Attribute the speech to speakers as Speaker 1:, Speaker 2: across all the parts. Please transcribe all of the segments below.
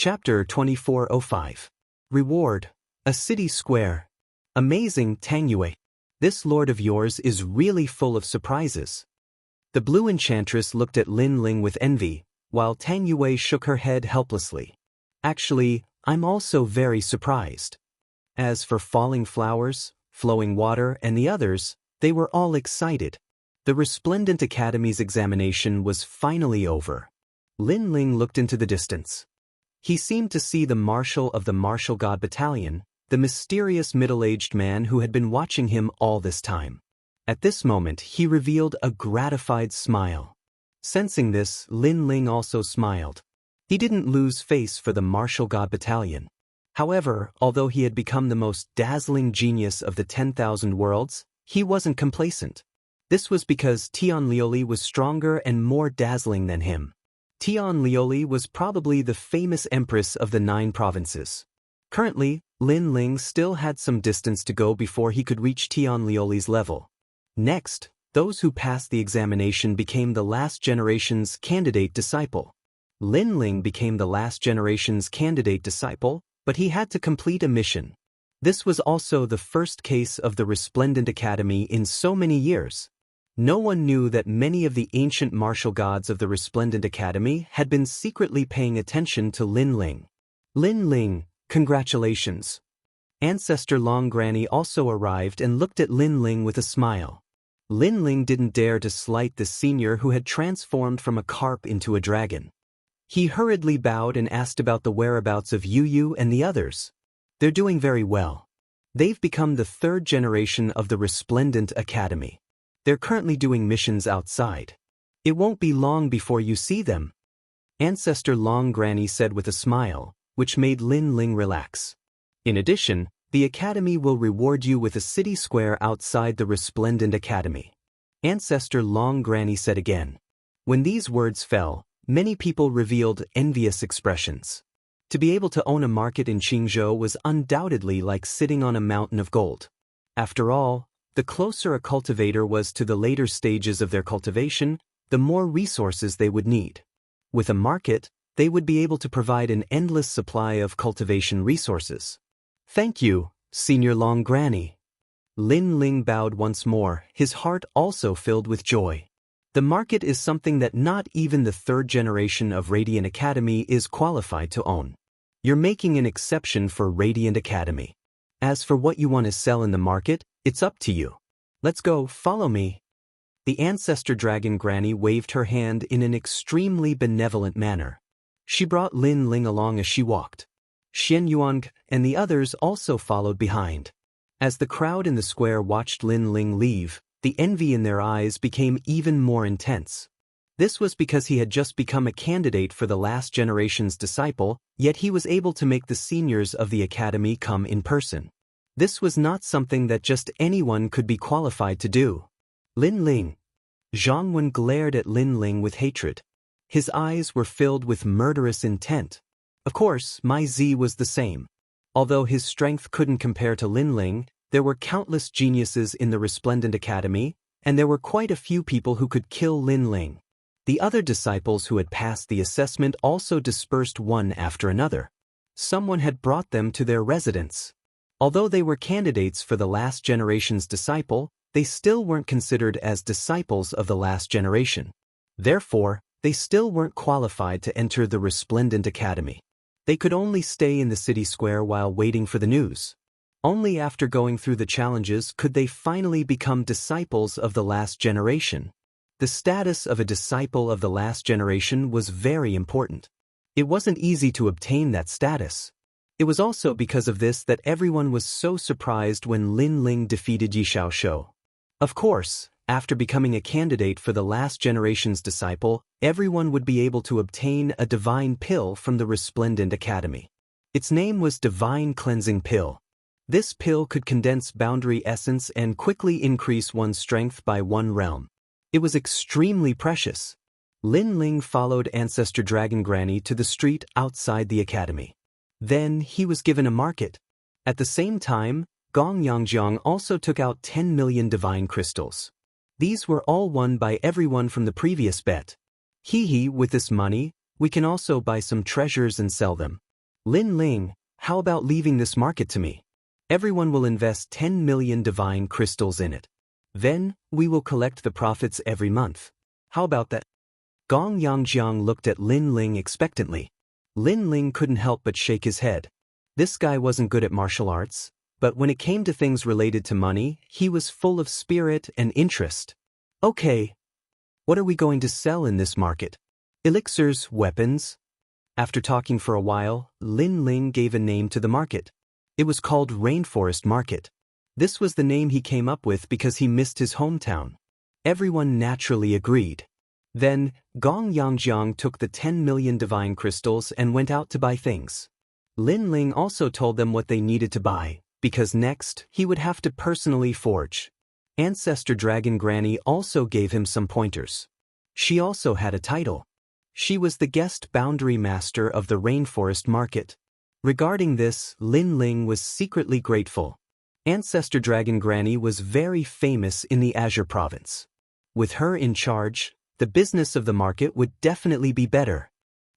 Speaker 1: Chapter 2405. Reward. A city square. Amazing Tang Yue. This lord of yours is really full of surprises. The blue enchantress looked at Lin Ling with envy, while Tang Yue shook her head helplessly. Actually, I'm also very surprised. As for falling flowers, flowing water, and the others, they were all excited. The Resplendent Academy's examination was finally over. Lin Ling looked into the distance. He seemed to see the marshal of the Martial God Battalion, the mysterious middle-aged man who had been watching him all this time. At this moment, he revealed a gratified smile. Sensing this, Lin Ling also smiled. He didn't lose face for the Martial God Battalion. However, although he had become the most dazzling genius of the 10,000 worlds, he wasn't complacent. This was because Tian Lioli was stronger and more dazzling than him. Tian Lioli was probably the famous empress of the 9 provinces. Currently, Lin Ling still had some distance to go before he could reach Tian Lioli's level. Next, those who passed the examination became the last generation's candidate disciple. Lin Ling became the last generation's candidate disciple, but he had to complete a mission. This was also the first case of the Resplendent Academy in so many years. No one knew that many of the ancient martial gods of the Resplendent Academy had been secretly paying attention to Lin Ling. Lin Ling, congratulations. Ancestor Long Granny also arrived and looked at Lin Ling with a smile. Lin Ling didn't dare to slight the senior who had transformed from a carp into a dragon. He hurriedly bowed and asked about the whereabouts of Yu Yu and the others. They're doing very well. They've become the 3rd generation of the Resplendent Academy. They're currently doing missions outside. It won't be long before you see them. Ancestor Long Granny said with a smile, which made Lin Ling relax. In addition, the Academy will reward you with a city square outside the Resplendent Academy. Ancestor Long Granny said again. When these words fell, many people revealed envious expressions. To be able to own a market in Qingzhou was undoubtedly like sitting on a mountain of gold. After all, the closer a cultivator was to the later stages of their cultivation, the more resources they would need. With a market, they would be able to provide an endless supply of cultivation resources. Thank you, Senior Long Granny. Lin Ling bowed once more, his heart also filled with joy. The market is something that not even the 3rd generation of Radiant Academy is qualified to own. You're making an exception for Radiant Academy. As for what you want to sell in the market, it's up to you. Let's go, follow me. The Ancestor Dragon Granny waved her hand in an extremely benevolent manner. She brought Lin Ling along as she walked. Xian Yuan and the others also followed behind. As the crowd in the square watched Lin Ling leave, the envy in their eyes became even more intense. This was because he had just become a candidate for the last generation's disciple, yet he was able to make the seniors of the academy come in person. This was not something that just anyone could be qualified to do. Lin Ling. Zhang Wen glared at Lin Ling with hatred. His eyes were filled with murderous intent. Of course, Mai Zi was the same. Although his strength couldn't compare to Lin Ling, there were countless geniuses in the Resplendent Academy, and there were quite a few people who could kill Lin Ling. The other disciples who had passed the assessment also dispersed one after another. Someone had brought them to their residence. Although they were candidates for the last generation's disciple, they still weren't considered as disciples of the last generation. Therefore, they still weren't qualified to enter the Resplendent Academy. They could only stay in the city square while waiting for the news. Only after going through the challenges could they finally become disciples of the last generation. The status of a disciple of the last generation was very important. It wasn't easy to obtain that status. It was also because of this that everyone was so surprised when Lin Ling defeated Yi Xiaoshou. Of course, after becoming a candidate for the last generation's disciple, everyone would be able to obtain a divine pill from the Resplendent Academy. Its name was Divine Cleansing Pill. This pill could condense boundary essence and quickly increase one's strength by 1 realm. It was extremely precious. Lin Ling followed Ancestor Dragon Granny to the street outside the academy. Then he was given a market. At the same time, Gong Yangjiang also took out 10 million divine crystals. These were all won by everyone from the previous bet. With this money, we can also buy some treasures and sell them. Lin Ling, how about leaving this market to me? Everyone will invest 10 million divine crystals in it. Then, we will collect the profits every month. How about that? Gong Yangjiang looked at Lin Ling expectantly. Lin Ling couldn't help but shake his head. This guy wasn't good at martial arts, but when it came to things related to money, he was full of spirit and interest. Okay. What are we going to sell in this market? Elixirs, weapons? After talking for a while, Lin Ling gave a name to the market. It was called Rainforest Market. This was the name he came up with because he missed his hometown. Everyone naturally agreed. Then, Gong Yangjiang took the 10 million divine crystals and went out to buy things. Lin Ling also told them what they needed to buy, because next, he would have to personally forge. Ancestor Dragon Granny also gave him some pointers. She also had a title. She was the guest boundary master of the Rainforest Market. Regarding this, Lin Ling was secretly grateful. Ancestor Dragon Granny was very famous in the Azure Province. With her in charge, the business of the market would definitely be better.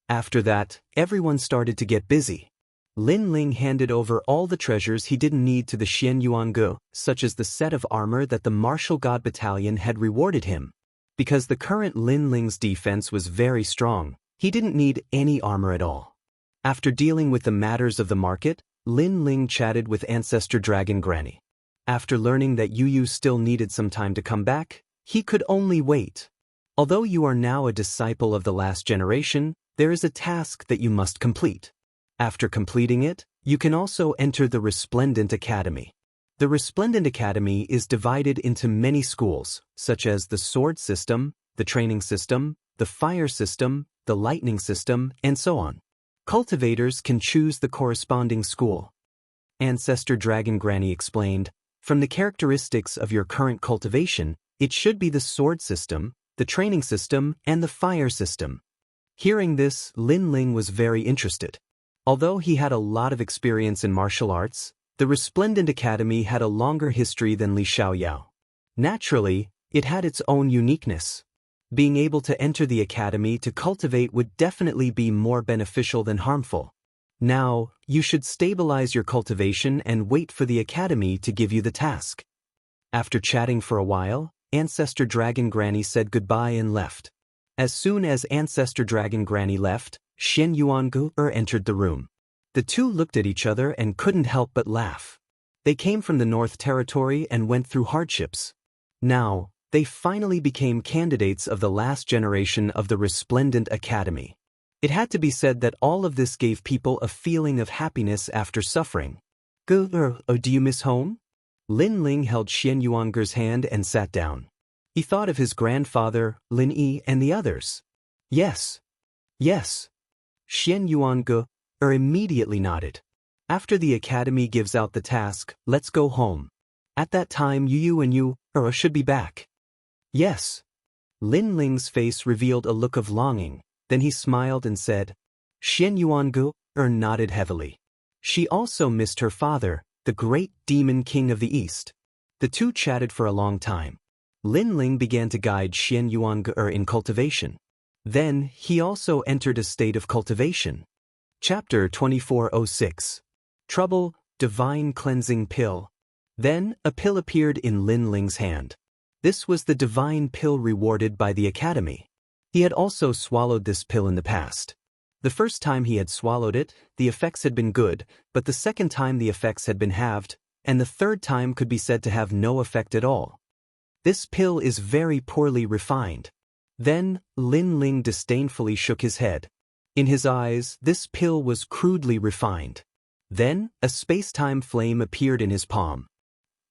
Speaker 1: After that, everyone started to get busy. Lin Ling handed over all the treasures he didn't need to the Jianghu, such as the set of armor that the Martial God Battalion had rewarded him. Because the current Lin Ling's defense was very strong, he didn't need any armor at all. After dealing with the matters of the market, Lin Ling chatted with Ancestor Dragon Granny. After learning that Yu still needed some time to come back, he could only wait. Although you are now a disciple of the last generation, there is a task that you must complete. After completing it, you can also enter the Resplendent Academy. The Resplendent Academy is divided into many schools, such as the Sword System, the Training System, the Fire System, the Lightning System, and so on. Cultivators can choose the corresponding school. Ancestor Dragon Granny explained, from the characteristics of your current cultivation, it should be the Sword System, the Training System, and the Fire System. Hearing this, Lin Ling was very interested. Although he had a lot of experience in martial arts, the Resplendent Academy had a longer history than Li Xiaoyao. Naturally, it had its own uniqueness. Being able to enter the academy to cultivate would definitely be more beneficial than harmful. Now, you should stabilize your cultivation and wait for the academy to give you the task. After chatting for a while, Ancestor Dragon Granny said goodbye and left. As soon as Ancestor Dragon Granny left, Shen Yuangu entered the room. The two looked at each other and couldn't help but laugh. They came from the North Territory and went through hardships. Now, they finally became candidates of the last generation of the Resplendent Academy. It had to be said that all of this gave people a feeling of happiness after suffering. Do you miss home? Lin Ling held Shen Yuanger's hand and sat down. He thought of his grandfather, Lin Yi, and the others. Yes. Yes. Shen Yuange immediately nodded. After the academy gives out the task, let's go home. At that time Yu and you should be back. Yes. Lin Ling's face revealed a look of longing, then he smiled and said. Shen Yuange nodded heavily. She also missed her father, the great demon king of the East. The two chatted for a long time. Lin Ling began to guide Shen Yuange in cultivation. Then, he also entered a state of cultivation. Chapter 2406. Trouble, Divine Cleansing Pill. Then, a pill appeared in Lin Ling's hand. This was the divine pill rewarded by the academy. He had also swallowed this pill in the past. The first time he had swallowed it, the effects had been good, but the second time the effects had been halved, and the third time could be said to have no effect at all. This pill is very poorly refined. Then, Lin Ling disdainfully shook his head. In his eyes, this pill was crudely refined. Then, a space-time flame appeared in his palm.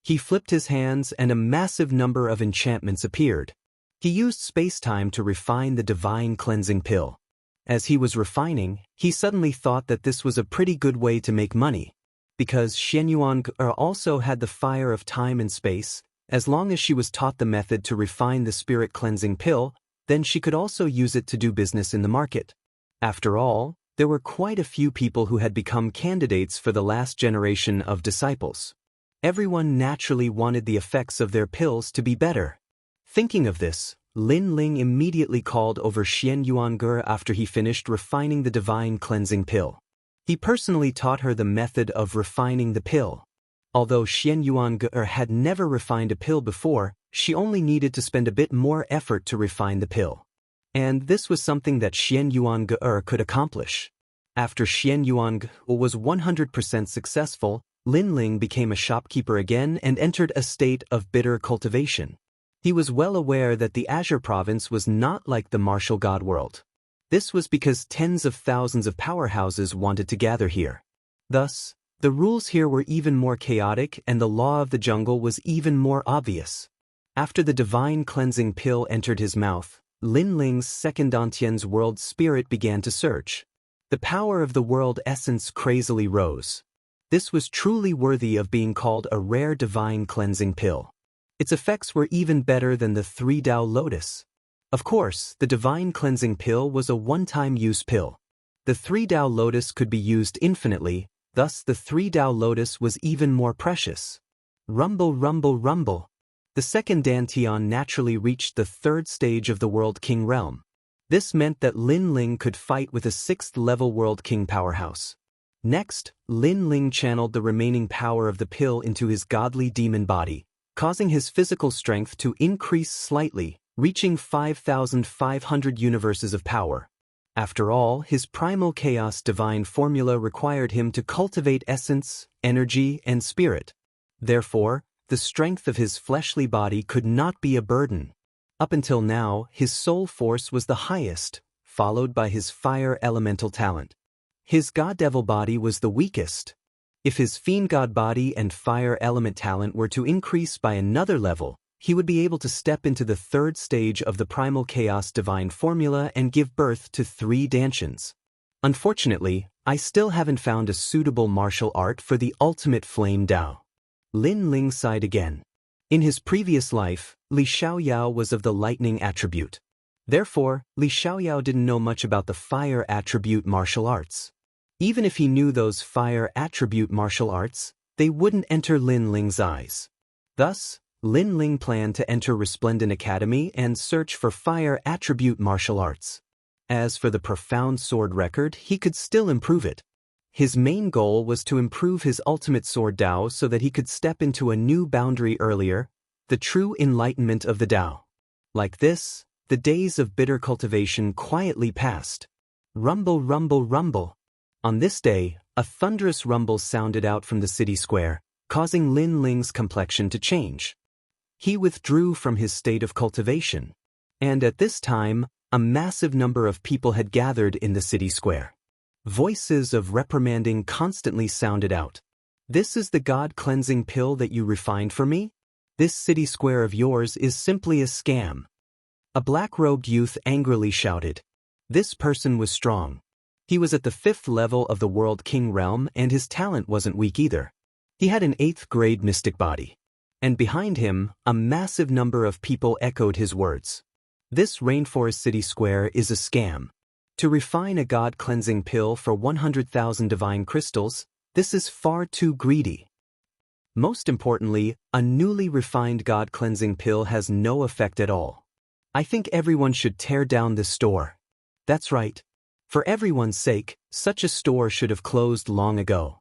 Speaker 1: He flipped his hands and a massive number of enchantments appeared. He used space-time to refine the divine cleansing pill. As he was refining, he suddenly thought that this was a pretty good way to make money. Because Shen Yuan also had the fire of time and space, as long as she was taught the method to refine the spirit cleansing pill, then she could also use it to do business in the market. After all, there were quite a few people who had become candidates for the last generation of disciples. Everyone naturally wanted the effects of their pills to be better. Thinking of this, Lin Ling immediately called over Shen Yuange after he finished refining the divine cleansing pill. He personally taught her the method of refining the pill. Although Xian Yuange had never refined a pill before, she only needed to spend a bit more effort to refine the pill. And this was something that Xian Yuange could accomplish. After Xian Yuange was 100% successful, Lin Ling became a shopkeeper again and entered a state of bitter cultivation. He was well aware that the Azure province was not like the martial god world. This was because tens of thousands of powerhouses wanted to gather here. Thus, the rules here were even more chaotic and the law of the jungle was even more obvious. After the divine cleansing pill entered his mouth, Lin Ling's second Dantian's world spirit began to surge. The power of the world essence crazily rose. This was truly worthy of being called a rare divine cleansing pill. Its effects were even better than the 3 Dao Lotus. Of course, the divine cleansing pill was a one-time use pill. The 3 Dao Lotus could be used infinitely, thus the 3 Dao Lotus was even more precious. Rumble, rumble, rumble. The second Dantian naturally reached the 3rd stage of the World King realm. This meant that Lin Ling could fight with a 6th-level World King powerhouse. Next, Lin Ling channeled the remaining power of the pill into his godly demon body, causing his physical strength to increase slightly, reaching 5,500 universes of power. After all, his primal chaos divine formula required him to cultivate essence, energy, and spirit. Therefore, the strength of his fleshly body could not be a burden. Up until now, his soul force was the highest, followed by his fire elemental talent. His god-devil body was the weakest. If his fiend god body and fire element talent were to increase by another level, he would be able to step into the 3rd stage of the primal chaos divine formula and give birth to 3 Dantians. Unfortunately, I still haven't found a suitable martial art for the ultimate flame Dao. Lin Ling sighed again. In his previous life, Li Xiaoyao was of the lightning attribute. Therefore, Li Xiaoyao didn't know much about the fire attribute martial arts. Even if he knew those fire attribute martial arts, they wouldn't enter Lin Ling's eyes. Thus, Lin Ling planned to enter Resplendent Academy and search for fire attribute martial arts. As for the profound sword record, he could still improve it. His main goal was to improve his ultimate sword Dao so that he could step into a new boundary earlier, the true enlightenment of the Dao. Like this, the days of bitter cultivation quietly passed. Rumble, rumble, rumble. On this day, a thunderous rumble sounded out from the city square, causing Lin Ling's complexion to change. He withdrew from his state of cultivation. And at this time, a massive number of people had gathered in the city square. Voices of reprimanding constantly sounded out. This is the God-cleansing pill that you refined for me? This city square of yours is simply a scam. A black-robed youth angrily shouted. This person was strong. He was at the 5th level of the World King realm and his talent wasn't weak either. He had an 8th-grade mystic body. And behind him, a massive number of people echoed his words. This rainforest city square is a scam. To refine a God-cleansing pill for 100,000 divine crystals, this is far too greedy. Most importantly, a newly refined God-cleansing pill has no effect at all. I think everyone should tear down this store. That's right. For everyone's sake, such a store should have closed long ago.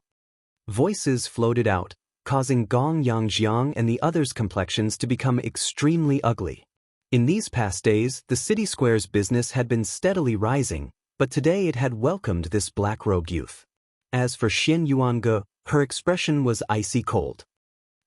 Speaker 1: Voices floated out, causing Gong Yangjiang and the others' complexions to become extremely ugly. In these past days, the city square's business had been steadily rising, but today it had welcomed this black-robed youth. As for Xian Yuange, her expression was icy cold.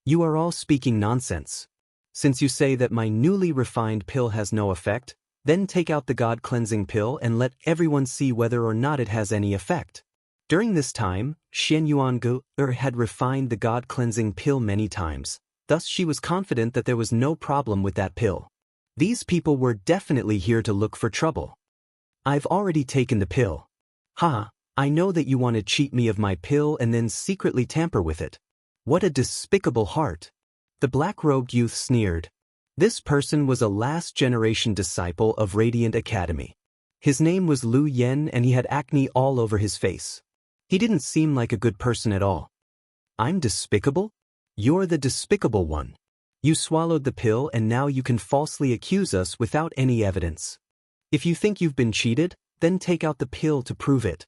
Speaker 1: You are all speaking nonsense. Since you say that my newly refined pill has no effect, then take out the God-cleansing pill and let everyone see whether or not it has any effect. During this time, Xian Yuange had refined the God-cleansing pill many times, thus she was confident that there was no problem with that pill. These people were definitely here to look for trouble. I've already taken the pill. I know that you want to cheat me of my pill and then secretly tamper with it. What a despicable heart. The black-robed youth sneered. This person was a last-generation disciple of Radiant Academy. His name was Lu Yen and he had acne all over his face. He didn't seem like a good person at all. I'm despicable? You're the despicable one. You swallowed the pill and now you can falsely accuse us without any evidence. If you think you've been cheated, then take out the pill to prove it.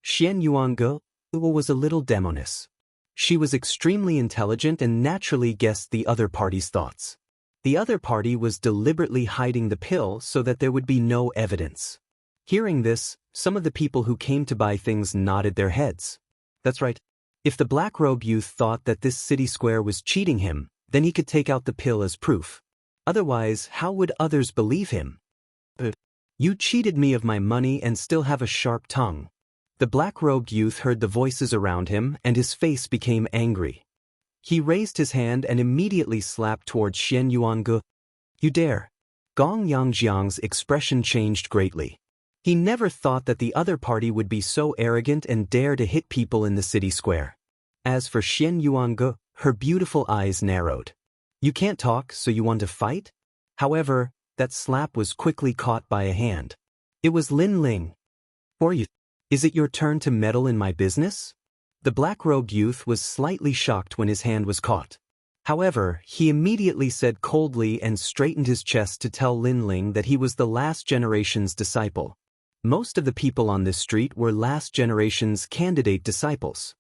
Speaker 1: Xian Yuange, was a little demoness. She was extremely intelligent and naturally guessed the other party's thoughts. The other party was deliberately hiding the pill so that there would be no evidence. Hearing this, some of the people who came to buy things nodded their heads. That's right. If the black-robe youth thought that this city square was cheating him, then he could take out the pill as proof. Otherwise, how would others believe him? You cheated me of my money and still have a sharp tongue. The black-robed youth heard the voices around him and his face became angry. He raised his hand and immediately slapped towards Xian Yuange. You dare. Gong Yangjiang's expression changed greatly. He never thought that the other party would be so arrogant and dare to hit people in the city square. As for Xian Yuange, her beautiful eyes narrowed. You can't talk, so you want to fight? However, that slap was quickly caught by a hand. It was Lin Ling. For you. Is it your turn to meddle in my business? The black-robed youth was slightly shocked when his hand was caught. However, he immediately said coldly and straightened his chest to tell Lin Ling that he was the last generation's disciple. Most of the people on this street were last generation's candidate disciples.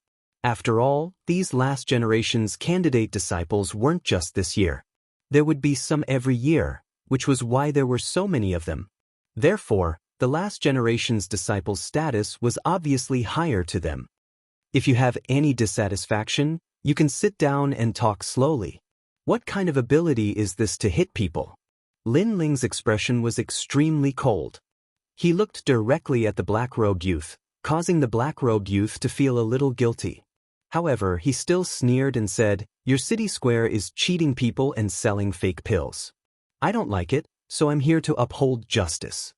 Speaker 1: After all, these last generation's candidate disciples weren't just this year. There would be some every year, which was why there were so many of them. Therefore, the last generation's disciples' status was obviously higher to them. If you have any dissatisfaction, you can sit down and talk slowly. What kind of ability is this to hit people? Lin Ling's expression was extremely cold. He looked directly at the black-robed youth, causing the black-robed youth to feel a little guilty. However, he still sneered and said, Your city square is cheating people and selling fake pills. I don't like it, so I'm here to uphold justice.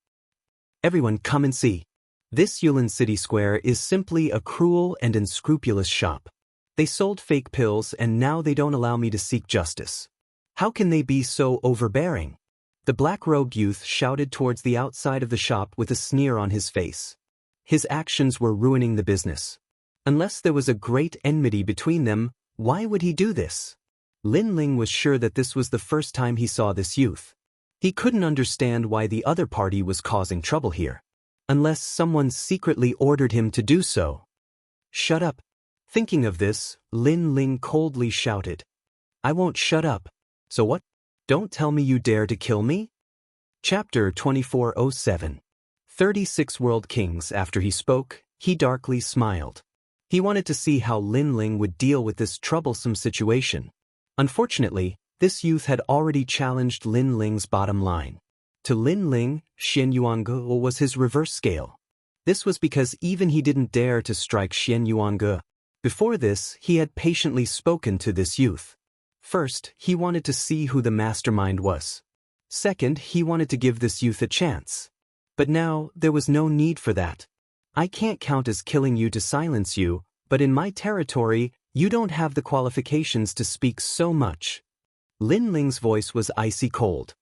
Speaker 1: Everyone come and see. This Yulin City Square is simply a cruel and unscrupulous shop. They sold fake pills and now they don't allow me to seek justice. How can they be so overbearing? The black-robed youth shouted towards the outside of the shop with a sneer on his face. His actions were ruining the business. Unless there was a great enmity between them, why would he do this? Lin Ling was sure that this was the first time he saw this youth. He couldn't understand why the other party was causing trouble here. Unless someone secretly ordered him to do so. Shut up. Thinking of this, Lin Ling coldly shouted. I won't shut up. So what? Don't tell me you dare to kill me? Chapter 2407. 36 World Kings. After he spoke, he darkly smiled. He wanted to see how Lin Ling would deal with this troublesome situation. Unfortunately, this youth had already challenged Lin Ling's bottom line. To Lin Ling, Xian Yuange was his reverse scale. This was because even he didn't dare to strike Xian Yuange. Before this, he had patiently spoken to this youth. First, he wanted to see who the mastermind was. Second, he wanted to give this youth a chance. But now, there was no need for that. I can't count as killing you to silence you, but in my territory, you don't have the qualifications to speak so much. Lin Ling's voice was icy cold.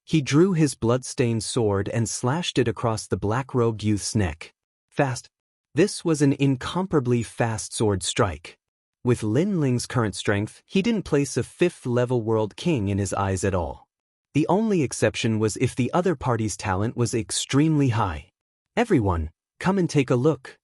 Speaker 1: He drew his blood-stained sword and slashed it across the black-robed youth's neck. Fast. This was an incomparably fast sword strike. With Lin Ling's current strength, he didn't place a 5th-level world king in his eyes at all. The only exception was if the other party's talent was extremely high. Everyone, come and take a look.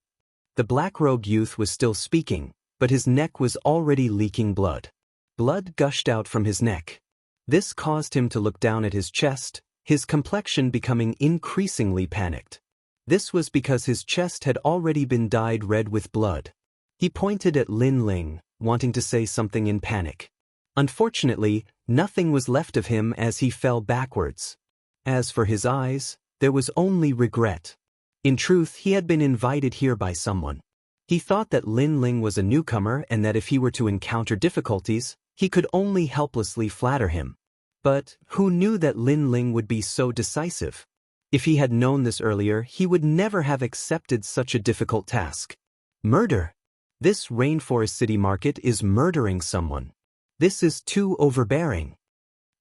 Speaker 1: The black-robed youth was still speaking, but his neck was already leaking blood. Blood gushed out from his neck. This caused him to look down at his chest, his complexion becoming increasingly panicked. This was because his chest had already been dyed red with blood. He pointed at Lin Ling, wanting to say something in panic. Unfortunately, nothing was left of him as he fell backwards. As for his eyes, there was only regret. In truth, he had been invited here by someone. He thought that Lin Ling was a newcomer and that if he were to encounter difficulties, he could only helplessly flatter him. But who knew that Lin Ling would be so decisive? If he had known this earlier, he would never have accepted such a difficult task. Murder. This rainforest city market is murdering someone. This is too overbearing.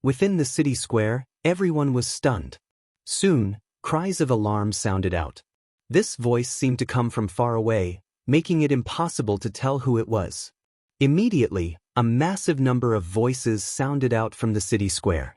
Speaker 1: Within the city square, everyone was stunned. Soon, cries of alarm sounded out. This voice seemed to come from far away, making it impossible to tell who it was. Immediately, a massive number of voices sounded out from the city square.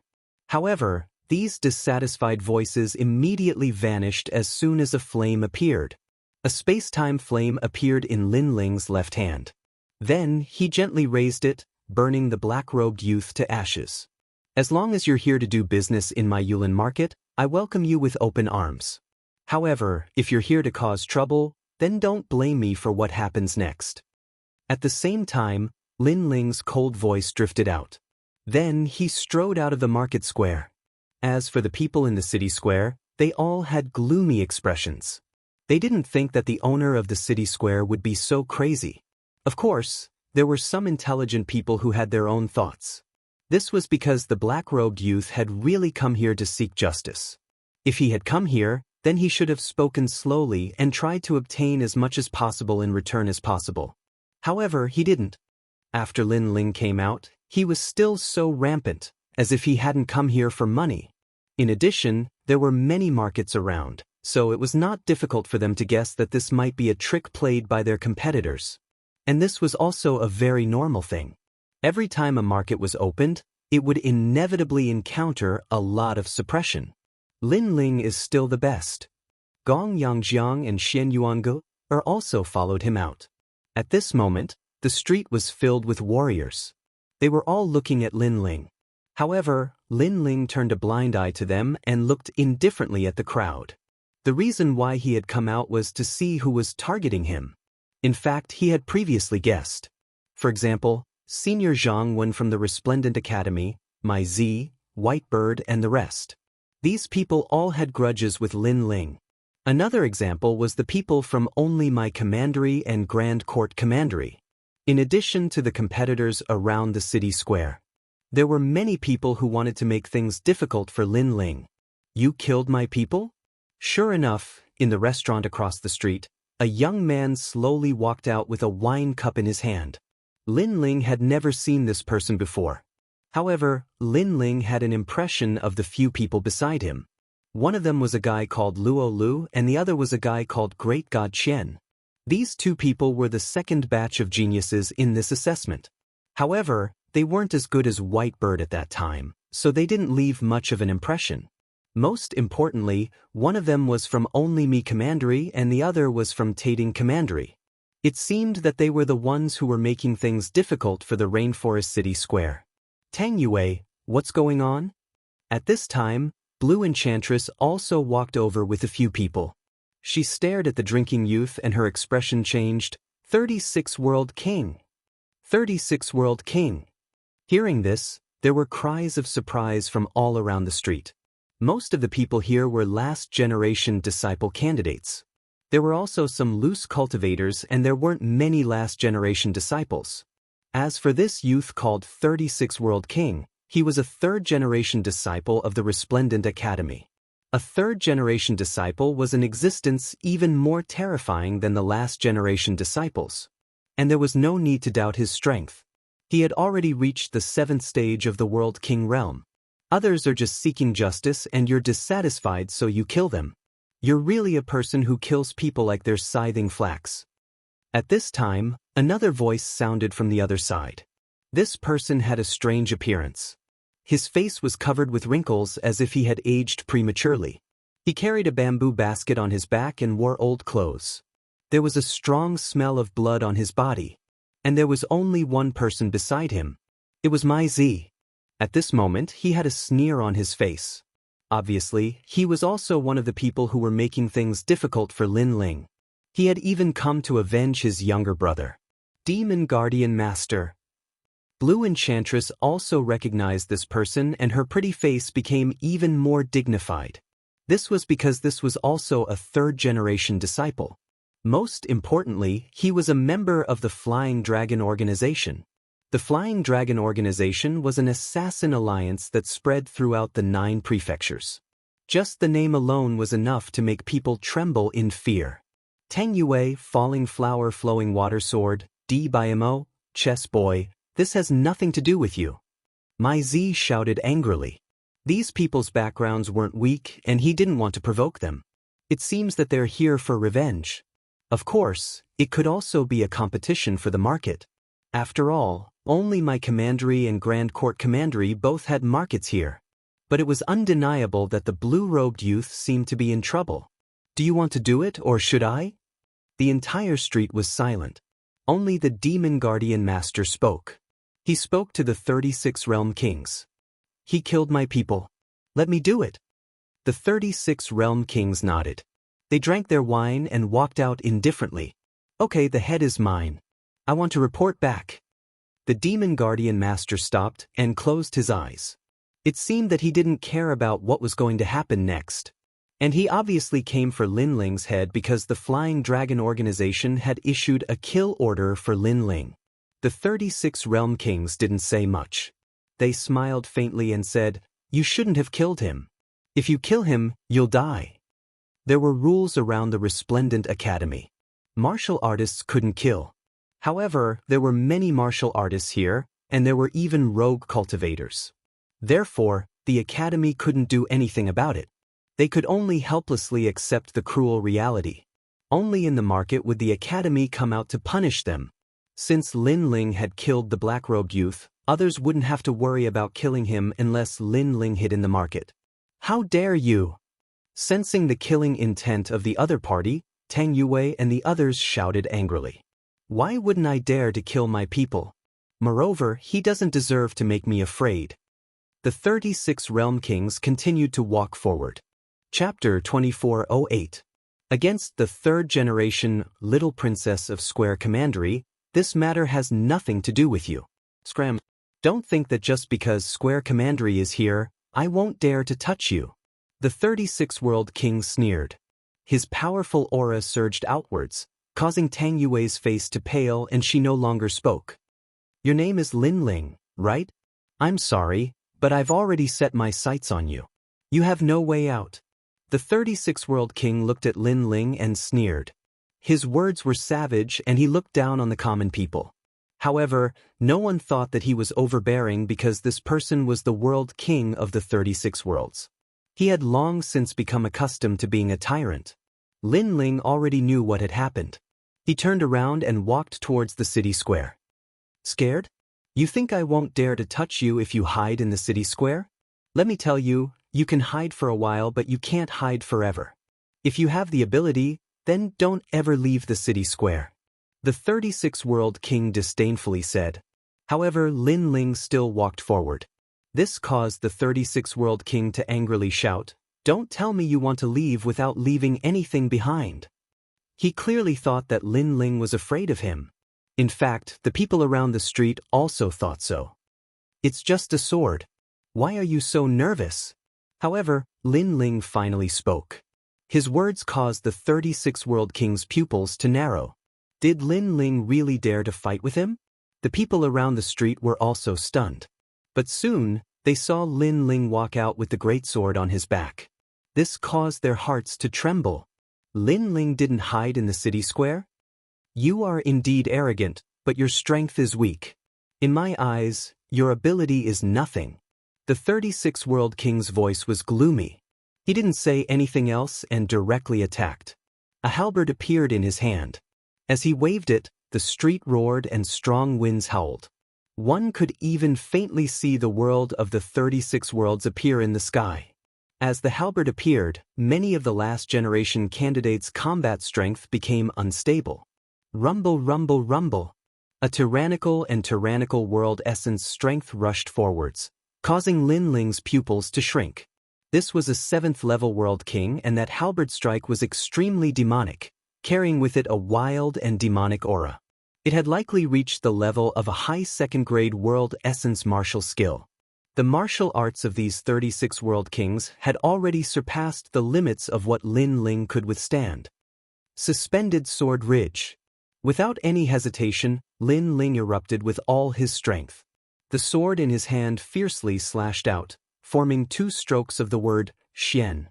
Speaker 1: However, these dissatisfied voices immediately vanished as soon as a flame appeared. A space-time flame appeared in Lin Ling's left hand. Then, he gently raised it, burning the black-robed youth to ashes. As long as you're here to do business in my Yulin market, I welcome you with open arms. However, if you're here to cause trouble, then don't blame me for what happens next. At the same time, Lin Ling's cold voice drifted out. Then he strode out of the market square. As for the people in the city square, they all had gloomy expressions. They didn't think that the owner of the city square would be so crazy. Of course, there were some intelligent people who had their own thoughts. This was because the black-robed youth had really come here to seek justice. If he had come here, then he should have spoken slowly and tried to obtain as much as possible in return as possible. However, he didn't. After Lin Ling came out, he was still so rampant, as if he hadn't come here for money. In addition, there were many markets around, so it was not difficult for them to guess that this might be a trick played by their competitors. And this was also a very normal thing. Every time a market was opened, it would inevitably encounter a lot of suppression. Lin Ling is still the best. Gong Yangjiang and Xian Yuange also followed him out. At this moment, the street was filled with warriors. They were all looking at Lin Ling. However, Lin Ling turned a blind eye to them and looked indifferently at the crowd. The reason why he had come out was to see who was targeting him. In fact, he had previously guessed. For example, Senior Zhang Wen from the Resplendent Academy, Mai Zi, Whitebird and the rest. These people all had grudges with Lin Ling. Another example was the people from Only My Commandery and Grand Court Commandery. In addition to the competitors around the city square, there were many people who wanted to make things difficult for Lin Ling. You killed my people? Sure enough, in the restaurant across the street, a young man slowly walked out with a wine cup in his hand. Lin Ling had never seen this person before. However, Lin Ling had an impression of the few people beside him. One of them was a guy called Luo Lu and the other was a guy called Great God Qian. These two people were the second batch of geniuses in this assessment. However, they weren't as good as Whitebird at that time, so they didn't leave much of an impression. Most importantly, one of them was from Only Me Commandery and the other was from Tating Commandery. It seemed that they were the ones who were making things difficult for the Rainforest City Square. Tang Yue, what's going on? At this time, Blue Enchantress also walked over with a few people. She stared at the drinking youth and her expression changed. 36 World King. 36 World King. Hearing this, there were cries of surprise from all around the street. Most of the people here were last-generation disciple candidates. There were also some loose cultivators and there weren't many last-generation disciples. As for this youth called 36 World King, he was a third-generation disciple of the Resplendent Academy. A third-generation disciple was an existence even more terrifying than the last-generation disciples. And there was no need to doubt his strength. He had already reached the 7th stage of the World King realm. Others are just seeking justice and you're dissatisfied so you kill them. You're really a person who kills people like they're scything flax. At this time, another voice sounded from the other side. This person had a strange appearance. His face was covered with wrinkles as if he had aged prematurely. He carried a bamboo basket on his back and wore old clothes. There was a strong smell of blood on his body. And there was only one person beside him. It was Mai Zi. At this moment, he had a sneer on his face. Obviously, he was also one of the people who were making things difficult for Lin Ling. He had even come to avenge his younger brother. Demon Guardian Master. Blue Enchantress also recognized this person and her pretty face became even more dignified. This was because this was also a third-generation disciple. Most importantly, he was a member of the Flying Dragon Organization. The Flying Dragon Organization was an assassin alliance that spread throughout the 9 prefectures. Just the name alone was enough to make people tremble in fear. Tang Yue, Falling Flower Flowing Water Sword, Dimo, Chess Boy, this has nothing to do with you. Mai Zi shouted angrily. These people's backgrounds weren't weak and he didn't want to provoke them. It seems that they're here for revenge. Of course, it could also be a competition for the market. After all, Only My Commandery and Grand Court Commandery both had markets here. But it was undeniable that the blue-robed youth seemed to be in trouble. Do you want to do it or should I? The entire street was silent. Only the demon guardian master spoke. He spoke to the 36 realm kings. He killed my people. Let me do it. The 36 realm kings nodded. They drank their wine and walked out indifferently. Okay, the head is mine. I want to report back. The demon guardian master stopped and closed his eyes. It seemed that he didn't care about what was going to happen next. And he obviously came for Lin Ling's head because the Flying Dragon organization had issued a kill order for Lin Ling. The 36 realm kings didn't say much. They smiled faintly and said, "You shouldn't have killed him. If you kill him, you'll die." There were rules around the Resplendent Academy. Martial artists couldn't kill. However, there were many martial artists here, and there were even rogue cultivators. Therefore, the academy couldn't do anything about it. They could only helplessly accept the cruel reality. Only in the market would the academy come out to punish them. Since Lin Ling had killed the black-robed youth, others wouldn't have to worry about killing him unless Lin Ling hid in the market. How dare you! Sensing the killing intent of the other party, Tang Yue and the others shouted angrily. Why wouldn't I dare to kill my people? Moreover, he doesn't deserve to make me afraid. The 36 realm kings continued to walk forward. Chapter 2408. Against the third generation little princess of Square Commandery, this matter has nothing to do with you. Scram. Don't think that just because Square Commandery is here, I won't dare to touch you. The 36 world king sneered. His powerful aura surged outwards, causing Tang Yue's face to pale, and she no longer spoke. Your name is Lin Ling, right? I'm sorry, but I've already set my sights on you. You have no way out. The 36 world king looked at Lin Ling and sneered. His words were savage and he looked down on the common people. However, no one thought that he was overbearing because this person was the world king of the 36 worlds. He had long since become accustomed to being a tyrant. Lin Ling already knew what had happened. He turned around and walked towards the city square. Scared? You think I won't dare to touch you if you hide in the city square? Let me tell you, you can hide for a while but you can't hide forever. If you have the ability, then don't ever leave the city square. The 36 world king disdainfully said. However, Lin Ling still walked forward. This caused the 36 world king to angrily shout, "Don't tell me you want to leave without leaving anything behind." He clearly thought that Lin Ling was afraid of him. In fact, the people around the street also thought so. It's just a sword. Why are you so nervous? However, Lin Ling finally spoke. His words caused the 36 world king's pupils to narrow. Did Lin Ling really dare to fight with him? The people around the street were also stunned. But soon, they saw Lin Ling walk out with the great sword on his back. This caused their hearts to tremble. Lin Ling didn't hide in the city square? You are indeed arrogant, but your strength is weak. In my eyes, your ability is nothing. The 36 world king's voice was gloomy. He didn't say anything else and directly attacked. A halberd appeared in his hand. As he waved it, the street roared and strong winds howled. One could even faintly see the world of the 36 worlds appear in the sky. As the halberd appeared, many of the last generation candidates' combat strength became unstable. Rumble, rumble, rumble. A tyrannical world essence strength rushed forwards, causing Lin Ling's pupils to shrink. This was a 7th level world king, and that halberd strike was extremely demonic, carrying with it a wild and demonic aura. It had likely reached the level of a high 2nd grade world essence martial skill. The martial arts of these 36 world kings had already surpassed the limits of what Lin Ling could withstand. Suspended sword ridge. Without any hesitation, Lin Ling erupted with all his strength. The sword in his hand fiercely slashed out, forming 2 strokes of the word Xian.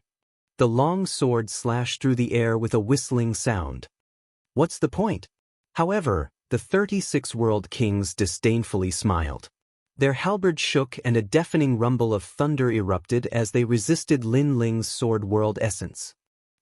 Speaker 1: The long sword slashed through the air with a whistling sound. What's the point? However, the 36 world kings disdainfully smiled. Their halberds shook and a deafening rumble of thunder erupted as they resisted Lin Ling's sword world essence.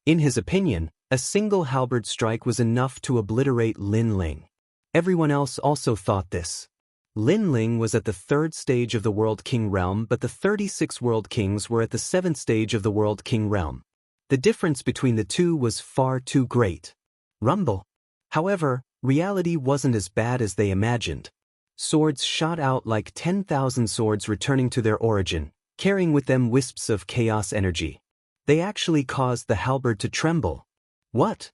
Speaker 1: In his opinion, a single halberd strike was enough to obliterate Lin Ling. Everyone else also thought this. Lin Ling was at the 3rd stage of the World King realm, but the 36 World Kings were at the 7th stage of the World King realm. The difference between the two was far too great. Rumble. However, reality wasn't as bad as they imagined. Swords shot out like 10,000 swords returning to their origin, carrying with them wisps of chaos energy. They actually caused the halberd to tremble. What?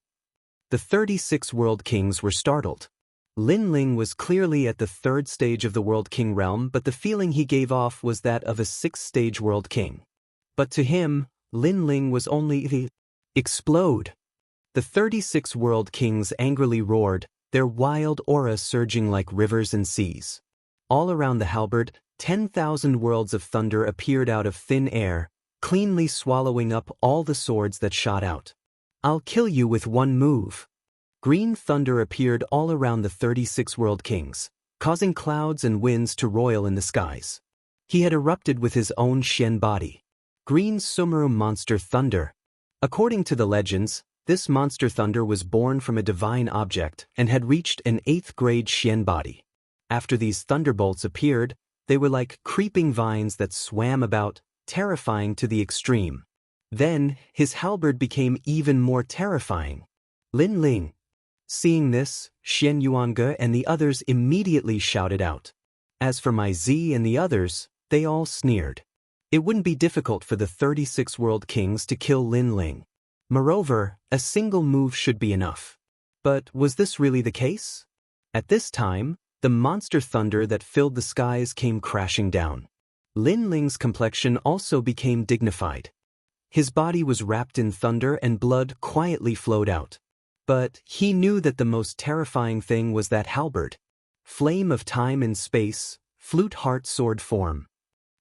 Speaker 1: The 36 World Kings were startled. Lin Ling was clearly at the 3rd stage of the World King realm, but the feeling he gave off was that of a 6th-stage World King. But to him, Lin Ling was only the explode. The 36 World Kings angrily roared, their wild aura surging like rivers and seas. All around the halberd, 10,000 worlds of thunder appeared out of thin air, cleanly swallowing up all the swords that shot out. I'll kill you with one move. Green thunder appeared all around the 36 World Kings, causing clouds and winds to roil in the skies. He had erupted with his own Xian body. Green Sumeru monster thunder. According to the legends, this monster thunder was born from a divine object and had reached an 8th-grade Xian body. After these thunderbolts appeared, they were like creeping vines that swam about, terrifying to the extreme. Then, his halberd became even more terrifying. Lin Ling. Seeing this, Xian Yuange and the others immediately shouted out. As for my Z and the others, they all sneered. It wouldn't be difficult for the 36 World Kings to kill Lin Ling. Moreover, a single move should be enough. But was this really the case? At this time, the monster thunder that filled the skies came crashing down. Lin Ling's complexion also became dignified. His body was wrapped in thunder and blood quietly flowed out. But he knew that the most terrifying thing was that halberd. Flame of time and space, flute heart sword form.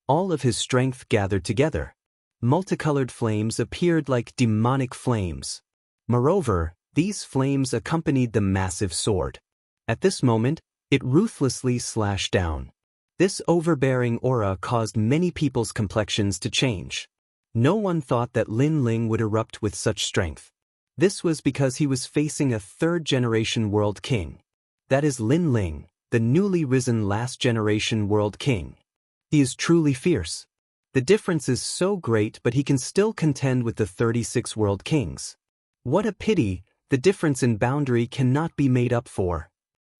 Speaker 1: All of his strength gathered together. Multicolored flames appeared like demonic flames. Moreover, these flames accompanied the massive sword. At this moment, it ruthlessly slashed down. This overbearing aura caused many people's complexions to change. No one thought that Lin Ling would erupt with such strength. This was because he was facing a 3rd-generation World King. That is Lin Ling, the newly risen last-generation World King. He is truly fierce. The difference is so great, but he can still contend with the 36 World Kings. What a pity, the difference in boundary cannot be made up for.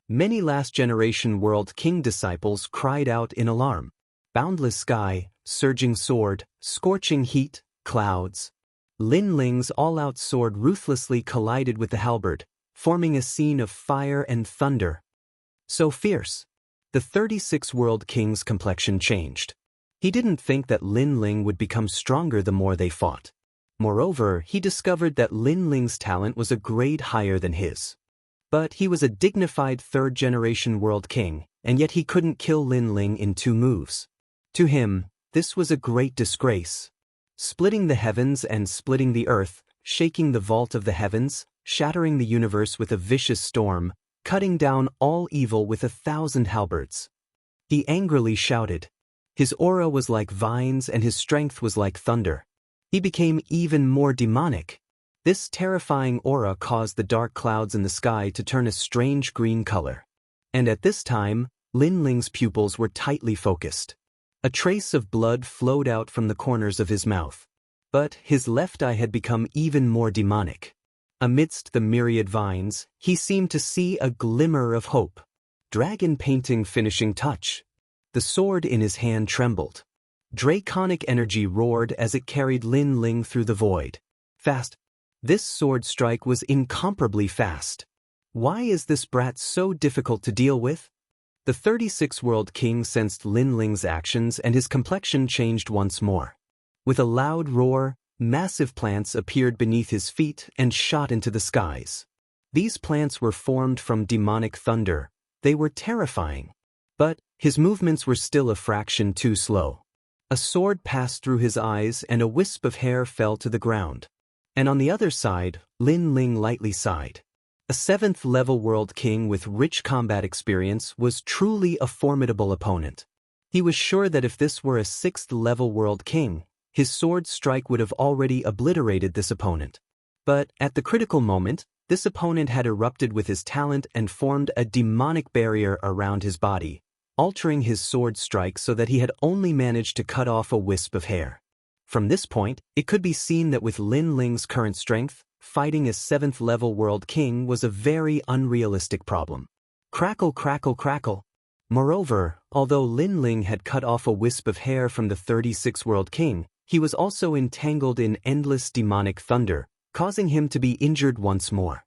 Speaker 1: Many last-generation World King disciples cried out in alarm. Boundless sky, surging sword, scorching heat, clouds. Lin Ling's all-out sword ruthlessly collided with the halberd, forming a scene of fire and thunder. So fierce. The 36 World Kings' complexion changed. He didn't think that Lin Ling would become stronger the more they fought. Moreover, he discovered that Lin Ling's talent was a grade higher than his. But he was a dignified 3rd-generation World King, and yet he couldn't kill Lin Ling in 2 moves. To him, this was a great disgrace. Splitting the heavens and splitting the earth, shaking the vault of the heavens, shattering the universe with a vicious storm, cutting down all evil with 1,000 halberds. He angrily shouted. His aura was like vines and his strength was like thunder. He became even more demonic. This terrifying aura caused the dark clouds in the sky to turn a strange green color. And at this time, Lin Ling's pupils were tightly focused. A trace of blood flowed out from the corners of his mouth. But his left eye had become even more demonic. Amidst the myriad vines, he seemed to see a glimmer of hope. Dragon painting finishing touch. The sword in his hand trembled. Draconic energy roared as it carried Lin Ling through the void. Fast. This sword strike was incomparably fast. Why is this brat so difficult to deal with? The 36 World King sensed Lin Ling's actions and his complexion changed once more. With a loud roar, massive plants appeared beneath his feet and shot into the skies. These plants were formed from demonic thunder. They were terrifying. But his movements were still a fraction too slow. A sword passed through his eyes and a wisp of hair fell to the ground. And on the other side, Lin Ling lightly sighed. A 7th-level World King with rich combat experience was truly a formidable opponent. He was sure that if this were a 6th-level World King, his sword strike would have already obliterated this opponent. But at the critical moment, this opponent had erupted with his talent and formed a demonic barrier around his body, altering his sword strike so that he had only managed to cut off a wisp of hair. From this point, it could be seen that with Lin Ling's current strength, fighting a 7th-level world king was a very unrealistic problem. Crackle, crackle, crackle. Moreover, although Lin Ling had cut off a wisp of hair from the 36th world king, he was also entangled in endless demonic thunder, causing him to be injured once more.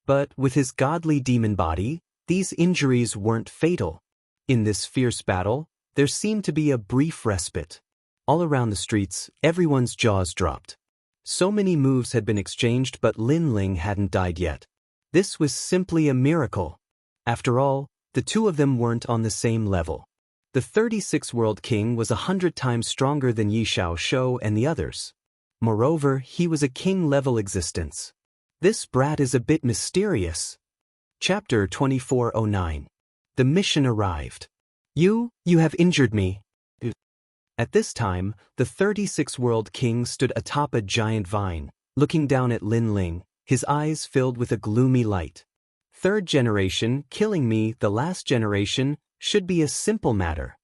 Speaker 1: But with his godly demon body, these injuries weren't fatal. In this fierce battle, there seemed to be a brief respite. All around the streets, everyone's jaws dropped. So many moves had been exchanged, but Lin Ling hadn't died yet. This was simply a miracle. After all, the two of them weren't on the same level. The 36th world king was 100 times stronger than Yi Xiaoshu and the others. Moreover, he was a king-level existence. This brat is a bit mysterious. Chapter 2409. The mission arrived. You have injured me. At this time, the 36th world king stood atop a giant vine, looking down at Lin Ling, his eyes filled with a gloomy light. Third generation, killing me, the last generation, should be a simple matter.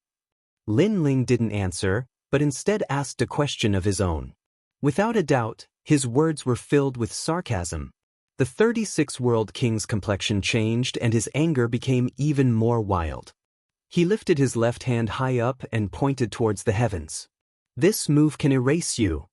Speaker 1: Lin Ling didn't answer, but instead asked a question of his own. Without a doubt, his words were filled with sarcasm. The 36th world king's complexion changed and his anger became even more wild. He lifted his left hand high up and pointed towards the heavens. This move can erase you.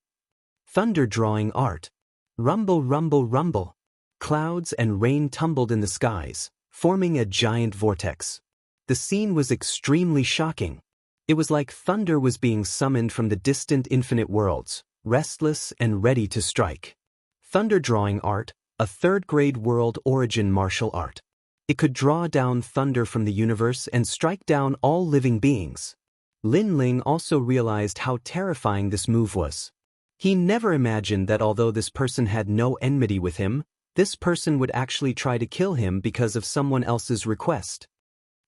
Speaker 1: Thunder drawing art. Rumble, rumble, rumble. Clouds and rain tumbled in the skies, forming a giant vortex. The scene was extremely shocking. It was like thunder was being summoned from the distant infinite worlds, restless and ready to strike. Thunder drawing art, a third-grade world origin martial art. It could draw down thunder from the universe and strike down all living beings. Lin Ling also realized how terrifying this move was. He never imagined that although this person had no enmity with him, this person would actually try to kill him because of someone else's request.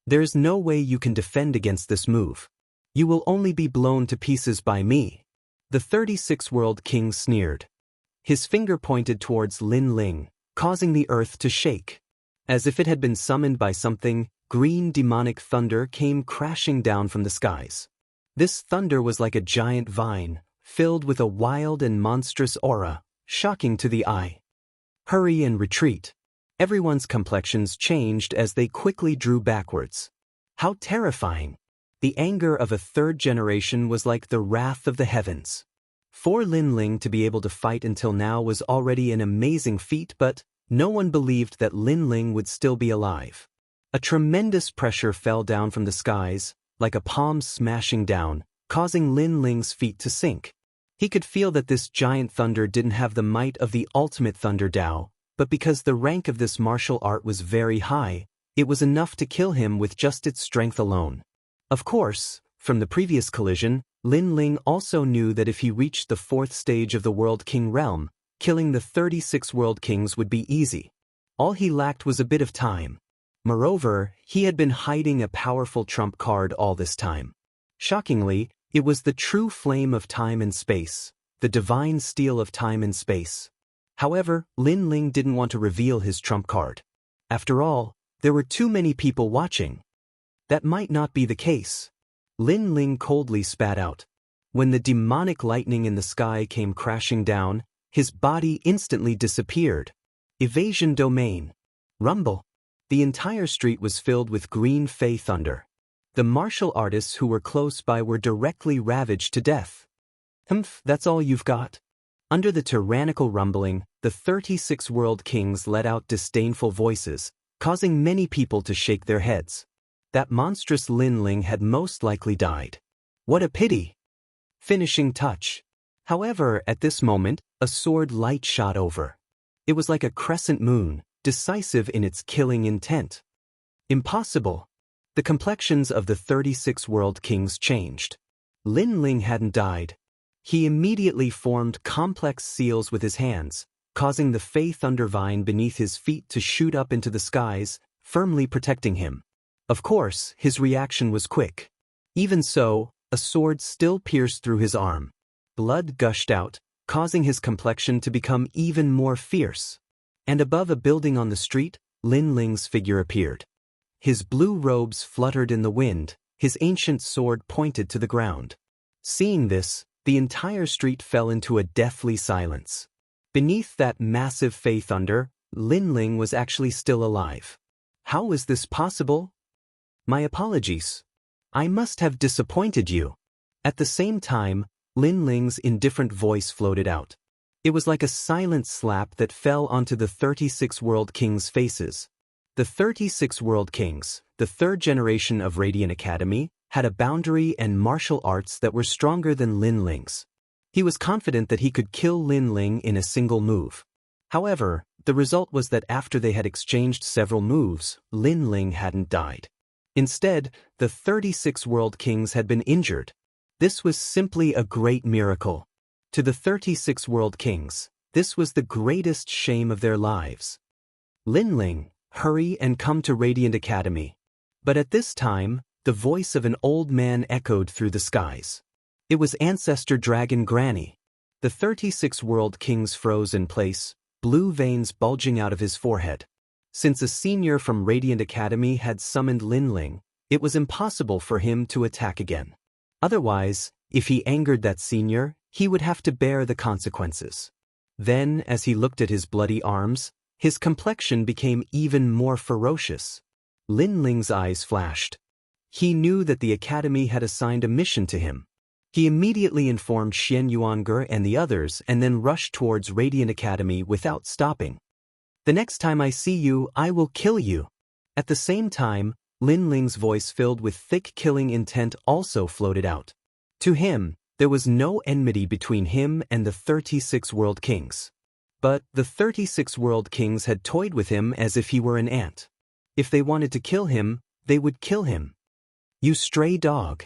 Speaker 1: There is no way you can defend against this move. You will only be blown to pieces by me. The 36th world king sneered. His finger pointed towards Lin Ling, causing the earth to shake. As if it had been summoned by something, green demonic thunder came crashing down from the skies. This thunder was like a giant vine, filled with a wild and monstrous aura, shocking to the eye. Hurry and retreat. Everyone's complexions changed as they quickly drew backwards. How terrifying! The anger of a third generation was like the wrath of the heavens. For Lin Ling to be able to fight until now was already an amazing feat, but no one believed that Lin Ling would still be alive. A tremendous pressure fell down from the skies, like a palm smashing down, causing Lin Ling's feet to sink. He could feel that this giant thunder didn't have the might of the ultimate thunder Dao, but because the rank of this martial art was very high, it was enough to kill him with just its strength alone. Of course, from the previous collision, Lin Ling also knew that if he reached the 4th stage of the World King realm, killing the 36 World Kings would be easy. All he lacked was a bit of time. Moreover, he had been hiding a powerful trump card all this time. Shockingly, it was the true flame of time and space, the divine steel of time and space. However, Lin Ling didn't want to reveal his trump card. After all, there were too many people watching. That might not be the case. Lin Ling coldly spat out. When the demonic lightning in the sky came crashing down, his body instantly disappeared. Evasion domain. Rumble. The entire street was filled with green fey thunder. The martial artists who were close by were directly ravaged to death. Humph, that's all you've got? Under the tyrannical rumbling, the 36 world kings let out disdainful voices, causing many people to shake their heads. That monstrous Lin Ling had most likely died. What a pity! Finishing touch. However, at this moment, a sword light shot over. It was like a crescent moon, decisive in its killing intent. Impossible. The complexions of the 36 world kings changed. Lin Ling hadn't died. He immediately formed complex seals with his hands, causing the fey thunder vine beneath his feet to shoot up into the skies, firmly protecting him. Of course, his reaction was quick. Even so, a sword still pierced through his arm. Blood gushed out, causing his complexion to become even more fierce. And above a building on the street, Lin Ling's figure appeared. His blue robes fluttered in the wind, his ancient sword pointed to the ground. Seeing this, the entire street fell into a deathly silence. Beneath that massive Fey thunder, Lin Ling was actually still alive. How is this possible? My apologies. I must have disappointed you. At the same time, Lin Ling's indifferent voice floated out. It was like a silent slap that fell onto the 36 World Kings' faces. The 36 World Kings, the third generation of Radiant Academy, had a boundary and martial arts that were stronger than Lin Ling's. He was confident that he could kill Lin Ling in a single move. However, the result was that after they had exchanged several moves, Lin Ling hadn't died. Instead, the 36 World Kings had been injured. This was simply a great miracle. To the 36 World Kings, this was the greatest shame of their lives. Lin Ling, hurry and come to Radiant Academy. But at this time, the voice of an old man echoed through the skies. It was Ancestor Dragon Granny. The 36 World Kings froze in place, blue veins bulging out of his forehead. Since a senior from Radiant Academy had summoned Lin Ling, it was impossible for him to attack again. Otherwise, if he angered that senior, he would have to bear the consequences. Then, as he looked at his bloody arms, his complexion became even more ferocious. Lin Ling's eyes flashed. He knew that the Academy had assigned a mission to him. He immediately informed Xian Yuange and the others and then rushed towards Radiant Academy without stopping. The next time I see you, I will kill you. At the same time, Lin Ling's voice filled with thick killing intent also floated out. To him, there was no enmity between him and the 36 World Kings. But the 36 World Kings had toyed with him as if he were an ant. If they wanted to kill him, they would kill him. You stray dog.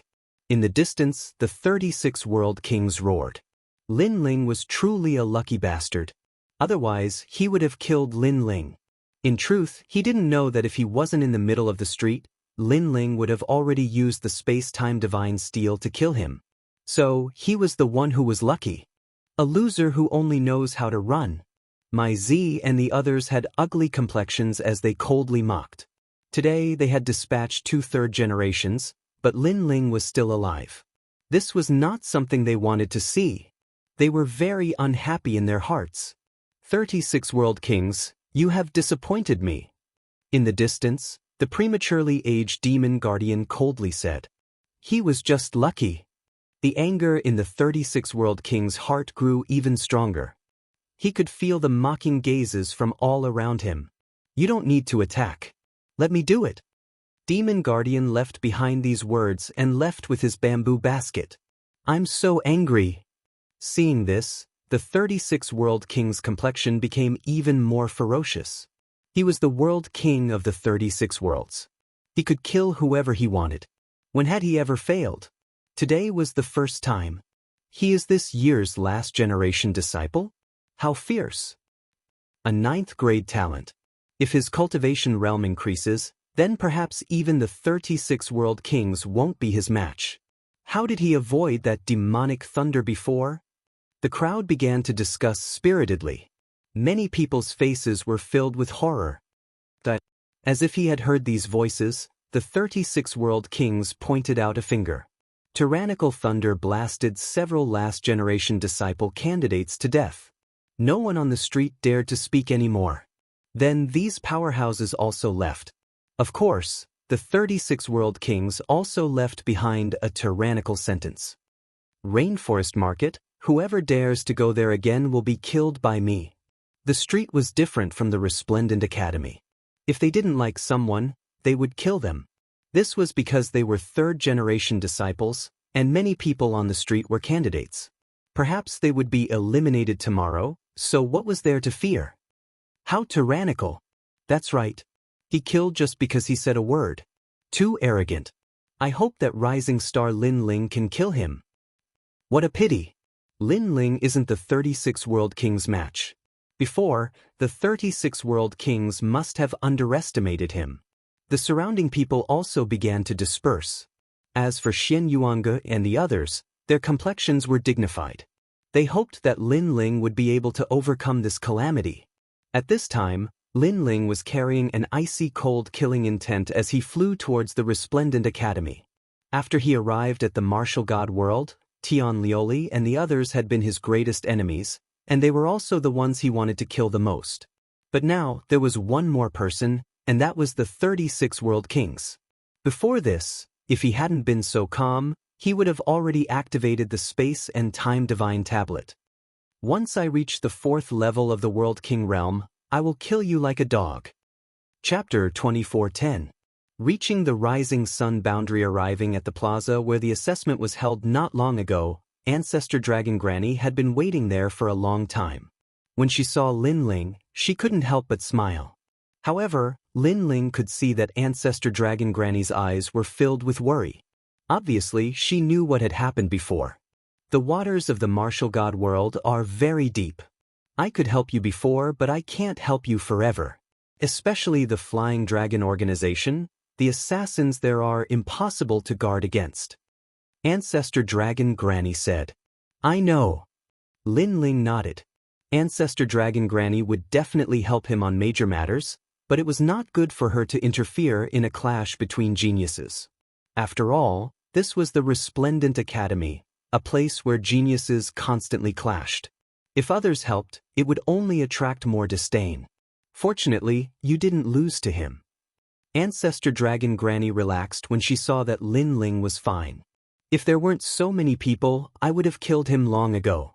Speaker 1: In the distance, the 36 World Kings roared. Lin Ling was truly a lucky bastard. Otherwise, he would have killed Lin Ling. In truth, he didn't know that if he wasn't in the middle of the street, Lin Ling would have already used the space-time divine steel to kill him. So, he was the one who was lucky. A loser who only knows how to run. My Z and the others had ugly complexions as they coldly mocked. Today, they had dispatched 2 third generations, but Lin Ling was still alive. This was not something they wanted to see. They were very unhappy in their hearts. 36 World Kings, you have disappointed me. In the distance, the prematurely aged demon guardian coldly said. He was just lucky. The anger in the 36 World King's heart grew even stronger. He could feel the mocking gazes from all around him. You don't need to attack. Let me do it. Demon Guardian left behind these words and left with his bamboo basket. I'm so angry. Seeing this, the 36 World King's complexion became even more ferocious. He was the World King of the 36 worlds. He could kill whoever he wanted. When had he ever failed? Today was the first time. He is this year's last generation disciple? How fierce. A 9th grade talent. If his cultivation realm increases, then perhaps even the 36 World Kings won't be his match. How did he avoid that demonic thunder before? The crowd began to discuss spiritedly. Many people's faces were filled with horror. As if he had heard these voices, the 36 World Kings pointed out a finger. Tyrannical thunder blasted several last-generation disciple candidates to death. No one on the street dared to speak anymore. Then these powerhouses also left. Of course, the 36 World Kings also left behind a tyrannical sentence. Rainforest Market, whoever dares to go there again will be killed by me. The street was different from the Resplendent Academy. If they didn't like someone, they would kill them. This was because they were third-generation disciples, and many people on the street were candidates. Perhaps they would be eliminated tomorrow, so what was there to fear? How tyrannical. That's right. He killed just because he said a word. Too arrogant. I hope that rising star Lin Ling can kill him. What a pity. Lin Ling isn't the 36 World Kings match. Before, the 36 World Kings must have underestimated him. The surrounding people also began to disperse. As for Xian Yuange and the others, their complexions were dignified. They hoped that Lin Ling would be able to overcome this calamity. At this time, Lin Ling was carrying an icy cold killing intent as he flew towards the Resplendent Academy. After he arrived at the martial god world, Tian Lioli and the others had been his greatest enemies, and they were also the ones he wanted to kill the most. But now, there was one more person, and that was the 36 World Kings. Before this, if he hadn't been so calm, he would have already activated the Space and Time Divine Tablet. Once I reach the 4th level of the World King realm, I will kill you like a dog. Chapter 24:10. Reaching the rising sun boundary. Arriving at the plaza where the assessment was held not long ago, Ancestor Dragon Granny had been waiting there for a long time. When she saw Lin Ling, she couldn't help but smile. However, Lin Ling could see that Ancestor Dragon Granny's eyes were filled with worry. Obviously, she knew what had happened before. The waters of the martial god world are very deep. I could help you before, but I can't help you forever. Especially the Flying Dragon organization, the assassins there are impossible to guard against. Ancestor Dragon Granny said. I know. Lin Ling nodded. Ancestor Dragon Granny would definitely help him on major matters, but it was not good for her to interfere in a clash between geniuses. After all, this was the Resplendent Academy, a place where geniuses constantly clashed. If others helped, it would only attract more disdain. Fortunately, you didn't lose to him. Ancestor Dragon Granny relaxed when she saw that Lin Ling was fine. If there weren't so many people, I would have killed him long ago.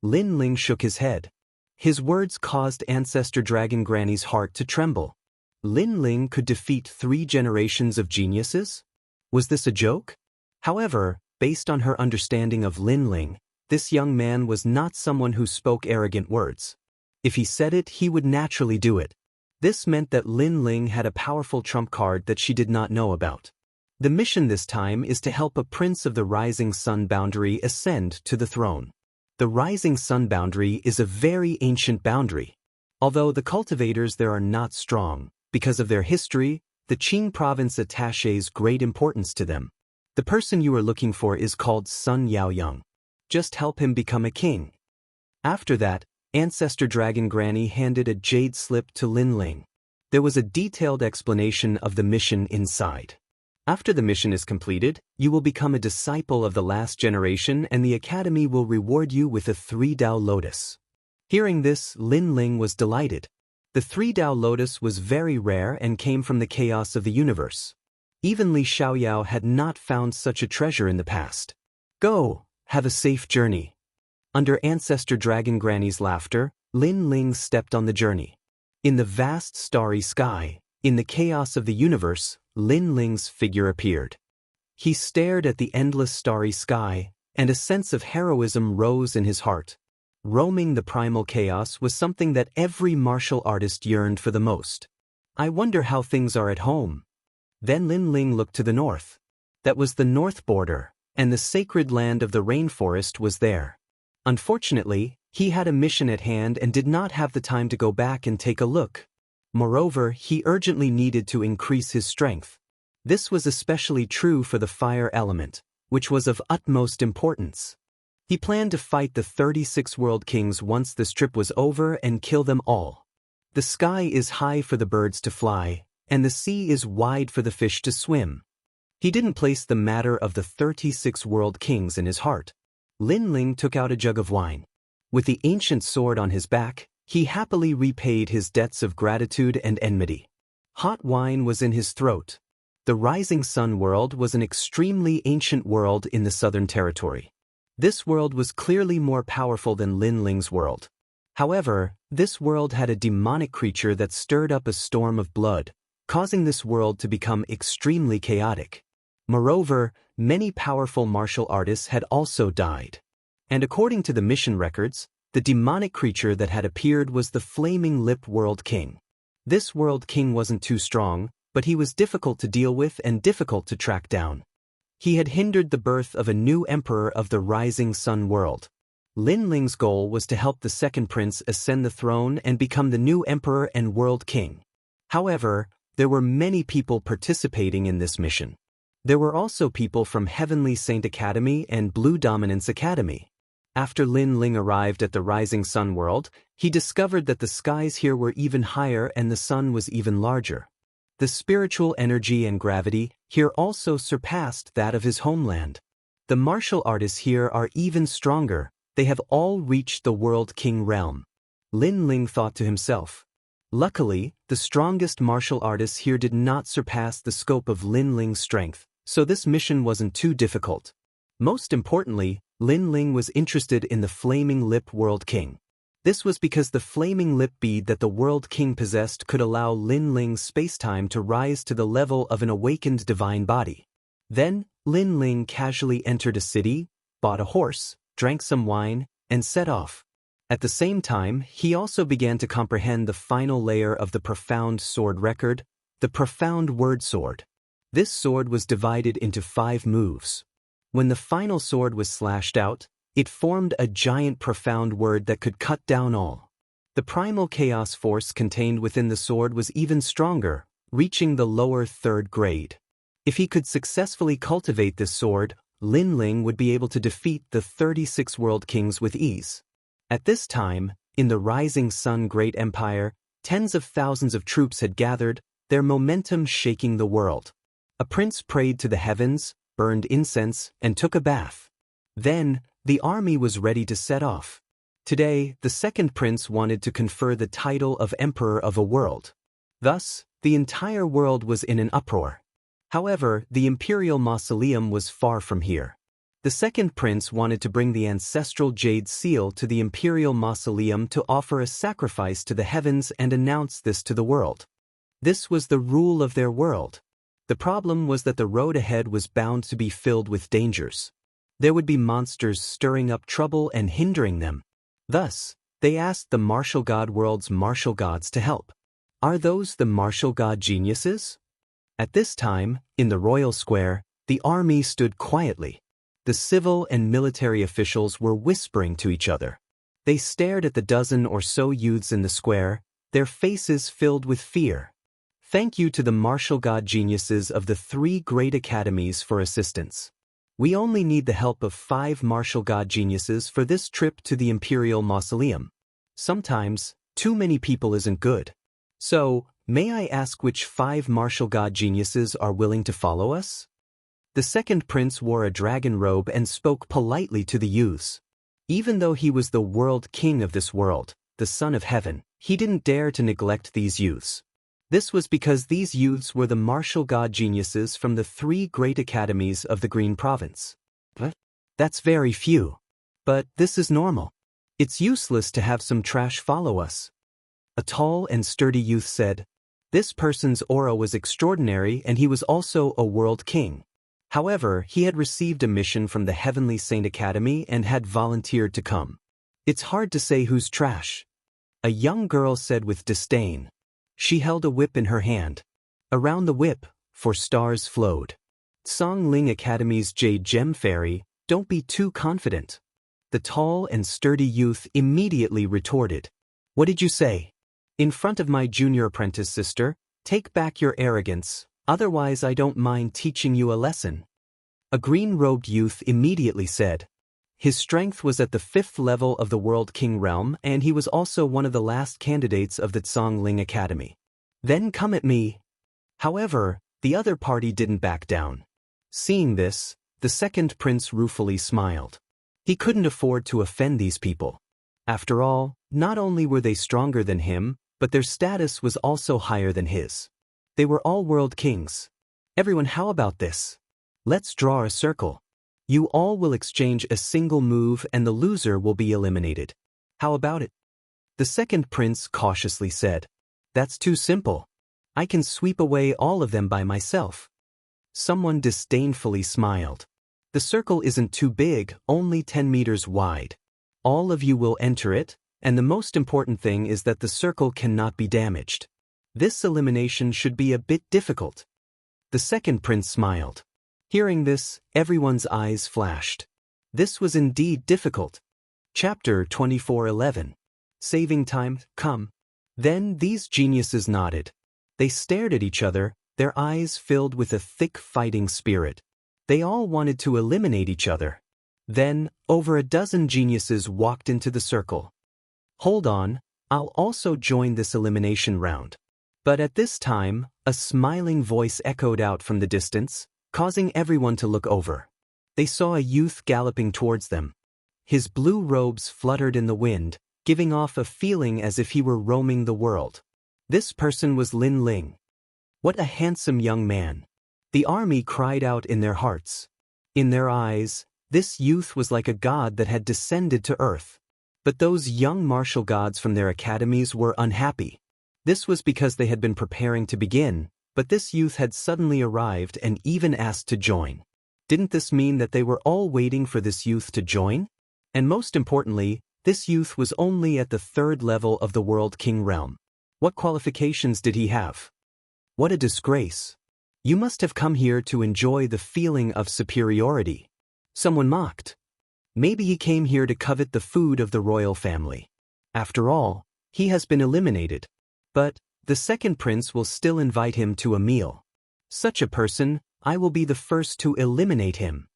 Speaker 1: Lin Ling shook his head. His words caused Ancestor Dragon Granny's heart to tremble. Lin Ling could defeat 3 generations of geniuses? Was this a joke? However, based on her understanding of Lin Ling, this young man was not someone who spoke arrogant words. If he said it, he would naturally do it. This meant that Lin Ling had a powerful trump card that she did not know about. The mission this time is to help a prince of the Rising Sun Boundary ascend to the throne. The Rising Sun Boundary is a very ancient boundary. Although the cultivators there are not strong, because of their history, the Qing province attaches great importance to them. The person you are looking for is called Sun Yaoyang. Just help him become a king. After that, Ancestor Dragon Granny handed a jade slip to Lin Ling. There was a detailed explanation of the mission inside. After the mission is completed, you will become a disciple of the last generation and the academy will reward you with a 3-Dao lotus. Hearing this, Lin Ling was delighted. The 3-Dao lotus was very rare and came from the chaos of the universe. Even Li Xiaoyao had not found such a treasure in the past. Go, have a safe journey. Under Ancestor Dragon Granny's laughter, Lin Ling stepped on the journey. In the vast starry sky, in the chaos of the universe, Lin Ling's figure appeared. He stared at the endless starry sky, and a sense of heroism rose in his heart. Roaming the primal chaos was something that every martial artist yearned for the most. I wonder how things are at home. Then Lin Ling looked to the north. That was the north border, and the sacred land of the rainforest was there. Unfortunately, he had a mission at hand and did not have the time to go back and take a look. Moreover, he urgently needed to increase his strength. This was especially true for the fire element, which was of utmost importance. He planned to fight the 36 World Kings once this trip was over and kill them all. The sky is high for the birds to fly, and the sea is wide for the fish to swim. He didn't place the matter of the 36 World Kings in his heart. Lin Ling took out a jug of wine. With the ancient sword on his back, he happily repaid his debts of gratitude and enmity. Hot wine was in his throat. The Rising Sun world was an extremely ancient world in the Southern Territory. This world was clearly more powerful than Lin Ling's world. However, this world had a demonic creature that stirred up a storm of blood, causing this world to become extremely chaotic. Moreover, many powerful martial artists had also died. And according to the mission records, the demonic creature that had appeared was the Flaming Lip World King. This World King wasn't too strong, but he was difficult to deal with and difficult to track down. He had hindered the birth of a new emperor of the Rising Sun world. Lin Ling's goal was to help the second prince ascend the throne and become the new emperor and world king. However, there were many people participating in this mission. There were also people from Heavenly Saint Academy and Blue Dominance Academy. After Lin Ling arrived at the Rising Sun world, he discovered that the skies here were even higher and the sun was even larger. The spiritual energy and gravity here also surpassed that of his homeland. The martial artists here are even stronger, They have all reached the World King realm. Lin Ling thought to himself. Luckily, the strongest martial artists here did not surpass the scope of Lin Ling's strength, so this mission wasn't too difficult. Most importantly, Lin Ling was interested in the Flaming Lip World King. This was because the Flaming Lip bead that the World King possessed could allow Lin Ling's spacetime to rise to the level of an awakened divine body. Then, Lin Ling casually entered a city, bought a horse, drank some wine, and set off. At the same time, he also began to comprehend the final layer of the profound sword record, the profound word sword. This sword was divided into 5 moves. When the final sword was slashed out, it formed a giant profound word that could cut down all. The primal chaos force contained within the sword was even stronger, reaching the lower 3rd grade. If he could successfully cultivate this sword, Lin Ling would be able to defeat the 36 world kings with ease. At this time, in the Rising Sun Great Empire, tens of thousands of troops had gathered, their momentum shaking the world. A prince prayed to the heavens, burned incense, and took a bath. Then, the army was ready to set off. Today, the second prince wanted to confer the title of Emperor of a world. Thus, the entire world was in an uproar. However, the imperial mausoleum was far from here. The second prince wanted to bring the ancestral jade seal to the imperial mausoleum to offer a sacrifice to the heavens and announce this to the world. This was the rule of their world. The problem was that the road ahead was bound to be filled with dangers. There would be monsters stirring up trouble and hindering them. Thus, they asked the martial god world's martial gods to help. Are those the martial god geniuses? At this time, in the royal square, the army stood quietly. The civil and military officials were whispering to each other. They stared at the dozen or so youths in the square, their faces filled with fear. Thank you to the martial god geniuses of the 3 great academies for assistance. We only need the help of 5 martial god geniuses for this trip to the imperial mausoleum. Sometimes, too many people isn't good. So, may I ask which 5 martial god geniuses are willing to follow us? The second prince wore a dragon robe and spoke politely to the youths. Even though he was the world king of this world, the son of heaven, he didn't dare to neglect these youths. This was because these youths were the martial god geniuses from the 3 great academies of the Green Province. But that's very few. But this is normal. It's useless to have some trash follow us. A tall and sturdy youth said. This person's aura was extraordinary and he was also a world king. However, he had received a mission from the Heavenly Saint Academy and had volunteered to come. It's hard to say who's trash. A young girl said with disdain. She held a whip in her hand. Around the whip, 4 stars flowed. Song Ling Academy's Jade Gem Fairy, don't be too confident. The tall and sturdy youth immediately retorted. What did you say? In front of my junior apprentice sister, take back your arrogance, otherwise I don't mind teaching you a lesson. A green-robed youth immediately said. His strength was at the 5th level of the World King realm and he was also one of the last candidates of the Song Ling Academy. Then come at me. However, the other party didn't back down. Seeing this, the second prince ruefully smiled. He couldn't afford to offend these people. After all, not only were they stronger than him, but their status was also higher than his. They were all world kings. Everyone, how about this? Let's draw a circle. You all will exchange a single move and the loser will be eliminated. How about it? The second prince cautiously said. That's too simple. I can sweep away all of them by myself. Someone disdainfully smiled. The circle isn't too big, only 10 meters wide. All of you will enter it, and the most important thing is that the circle cannot be damaged. This elimination should be a bit difficult. The second prince smiled. Hearing this, everyone's eyes flashed. This was indeed difficult. Chapter 24:11. Saving time, come. Then these geniuses nodded. They stared at each other, their eyes filled with a thick fighting spirit. They all wanted to eliminate each other. Then, over a dozen geniuses walked into the circle. Hold on, I'll also join this elimination round. But at this time, a smiling voice echoed out from the distance, causing everyone to look over. They saw a youth galloping towards them. His blue robes fluttered in the wind, giving off a feeling as if he were roaming the world. This person was Lin Ling. What a handsome young man! The army cried out in their hearts. In their eyes, this youth was like a god that had descended to earth. But those young martial gods from their academies were unhappy. This was because they had been preparing to begin, but this youth had suddenly arrived and even asked to join. Didn't this mean that they were all waiting for this youth to join? And most importantly, this youth was only at the 3rd level of the World King realm. What qualifications did he have? What a disgrace. You must have come here to enjoy the feeling of superiority. Someone mocked. Maybe he came here to covet the food of the royal family. After all, he has been eliminated. But the second prince will still invite him to a meal. Such a person, I will be the first to eliminate him.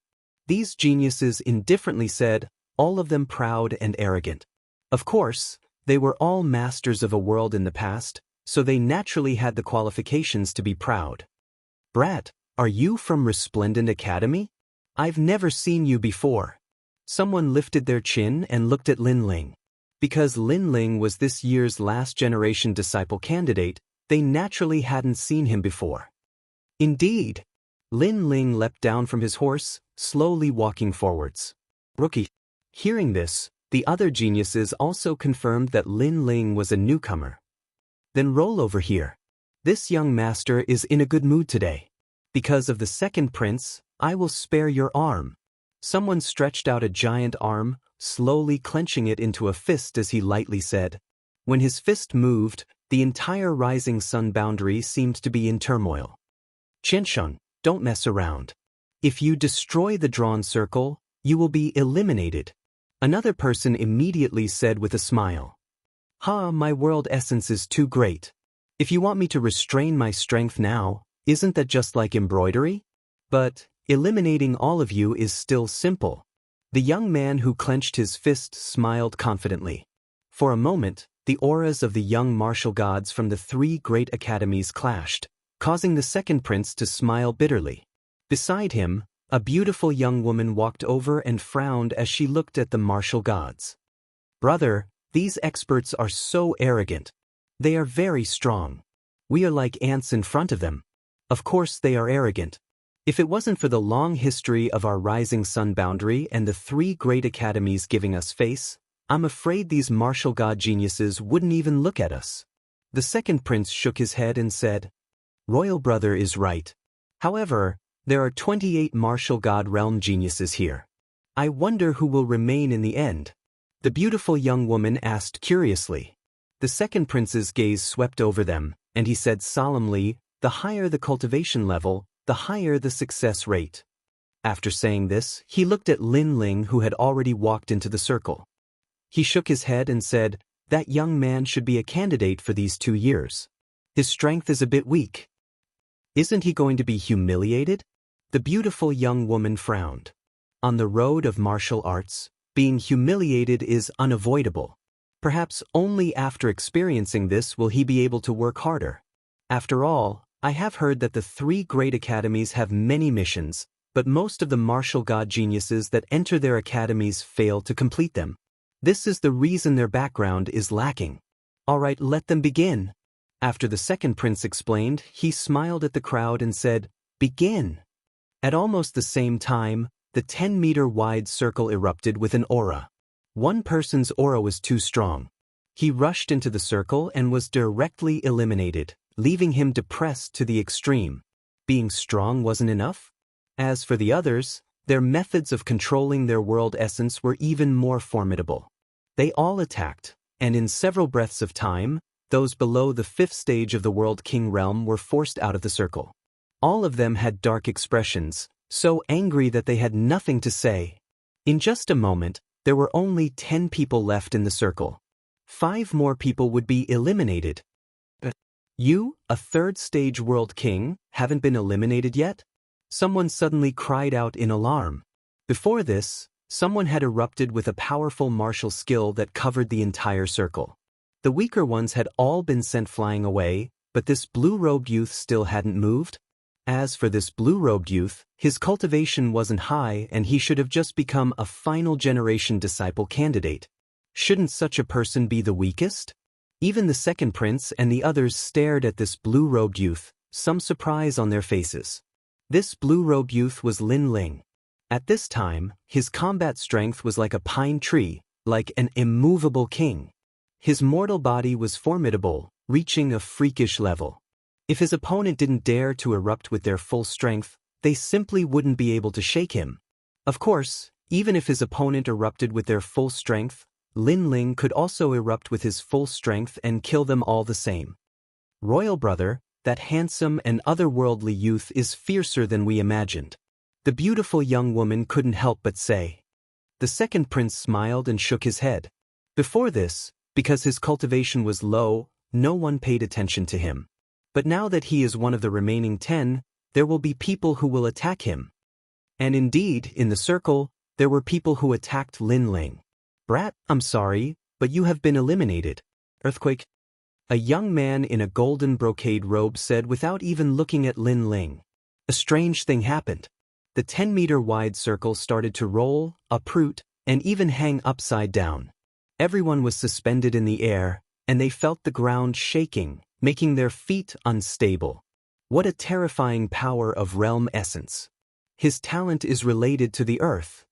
Speaker 1: These geniuses indifferently said, all of them proud and arrogant. Of course, they were all masters of a world in the past, so they naturally had the qualifications to be proud. Brat, are you from Resplendent Academy? I've never seen you before. Someone lifted their chin and looked at Lin Ling. Because Lin Ling was this year's last generation disciple candidate, they naturally hadn't seen him before. Indeed. Lin Ling leapt down from his horse, slowly walking forwards. Rookie. Hearing this, the other geniuses also confirmed that Lin Ling was a newcomer. Then roll over here. This young master is in a good mood today. Because of the second prince, I will spare your arm. Someone stretched out a giant arm, slowly clenching it into a fist as he lightly said. When his fist moved, the entire rising sun boundary seemed to be in turmoil. Qiansheng, don't mess around. If you destroy the drawn circle, you will be eliminated. Another person immediately said with a smile. Ha, my world essence is too great. If you want me to restrain my strength now, isn't that just like embroidery? But eliminating all of you is still simple. The young man who clenched his fist smiled confidently. For a moment, the auras of the young martial gods from the 3 great academies clashed, causing the second prince to smile bitterly. Beside him, a beautiful young woman walked over and frowned as she looked at the martial gods. Brother, these experts are so arrogant. They are very strong. We are like ants in front of them. Of course they are arrogant. If it wasn't for the long history of our rising sun boundary and the 3 great academies giving us face, I'm afraid these martial god geniuses wouldn't even look at us. The second prince shook his head and said, Royal brother is right. However, there are 28 martial god realm geniuses here. I wonder who will remain in the end. The beautiful young woman asked curiously. The second prince's gaze swept over them, and he said solemnly, the higher the cultivation level, the higher the success rate. After saying this, he looked at Lin Ling who had already walked into the circle. He shook his head and said, that young man should be a candidate for these 2 years. His strength is a bit weak. Isn't he going to be humiliated? The beautiful young woman frowned. On the road of martial arts, being humiliated is unavoidable. Perhaps only after experiencing this will he be able to work harder. After all, I have heard that the 3 great academies have many missions, but most of the martial god geniuses that enter their academies fail to complete them. This is the reason their background is lacking. All right, let them begin. After the second prince explained, he smiled at the crowd and said, Begin. At almost the same time, the 10-meter-wide circle erupted with an aura. One person's aura was too strong. He rushed into the circle and was directly eliminated, leaving him depressed to the extreme. Being strong wasn't enough? As for the others, their methods of controlling their world essence were even more formidable. They all attacked, and in several breaths of time, those below the 5th stage of the World King realm were forced out of the circle. All of them had dark expressions, so angry that they had nothing to say. In just a moment, there were only 10 people left in the circle. 5 more people would be eliminated. You, a 3rd stage World King, haven't been eliminated yet? Someone suddenly cried out in alarm. Before this, someone had erupted with a powerful martial skill that covered the entire circle. The weaker ones had all been sent flying away, but this blue-robed youth still hadn't moved. As for this blue-robed youth, his cultivation wasn't high and he should have just become a final generation disciple candidate. Shouldn't such a person be the weakest? Even the second prince and the others stared at this blue-robed youth, some surprise on their faces. This blue-robed youth was Lin Ling. At this time, his combat strength was like a pine tree, like an immovable king. His mortal body was formidable, reaching a freakish level. If his opponent didn't dare to erupt with their full strength, they simply wouldn't be able to shake him. Of course, even if his opponent erupted with their full strength, Lin Ling could also erupt with his full strength and kill them all the same. Royal brother, that handsome and otherworldly youth is fiercer than we imagined. The beautiful young woman couldn't help but say. The second prince smiled and shook his head. Before this, because his cultivation was low, no one paid attention to him. But now that he is one of the remaining 10, there will be people who will attack him. And indeed, in the circle, there were people who attacked Lin Ling. Brat, I'm sorry, but you have been eliminated. Earthquake. A young man in a golden brocade robe said without even looking at Lin Ling. A strange thing happened. The 10-meter-wide circle started to roll, uproot, and even hang upside down. Everyone was suspended in the air, and they felt the ground shaking, making their feet unstable. What a terrifying power of realm essence. His talent is related to the earth.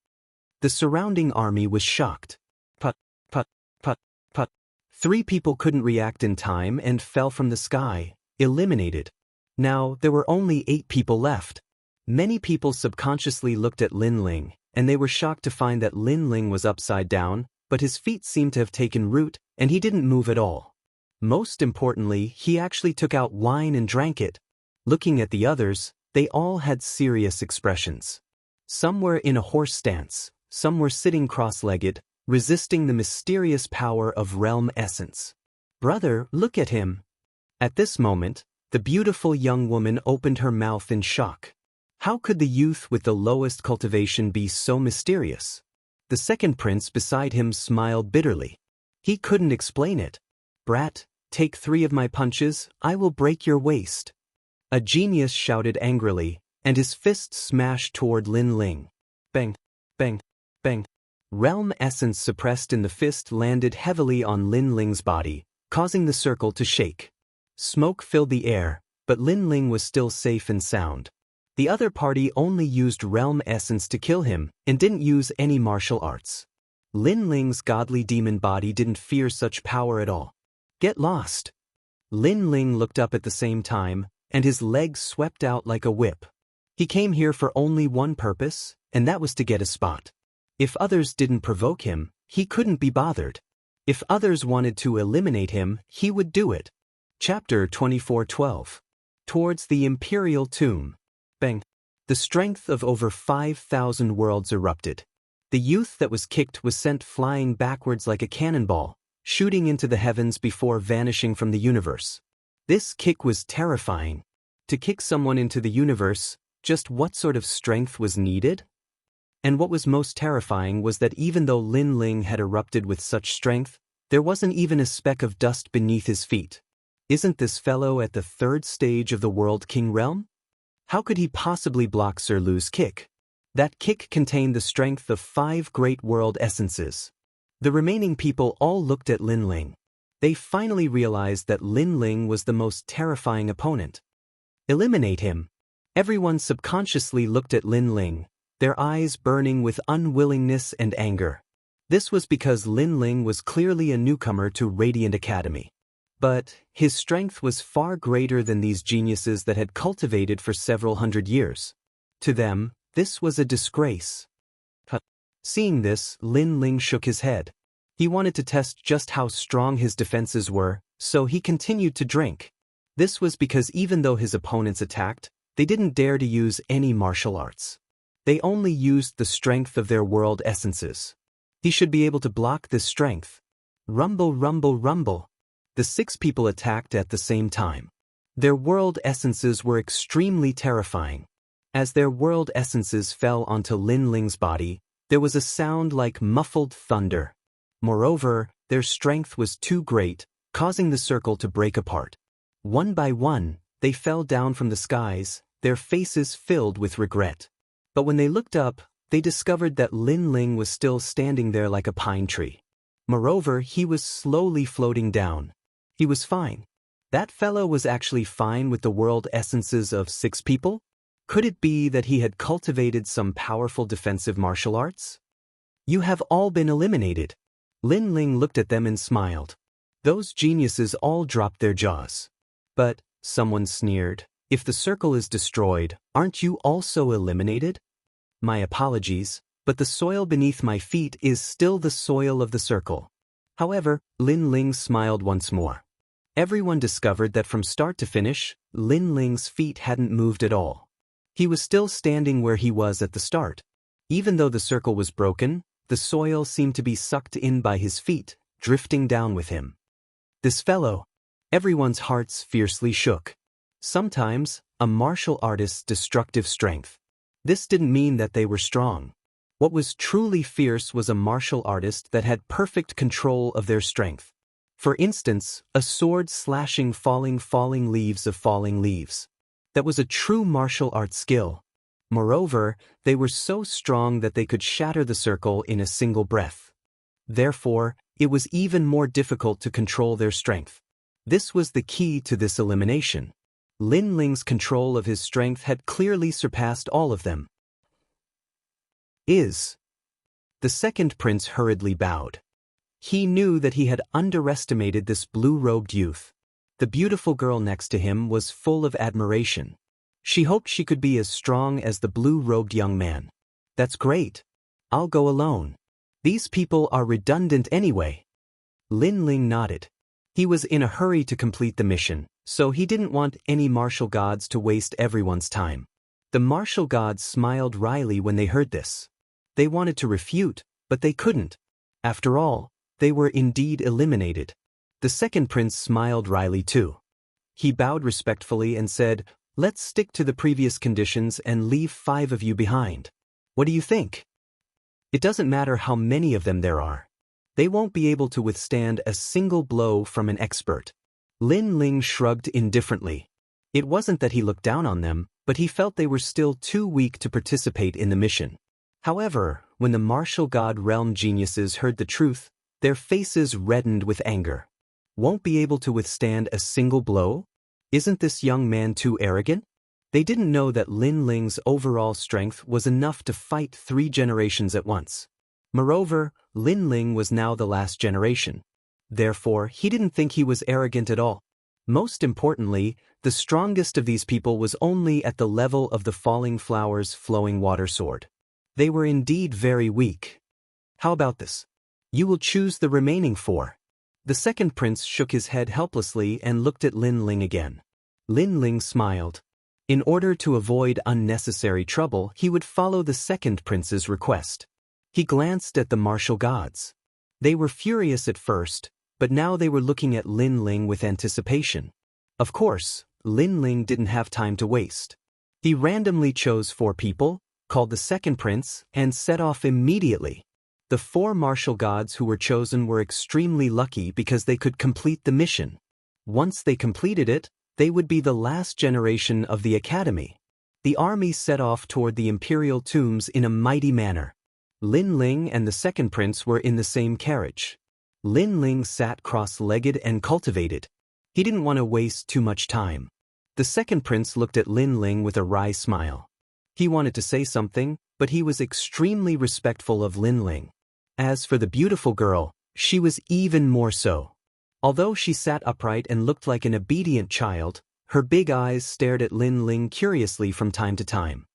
Speaker 1: The surrounding army was shocked. Put, put, put, put. 3 people couldn't react in time and fell from the sky, eliminated. Now, there were only 8 people left. Many people subconsciously looked at Lin Ling, and they were shocked to find that Lin Ling was upside down, but his feet seemed to have taken root, and he didn't move at all. Most importantly, he actually took out wine and drank it. Looking at the others, they all had serious expressions. Some were in a horse stance, some were sitting cross-legged, resisting the mysterious power of realm essence. Brother, look at him. At this moment, the beautiful young woman opened her mouth in shock. How could the youth with the lowest cultivation be so mysterious? The second prince beside him smiled bitterly. He couldn't explain it. Brat, take 3 of my punches, I will break your waist. A genius shouted angrily, and his fist smashed toward Lin Ling. Bang, bang, bang. Realm essence suppressed in the fist landed heavily on Lin Ling's body, causing the circle to shake. Smoke filled the air, but Lin Ling was still safe and sound. The other party only used realm essence to kill him and didn't use any martial arts. Lin Ling's godly demon body didn't fear such power at all. Get lost. Lin Ling looked up at the same time, and his legs swept out like a whip. He came here for only one purpose, and that was to get a spot. If others didn't provoke him, he couldn't be bothered. If others wanted to eliminate him, he would do it. Chapter 24:12. Towards the Imperial Tomb. Bang. The strength of over 5,000 worlds erupted. The youth that was kicked was sent flying backwards like a cannonball, shooting into the heavens before vanishing from the universe. This kick was terrifying. To kick someone into the universe, just what sort of strength was needed? And what was most terrifying was that even though Lin Ling had erupted with such strength, there wasn't even a speck of dust beneath his feet. Isn't this fellow at the 3rd stage of the World King realm? How could he possibly block Sir Lu's kick? That kick contained the strength of 5 great world essences. The remaining people all looked at Lin Ling. They finally realized that Lin Ling was the most terrifying opponent. Eliminate him. Everyone subconsciously looked at Lin Ling, their eyes burning with unwillingness and anger. This was because Lin Ling was clearly a newcomer to Radiant Academy. But his strength was far greater than these geniuses that had cultivated for several hundred years. To them, this was a disgrace. Seeing this, Lin Ling shook his head. He wanted to test just how strong his defenses were, so he continued to drink. This was because even though his opponents attacked, they didn't dare to use any martial arts. They only used the strength of their world essences. He should be able to block this strength. Rumble, rumble, rumble. The 6 people attacked at the same time. Their world essences were extremely terrifying. As their world essences fell onto Lin Ling's body, there was a sound like muffled thunder. Moreover, their strength was too great, causing the circle to break apart. One by one, they fell down from the skies, their faces filled with regret. But when they looked up, they discovered that Lin Ling was still standing there like a pine tree. Moreover, he was slowly floating down. He was fine. That fellow was actually fine with the world essences of 6 people? Could it be that he had cultivated some powerful defensive martial arts? You have all been eliminated. Lin Ling looked at them and smiled. Those geniuses all dropped their jaws. But, someone sneered, if the circle is destroyed, aren't you also eliminated? My apologies, but the soil beneath my feet is still the soil of the circle. However, Lin Ling smiled once more. Everyone discovered that from start to finish, Lin Ling's feet hadn't moved at all. He was still standing where he was at the start. Even though the circle was broken, the soil seemed to be sucked in by his feet, drifting down with him. This fellow. Everyone's hearts fiercely shook. Sometimes, a martial artist's destructive strength. This didn't mean that they were strong. What was truly fierce was a martial artist that had perfect control of their strength. For instance, a sword slashing falling leaves of falling leaves. That was a true martial art skill. Moreover, they were so strong that they could shatter the circle in a single breath. Therefore, it was even more difficult to control their strength. This was the key to this elimination. Lin Ling's control of his strength had clearly surpassed all of them. The second prince hurriedly bowed. He knew that he had underestimated this blue-robed youth. The beautiful girl next to him was full of admiration. She hoped she could be as strong as the blue-robed young man. That's great. I'll go alone. These people are redundant anyway. Lin Ling nodded. He was in a hurry to complete the mission, so he didn't want any martial gods to waste everyone's time. The martial gods smiled wryly when they heard this. They wanted to refute, but they couldn't. After all, they were indeed eliminated. The second prince smiled wryly too. He bowed respectfully and said, "Let's stick to the previous conditions and leave 5 of you behind. What do you think? It doesn't matter how many of them there are. They won't be able to withstand a single blow from an expert." Lin Ling shrugged indifferently. It wasn't that he looked down on them, but he felt they were still too weak to participate in the mission. However, when the martial god realm geniuses heard the truth, their faces reddened with anger. Won't be able to withstand a single blow? Isn't this young man too arrogant? They didn't know that Lin Ling's overall strength was enough to fight 3 generations at once. Moreover, Lin Ling was now the last generation. Therefore, he didn't think he was arrogant at all. Most importantly, the strongest of these people was only at the level of the falling flower's flowing water sword. They were indeed very weak. How about this? You will choose the remaining 4. The second prince shook his head helplessly and looked at Lin Ling again. Lin Ling smiled. In order to avoid unnecessary trouble, he would follow the second prince's request. He glanced at the martial gods. They were furious at first, but now they were looking at Lin Ling with anticipation. Of course, Lin Ling didn't have time to waste. He randomly chose 4 people, called the second prince, and set off immediately. The 4 martial gods who were chosen were extremely lucky because they could complete the mission. Once they completed it, they would be the last generation of the academy. The army set off toward the imperial tombs in a mighty manner. Lin Ling and the second prince were in the same carriage. Lin Ling sat cross-legged and cultivated. He didn't want to waste too much time. The second prince looked at Lin Ling with a wry smile. He wanted to say something, but he was extremely respectful of Lin Ling. As for the beautiful girl, she was even more so. Although she sat upright and looked like an obedient child, her big eyes stared at Lin Ling curiously from time to time.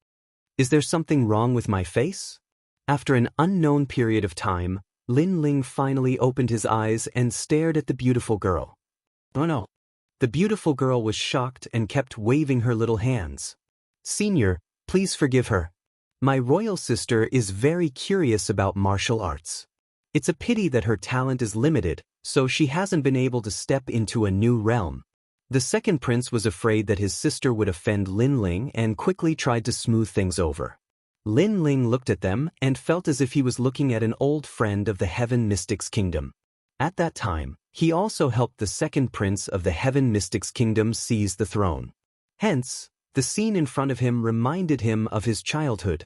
Speaker 1: Is there something wrong with my face? After an unknown period of time, Lin Ling finally opened his eyes and stared at the beautiful girl. Oh no. The beautiful girl was shocked and kept waving her little hands. Senior, please forgive her. My royal sister is very curious about martial arts. It's a pity that her talent is limited, so she hasn't been able to step into a new realm. The second prince was afraid that his sister would offend Lin Ling and quickly tried to smooth things over. Lin Ling looked at them and felt as if he was looking at an old friend of the Heaven Mystics Kingdom. At that time, he also helped the second prince of the Heaven Mystics Kingdom seize the throne. Hence, The scene in front of him reminded him of his childhood.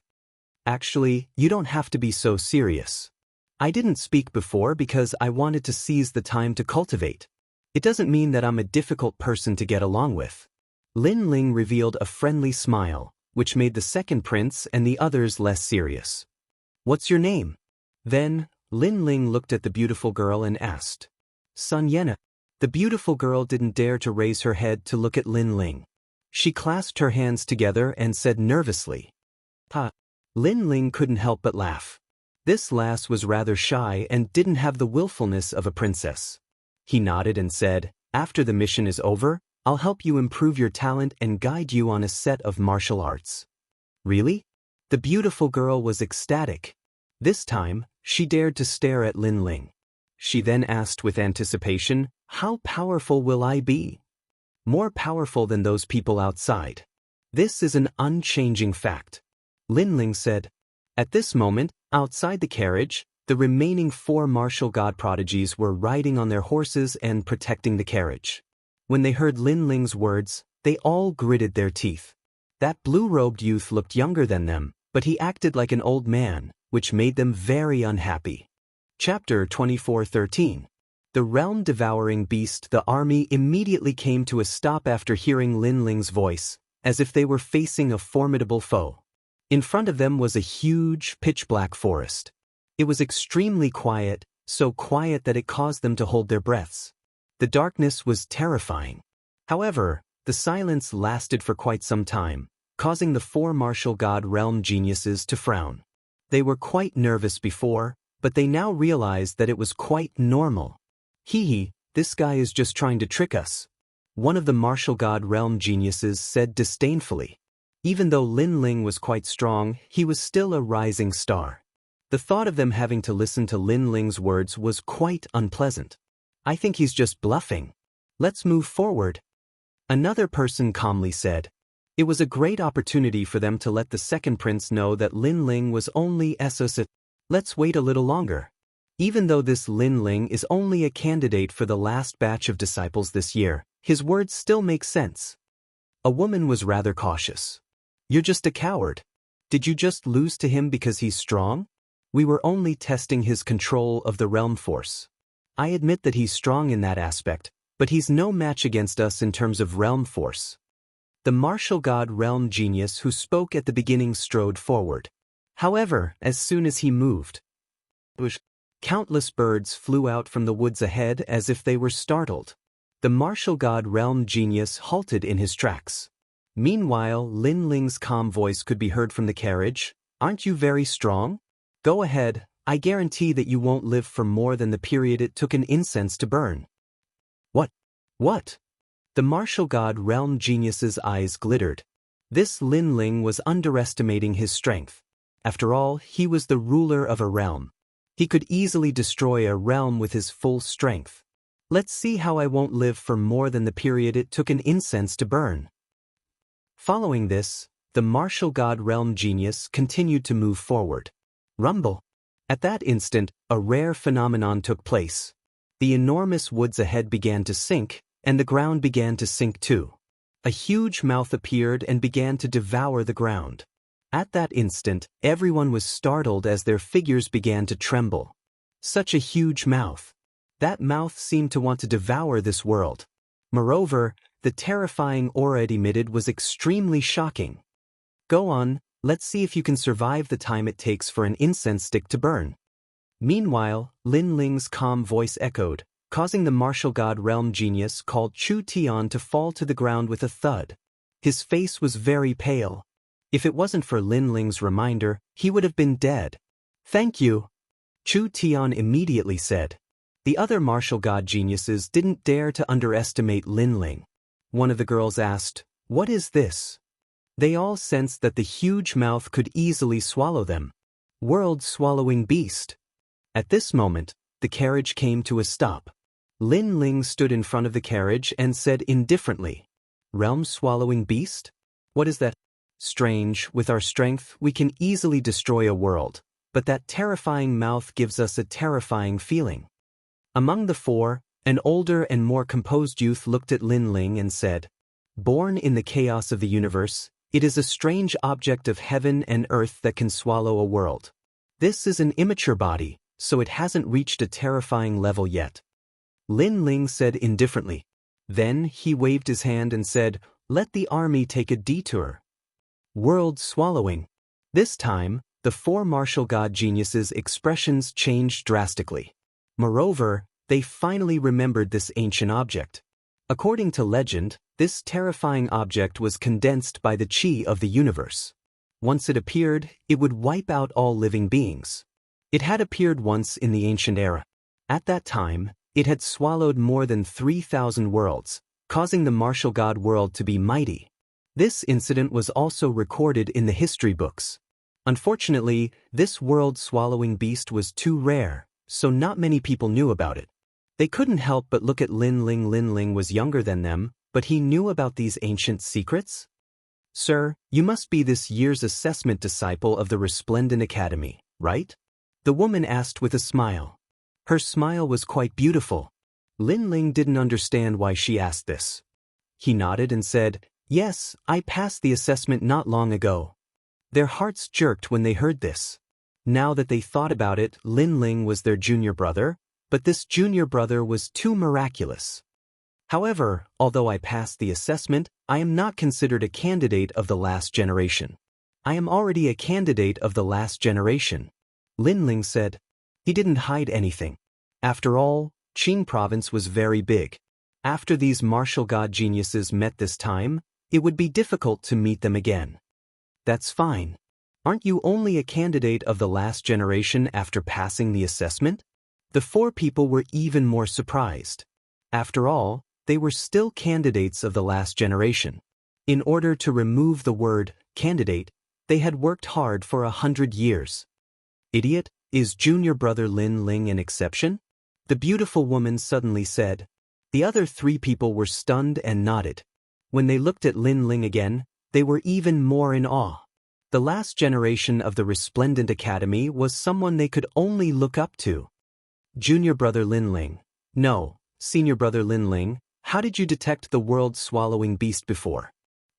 Speaker 1: Actually, you don't have to be so serious. I didn't speak before because I wanted to seize the time to cultivate. It doesn't mean that I'm a difficult person to get along with. Lin Ling revealed a friendly smile, which made the second prince and the others less serious. What's your name? Then, Lin Ling looked at the beautiful girl and asked. Sun Yena. The beautiful girl didn't dare to raise her head to look at Lin Ling. She clasped her hands together and said nervously. Pa. Lin Ling couldn't help but laugh. This lass was rather shy and didn't have the willfulness of a princess. He nodded and said, after the mission is over, I'll help you improve your talent and guide you on a set of martial arts. Really? The beautiful girl was ecstatic. This time, she dared to stare at Lin Ling. She then asked with anticipation, how powerful will I be? More powerful than those people outside. This is an unchanging fact. Lin Ling said. At this moment, outside the carriage, the remaining 4 martial god prodigies were riding on their horses and protecting the carriage. When they heard Lin Ling's words, they all gritted their teeth. That blue-robed youth looked younger than them, but he acted like an old man, which made them very unhappy. Chapter 24:13. The realm-devouring beast. The army immediately came to a stop after hearing Lin Ling's voice, as if they were facing a formidable foe. In front of them was a huge, pitch-black forest. It was extremely quiet, so quiet that it caused them to hold their breaths. The darkness was terrifying. However, the silence lasted for quite some time, causing the 4 martial god realm geniuses to frown. They were quite nervous before, but they now realized that it was quite normal. Hee, this guy is just trying to trick us. One of the martial god realm geniuses said disdainfully. Even though Lin Ling was quite strong, he was still a rising star. The thought of them having to listen to Lin Ling's words was quite unpleasant. I think he's just bluffing. Let's move forward. Another person calmly said. It was a great opportunity for them to let the second prince know that Lin Ling was only SOS. Let's wait a little longer. Even though this Lin Ling is only a candidate for the last batch of disciples this year, his words still make sense. A woman was rather cautious. You're just a coward. Did you just lose to him because he's strong? We were only testing his control of the realm force. I admit that he's strong in that aspect, but he's no match against us in terms of realm force. The martial god realm genius who spoke at the beginning strode forward. However, as soon as he moved, countless birds flew out from the woods ahead as if they were startled. The martial god realm genius halted in his tracks. Meanwhile, Lin Ling's calm voice could be heard from the carriage. Aren't you very strong? Go ahead, I guarantee that you won't live for more than the period it took an incense to burn. What? The martial god realm genius's eyes glittered. This Lin Ling was underestimating his strength. After all, he was the ruler of a realm. He could easily destroy a realm with his full strength. Let's see how I won't live for more than the period it took an incense to burn. Following this, the martial god realm genius continued to move forward. Rumble. At that instant, a rare phenomenon took place. The enormous woods ahead began to sink, and the ground began to sink too. A huge mouth appeared and began to devour the ground. At that instant, everyone was startled as their figures began to tremble. Such a huge mouth. That mouth seemed to want to devour this world. Moreover, the terrifying aura it emitted was extremely shocking. Go on, let's see if you can survive the time it takes for an incense stick to burn. Meanwhile, Lin Ling's calm voice echoed, causing the martial god realm genius called Chu Tian to fall to the ground with a thud. His face was very pale. If it wasn't for Lin Ling's reminder, he would have been dead. Thank you, Chu Tian immediately said. The other martial god geniuses didn't dare to underestimate Lin Ling. One of the girls asked, "What is this?" They all sensed that the huge mouth could easily swallow them. World-swallowing beast. At this moment, the carriage came to a stop. Lin Ling stood in front of the carriage and said indifferently, "Realm-swallowing beast? What is that?" Strange, with our strength, we can easily destroy a world, but that terrifying mouth gives us a terrifying feeling. Among the 4, an older and more composed youth looked at Lin Ling and said, Born in the chaos of the universe, it is a strange object of heaven and earth that can swallow a world. This is an immature body, so it hasn't reached a terrifying level yet. Lin Ling said indifferently. Then he waved his hand and said, "Let the army take a detour." World swallowing. This time, the four martial god geniuses' expressions changed drastically. Moreover, they finally remembered this ancient object. According to legend, this terrifying object was condensed by the chi of the universe. Once it appeared, it would wipe out all living beings. It had appeared once in the ancient era. At that time, it had swallowed more than 3,000 worlds, causing the martial god world to be mighty. This incident was also recorded in the history books. Unfortunately, this world-swallowing beast was too rare, so not many people knew about it. They couldn't help but look at Lin Ling. Lin Ling was younger than them, but he knew about these ancient secrets? "Sir, you must be this year's assessment disciple of the Resplendent Academy, right?" The woman asked with a smile. Her smile was quite beautiful. Lin Ling didn't understand why she asked this. He nodded and said, "Yes, I passed the assessment not long ago." Their hearts jerked when they heard this. Now that they thought about it, Lin Ling was their junior brother, but this junior brother was too miraculous. "However, although I passed the assessment, I am not considered a candidate of the last generation." "I am already a candidate of the last generation," Lin Ling said. He didn't hide anything. After all, Qing province was very big. After these martial god geniuses met this time, it would be difficult to meet them again. "That's fine. Aren't you only a candidate of the last generation after passing the assessment?" The four people were even more surprised. After all, they were still candidates of the last generation. In order to remove the word candidate, they had worked hard for 100 years. "Idiot, is junior brother Lin Ling an exception?" the beautiful woman suddenly said. The other three people were stunned and nodded. When they looked at Lin Ling again, they were even more in awe. The last generation of the Resplendent Academy was someone they could only look up to. "Junior brother Lin Ling. No, senior brother Lin Ling, how did you detect the world-swallowing beast before?"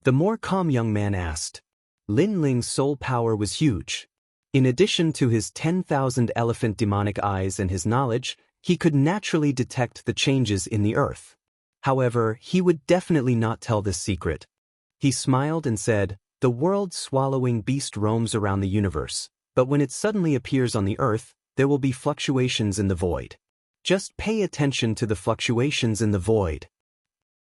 Speaker 1: the more calm young man asked. Lin Ling's soul power was huge. In addition to his 10,000 elephant demonic eyes and his knowledge, he could naturally detect the changes in the earth. However, he would definitely not tell this secret. He smiled and said, "The world-swallowing beast roams around the universe, but when it suddenly appears on the earth, there will be fluctuations in the void. Just pay attention to the fluctuations in the void."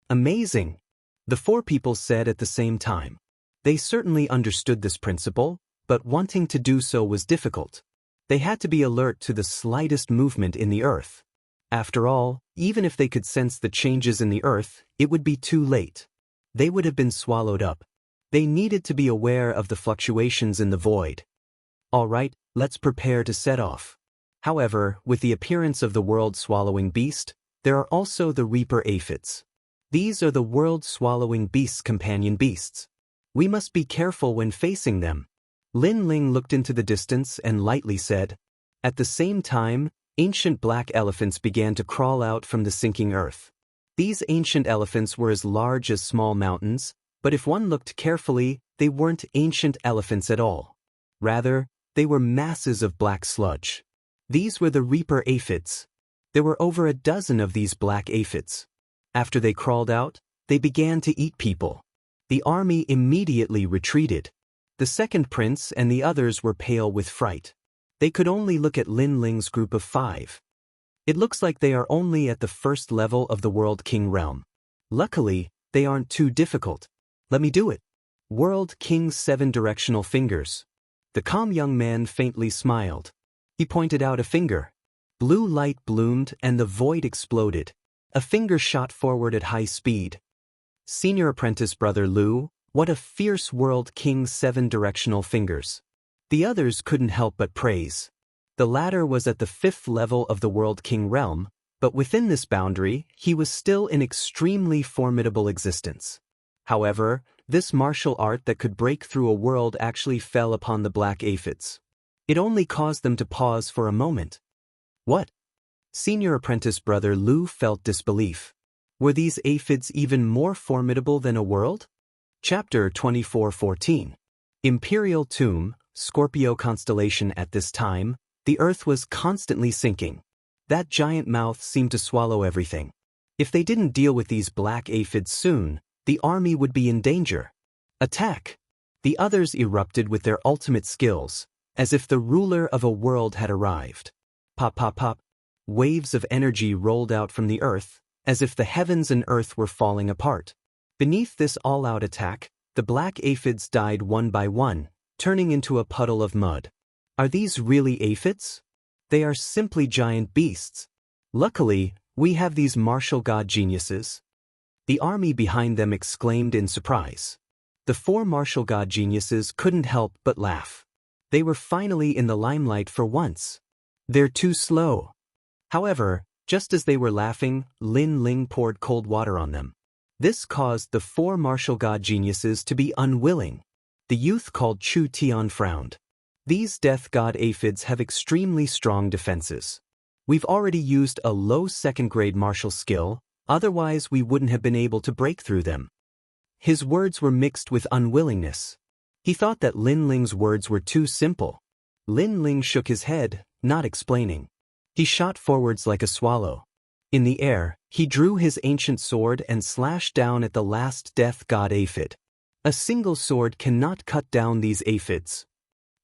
Speaker 1: "Amazing," the four people said at the same time. They certainly understood this principle, but wanting to do so was difficult. They had to be alert to the slightest movement in the earth. After all, even if they could sense the changes in the earth, it would be too late. They would have been swallowed up. They needed to be aware of the fluctuations in the void. "All right, let's prepare to set off." However, with the appearance of the world-swallowing beast, there are also the Reaper Aphids. These are the world-swallowing beast's companion beasts. We must be careful when facing them. Lin Ling looked into the distance and lightly said. At the same time, ancient black elephants began to crawl out from the sinking earth. These ancient elephants were as large as small mountains, but if one looked carefully, they weren't ancient elephants at all. Rather, they were masses of black sludge. These were the Reaper Aphids. There were over a dozen of these black aphids. After they crawled out, they began to eat people. The army immediately retreated. The second prince and the others were pale with fright. They could only look at Lin Ling's group of 5. It looks like they are only at the first level of the World King realm. Luckily, they aren't too difficult. Let me do it. World King's 7 directional fingers. The calm young man faintly smiled. He pointed out a finger. Blue light bloomed and the void exploded. A finger shot forward at high speed. Senior apprentice brother Lu, what a fierce World King's 7 directional fingers. The others couldn't help but praise. The latter was at the 5th level of the World King realm, but within this boundary, he was still an extremely formidable existence. However, this martial art that could break through a world actually fell upon the black aphids. It only caused them to pause for a moment. What? Senior apprentice brother Lu felt disbelief. Were these aphids even more formidable than a world? Chapter 24:14. Imperial Tomb, Scorpio constellation. At this time, the Earth was constantly sinking. That giant mouth seemed to swallow everything. If they didn't deal with these black aphids soon, the army would be in danger. Attack! The others erupted with their ultimate skills, as if the ruler of a world had arrived. Pop pop pop. Waves of energy rolled out from the earth, as if the heavens and earth were falling apart. Beneath this all-out attack, the black aphids died one by one, turning into a puddle of mud. Are these really aphids? They are simply giant beasts. Luckily, we have these martial god geniuses. The army behind them exclaimed in surprise. The four martial god geniuses couldn't help but laugh. They were finally in the limelight for once. They're too slow. However, just as they were laughing, Lin Ling poured cold water on them. This caused the four martial god geniuses to be unwilling. The youth called Chu Tian frowned. These death god aphids have extremely strong defenses. We've already used a low second-grade martial skill, otherwise we wouldn't have been able to break through them. His words were mixed with unwillingness. He thought that Lin Ling's words were too simple. Lin Ling shook his head, not explaining. He shot forwards like a swallow. In the air, he drew his ancient sword and slashed down at the last death god aphid. A single sword cannot cut down these aphids.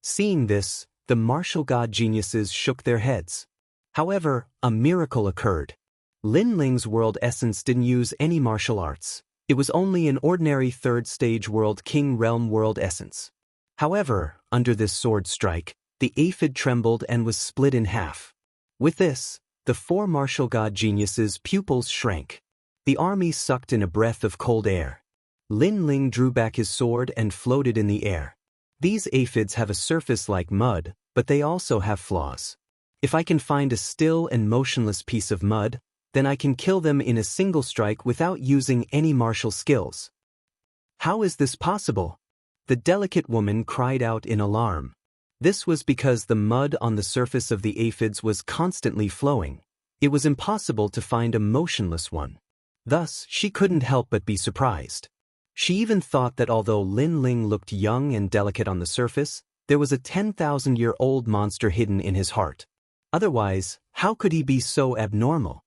Speaker 1: Seeing this, the martial god geniuses shook their heads. However, a miracle occurred. Lin Ling's world essence didn't use any martial arts. It was only an ordinary third-stage world king realm world essence. However, under this sword strike, the aphid trembled and was split in half. With this, the four martial god geniuses' pupils shrank. The army sucked in a breath of cold air. Lin Ling drew back his sword and floated in the air. These aphids have a surface like mud, but they also have flaws. If I can find a still and motionless piece of mud, then I can kill them in a single strike without using any martial skills. How is this possible? The delicate woman cried out in alarm. This was because the mud on the surface of the aphids was constantly flowing. It was impossible to find a motionless one. Thus, she couldn't help but be surprised. She even thought that although Lin Ling looked young and delicate on the surface, there was a 10,000-year-old monster hidden in his heart. Otherwise, how could he be so abnormal?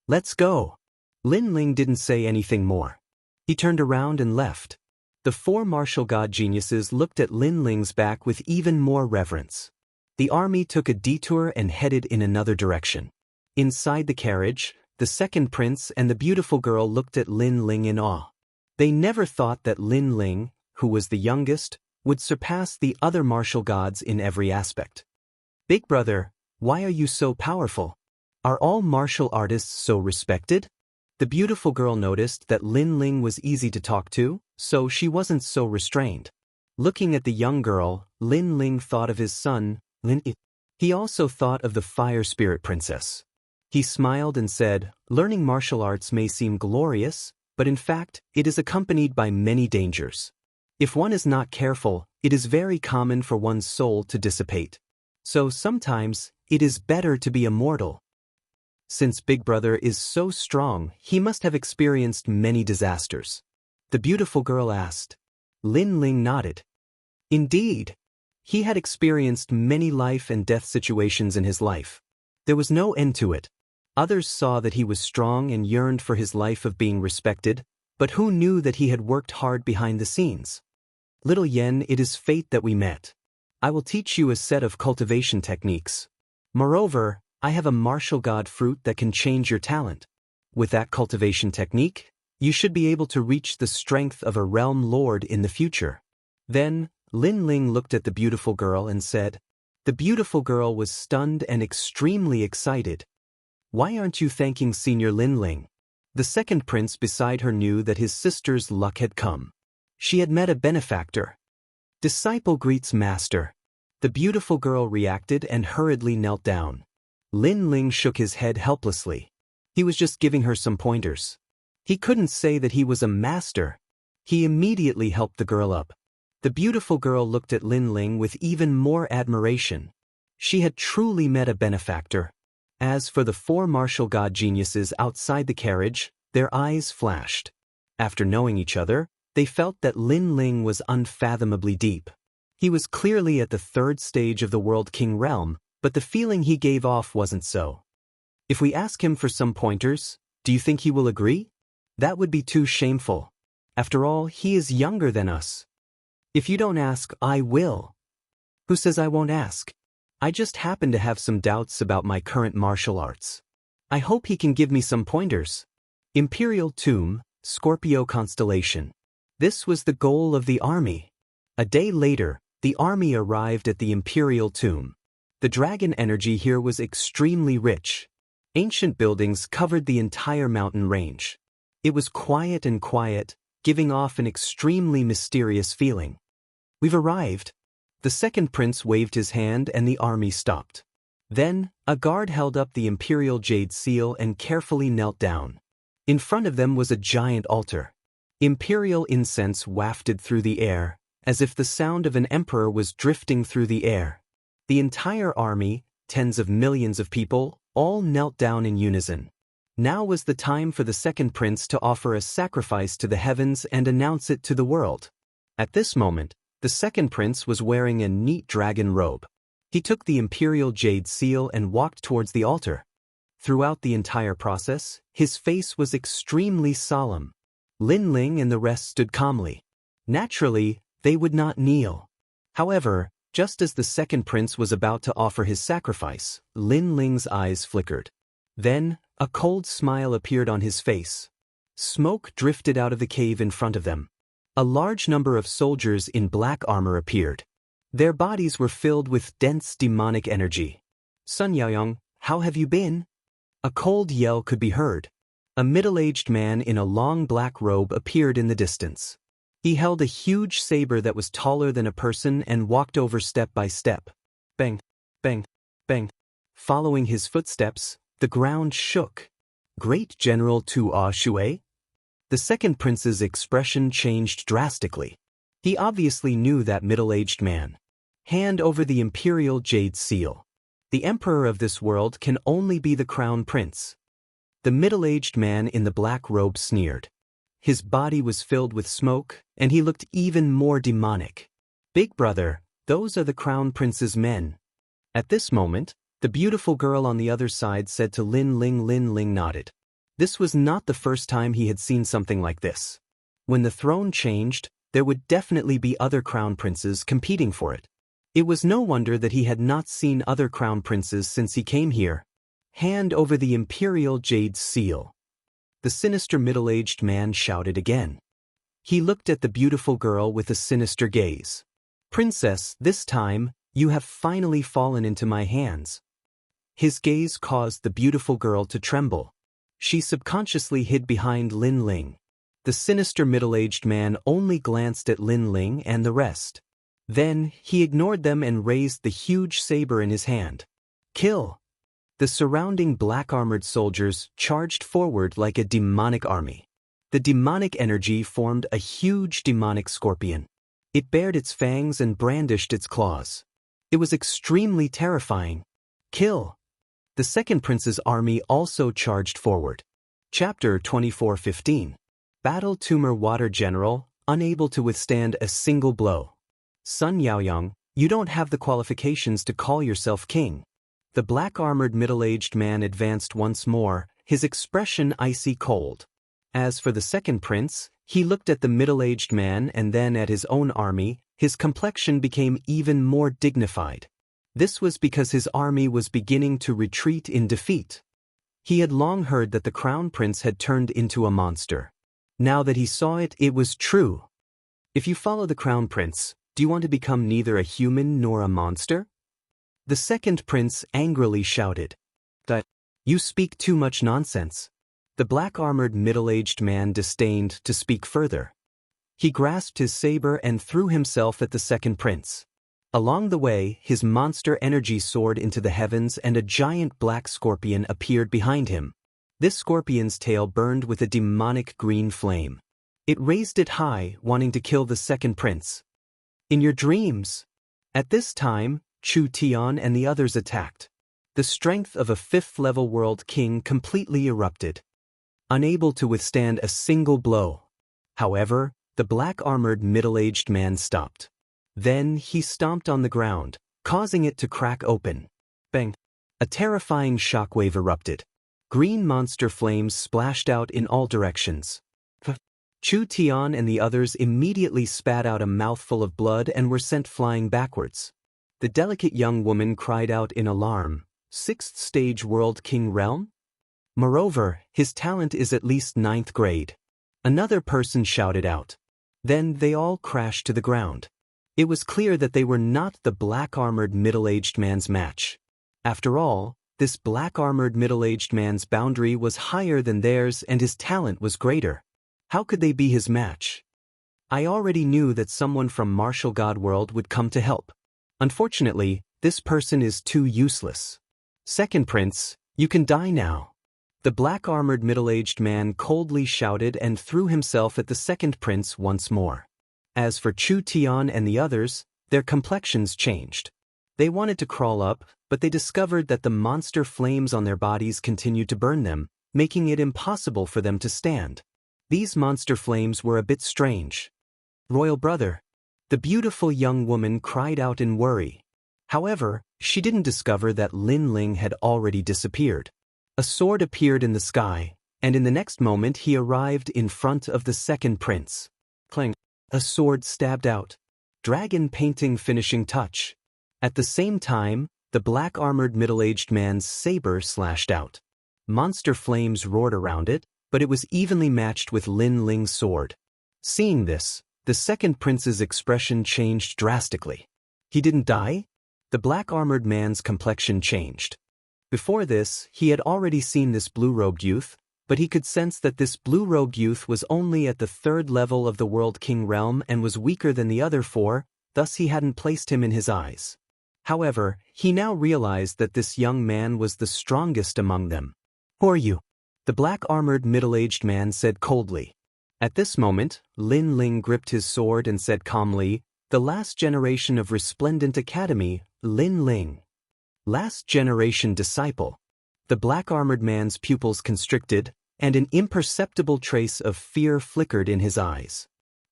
Speaker 1: Let's go. Lin Ling didn't say anything more. He turned around and left. The four martial god geniuses looked at Lin Ling's back with even more reverence. The army took a detour and headed in another direction. Inside the carriage, the second prince and the beautiful girl looked at Lin Ling in awe. They never thought that Lin Ling, who was the youngest, would surpass the other martial gods in every aspect. Big brother, why are you so powerful? Are all martial artists so respected? The beautiful girl noticed that Lin Ling was easy to talk to, so she wasn't so restrained. Looking at the young girl, Lin Ling thought of his son, Lin I. He also thought of the fire spirit princess. He smiled and said, learning martial arts may seem glorious, but in fact, it is accompanied by many dangers. If one is not careful, it is very common for one's soul to dissipate. So sometimes, it is better to be immortal. Since Big Brother is so strong, he must have experienced many disasters. The beautiful girl asked. Lin Ling nodded. Indeed. He had experienced many life and death situations in his life. There was no end to it. Others saw that he was strong and yearned for his life of being respected, but who knew that he had worked hard behind the scenes? Little Yen, it is fate that we met. I will teach you a set of cultivation techniques. Moreover, I have a martial god fruit that can change your talent. With that cultivation technique, you should be able to reach the strength of a realm lord in the future. Then, Lin Ling looked at the beautiful girl and said. The beautiful girl was stunned and extremely excited. Why aren't you thanking Senior Lin Ling? The second prince beside her knew that his sister's luck had come. She had met a benefactor. Disciple greets master. The beautiful girl reacted and hurriedly knelt down. Lin Ling shook his head helplessly. He was just giving her some pointers. He couldn't say that he was a master. He immediately helped the girl up. The beautiful girl looked at Lin Ling with even more admiration. She had truly met a benefactor. As for the four martial god geniuses outside the carriage, Their eyes flashed. After knowing each other, they felt that Lin Ling was unfathomably deep. He was clearly at the third stage of the World King realm, but the feeling he gave off wasn't so. If we ask him for some pointers, do you think he will agree? That would be too shameful. After all, he is younger than us. If you don't ask, I will. Who says I won't ask? I just happen to have some doubts about my current martial arts. I hope he can give me some pointers. Imperial Tomb, Scorpio Constellation. This was the goal of the army. A day later, the army arrived at the Imperial Tomb. The dragon energy here was extremely rich. Ancient buildings covered the entire mountain range. It was quiet and quiet, giving off an extremely mysterious feeling. We've arrived. The second prince waved his hand and the army stopped. Then, a guard held up the imperial jade seal and carefully knelt down. In front of them was a giant altar. Imperial incense wafted through the air, as if the sound of an emperor was drifting through the air. The entire army, tens of millions of people, all knelt down in unison. Now was the time for the second prince to offer a sacrifice to the heavens and announce it to the world. At this moment, the second prince was wearing a neat dragon robe. He took the imperial jade seal and walked towards the altar. Throughout the entire process, his face was extremely solemn. Lin Ling and the rest stood calmly. Naturally, they would not kneel. However, just as the second prince was about to offer his sacrifice, Lin Ling's eyes flickered. Then, a cold smile appeared on his face. Smoke drifted out of the cave in front of them. A large number of soldiers in black armor appeared. Their bodies were filled with dense demonic energy. Sun Yaoyong, how have you been? A cold yell could be heard. A middle-aged man in a long black robe appeared in the distance. He held a huge saber that was taller than a person and walked over step by step. Bang, bang, bang. Following his footsteps, the ground shook. Great General Tu Shui? The second prince's expression changed drastically. He obviously knew that middle-aged man. Hand over the imperial jade seal. The emperor of this world can only be the crown prince. The middle-aged man in the black robe sneered. His body was filled with smoke, and he looked even more demonic. Big brother, those are the crown prince's men. At this moment, the beautiful girl on the other side said to Lin Ling. Lin Ling nodded. This was not the first time he had seen something like this. When the throne changed, there would definitely be other crown princes competing for it. It was no wonder that he had not seen other crown princes since he came here. Hand over the imperial jade seal. The sinister middle-aged man shouted again. He looked at the beautiful girl with a sinister gaze. Princess, this time, you have finally fallen into my hands. His gaze caused the beautiful girl to tremble. She subconsciously hid behind Lin Ling. The sinister middle-aged man only glanced at Lin Ling and the rest. Then, he ignored them and raised the huge saber in his hand. Kill! The surrounding black-armored soldiers charged forward like a demonic army. The demonic energy formed a huge demonic scorpion. It bared its fangs and brandished its claws. It was extremely terrifying. Kill! The second prince's army also charged forward. Chapter 24:15. Battle Tumor Water General, unable to withstand a single blow. Sun Yaoyong, you don't have the qualifications to call yourself king. The black-armored middle-aged man advanced once more, his expression icy cold. As for the second prince, he looked at the middle-aged man and then at his own army. His complexion became even more dignified. This was because his army was beginning to retreat in defeat. He had long heard that the crown prince had turned into a monster. Now that he saw it, it was true. If you follow the crown prince, do you want to become neither a human nor a monster? The second prince angrily shouted. That, you speak too much nonsense. The black-armored middle-aged man disdained to speak further. He grasped his saber and threw himself at the second prince. Along the way, his monster energy soared into the heavens and a giant black scorpion appeared behind him. This scorpion's tail burned with a demonic green flame. It raised it high, wanting to kill the second prince. In your dreams! At this time, Chu Tian and the others attacked. The strength of a fifth-level world king completely erupted. unable to withstand a single blow. However, the black-armored middle-aged man stopped. Then he stomped on the ground, causing it to crack open. Bang! A terrifying shockwave erupted. Green monster flames splashed out in all directions. Chu Tian and the others immediately spat out a mouthful of blood and were sent flying backwards. The delicate young woman cried out in alarm, "Sixth stage World King realm? Moreover, his talent is at least 9th grade. Another person shouted out. Then they all crashed to the ground. It was clear that they were not the black-armored middle-aged man's match. After all, this black-armored middle-aged man's boundary was higher than theirs and his talent was greater. How could they be his match? I already knew that someone from Martial God World would come to help. Unfortunately, this person is too useless. Second Prince, you can die now. The black-armored middle-aged man coldly shouted and threw himself at the second prince once more. As for Chu Tian and the others, their complexions changed. They wanted to crawl up, but they discovered that the monster flames on their bodies continued to burn them, making it impossible for them to stand. These monster flames were a bit strange. Royal brother, the beautiful young woman cried out in worry. However, she didn't discover that Lin Ling had already disappeared. A sword appeared in the sky, and in the next moment he arrived in front of the second prince. Clang! A sword stabbed out. Dragon painting finishing touch. At the same time, the black-armored middle-aged man's saber slashed out. Monster flames roared around it, but it was evenly matched with Lin Ling's sword. Seeing this, the second prince's expression changed drastically. He didn't die? The black-armored man's complexion changed. Before this, he had already seen this blue-robed youth, but he could sense that this blue-robed youth was only at the 3rd level of the World King realm and was weaker than the other 4, thus he hadn't placed him in his eyes. However, he now realized that this young man was the strongest among them. "Who are you?" The black-armored middle-aged man said coldly. At this moment, Lin Ling gripped his sword and said calmly, "The last generation of Resplendent Academy, Lin Ling. Last generation disciple." The black-armored man's pupils constricted, and an imperceptible trace of fear flickered in his eyes.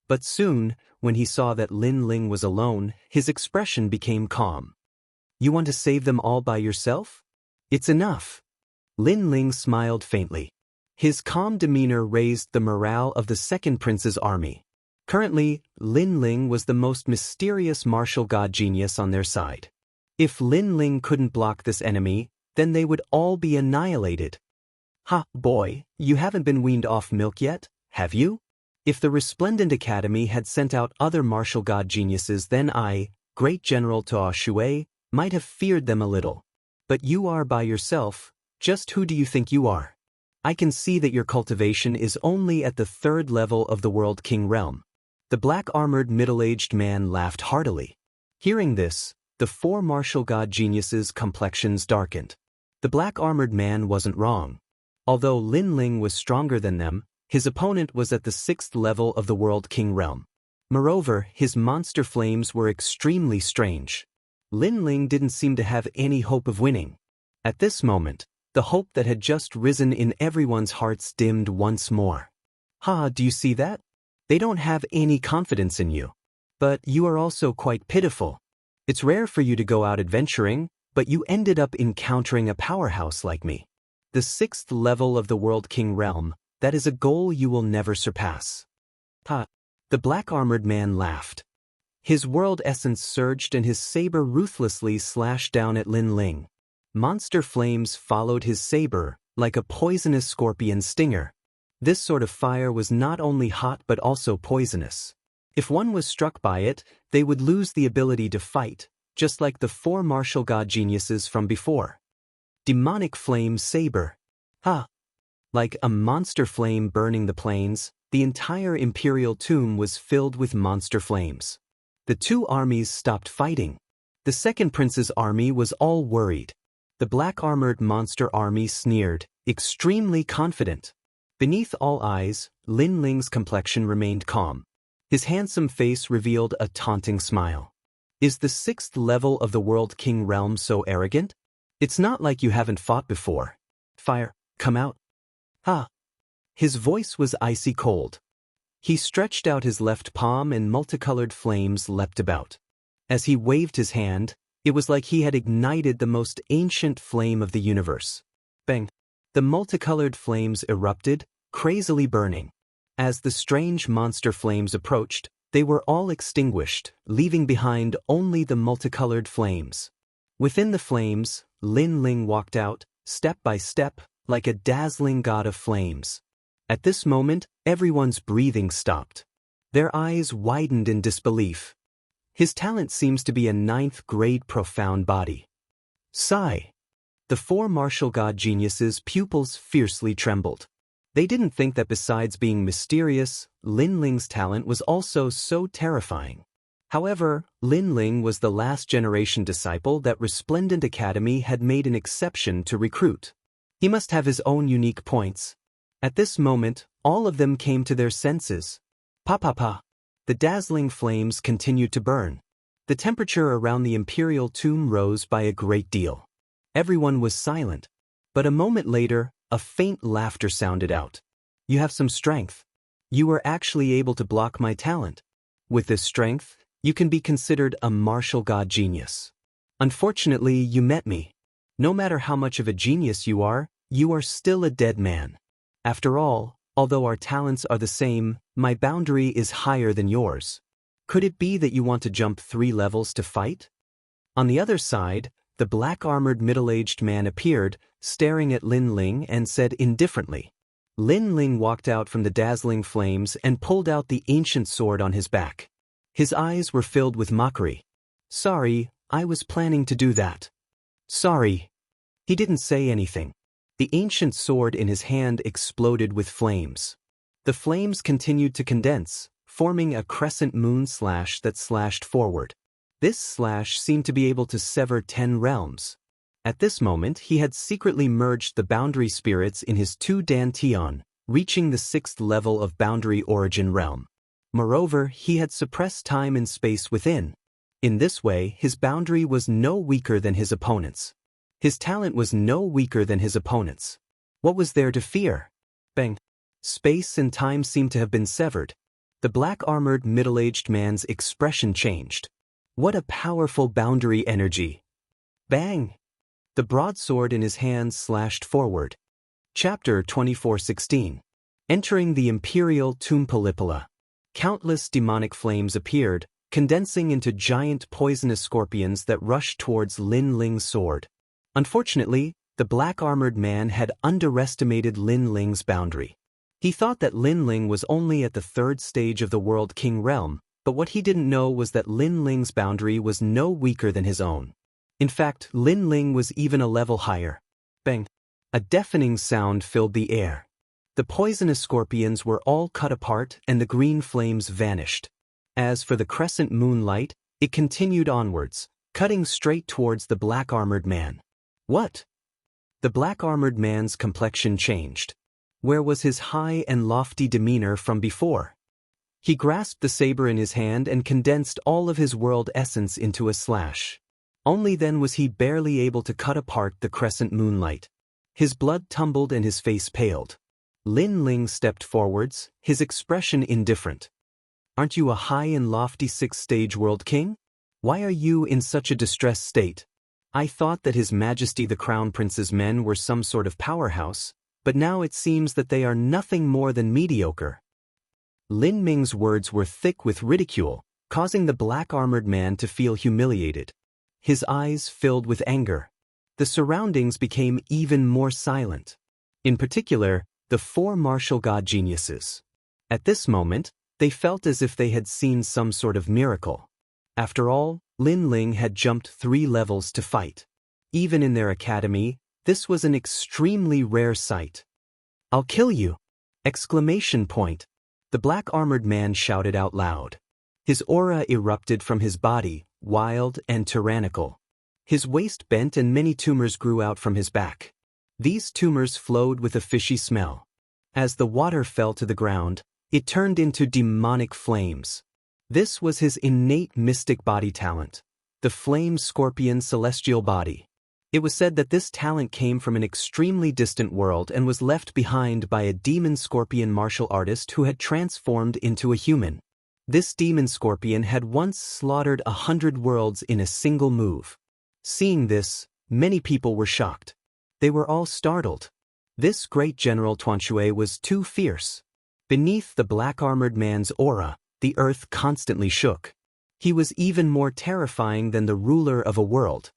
Speaker 1: But soon, when he saw that Lin Ling was alone, his expression became calm. "You want to save them all by yourself? It's enough." Lin Ling smiled faintly. His calm demeanor raised the morale of the second prince's army. Currently, Lin Ling was the most mysterious martial god genius on their side. If Lin Ling couldn't block this enemy, then they would all be annihilated. "Ha, boy, you haven't been weaned off milk yet, have you?" If the Resplendent Academy had sent out other martial god geniuses, then I, Great General Toa Shui, might have feared them a little. But you are by yourself. Just who do you think you are? I can see that your cultivation is only at the 3rd level of the World King realm. The black-armored middle-aged man laughed heartily. Hearing this, the 4 martial god geniuses' complexions darkened. The black-armored man wasn't wrong. Although Lin Ling was stronger than them, his opponent was at the 6th level of the World King realm. Moreover, his monster flames were extremely strange. Lin Ling didn't seem to have any hope of winning. At this moment, the hope that had just risen in everyone's hearts dimmed once more. "Ha, do you see that? They don't have any confidence in you. But you are also quite pitiful. It's rare for you to go out adventuring, but you ended up encountering a powerhouse like me. The 6th level of the World King realm, that is a goal you will never surpass." "Ha!" The black-armored man laughed. His world essence surged and his saber ruthlessly slashed down at Lin Ling. Monster flames followed his saber, like a poisonous scorpion stinger. This sort of fire was not only hot but also poisonous. If one was struck by it, they would lose the ability to fight, just like the 4 martial god geniuses from before. Demonic flame saber. Ha! Like a monster flame burning the plains, the entire imperial tomb was filled with monster flames. The 2 armies stopped fighting. The second prince's army was all worried. The black-armored monster army sneered, extremely confident. Beneath all eyes, Lin Ling's complexion remained calm. His handsome face revealed a taunting smile. "Is the 6th level of the World King realm so arrogant? It's not like you haven't fought before. Fire, come out." "Ha!" His voice was icy cold. He stretched out his left palm and multicolored flames leapt about. As he waved his hand, it was like he had ignited the most ancient flame of the universe. Bang! The multicolored flames erupted, crazily burning. As the strange monster flames approached, they were all extinguished, leaving behind only the multicolored flames. Within the flames, Lin Ling walked out, step by step, like a dazzling god of flames. At this moment, everyone's breathing stopped. Their eyes widened in disbelief. His talent seems to be a 9th-grade profound body. Sigh. The 4 martial god geniuses' pupils fiercely trembled. They didn't think that besides being mysterious, Lin Ling's talent was also so terrifying. However, Lin Ling was the last-generation disciple that Resplendent Academy had made an exception to recruit. He must have his own unique points. At this moment, all of them came to their senses. Pa. The dazzling flames continued to burn. The temperature around the imperial tomb rose by a great deal. Everyone was silent. But a moment later, a faint laughter sounded out. You have some strength. You were actually able to block my talent. With this strength, you can be considered a martial god genius. Unfortunately, you met me. No matter how much of a genius you are still a dead man. After all, although our talents are the same, my boundary is higher than yours. Could it be that you want to jump 3 levels to fight? On the other side, the black-armored middle-aged man appeared, staring at Lin Ling and said indifferently. Lin Ling walked out from the dazzling flames and pulled out the ancient sword on his back. His eyes were filled with mockery. Sorry, I was planning to do that. Sorry. He didn't say anything. The ancient sword in his hand exploded with flames. The flames continued to condense, forming a crescent moon slash that slashed forward. This slash seemed to be able to sever 10 realms. At this moment, he had secretly merged the boundary spirits in his 2 dantian, reaching the 6th level of boundary origin realm. Moreover, he had suppressed time and space within. In this way, his boundary was no weaker than his opponent's. His talent was no weaker than his opponent's. What was there to fear? Bang! Space and time seemed to have been severed. The black-armored middle-aged man's expression changed. What a powerful boundary energy! Bang! The broadsword in his hand slashed forward. Chapter 24:16. Entering the Imperial Tomb Polypola. Countless demonic flames appeared, condensing into giant poisonous scorpions that rushed towards Lin Ling's sword. Unfortunately, the black-armored man had underestimated Lin Ling's boundary. He thought that Lin Ling was only at the 3rd stage of the World King realm, but what he didn't know was that Lin Ling's boundary was no weaker than his own. In fact, Lin Ling was even a level higher. Bang! A deafening sound filled the air. The poisonous scorpions were all cut apart and the green flames vanished. As for the crescent moonlight, it continued onwards, cutting straight towards the black-armored man. What? The black-armored man's complexion changed. Where was his high and lofty demeanor from before? He grasped the saber in his hand and condensed all of his world essence into a slash. Only then was he barely able to cut apart the crescent moonlight. His blood tumbled and his face paled. Lin Ling stepped forwards, his expression indifferent. Aren't you a high and lofty 6th-stage world king? Why are you in such a distressed state? I thought that His Majesty the Crown Prince's men were some sort of powerhouse, but now it seems that they are nothing more than mediocre. Lin Ming's words were thick with ridicule, causing the black-armored man to feel humiliated. His eyes filled with anger. The surroundings became even more silent. In particular, the 4 martial god geniuses. At this moment, they felt as if they had seen some sort of miracle. After all, Lin Ling had jumped 3 levels to fight. Even in their academy, this was an extremely rare sight. "I'll kill you!" Exclamation point. The black-armored man shouted out loud. His aura erupted from his body, wild and tyrannical. His waist bent and many tumors grew out from his back. These tumors flowed with a fishy smell. As the water fell to the ground, it turned into demonic flames. This was his innate mystic body talent, the flame scorpion celestial body. It was said that this talent came from an extremely distant world and was left behind by a demon scorpion martial artist who had transformed into a human. This demon scorpion had once slaughtered 100 worlds in a single move. Seeing this, many people were shocked. They were all startled. This great General Tuanshui was too fierce. Beneath the black-armored man's aura, the earth constantly shook. He was even more terrifying than the ruler of a world.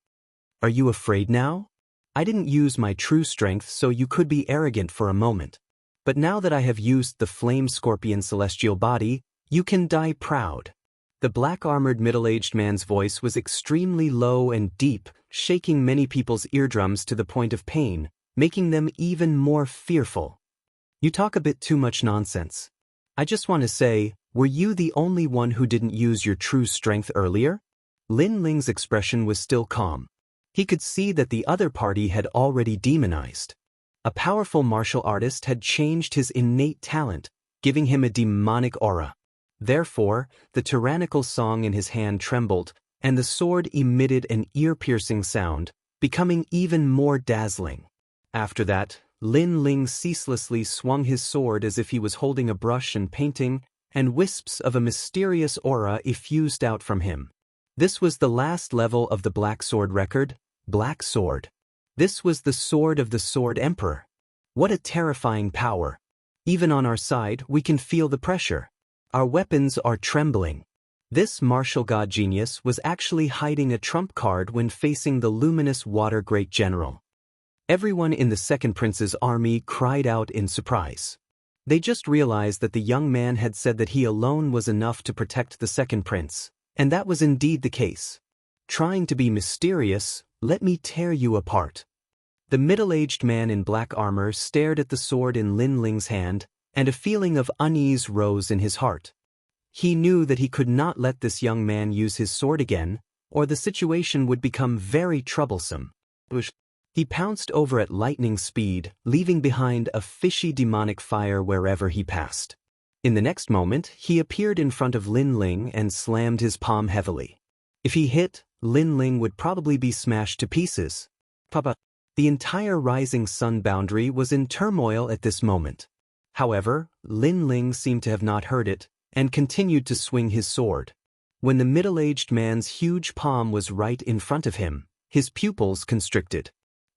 Speaker 1: Are you afraid now? I didn't use my true strength so you could be arrogant for a moment. But now that I have used the flame scorpion celestial body, you can die proud. The black-armored middle-aged man's voice was extremely low and deep, shaking many people's eardrums to the point of pain, making them even more fearful. You talk a bit too much nonsense. I just want to say, were you the only one who didn't use your true strength earlier? Lin Ling's expression was still calm. He could see that the other party had already demonized. A powerful martial artist had changed his innate talent, giving him a demonic aura. Therefore, the tyrannical song in his hand trembled, and the sword emitted an ear-piercing sound, becoming even more dazzling. After that, Lin Ling ceaselessly swung his sword as if he was holding a brush and painting, and wisps of a mysterious aura effused out from him. This was the last level of the Black Sword record, Black Sword. This was the sword of the Sword Emperor. What a terrifying power. Even on our side, we can feel the pressure. Our weapons are trembling. This martial god genius was actually hiding a trump card when facing the luminous water great general. Everyone in the second prince's army cried out in surprise. They just realized that the young man had said that he alone was enough to protect the second prince, and that was indeed the case. Trying to be mysterious, let me tear you apart. The middle-aged man in black armor stared at the sword in Lin Ling's hand, and a feeling of unease rose in his heart. He knew that he could not let this young man use his sword again, or the situation would become very troublesome. He pounced over at lightning speed, leaving behind a fishy demonic fire wherever he passed. In the next moment, he appeared in front of Lin Ling and slammed his palm heavily. If he hit, Lin Ling would probably be smashed to pieces. The entire rising sun boundary was in turmoil at this moment. However, Lin Ling seemed to have not heard it, and continued to swing his sword. When the middle-aged man's huge palm was right in front of him, his pupils constricted.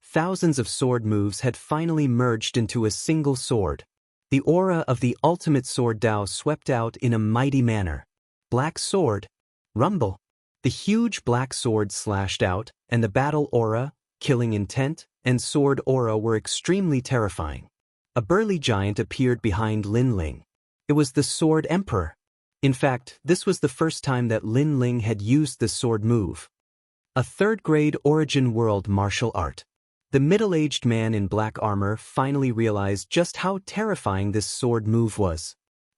Speaker 1: Thousands of sword moves had finally merged into a single sword. The aura of the ultimate sword Dao swept out in a mighty manner. Black sword. Rumble. The huge black sword slashed out, and the battle aura, killing intent, and sword aura were extremely terrifying. A burly giant appeared behind Lin Ling. It was the Sword Emperor. In fact, this was the first time that Lin Ling had used the sword move. A third-grade origin world martial art. The middle-aged man in black armor finally realized just how terrifying this sword move was.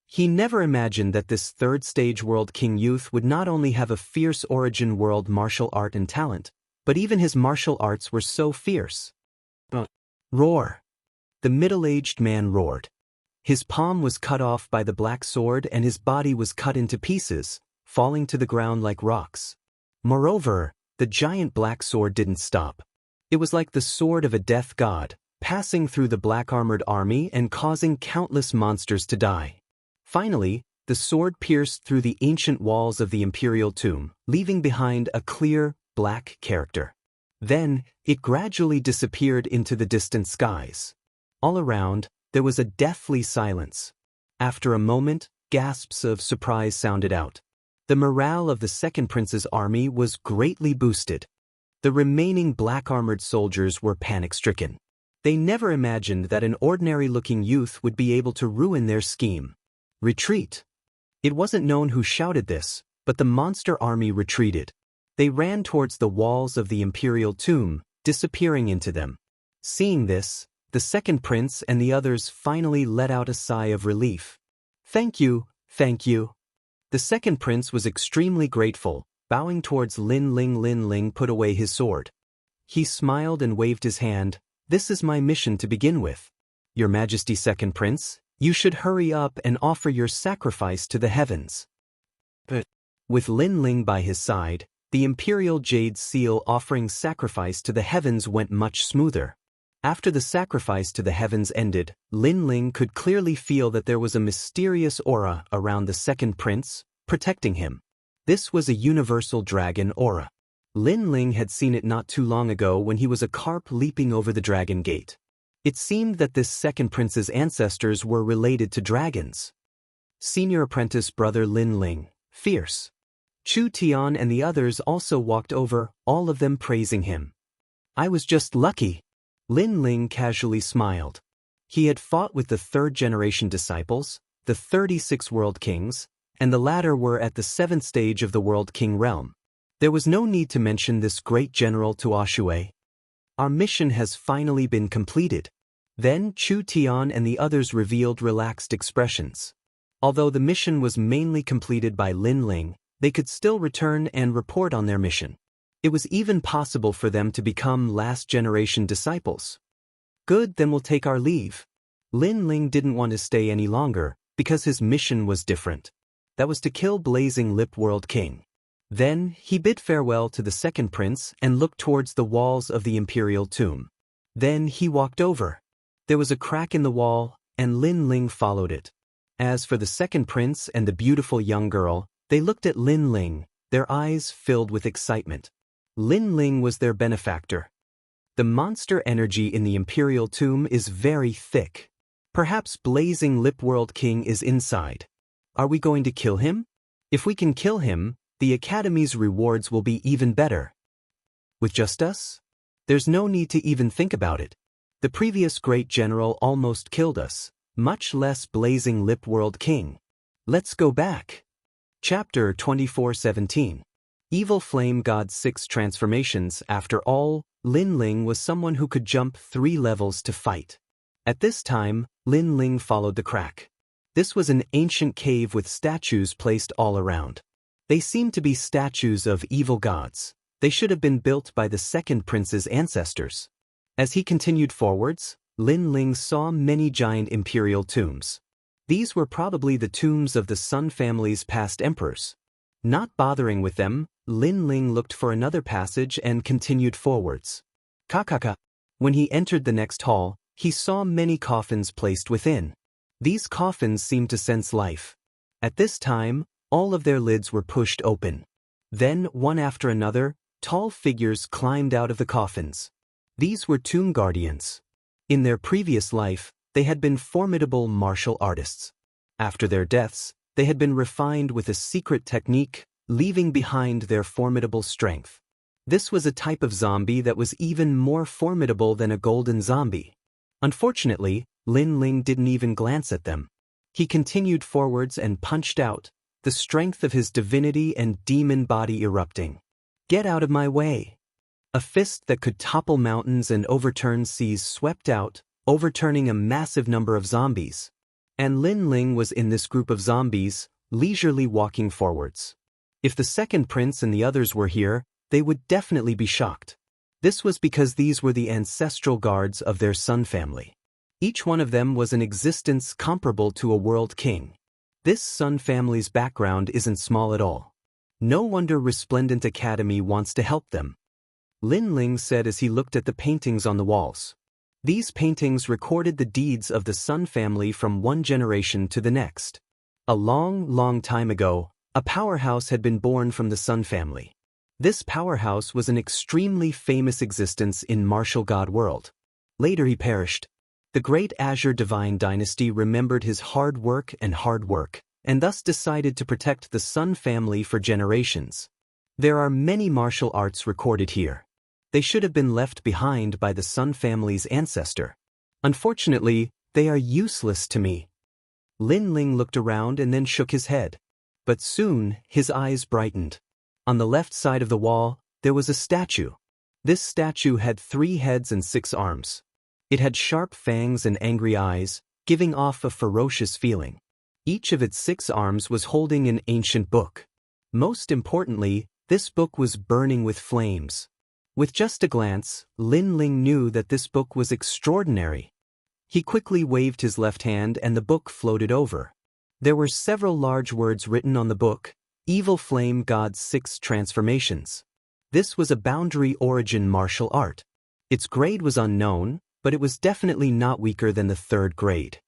Speaker 1: He never imagined that this third-stage world king youth would not only have a fierce origin world martial art and talent, but even his martial arts were so fierce. Roar! The middle-aged man roared. His palm was cut off by the black sword and his body was cut into pieces, falling to the ground like rocks. Moreover, the giant black sword didn't stop. It was like the sword of a death god, passing through the black-armored army and causing countless monsters to die. Finally, the sword pierced through the ancient walls of the imperial tomb, leaving behind a clear, black character. Then, it gradually disappeared into the distant skies. All around, there was a deathly silence. After a moment, gasps of surprise sounded out. The morale of the second prince's army was greatly boosted. The remaining black-armored soldiers were panic-stricken. They never imagined that an ordinary-looking youth would be able to ruin their scheme. Retreat! It wasn't known who shouted this, but the monster army retreated. They ran towards the walls of the imperial tomb, disappearing into them. Seeing this, the second prince and the others finally let out a sigh of relief. Thank you, thank you. The second prince was extremely grateful, bowing towards Lin Ling. Lin Ling put away his sword. He smiled and waved his hand. This is my mission to begin with. Your Majesty, second prince, you should hurry up and offer your sacrifice to the heavens. But with Lin Ling by his side, The imperial jade seal offering sacrifice to the heavens went much smoother. After the sacrifice to the heavens ended, Lin Ling could clearly feel that there was a mysterious aura around the second prince, protecting him. This was a universal dragon aura. Lin Ling had seen it not too long ago when he was a carp leaping over the dragon gate. It seemed that this second prince's ancestors were related to dragons. Senior apprentice brother Lin Ling, fierce. Chu Tian and the others also walked over, all of them praising him. I was just lucky. Lin Ling casually smiled. He had fought with the third-generation disciples, the 36 world kings, and the latter were at the 7th stage of the world king realm. There was no need to mention this great general to Ashui. Our mission has finally been completed. Then Chu Tian and the others revealed relaxed expressions. Although the mission was mainly completed by Lin Ling, they could still return and report on their mission. It was even possible for them to become last-generation disciples. Good, then we'll take our leave. Lin Ling didn't want to stay any longer, because his mission was different. That was to kill Blazing Lip World King. Then, he bid farewell to the second prince and looked towards the walls of the imperial tomb. Then he walked over. There was a crack in the wall, and Lin Ling followed it. As for the second prince and the beautiful young girl, they looked at Lin Ling, their eyes filled with excitement. Lin Ling was their benefactor. The monster energy in the imperial tomb is very thick. Perhaps Blazing Lip World King is inside. Are we going to kill him? If we can kill him, the Academy's rewards will be even better. With just us? There's no need to even think about it. The previous great general almost killed us, much less Blazing Lip World King. Let's go back. Chapter 24:17. Evil Flame God 6 Transformations. After all, Lin Ling was someone who could jump 3 levels to fight. At this time, Lin Ling followed the crack. This was an ancient cave with statues placed all around. They seemed to be statues of evil gods. They should have been built by the second prince's ancestors. As he continued forwards, Lin Ling saw many giant imperial tombs. These were probably the tombs of the Sun family's past emperors. Not bothering with them, Lin Ling looked for another passage and continued forwards. Kakaka. When he entered the next hall, he saw many coffins placed within. These coffins seemed to sense life. At this time, all of their lids were pushed open. Then, one after another, tall figures climbed out of the coffins. These were tomb guardians. In their previous life, they had been formidable martial artists. After their deaths, they had been refined with a secret technique, leaving behind their formidable strength. This was a type of zombie that was even more formidable than a golden zombie. Unfortunately, Lin Ling didn't even glance at them. He continued forwards and punched out, the strength of his divinity and demon body erupting. Get out of my way! A fist that could topple mountains and overturn seas swept out, overturning a massive number of zombies. And Lin Ling was in this group of zombies, leisurely walking forwards. If the second prince and the others were here, they would definitely be shocked. This was because these were the ancestral guards of their Sun family. Each one of them was an existence comparable to a world king. This Sun family's background isn't small at all. No wonder Resplendent Academy wants to help them. Lin Ling said as he looked at the paintings on the walls. These paintings recorded the deeds of the Sun family from one generation to the next. A long, long time ago, a powerhouse had been born from the Sun family. This powerhouse was an extremely famous existence in martial god world. Later he perished. The great Azure Divine Dynasty remembered his hard work, and thus decided to protect the Sun family for generations. There are many martial arts recorded here. They should have been left behind by the Sun family's ancestor. Unfortunately, they are useless to me. Lin Ling looked around and then shook his head. But soon, his eyes brightened. On the left side of the wall, there was a statue. This statue had 3 heads and 6 arms. It had sharp fangs and angry eyes, giving off a ferocious feeling. Each of its 6 arms was holding an ancient book. Most importantly, this book was burning with flames. With just a glance, Lin Ling knew that this book was extraordinary. He quickly waved his left hand and the book floated over. There were several large words written on the book, Evil Flame God's 6 Transformations. This was a boundary origin martial art. Its grade was unknown, but it was definitely not weaker than the 3rd grade.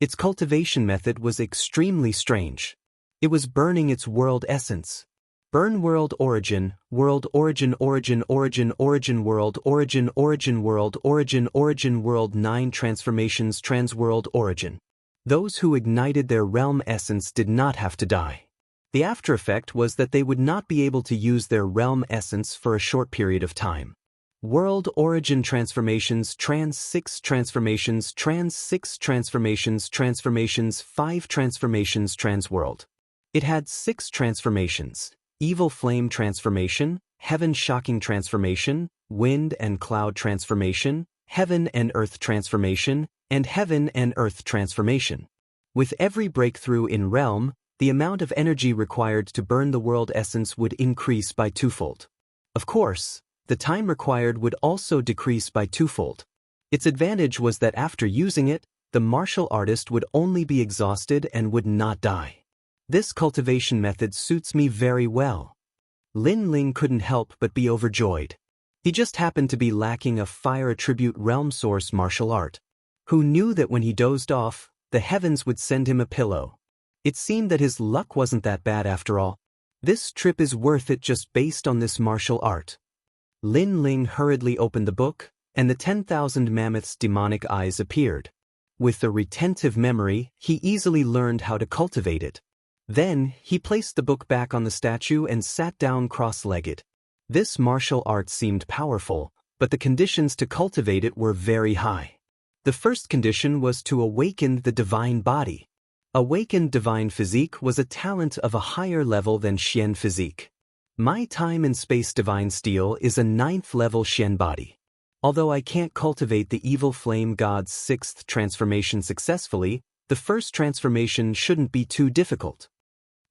Speaker 1: Its cultivation method was extremely strange. It was burning its world essence. Burn world origin, world origin origin origin origin world origin origin world origin origin world 9 transformations trans world origin. Those who ignited their realm essence did not have to die. The after effect was that they would not be able to use their realm essence for a short period of time. World origin transformations trans 6 transformations trans 6 transformations transformations 5 transformations trans world. It had 6 transformations: Evil Flame Transformation, Heaven Shocking Transformation, Wind and Cloud Transformation, Heaven and Earth Transformation, and Heaven and Earth Transformation. With every breakthrough in realm, the amount of energy required to burn the world essence would increase by 2-fold. Of course, the time required would also decrease by 2-fold. Its advantage was that after using it, the martial artist would only be exhausted and would not die. This cultivation method suits me very well. Lin Ling couldn't help but be overjoyed. He just happened to be lacking a fire attribute realm source martial art. Who knew that when he dozed off, the heavens would send him a pillow? It seemed that his luck wasn't that bad after all. This trip is worth it just based on this martial art. Lin Ling hurriedly opened the book, and the 10,000 mammoths' demonic eyes appeared. With a retentive memory, he easily learned how to cultivate it. Then, he placed the book back on the statue and sat down cross-legged. This martial art seemed powerful, but the conditions to cultivate it were very high. The first condition was to awaken the divine body. Awakened divine physique was a talent of a higher level than Xian physique. My time and space divine steel is a 9th level Xian body. Although I can't cultivate the evil flame god's 6th transformation successfully, the first transformation shouldn't be too difficult.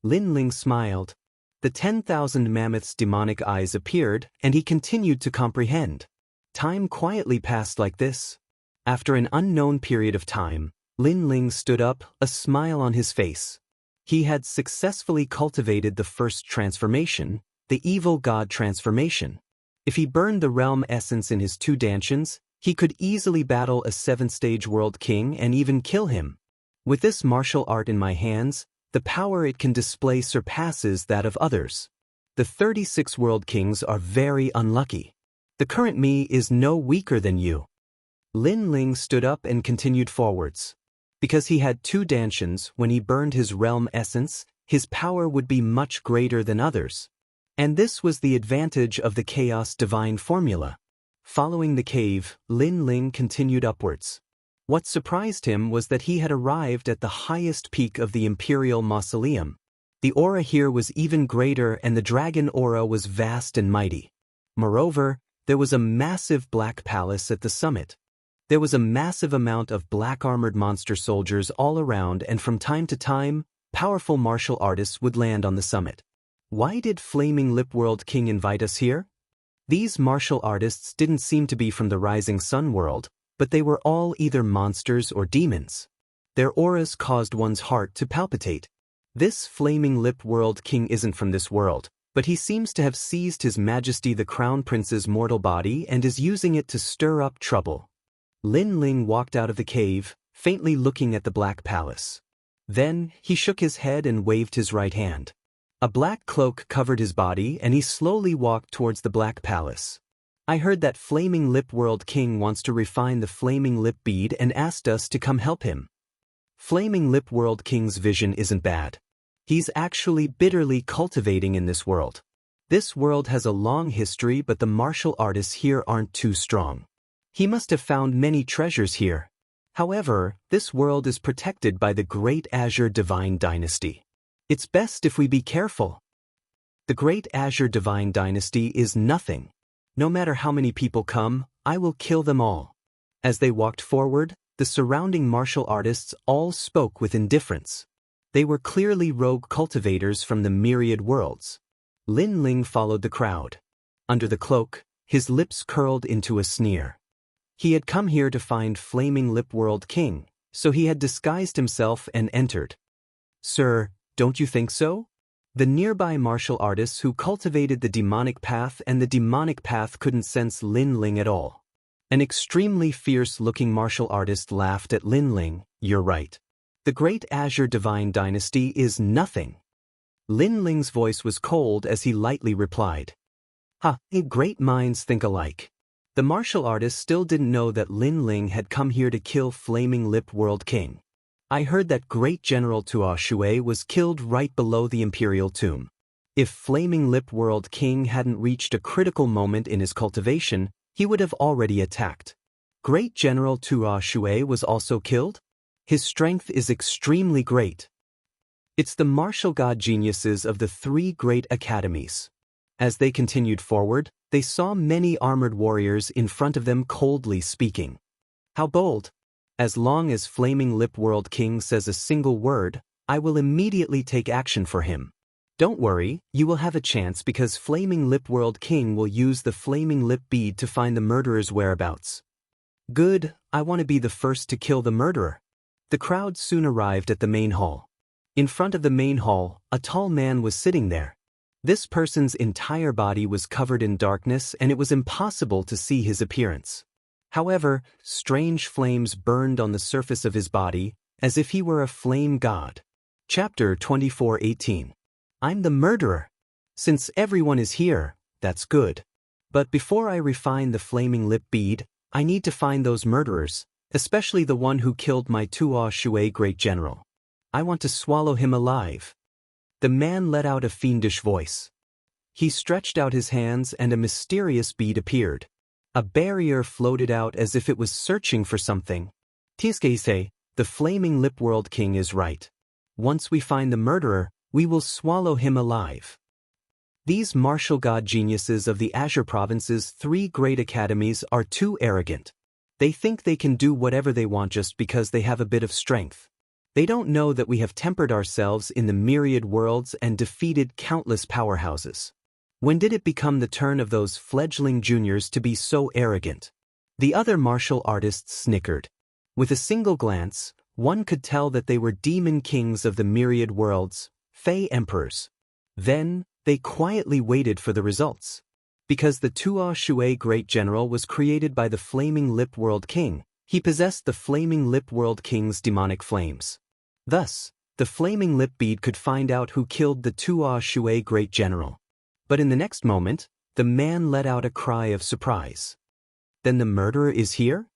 Speaker 1: Lin Ling smiled. The 10,000 mammoths' demonic eyes appeared, and he continued to comprehend. Time quietly passed like this. After an unknown period of time, Lin Ling stood up, a smile on his face. He had successfully cultivated the first transformation, the evil god transformation. If he burned the realm essence in his 2 dantians, he could easily battle a 7th-stage world king and even kill him. With this martial art in my hands, the power it can display surpasses that of others. The 36 world kings are very unlucky. The current me is no weaker than you. Lin Ling stood up and continued forwards. Because he had 2 dantians, when he burned his realm essence, his power would be much greater than others. And this was the advantage of the Chaos Divine formula. Following the cave, Lin Ling continued upwards. What surprised him was that he had arrived at the highest peak of the Imperial Mausoleum. The aura here was even greater and the dragon aura was vast and mighty. Moreover, there was a massive black palace at the summit. There was a massive amount of black-armored monster soldiers all around, and from time to time, powerful martial artists would land on the summit. Why did Flaming Lip World King invite us here? These martial artists didn't seem to be from the Rising Sun world, but they were all either monsters or demons. Their auras caused one's heart to palpitate. This Flaming Lip World King isn't from this world, but he seems to have seized His Majesty the Crown Prince's mortal body and is using it to stir up trouble. Lin Ling walked out of the cave, faintly looking at the Black Palace. Then, he shook his head and waved his right hand. A black cloak covered his body and he slowly walked towards the Black Palace. I heard that Flaming Lip World King wants to refine the Flaming Lip bead and asked us to come help him. Flaming Lip World King's vision isn't bad. He's actually bitterly cultivating in this world. This world has a long history, but the martial artists here aren't too strong. He must have found many treasures here. However, this world is protected by the Great Azure Divine Dynasty. It's best if we be careful. The Great Azure Divine Dynasty is nothing. No matter how many people come, I will kill them all. As they walked forward, the surrounding martial artists all spoke with indifference. They were clearly rogue cultivators from the myriad worlds. Lin Ling followed the crowd. Under the cloak, his lips curled into a sneer. He had come here to find Flaming Lip World King, so he had disguised himself and entered. Sir, don't you think so? The nearby martial artists who cultivated the demonic path, and the demonic path couldn't sense Lin Ling at all. An extremely fierce-looking martial artist laughed at Lin Ling. "You're right. The Great Azure Divine Dynasty is nothing." Lin Ling's voice was cold as he lightly replied, "Ha, great minds think alike." The martial artist still didn't know that Lin Ling had come here to kill Flaming Lip World King. "I heard that great General Tuo Shui was killed right below the Imperial Tomb. If Flaming Lip World King hadn't reached a critical moment in his cultivation, he would have already attacked." Great General Tuo Shui was also killed? His strength is extremely great. It's the martial god geniuses of the three great academies. As they continued forward, they saw many armored warriors in front of them coldly speaking. "How bold! As long as Flaming Lip World King says a single word, I will immediately take action for him. Don't worry, you will have a chance because Flaming Lip World King will use the Flaming Lip Bead to find the murderer's whereabouts." "Good, I want to be the first to kill the murderer." The crowd soon arrived at the main hall. In front of the main hall, a tall man was sitting there. This person's entire body was covered in darkness and it was impossible to see his appearance. However, strange flames burned on the surface of his body, as if he were a flame god. Chapter 24:18. I'm the murderer. Since everyone is here, that's good. But before I refine the Flaming Lip Bead, I need to find those murderers, especially the one who killed my Tuo Shui great general. I want to swallow him alive. The man let out a fiendish voice. He stretched out his hands and a mysterious bead appeared. A barrier floated out as if it was searching for something. Tiskeise, the Flaming Lip World King is right. Once we find the murderer, we will swallow him alive. These martial god geniuses of the Azure Province's three great academies are too arrogant. They think they can do whatever they want just because they have a bit of strength. They don't know that we have tempered ourselves in the myriad worlds and defeated countless powerhouses. When did it become the turn of those fledgling juniors to be so arrogant? The other martial artists snickered. With a single glance, one could tell that they were demon kings of the myriad worlds, Fey emperors. Then, they quietly waited for the results. Because the Tuo Shui Great General was created by the Flaming Lip World King, he possessed the Flaming Lip World King's demonic flames. Thus, the Flaming Lip Bead could find out who killed the Tuo Shui Great General. But in the next moment, the man let out a cry of surprise. Then the murderer is here?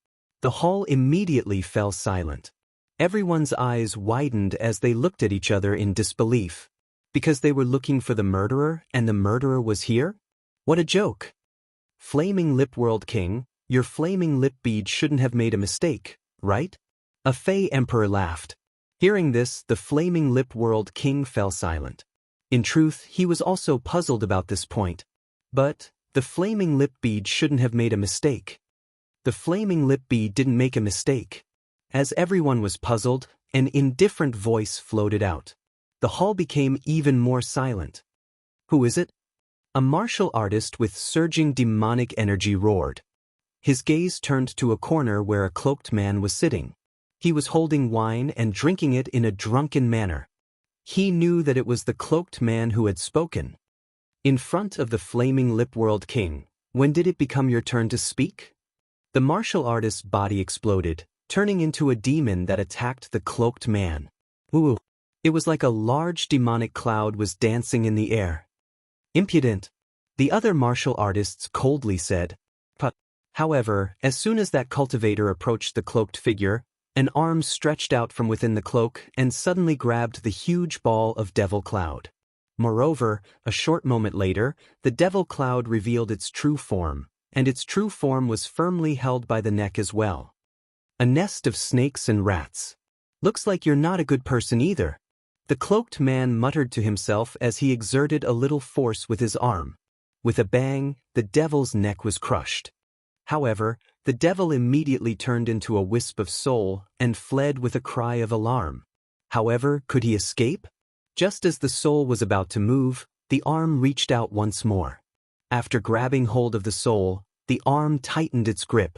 Speaker 1: The hall immediately fell silent. Everyone's eyes widened as they looked at each other in disbelief. Because they were looking for the murderer and the murderer was here? What a joke! Flaming Lip World King, your Flaming Lip Bead shouldn't have made a mistake, right? A Fey Emperor laughed. Hearing this, the Flaming Lip World King fell silent. In truth, he was also puzzled about this point. But, the Flaming Lip Bead shouldn't have made a mistake. The Flaming Lip Bead didn't make a mistake. As everyone was puzzled, an indifferent voice floated out. The hall became even more silent. Who is it? A martial artist with surging demonic energy roared. His gaze turned to a corner where a cloaked man was sitting. He was holding wine and drinking it in a drunken manner. He knew that it was the cloaked man who had spoken. In front of the Flaming Lip World King, when did it become your turn to speak? The martial artist's body exploded, turning into a demon that attacked the cloaked man. Ooh! It was like a large demonic cloud was dancing in the air. Impudent! The other martial artists coldly said. But, however, as soon as that cultivator approached the cloaked figure, an arm stretched out from within the cloak and suddenly grabbed the huge ball of Devil Cloud. Moreover, a short moment later, the Devil Cloud revealed its true form, and its true form was firmly held by the neck as well. A nest of snakes and rats. Looks like you're not a good person either. The cloaked man muttered to himself as he exerted a little force with his arm. With a bang, the devil's neck was crushed. However, the devil immediately turned into a wisp of soul and fled with a cry of alarm. However, could he escape? Just as the soul was about to move, the arm reached out once more. After grabbing hold of the soul, the arm tightened its grip.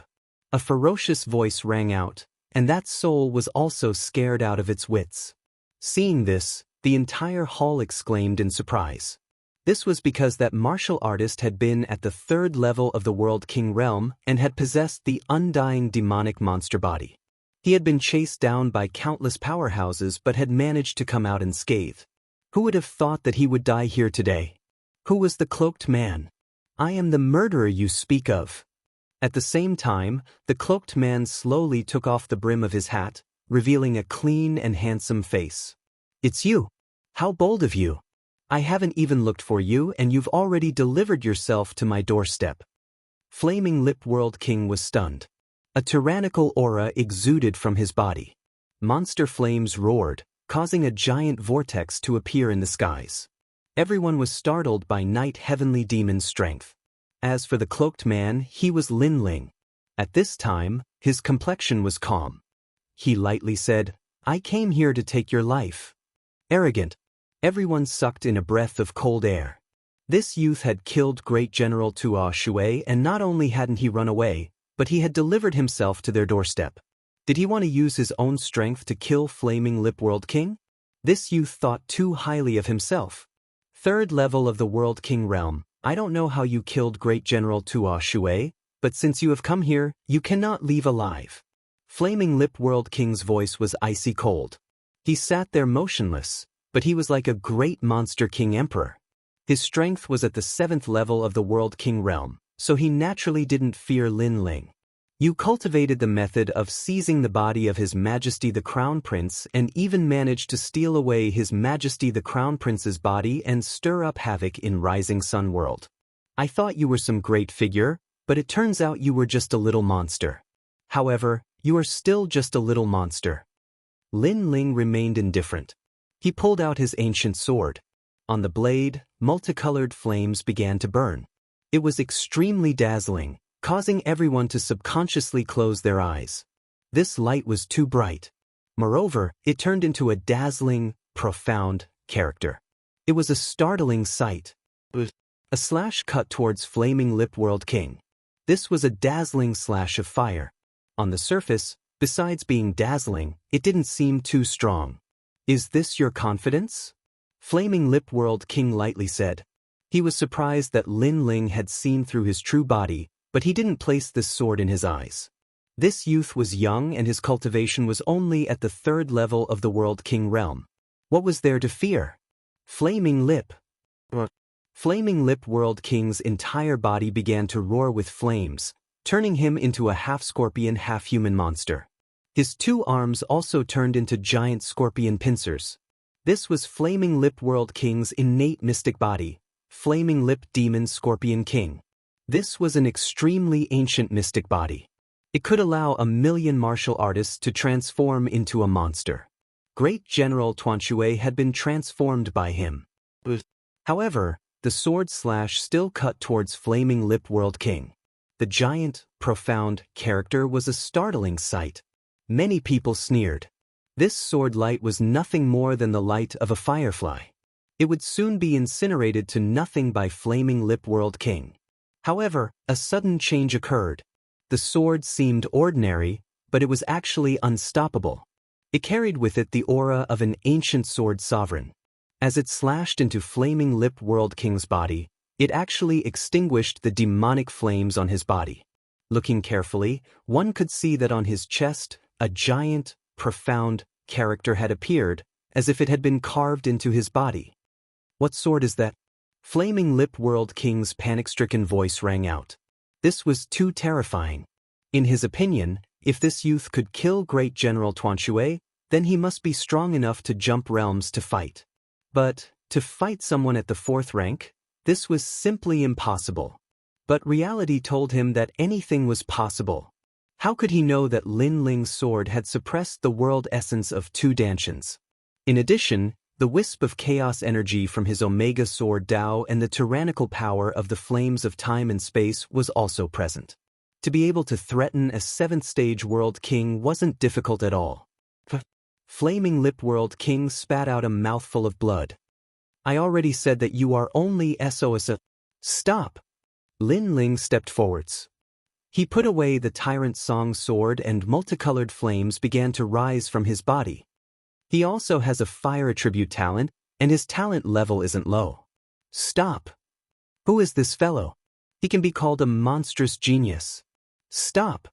Speaker 1: A ferocious voice rang out, and that soul was also scared out of its wits. Seeing this, The entire hall exclaimed in surprise. This was because that martial artist had been at the 3rd level of the World King realm and had possessed the undying demonic monster body. He had been chased down by countless powerhouses but had managed to come out unscathed. Who would have thought that he would die here today? Who was the cloaked man? I am the murderer you speak of. At the same time, the cloaked man slowly took off the brim of his hat, revealing a clean and handsome face. It's you. How bold of you. I haven't even looked for you and you've already delivered yourself to my doorstep. Flaming Lip World King was stunned. A tyrannical aura exuded from his body. Monster flames roared, causing a giant vortex to appear in the skies. Everyone was startled by Night Heavenly Demon's strength. As for the cloaked man, he was Lin Ling. At this time, his complexion was calm. He lightly said, I came here to take your life. Arrogant. Everyone sucked in a breath of cold air. This youth had killed Great General Tuo Shui, and not only hadn't he run away, but he had delivered himself to their doorstep. Did he want to use his own strength to kill Flaming Lip World King? This youth thought too highly of himself. 3rd level of the World King realm. I don't know how you killed Great General Tuo Shui, but since you have come here, you cannot leave alive. Flaming Lip World King's voice was icy cold. He sat there motionless, but he was like a great monster king emperor. His strength was at the 7th level of the World King realm, so he naturally didn't fear Lin Ling. You cultivated the method of seizing the body of His Majesty the Crown Prince and even managed to steal away His Majesty the Crown Prince's body and stir up havoc in Rising Sun World. I thought you were some great figure, but it turns out you were just a little monster. However, you are still just a little monster. Lin Ling remained indifferent. He pulled out his ancient sword. On the blade, multicolored flames began to burn. It was extremely dazzling, causing everyone to subconsciously close their eyes. This light was too bright. Moreover, it turned into a dazzling, profound character. It was a startling sight. A slash cut towards Flaming Lip World King. This was a dazzling slash of fire. On the surface, besides being dazzling, it didn't seem too strong. Is this your confidence? Flaming Lip World King lightly said. He was surprised that Lin Ling had seen through his true body, but he didn't place this sword in his eyes. This youth was young and his cultivation was only at the 3rd level of the World King realm. What was there to fear? Flaming Lip. Flaming Lip World King's entire body began to roar with flames, turning him into a half-scorpion, half-human monster. His 2 arms also turned into giant scorpion pincers. This was Flaming Lip World King's innate mystic body, Flaming Lip Demon Scorpion King. This was an extremely ancient mystic body. It could allow 1,000,000 martial artists to transform into a monster. Great General Tuan Shui had been transformed by him. However, the sword slash still cut towards Flaming Lip World King. The giant, profound character was a startling sight. Many people sneered. This sword light was nothing more than the light of a firefly. It would soon be incinerated to nothing by Flaming Lip World King. However, a sudden change occurred. The sword seemed ordinary, but it was actually unstoppable. It carried with it the aura of an ancient sword sovereign. As it slashed into Flaming Lip World King's body, it actually extinguished the demonic flames on his body. Looking carefully, one could see that on his chest, a giant, profound character had appeared, as if it had been carved into his body. What sword is that? Flaming Lip World King's panic-stricken voice rang out. This was too terrifying. In his opinion, if this youth could kill Great General Tuan Shui, then he must be strong enough to jump realms to fight. But, to fight someone at the 4th rank? This was simply impossible. But reality told him that anything was possible. How could he know that Lin Ling's sword had suppressed the world essence of 2 Danshan's? In addition, the wisp of chaos energy from his Omega Sword Dao and the tyrannical power of the flames of time and space was also present. To be able to threaten a 7th stage World King wasn't difficult at all. Flaming Lip World King spat out a mouthful of blood. I already said that you are only SOS. Stop! Lin Ling stepped forwards. He put away the Tyrant Song sword and multicolored flames began to rise from his body. He also has a fire attribute talent, and his talent level isn't low. Stop. Who is this fellow? He can be called a monstrous genius. Stop.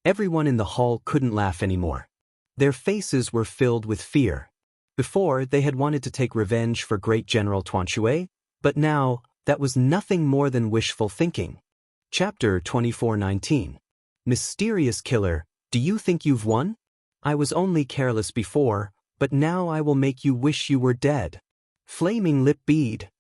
Speaker 1: Everyone in the hall couldn't laugh anymore. Their faces were filled with fear. Before, they had wanted to take revenge for great General Tuanxue, but now, that was nothing more than wishful thinking. Chapter 24:19. Mysterious Killer, do you think you've won? I was only careless before, but now I will make you wish you were dead. Flaming Lip Bead.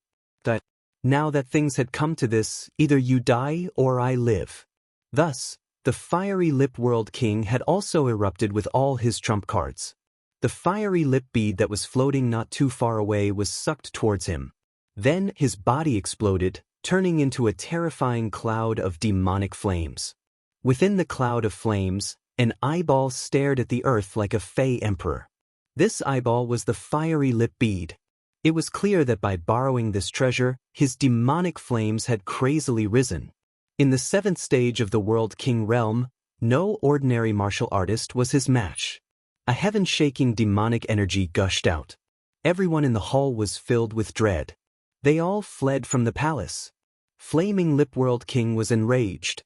Speaker 1: Now that things had come to this, either you die or I live. Thus, the fiery Lip World King had also erupted with all his trump cards. The fiery lip bead that was floating not too far away was sucked towards him. Then his body exploded, turning into a terrifying cloud of demonic flames. Within the cloud of flames, an eyeball stared at the earth like a fey emperor. This eyeball was the fiery lip bead. It was clear that by borrowing this treasure, his demonic flames had crazily risen. In the 7th stage of the World King realm, no ordinary martial artist was his match. A heaven-shaking demonic energy gushed out. Everyone in the hall was filled with dread. They all fled from the palace. Flaming Lip World King was enraged.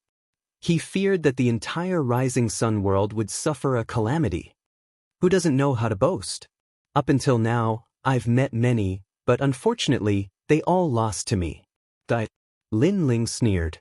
Speaker 1: He feared that the entire Rising Sun world would suffer a calamity. Who doesn't know how to boast? Up until now, I've met many, but unfortunately, they all lost to me. Lin Ling sneered.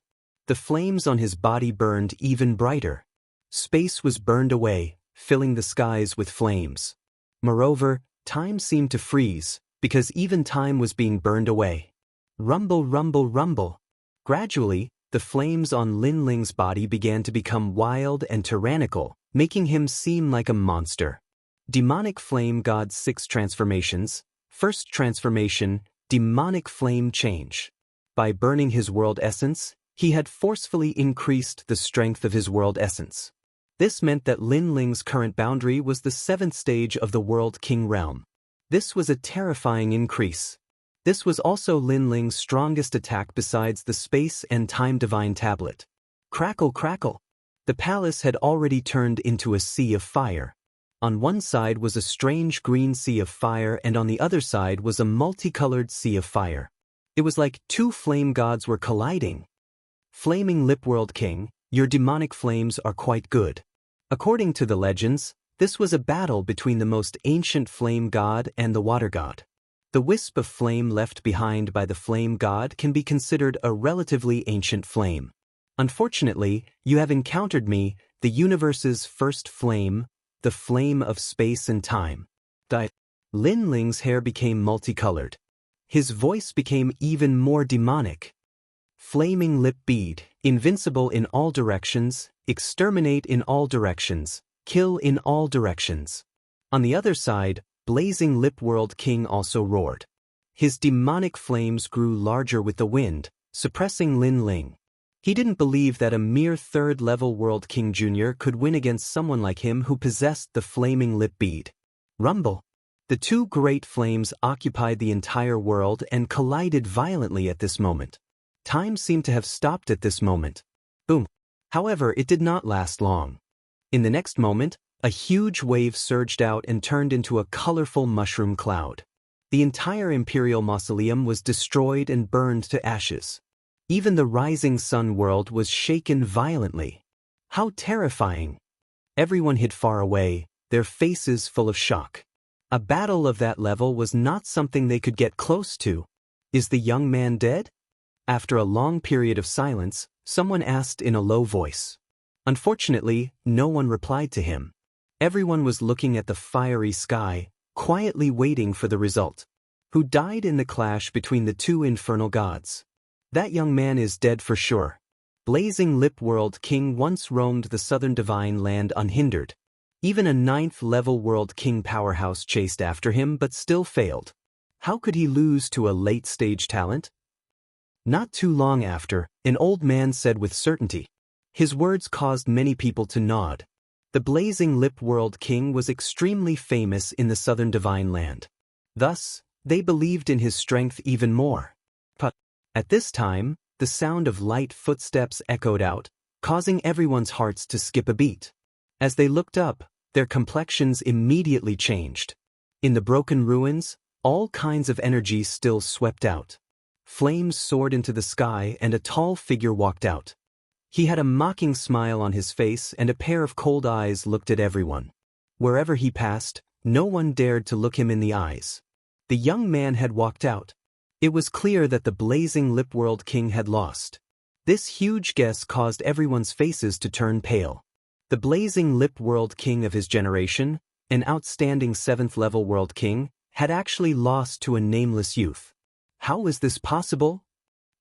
Speaker 1: The flames on his body burned even brighter. Space was burned away, filling the skies with flames. Moreover, time seemed to freeze, because even time was being burned away. Rumble, rumble, rumble. Gradually, the flames on Lin Ling's body began to become wild and tyrannical, making him seem like a monster. Demonic Flame God 6 transformations. First transformation, Demonic Flame Change. By burning his world essence, he had forcefully increased the strength of his world essence. This meant that Lin Ling's current boundary was the 7th stage of the World King realm. This was a terrifying increase. This was also Lin Ling's strongest attack besides the Space and Time Divine Tablet. Crackle, crackle. The palace had already turned into a sea of fire. On one side was a strange green sea of fire, and on the other side was a multicolored sea of fire. It was like two flame gods were colliding. Flaming Lip World King, your demonic flames are quite good. According to the legends, this was a battle between the most ancient flame god and the water god. The wisp of flame left behind by the flame god can be considered a relatively ancient flame. Unfortunately, you have encountered me, the universe's first flame, the flame of space and time. Lin Ling's hair became multicolored. His voice became even more demonic. Flaming Lip Bead, invincible in all directions, exterminate in all directions, kill in all directions. On the other side, Blazing Lip World King also roared. His demonic flames grew larger with the wind, suppressing Lin Ling. He didn't believe that a mere 3rd-level World King Jr. could win against someone like him who possessed the flaming lip bead. Rumble. The two great flames occupied the entire world and collided violently at this moment. Time seemed to have stopped at this moment. Boom. However, it did not last long. In the next moment, a huge wave surged out and turned into a colorful mushroom cloud. The entire Imperial Mausoleum was destroyed and burned to ashes. Even the Rising Sun world was shaken violently. How terrifying! Everyone hid far away, their faces full of shock. A battle of that level was not something they could get close to. Is the young man dead? After a long period of silence, someone asked in a low voice. Unfortunately, no one replied to him. Everyone was looking at the fiery sky, quietly waiting for the result. Who died in the clash between the two infernal gods? That young man is dead for sure. Blazing Lip World King once roamed the southern divine land unhindered. Even a 9th-level World King powerhouse chased after him but still failed. How could he lose to a late-stage talent? Not too long after, an old man said with certainty. His words caused many people to nod. The Blazing Lip World King was extremely famous in the southern divine land. Thus, they believed in his strength even more. But at this time, the sound of light footsteps echoed out, causing everyone's hearts to skip a beat. As they looked up, their complexions immediately changed. In the broken ruins, all kinds of energy still swept out. Flames soared into the sky and a tall figure walked out. He had a mocking smile on his face and a pair of cold eyes looked at everyone. Wherever he passed, no one dared to look him in the eyes. The young man had walked out. It was clear that the blazing lip world king had lost. This huge guess caused everyone's faces to turn pale. The blazing lip world king of his generation, an outstanding 7th level world king, had actually lost to a nameless youth. How is this possible?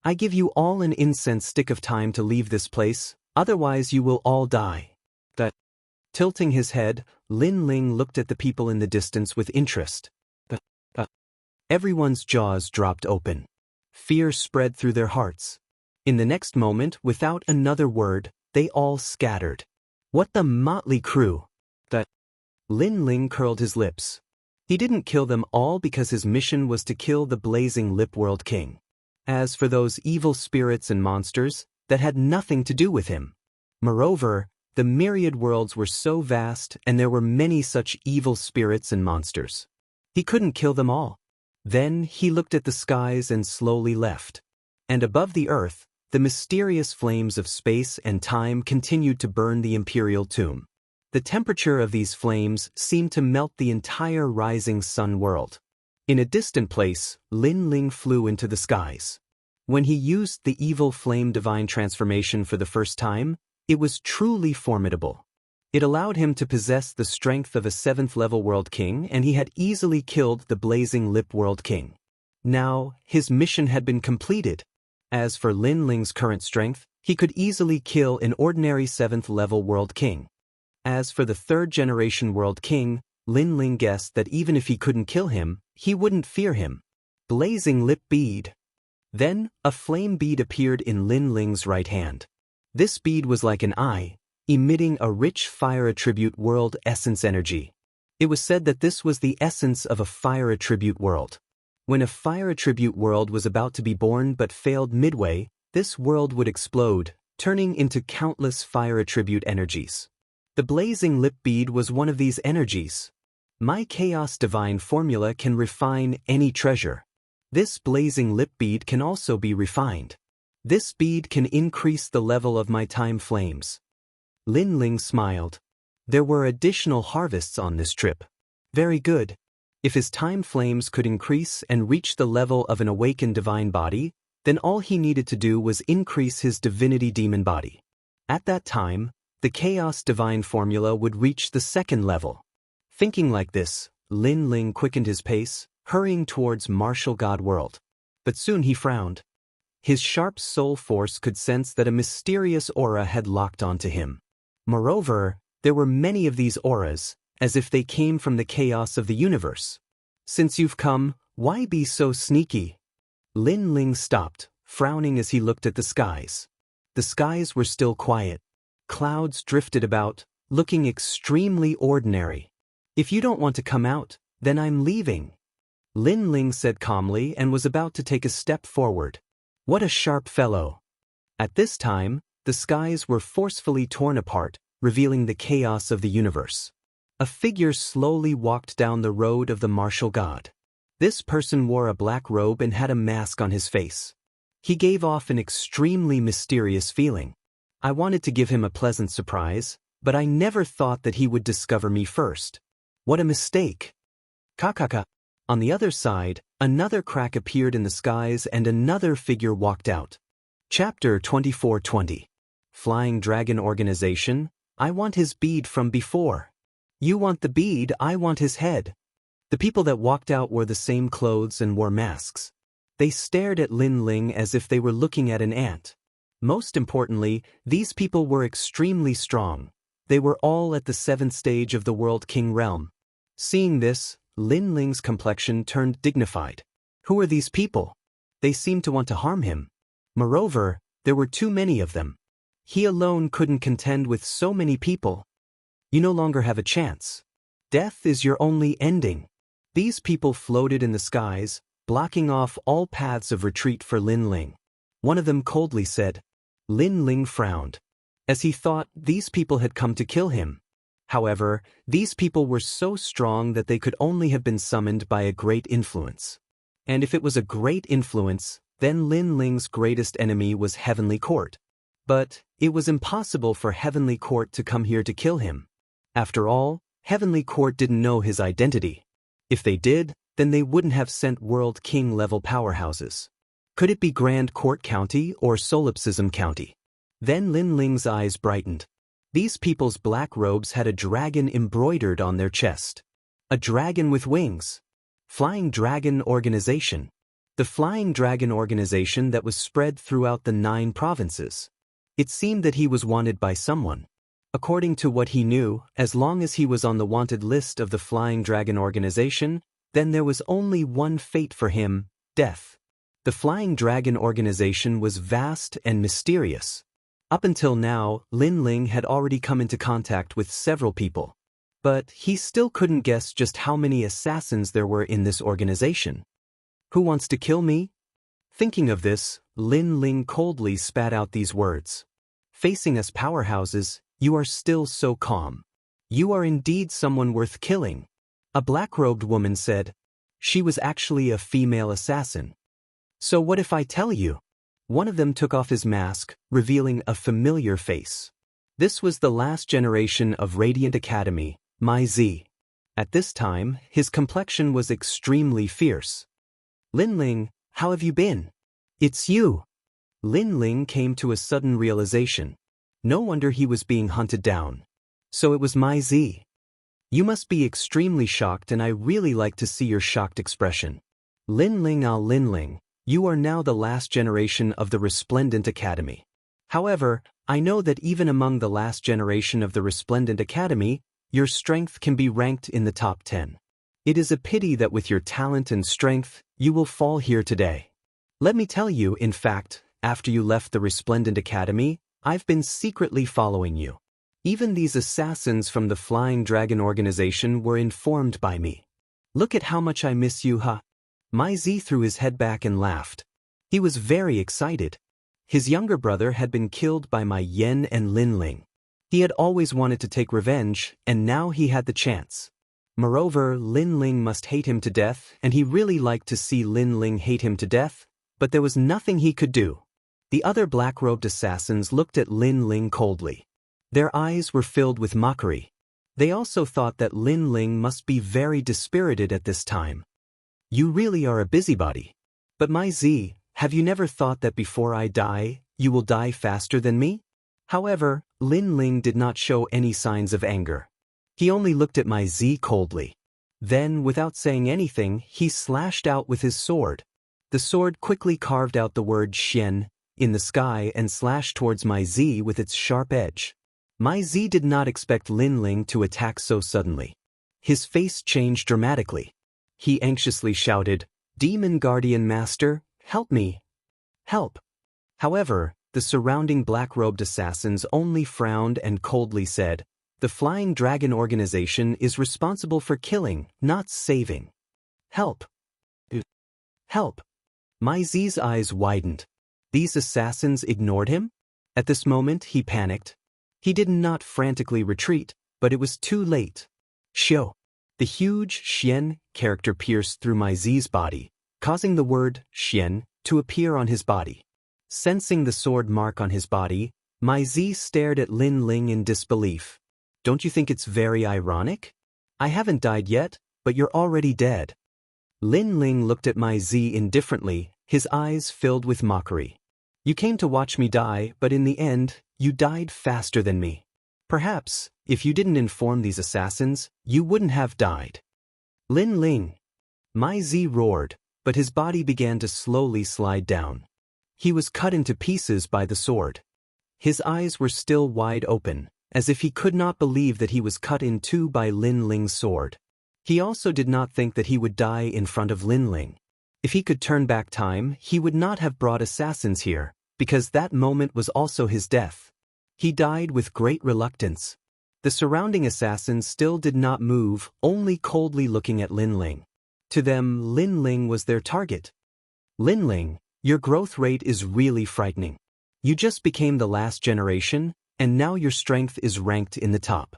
Speaker 1: I give you all an incense stick of time to leave this place, otherwise you will all die. Tilting his head, Lin Ling looked at the people in the distance with interest. Everyone's jaws dropped open. Fear spread through their hearts. In the next moment, without another word, they all scattered. What the motley crew! Lin Ling curled his lips. He didn't kill them all because his mission was to kill the blazing lip world king. As for those evil spirits and monsters, that had nothing to do with him. Moreover, the myriad worlds were so vast and there were many such evil spirits and monsters. He couldn't kill them all. Then he looked at the skies and slowly left. And above the earth, the mysterious flames of space and time continued to burn the imperial tomb. The temperature of these flames seemed to melt the entire rising sun world. In a distant place, Lin Ling flew into the skies. When he used the evil flame divine transformation for the first time, it was truly formidable. It allowed him to possess the strength of a 7th level world king, and he had easily killed the blazing lip world king. Now, his mission had been completed. As for Lin Ling's current strength, he could easily kill an ordinary 7th level world king. As for the 3rd generation world king, Lin Ling guessed that even if he couldn't kill him, he wouldn't fear him. Blazing lip bead. Then, a flame bead appeared in Lin Ling's right hand. This bead was like an eye, emitting a rich fire attribute world essence energy. It was said that this was the essence of a fire attribute world. When a fire attribute world was about to be born but failed midway, this world would explode, turning into countless fire attribute energies. The blazing lip bead was one of these energies. My chaos divine formula can refine any treasure. This blazing lip bead can also be refined. This bead can increase the level of my time flames. Lin Ling smiled. There were additional harvests on this trip. Very good. If his time flames could increase and reach the level of an awakened divine body, then all he needed to do was increase his divinity demon body. At that time, the chaos divine formula would reach the 2nd level. Thinking like this, Lin Ling quickened his pace, hurrying towards martial god world. But soon he frowned. His sharp soul force could sense that a mysterious aura had locked onto him. Moreover, there were many of these auras, as if they came from the chaos of the universe. Since you've come, why be so sneaky? Lin Ling stopped, frowning as he looked at the skies. The skies were still quiet. Clouds drifted about, looking extremely ordinary. If you don't want to come out, then I'm leaving. Lin Ling said calmly and was about to take a step forward. What a sharp fellow. At this time, the skies were forcefully torn apart, revealing the chaos of the universe. A figure slowly walked down the road of the martial god. This person wore a black robe and had a mask on his face. He gave off an extremely mysterious feeling. I wanted to give him a pleasant surprise, but I never thought that he would discover me first. What a mistake. Kakaka. On the other side, another crack appeared in the skies and another figure walked out. Chapter 2420. Flying Dragon Organization, I want his bead from before. You want the bead, I want his head. The people that walked out wore the same clothes and wore masks. They stared at Lin Ling as if they were looking at an ant. Most importantly, these people were extremely strong. They were all at the 7th stage of the World King realm. Seeing this, Lin Ling's complexion turned dignified. Who are these people? They seemed to want to harm him. Moreover, there were too many of them. He alone couldn't contend with so many people. You no longer have a chance. Death is your only ending. These people floated in the skies, blocking off all paths of retreat for Lin Ling. One of them coldly said. Lin Ling frowned. As he thought, these people had come to kill him. However, these people were so strong that they could only have been summoned by a great influence. And if it was a great influence, then Lin Ling's greatest enemy was Heavenly Court. But it was impossible for Heavenly Court to come here to kill him. After all, Heavenly Court didn't know his identity. If they did, then they wouldn't have sent World King-level powerhouses. Could it be Grand Court County or Solipsism County? Then Lin Ling's eyes brightened. These people's black robes had a dragon embroidered on their chest. A dragon with wings. Flying Dragon Organization. The Flying Dragon Organization that was spread throughout the 9 provinces. It seemed that he was wanted by someone. According to what he knew, as long as he was on the wanted list of the Flying Dragon Organization, then there was only one fate for him, death. The Flying Dragon Organization was vast and mysterious. Up until now, Lin Ling had already come into contact with several people. But he still couldn't guess just how many assassins there were in this organization. Who wants to kill me? Thinking of this, Lin Ling coldly spat out these words. Facing us powerhouses, you are still so calm. You are indeed someone worth killing. A black-robed woman said. She was actually a female assassin. So what if I tell you? One of them took off his mask, revealing a familiar face. This was the last generation of Radiant Academy, Mai Zi. At this time, his complexion was extremely fierce. Lin Ling, how have you been? It's you. Lin Ling came to a sudden realization. No wonder he was being hunted down. So it was Mai Zi. You must be extremely shocked, and I really like to see your shocked expression. Lin Ling, you are now the last generation of the Resplendent Academy. However, I know that even among the last generation of the Resplendent Academy, your strength can be ranked in the top 10. It is a pity that with your talent and strength, you will fall here today. Let me tell you, in fact, after you left the Resplendent Academy, I've been secretly following you. Even these assassins from the Flying Dragon Organization were informed by me. Look at how much I miss you, huh? Mai Zi threw his head back and laughed. He was very excited. His younger brother had been killed by Mai Yan and Lin Ling. He had always wanted to take revenge, and now he had the chance. Moreover, Lin Ling must hate him to death, and he really liked to see Lin Ling hate him to death, but there was nothing he could do. The other black-robed assassins looked at Lin Ling coldly. Their eyes were filled with mockery. They also thought that Lin Ling must be very dispirited at this time. You really are a busybody. But Mai Zi, have you never thought that before I die, you will die faster than me? However, Lin Ling did not show any signs of anger. He only looked at Mai Zi coldly. Then, without saying anything, he slashed out with his sword. The sword quickly carved out the word Xian in the sky and slashed towards Mai Zi with its sharp edge. Mai Zi did not expect Lin Ling to attack so suddenly. His face changed dramatically. He anxiously shouted, "Demon Guardian Master, help me! Help!" However, the surrounding black-robed assassins only frowned and coldly said, "The Flying Dragon Organization is responsible for killing, not saving. Help! Help!" Mai Zi's eyes widened. These assassins ignored him? At this moment, he panicked. He did not frantically retreat, but it was too late. Xiao. The huge Xian character pierced through Mai Zi's body, causing the word Xian to appear on his body. Sensing the sword mark on his body, Mai Zi stared at Lin Ling in disbelief. Don't you think it's very ironic? I haven't died yet, but you're already dead. Lin Ling looked at Mai Zi indifferently, his eyes filled with mockery. You came to watch me die, but in the end, you died faster than me. Perhaps, if you didn't inform these assassins, you wouldn't have died. Lin Ling. Mai Zi roared, but his body began to slowly slide down. He was cut into pieces by the sword. His eyes were still wide open, as if he could not believe that he was cut in two by Lin Ling's sword. He also did not think that he would die in front of Lin Ling. If he could turn back time, he would not have brought assassins here, because that moment was also his death. He died with great reluctance. The surrounding assassins still did not move, only coldly looking at Lin Ling. To them, Lin Ling was their target. Lin Ling, your growth rate is really frightening. You just became the last generation, and now your strength is ranked in the top.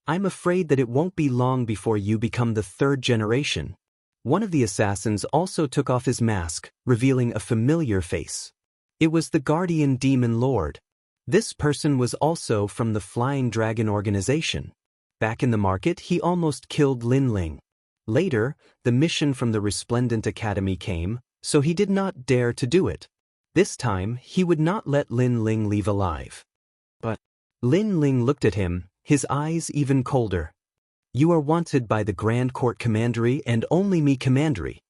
Speaker 1: I'm afraid that it won't be long before you become the third generation. One of the assassins also took off his mask, revealing a familiar face. It was the Guardian Demon Lord. This person was also from the Flying Dragon organization. Back in the market, he almost killed Lin Ling. Later, the mission from the Resplendent Academy came, so he did not dare to do it. This time, he would not let Lin Ling leave alive. But Lin Ling looked at him, his eyes even colder. You are wanted by the Grand Court Commandery and only me Commandery.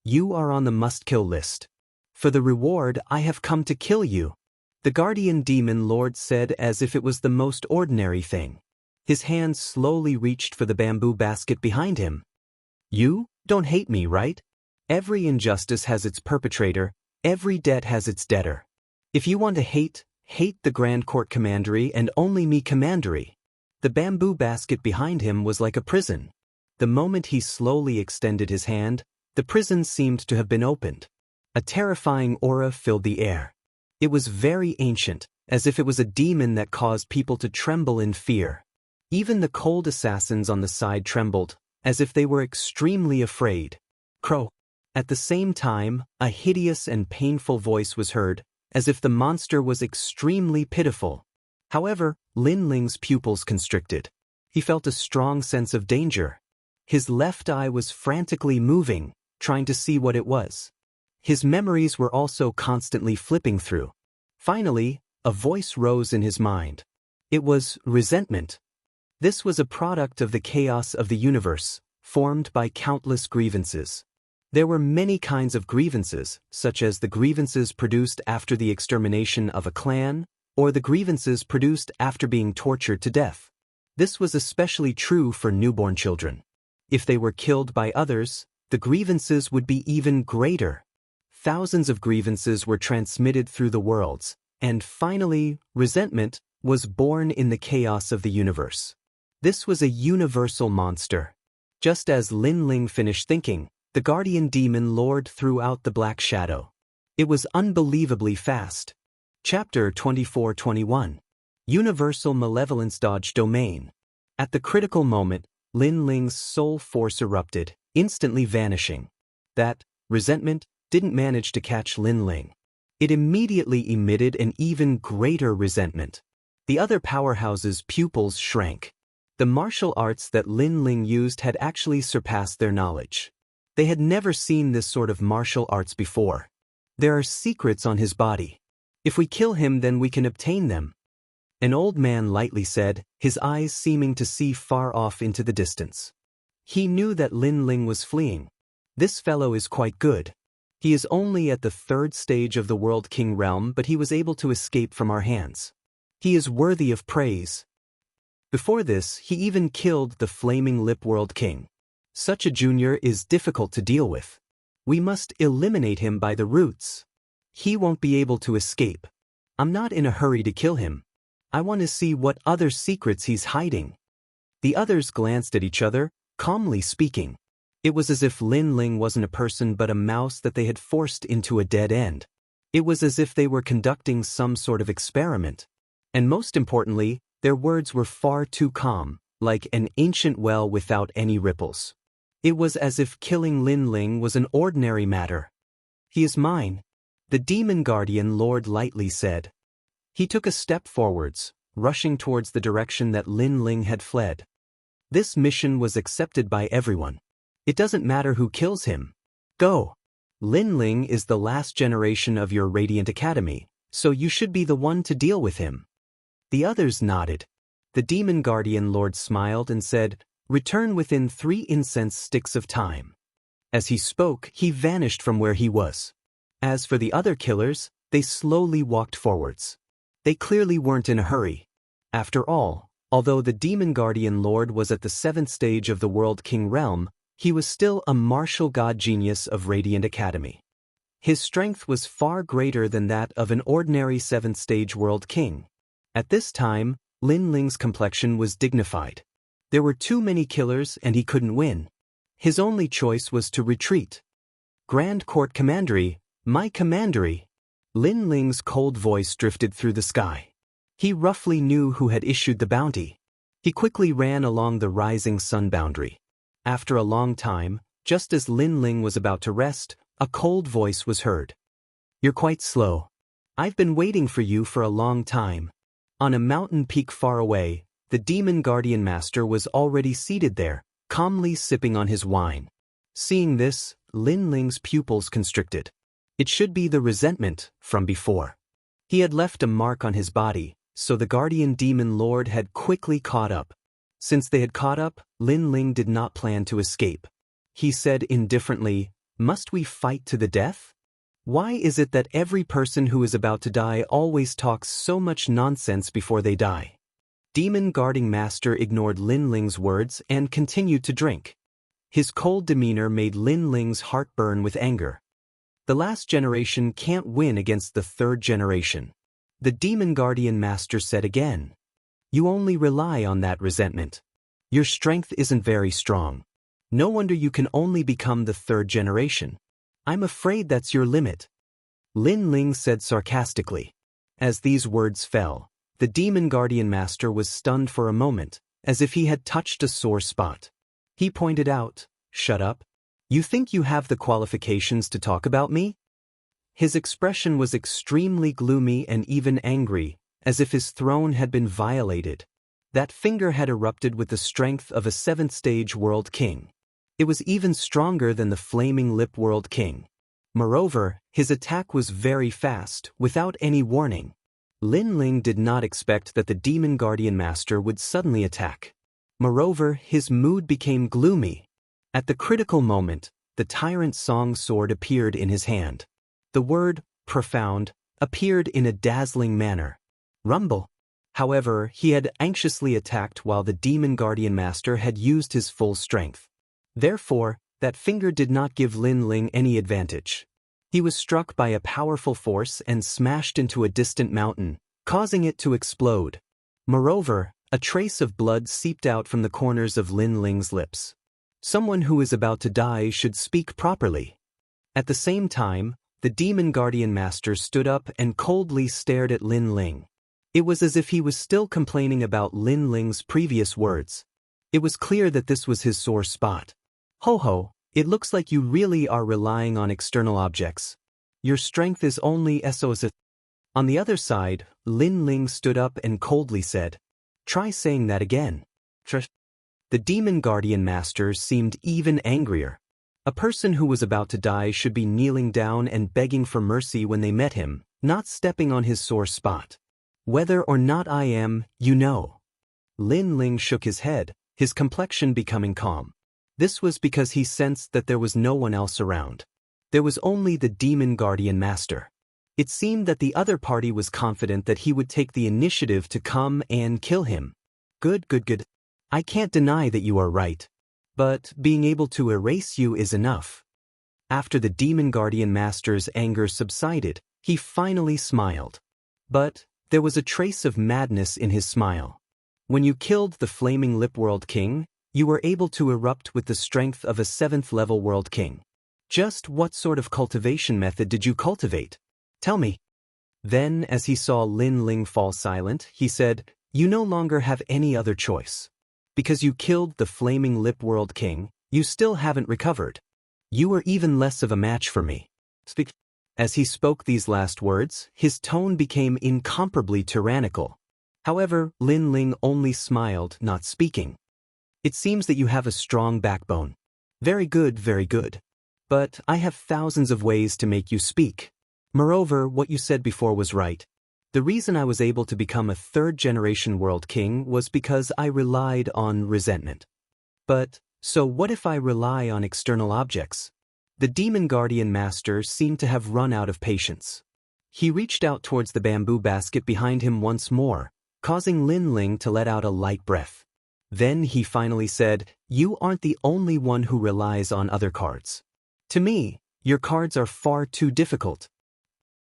Speaker 1: You are on the must-kill list. For the reward, I have come to kill you. The Guardian Demon Lord said as if it was the most ordinary thing. His hand slowly reached for the bamboo basket behind him. You don't hate me, right? Every injustice has its perpetrator, every debt has its debtor. If you want to hate the Grand Court Commandery and only me Commandery. The bamboo basket behind him was like a prison. The moment he slowly extended his hand, the prison seemed to have been opened. A terrifying aura filled the air. It was very ancient, as if it was a demon that caused people to tremble in fear. Even the cold assassins on the side trembled, as if they were extremely afraid. Crow. At the same time, a hideous and painful voice was heard, as if the monster was extremely pitiful. However, Lin Ling's pupils constricted. He felt a strong sense of danger. His left eye was frantically moving, trying to see what it was. His memories were also constantly flipping through. Finally, a voice rose in his mind. It was resentment. This was a product of the chaos of the universe, formed by countless grievances. There were many kinds of grievances, such as the grievances produced after the extermination of a clan, or the grievances produced after being tortured to death. This was especially true for newborn children. If they were killed by others, the grievances would be even greater. Thousands of grievances were transmitted through the worlds, and finally, resentment was born in the chaos of the universe. This was a universal monster. Just as Lin Ling finished thinking, the Guardian Demon Lord threw out the black shadow. It was unbelievably fast. Chapter 24-21. Universal Malevolence Dodge Domain. At the critical moment, Lin Ling's soul force erupted, instantly vanishing. That resentment didn't manage to catch Lin Ling. It immediately emitted an even greater resentment. The other powerhouse's pupils shrank. The martial arts that Lin Ling used had actually surpassed their knowledge. They had never seen this sort of martial arts before. There are secrets on his body. If we kill him, then we can obtain them. An old man lightly said, his eyes seeming to see far off into the distance. He knew that Lin Ling was fleeing. This fellow is quite good. He is only at the third stage of the World King realm, but he was able to escape from our hands. He is worthy of praise. Before this, he even killed the Flaming Lip World King. Such a junior is difficult to deal with. We must eliminate him by the roots. He won't be able to escape. I'm not in a hurry to kill him. I want to see what other secrets he's hiding. The others glanced at each other, calmly speaking. It was as if Lin Ling wasn't a person but a mouse that they had forced into a dead end. It was as if they were conducting some sort of experiment. And most importantly, their words were far too calm, like an ancient well without any ripples. It was as if killing Lin Ling was an ordinary matter. He is mine. The Demon Guardian Lord lightly said. He took a step forwards, rushing towards the direction that Lin Ling had fled. This mission was accepted by everyone. It doesn't matter who kills him. Go. Lin Ling is the last generation of your Radiant Academy, so you should be the one to deal with him. The others nodded. The Demon Guardian Lord smiled and said, Return within 3 incense sticks of time. As he spoke, he vanished from where he was. As for the other killers, they slowly walked forwards. They clearly weren't in a hurry. After all, although the Demon Guardian Lord was at the 7th stage of the World King realm, he was still a martial god genius of Radiant Academy. His strength was far greater than that of an ordinary 7th stage World King. At this time, Lin Ling's complexion was dignified. There were too many killers and he couldn't win. His only choice was to retreat. Grand Court Commandery, my Commandery. Lin Ling's cold voice drifted through the sky. He roughly knew who had issued the bounty. He quickly ran along the rising sun boundary. After a long time, just as Lin Ling was about to rest, a cold voice was heard. "You're quite slow. I've been waiting for you for a long time." On a mountain peak far away, the demon guardian master was already seated there, calmly sipping on his wine. Seeing this, Lin Ling's pupils constricted. It should be the resentment from before. He had left a mark on his body, so the guardian demon lord had quickly caught up. Since they had caught up, Lin Ling did not plan to escape. He said indifferently, "Must we fight to the death? Why is it that every person who is about to die always talks so much nonsense before they die?" Demon guarding master ignored Lin Ling's words and continued to drink. His cold demeanor made Lin Ling's heart burn with anger. The last generation can't win against the third generation. The demon guardian master said again. "You only rely on that resentment. Your strength isn't very strong. No wonder you can only become the third generation. I'm afraid that's your limit," Lin Ling said sarcastically. As these words fell, the demon guardian master was stunned for a moment, as if he had touched a sore spot. He pointed out, "Shut up. You think you have the qualifications to talk about me?" His expression was extremely gloomy and even angry, as if his throne had been violated. That finger had erupted with the strength of a seventh-stage world king. It was even stronger than the Flaming Lip World King. Moreover, his attack was very fast, without any warning. Lin Ling did not expect that the Demon Guardian Master would suddenly attack. Moreover, his mood became gloomy. At the critical moment, the Tyrant Song Sword appeared in his hand. The word, profound, appeared in a dazzling manner. Rumble. However, he had anxiously attacked while the Demon Guardian Master had used his full strength. Therefore, that finger did not give Lin Ling any advantage. He was struck by a powerful force and smashed into a distant mountain, causing it to explode. Moreover, a trace of blood seeped out from the corners of Lin Ling's lips. Someone who is about to die should speak properly. At the same time, the Demon Guardian Master stood up and coldly stared at Lin Ling. It was as if he was still complaining about Lin Ling's previous words. It was clear that this was his sore spot. "Ho ho, it looks like you really are relying on external objects. Your strength is only SOS." On the other side, Lin Ling stood up and coldly said, "Try saying that again." The Demon Guardian Master seemed even angrier. A person who was about to die should be kneeling down and begging for mercy when they met him, not stepping on his sore spot. "Whether or not I am, you know." Lin Ling shook his head, his complexion becoming calm. This was because he sensed that there was no one else around. There was only the Demon Guardian Master. It seemed that the other party was confident that he would take the initiative to come and kill him. Good. I can't deny that you are right. But being able to erase you is enough." After the Demon Guardian Master's anger subsided, he finally smiled. But there was a trace of madness in his smile. "When you killed the Flaming Lip World King, you were able to erupt with the strength of a 7th-level World King. Just what sort of cultivation method did you cultivate? Tell me." Then, as he saw Lin Ling fall silent, he said, "You no longer have any other choice. Because you killed the Flaming Lip World King, you still haven't recovered. You are even less of a match for me. Speak." As he spoke these last words, his tone became incomparably tyrannical. However, Lin Ling only smiled, not speaking. "It seems that you have a strong backbone. Very good. But I have thousands of ways to make you speak. Moreover, what you said before was right. The reason I was able to become a third-generation world king was because I relied on resentment. But, so what if I rely on external objects?" The Demon Guardian Master seemed to have run out of patience. He reached out towards the bamboo basket behind him once more, causing Lin Ling to let out a light breath. Then he finally said, "You aren't the only one who relies on other cards. To me, your cards are far too difficult."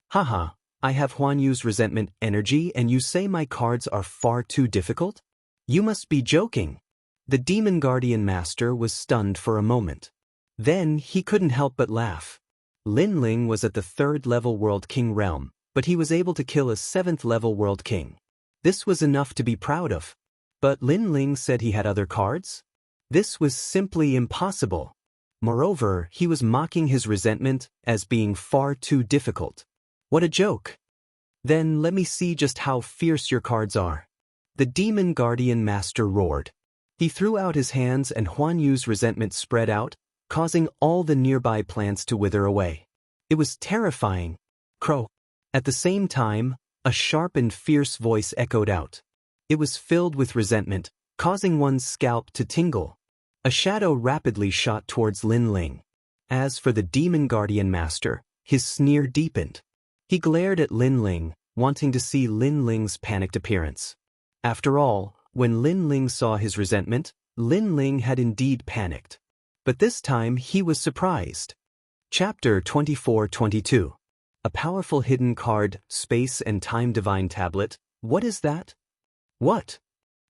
Speaker 1: "Haha, I have Huan Yu's resentment energy and you say my cards are far too difficult? You must be joking." The Demon Guardian Master was stunned for a moment. Then he couldn't help but laugh. Lin Ling was at the 3rd-level World King realm, but he was able to kill a 7th-level World King. This was enough to be proud of. But Lin Ling said he had other cards? This was simply impossible. Moreover, he was mocking his resentment as being far too difficult. What a joke. Then let me see just how fierce your cards are. The Demon Guardian Master roared. He threw out his hands and Huan Yu's resentment spread out, causing all the nearby plants to wither away. It was terrifying. Crow. At the same time, a sharp and fierce voice echoed out. It was filled with resentment, causing one's scalp to tingle. A shadow rapidly shot towards Lin Ling. As for the Demon Guardian Master, his sneer deepened. He glared at Lin Ling, wanting to see Lin Ling's panicked appearance. After all, when Lin Ling saw his resentment, Lin Ling had indeed panicked. But this time he was surprised. Chapter 24-22. A powerful hidden card, Space and Time Divine Tablet. What is that? What?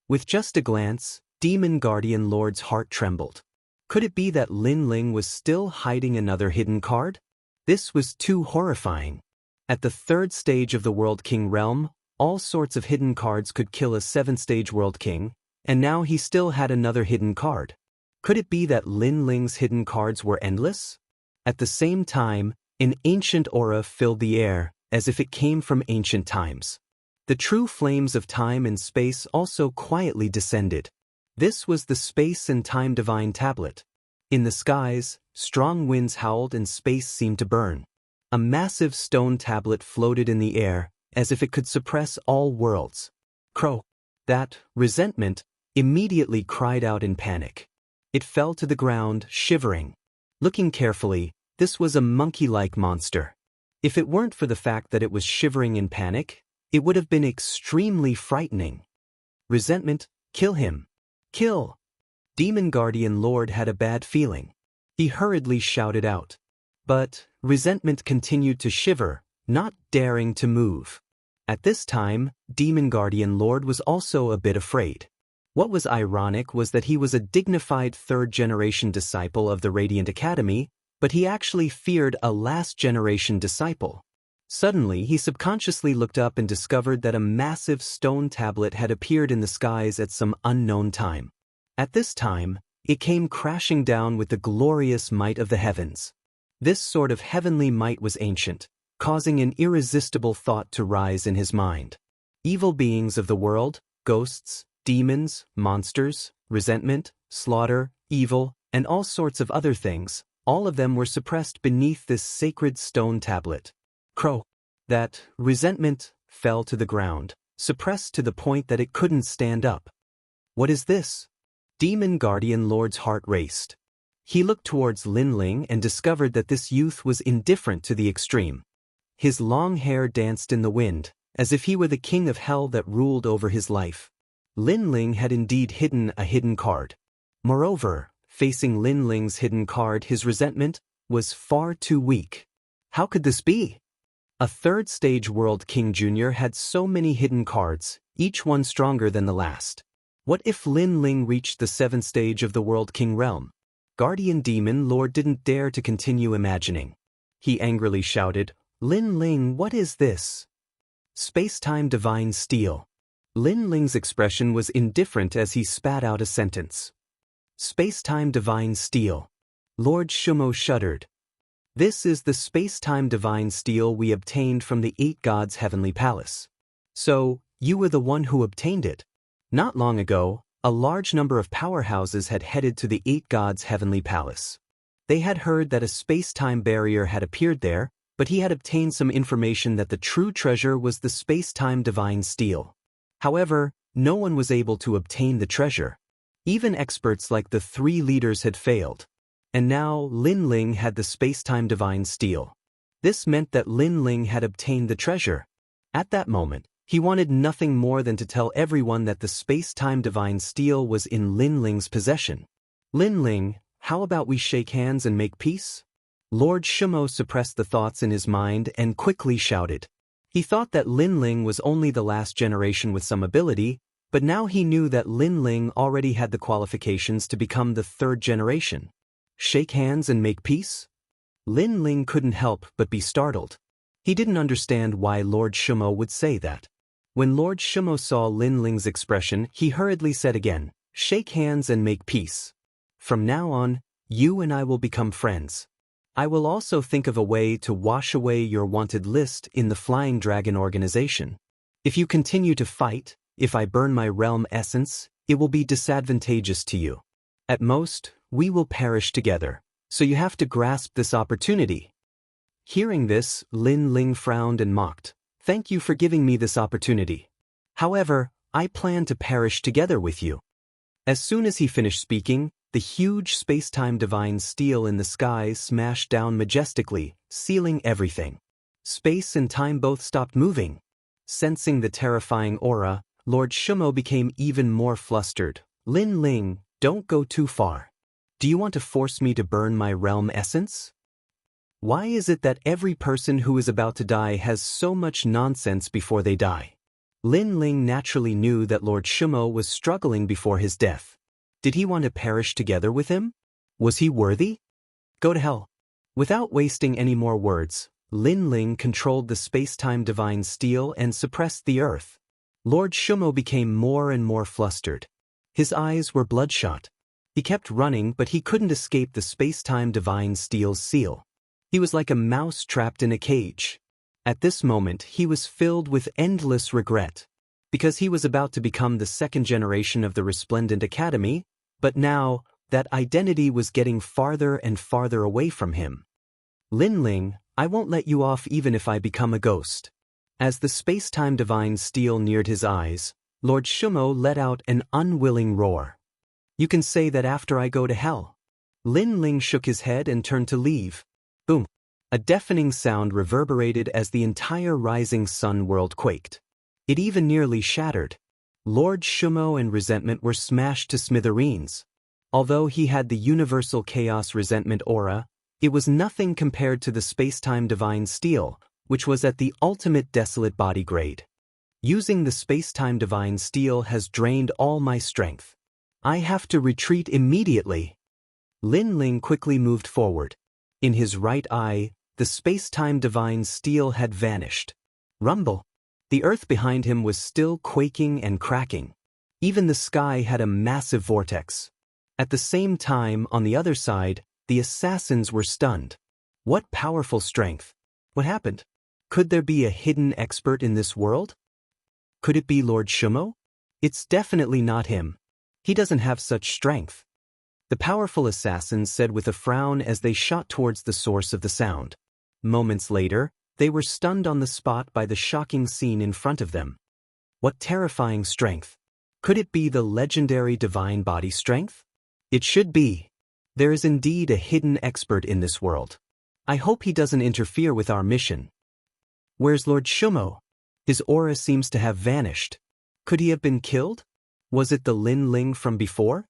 Speaker 1: With just a glance, Demon Guardian Lord's heart trembled. Could it be that Lin Ling was still hiding another hidden card? This was too horrifying. At the 3rd stage of the World King realm, all sorts of hidden cards could kill a 7th-stage World King, and now he still had another hidden card. Could it be that Lin Ling's hidden cards were endless? At the same time, an ancient aura filled the air, as if it came from ancient times. The true flames of time and space also quietly descended. This was the Space and Time Divine Tablet. In the skies, strong winds howled and space seemed to burn. A massive stone tablet floated in the air, as if it could suppress all worlds. Crow. That resentment immediately cried out in panic. It fell to the ground, shivering. Looking carefully, this was a monkey-like monster. If it weren't for the fact that it was shivering in panic, it would have been extremely frightening. Resentment, kill him. Kill! Demon Guardian Lord had a bad feeling. He hurriedly shouted out. But resentment continued to shiver, not daring to move. At this time, Demon Guardian Lord was also a bit afraid. What was ironic was that he was a dignified 3rd-generation disciple of the Radiant Academy, but he actually feared a last-generation disciple. Suddenly, he subconsciously looked up and discovered that a massive stone tablet had appeared in the skies at some unknown time. At this time, it came crashing down with the glorious might of the heavens. This sort of heavenly might was ancient, causing an irresistible thought to rise in his mind. Evil beings of the world, ghosts, demons, monsters, resentment, slaughter, evil, and all sorts of other things, all of them were suppressed beneath this sacred stone tablet. Crow. That resentment fell to the ground, suppressed to the point that it couldn't stand up. What is this? Demon Guardian Lord's heart raced. He looked towards Lin Ling and discovered that this youth was indifferent to the extreme. His long hair danced in the wind, as if he were the king of hell that ruled over his life. Lin Ling had indeed hidden a hidden card. Moreover, facing Lin Ling's hidden card, his resentment was far too weak. How could this be? A 3rd-stage World King Jr. had so many hidden cards, each one stronger than the last. What if Lin Ling reached the 7th stage of the World King realm? Guardian Demon Lord didn't dare to continue imagining. He angrily shouted, Lin Ling, what is this? Space-time Divine Steel. Lin Ling's expression was indifferent as he spat out a sentence. Space-time Divine Steel. Lord Shumo shuddered. This is the space-time divine steel we obtained from the 8 gods' heavenly palace. So, you were the one who obtained it. Not long ago, a large number of powerhouses had headed to the 8 gods' heavenly palace. They had heard that a space-time barrier had appeared there, but he had obtained some information that the true treasure was the space-time divine steel. However, no one was able to obtain the treasure. Even experts like the 3 leaders had failed. And now Lin Ling had the space-time divine steel. This meant that Lin Ling had obtained the treasure. At that moment, he wanted nothing more than to tell everyone that the space-time divine steel was in Lin Ling's possession. Lin Ling, how about we shake hands and make peace? Lord Shumo suppressed the thoughts in his mind and quickly shouted. He thought that Lin Ling was only the last generation with some ability, but now he knew that Lin Ling already had the qualifications to become the 3rd generation. Shake hands and make peace? Lin Ling couldn't help but be startled. He didn't understand why Lord Shumo would say that. When Lord Shimo saw Lin Ling's expression, he hurriedly said again, "Shake hands and make peace. From now on, you and I will become friends. I will also think of a way to wash away your wanted list in the Flying Dragon organization. If you continue to fight, if I burn my realm essence, it will be disadvantageous to you. At most, we will perish together, so you have to grasp this opportunity." Hearing this, Lin Ling frowned and mocked. "Thank you for giving me this opportunity. However, I plan to perish together with you." As soon as he finished speaking, the huge space-time divine steel in the sky smashed down majestically, sealing everything. Space and time both stopped moving. Sensing the terrifying aura, Lord Shimo became even more flustered. "Lin Ling, don't go too far. Do you want to force me to burn my realm essence? Why is it that every person who is about to die has so much nonsense before they die?" Lin Ling naturally knew that Lord Shimo was struggling before his death. Did he want to perish together with him? Was he worthy? Go to hell. Without wasting any more words, Lin Ling controlled the space-time divine steel and suppressed the earth. Lord Shimo became more and more flustered. His eyes were bloodshot. He kept running, but he couldn't escape the space-time divine steel's seal. He was like a mouse trapped in a cage. At this moment, he was filled with endless regret, because he was about to become the second generation of the Resplendent Academy, but now, that identity was getting farther and farther away from him. "Lin Ling, I won't let you off even if I become a ghost." As the space-time divine steel neared his eyes, Lord Shimo let out an unwilling roar. "You can say that after I go to hell." Lin Ling shook his head and turned to leave. Boom! A deafening sound reverberated as the entire rising sun world quaked. It even nearly shattered. Lord Shimo and resentment were smashed to smithereens. Although he had the universal chaos resentment aura, it was nothing compared to the space-time divine steel, which was at the ultimate desolate body grade. "Using the space-time divine steel has drained all my strength. I have to retreat immediately." Lin Ling quickly moved forward. In his right eye, the space-time divine steel had vanished. Rumble! The earth behind him was still quaking and cracking. Even the sky had a massive vortex. At the same time, on the other side, the assassins were stunned. What powerful strength! What happened? Could there be a hidden expert in this world? Could it be Lord Shimo? It's definitely not him. He doesn't have such strength. The powerful assassins said with a frown as they shot towards the source of the sound. Moments later, they were stunned on the spot by the shocking scene in front of them. What terrifying strength! Could it be the legendary divine body strength? It should be. There is indeed a hidden expert in this world. I hope he doesn't interfere with our mission. Where's Lord Shimo? His aura seems to have vanished. Could he have been killed? Was it the Lin Ling from before?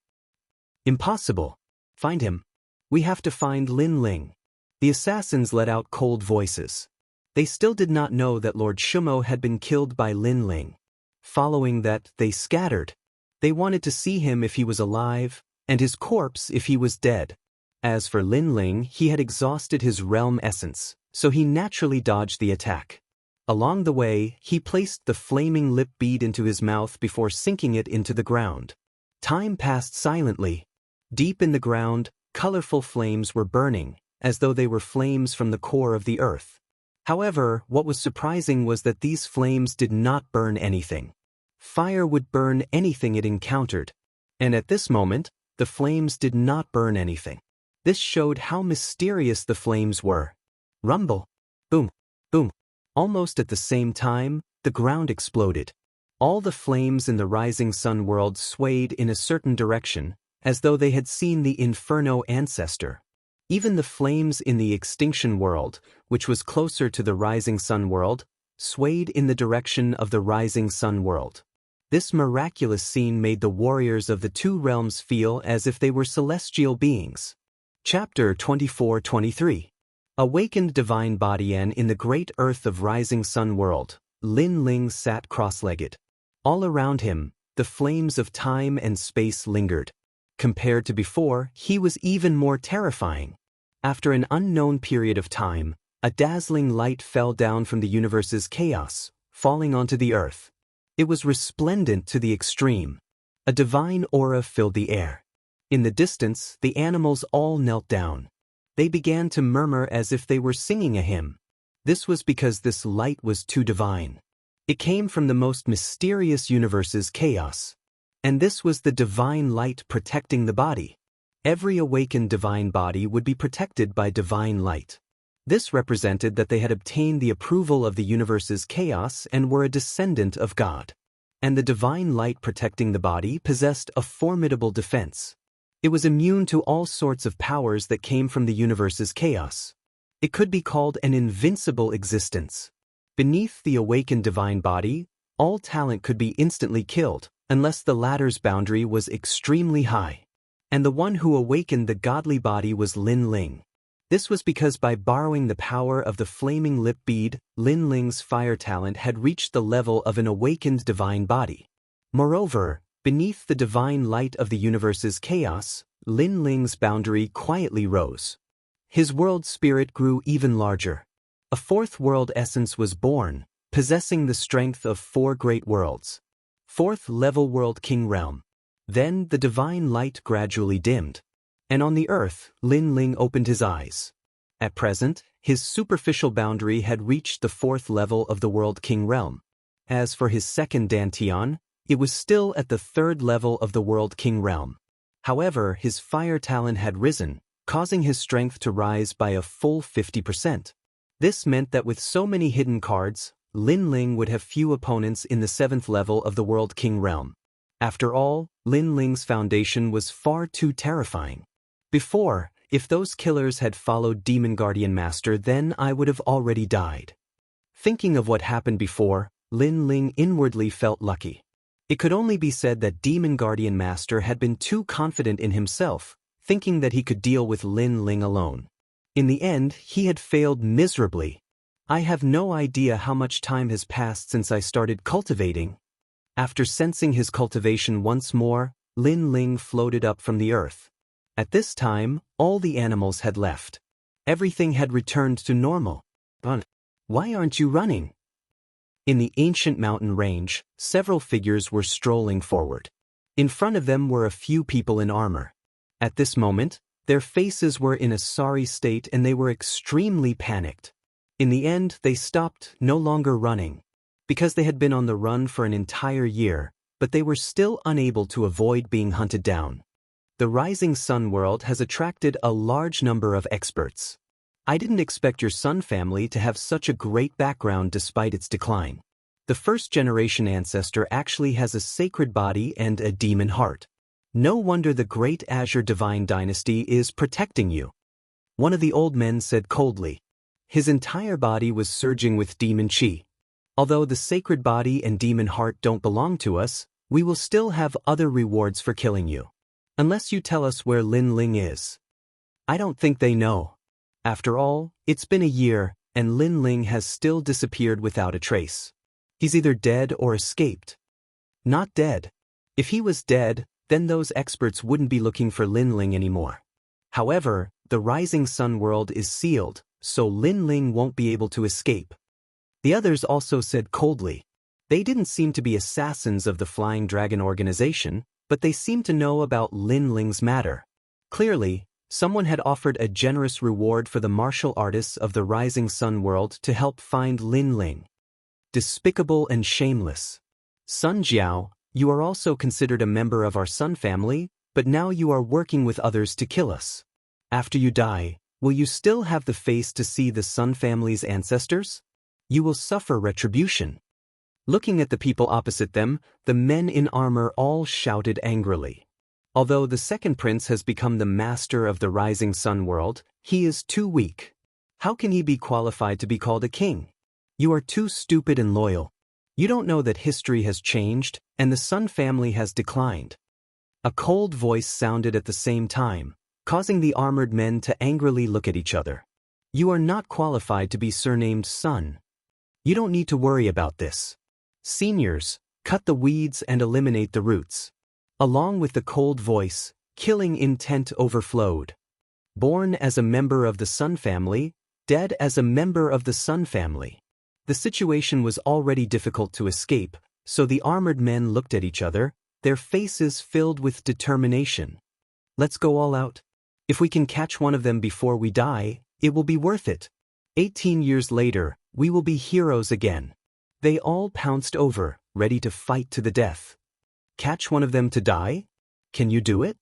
Speaker 1: Impossible. Find him. We have to find Lin Ling. The assassins let out cold voices. They still did not know that Lord Shimo had been killed by Lin Ling. Following that, they scattered. They wanted to see him if he was alive, and his corpse if he was dead. As for Lin Ling, he had exhausted his realm essence, so he naturally dodged the attack. Along the way, he placed the flaming lip bead into his mouth before sinking it into the ground. Time passed silently. Deep in the ground, colorful flames were burning, as though they were flames from the core of the earth. However, what was surprising was that these flames did not burn anything. Fire would burn anything it encountered, and at this moment, the flames did not burn anything. This showed how mysterious the flames were. Rumble! Boom! Boom! Almost at the same time, the ground exploded. All the flames in the rising sun world swayed in a certain direction, as though they had seen the Inferno ancestor. Even the flames in the extinction world, which was closer to the rising sun world, swayed in the direction of the rising sun world. This miraculous scene made the warriors of the two realms feel as if they were celestial beings. Chapter 24-23. Awakened Divine Bodian in the great earth of rising sun world, Lin Ling sat cross-legged. All around him, the flames of time and space lingered. Compared to before, he was even more terrifying. After an unknown period of time, a dazzling light fell down from the universe's chaos, falling onto the earth. It was resplendent to the extreme. A divine aura filled the air. In the distance, the animals all knelt down. They began to murmur as if they were singing a hymn. This was because this light was too divine. It came from the most mysterious universe's chaos. And this was the divine light protecting the body. Every awakened divine body would be protected by divine light. This represented that they had obtained the approval of the universe's chaos and were a descendant of God. And the divine light protecting the body possessed a formidable defense. It was immune to all sorts of powers that came from the universe's chaos. It could be called an invincible existence. Beneath the awakened divine body, all talent could be instantly killed, unless the latter's boundary was extremely high. And the one who awakened the godly body was Lin Ling. This was because by borrowing the power of the flaming lip bead, Lin Ling's fire talent had reached the level of an awakened divine body. Moreover, beneath the divine light of the universe's chaos, Lin Ling's boundary quietly rose. His world spirit grew even larger. A fourth world essence was born, possessing the strength of 4 great worlds. Fourth level world king realm. Then the divine light gradually dimmed. And on the earth, Lin Ling opened his eyes. At present, his superficial boundary had reached the 4th level of the world king realm. As for his second dantian, it was still at the 3rd level of the world king realm. However, his fire talent had risen, causing his strength to rise by a full 50%. This meant that with so many hidden cards, Lin Ling would have few opponents in the 7th level of the world king realm. After all, Lin Ling's foundation was far too terrifying. Before, if those killers had followed Demon Guardian Master, then I would have already died. Thinking of what happened before, Lin Ling inwardly felt lucky. It could only be said that Demon Guardian Master had been too confident in himself, thinking that he could deal with Lin Ling alone. In the end, he had failed miserably. I have no idea how much time has passed since I started cultivating. After sensing his cultivation once more, Lin Ling floated up from the earth. At this time, all the animals had left. Everything had returned to normal. Why aren't you running? In the ancient mountain range, several figures were strolling forward. In front of them were a few people in armor. At this moment, their faces were in a sorry state and they were extremely panicked. In the end, they stopped, no longer running. Because they had been on the run for an entire year, but they were still unable to avoid being hunted down. The Rising Sun world has attracted a large number of experts. I didn't expect your Sun family to have such a great background despite its decline. The first-generation ancestor actually has a sacred body and a demon heart. No wonder the great Azure Divine Dynasty is protecting you. One of the old men said coldly. His entire body was surging with demon chi. Although the sacred body and demon heart don't belong to us, we will still have other rewards for killing you. Unless you tell us where Lin Ling is. I don't think they know. After all, it's been a year, and Lin Ling has still disappeared without a trace. He's either dead or escaped. Not dead. If he was dead, then those experts wouldn't be looking for Lin Ling anymore. However, the Rising Sun world is sealed, so Lin Ling won't be able to escape. The others also said coldly. They didn't seem to be assassins of the Flying Dragon organization, but they seemed to know about Lin Ling's matter. Clearly, someone had offered a generous reward for the martial artists of the Rising Sun world to help find Lin Ling. Despicable and shameless. Sun Jiao, you are also considered a member of our Sun family, but now you are working with others to kill us. After you die, will you still have the face to see the Sun family's ancestors? You will suffer retribution. Looking at the people opposite them, the men in armor all shouted angrily. Although the second prince has become the master of the Rising Sun world, he is too weak. How can he be qualified to be called a king? You are too stupid and loyal. You don't know that history has changed, and the Sun family has declined. A cold voice sounded at the same time, causing the armored men to angrily look at each other. You are not qualified to be surnamed Sun. You don't need to worry about this. Seniors, cut the weeds and eliminate the roots. Along with the cold voice, killing intent overflowed. Born as a member of the Sun family, dead as a member of the Sun family. The situation was already difficult to escape, So the armored men looked at each other, their faces filled with determination. Let's go all out. If we can catch one of them before we die, it will be worth it. 18 years later, we will be heroes again. They all pounced over, ready to fight to the death. Catch one of them to die? Can you do it?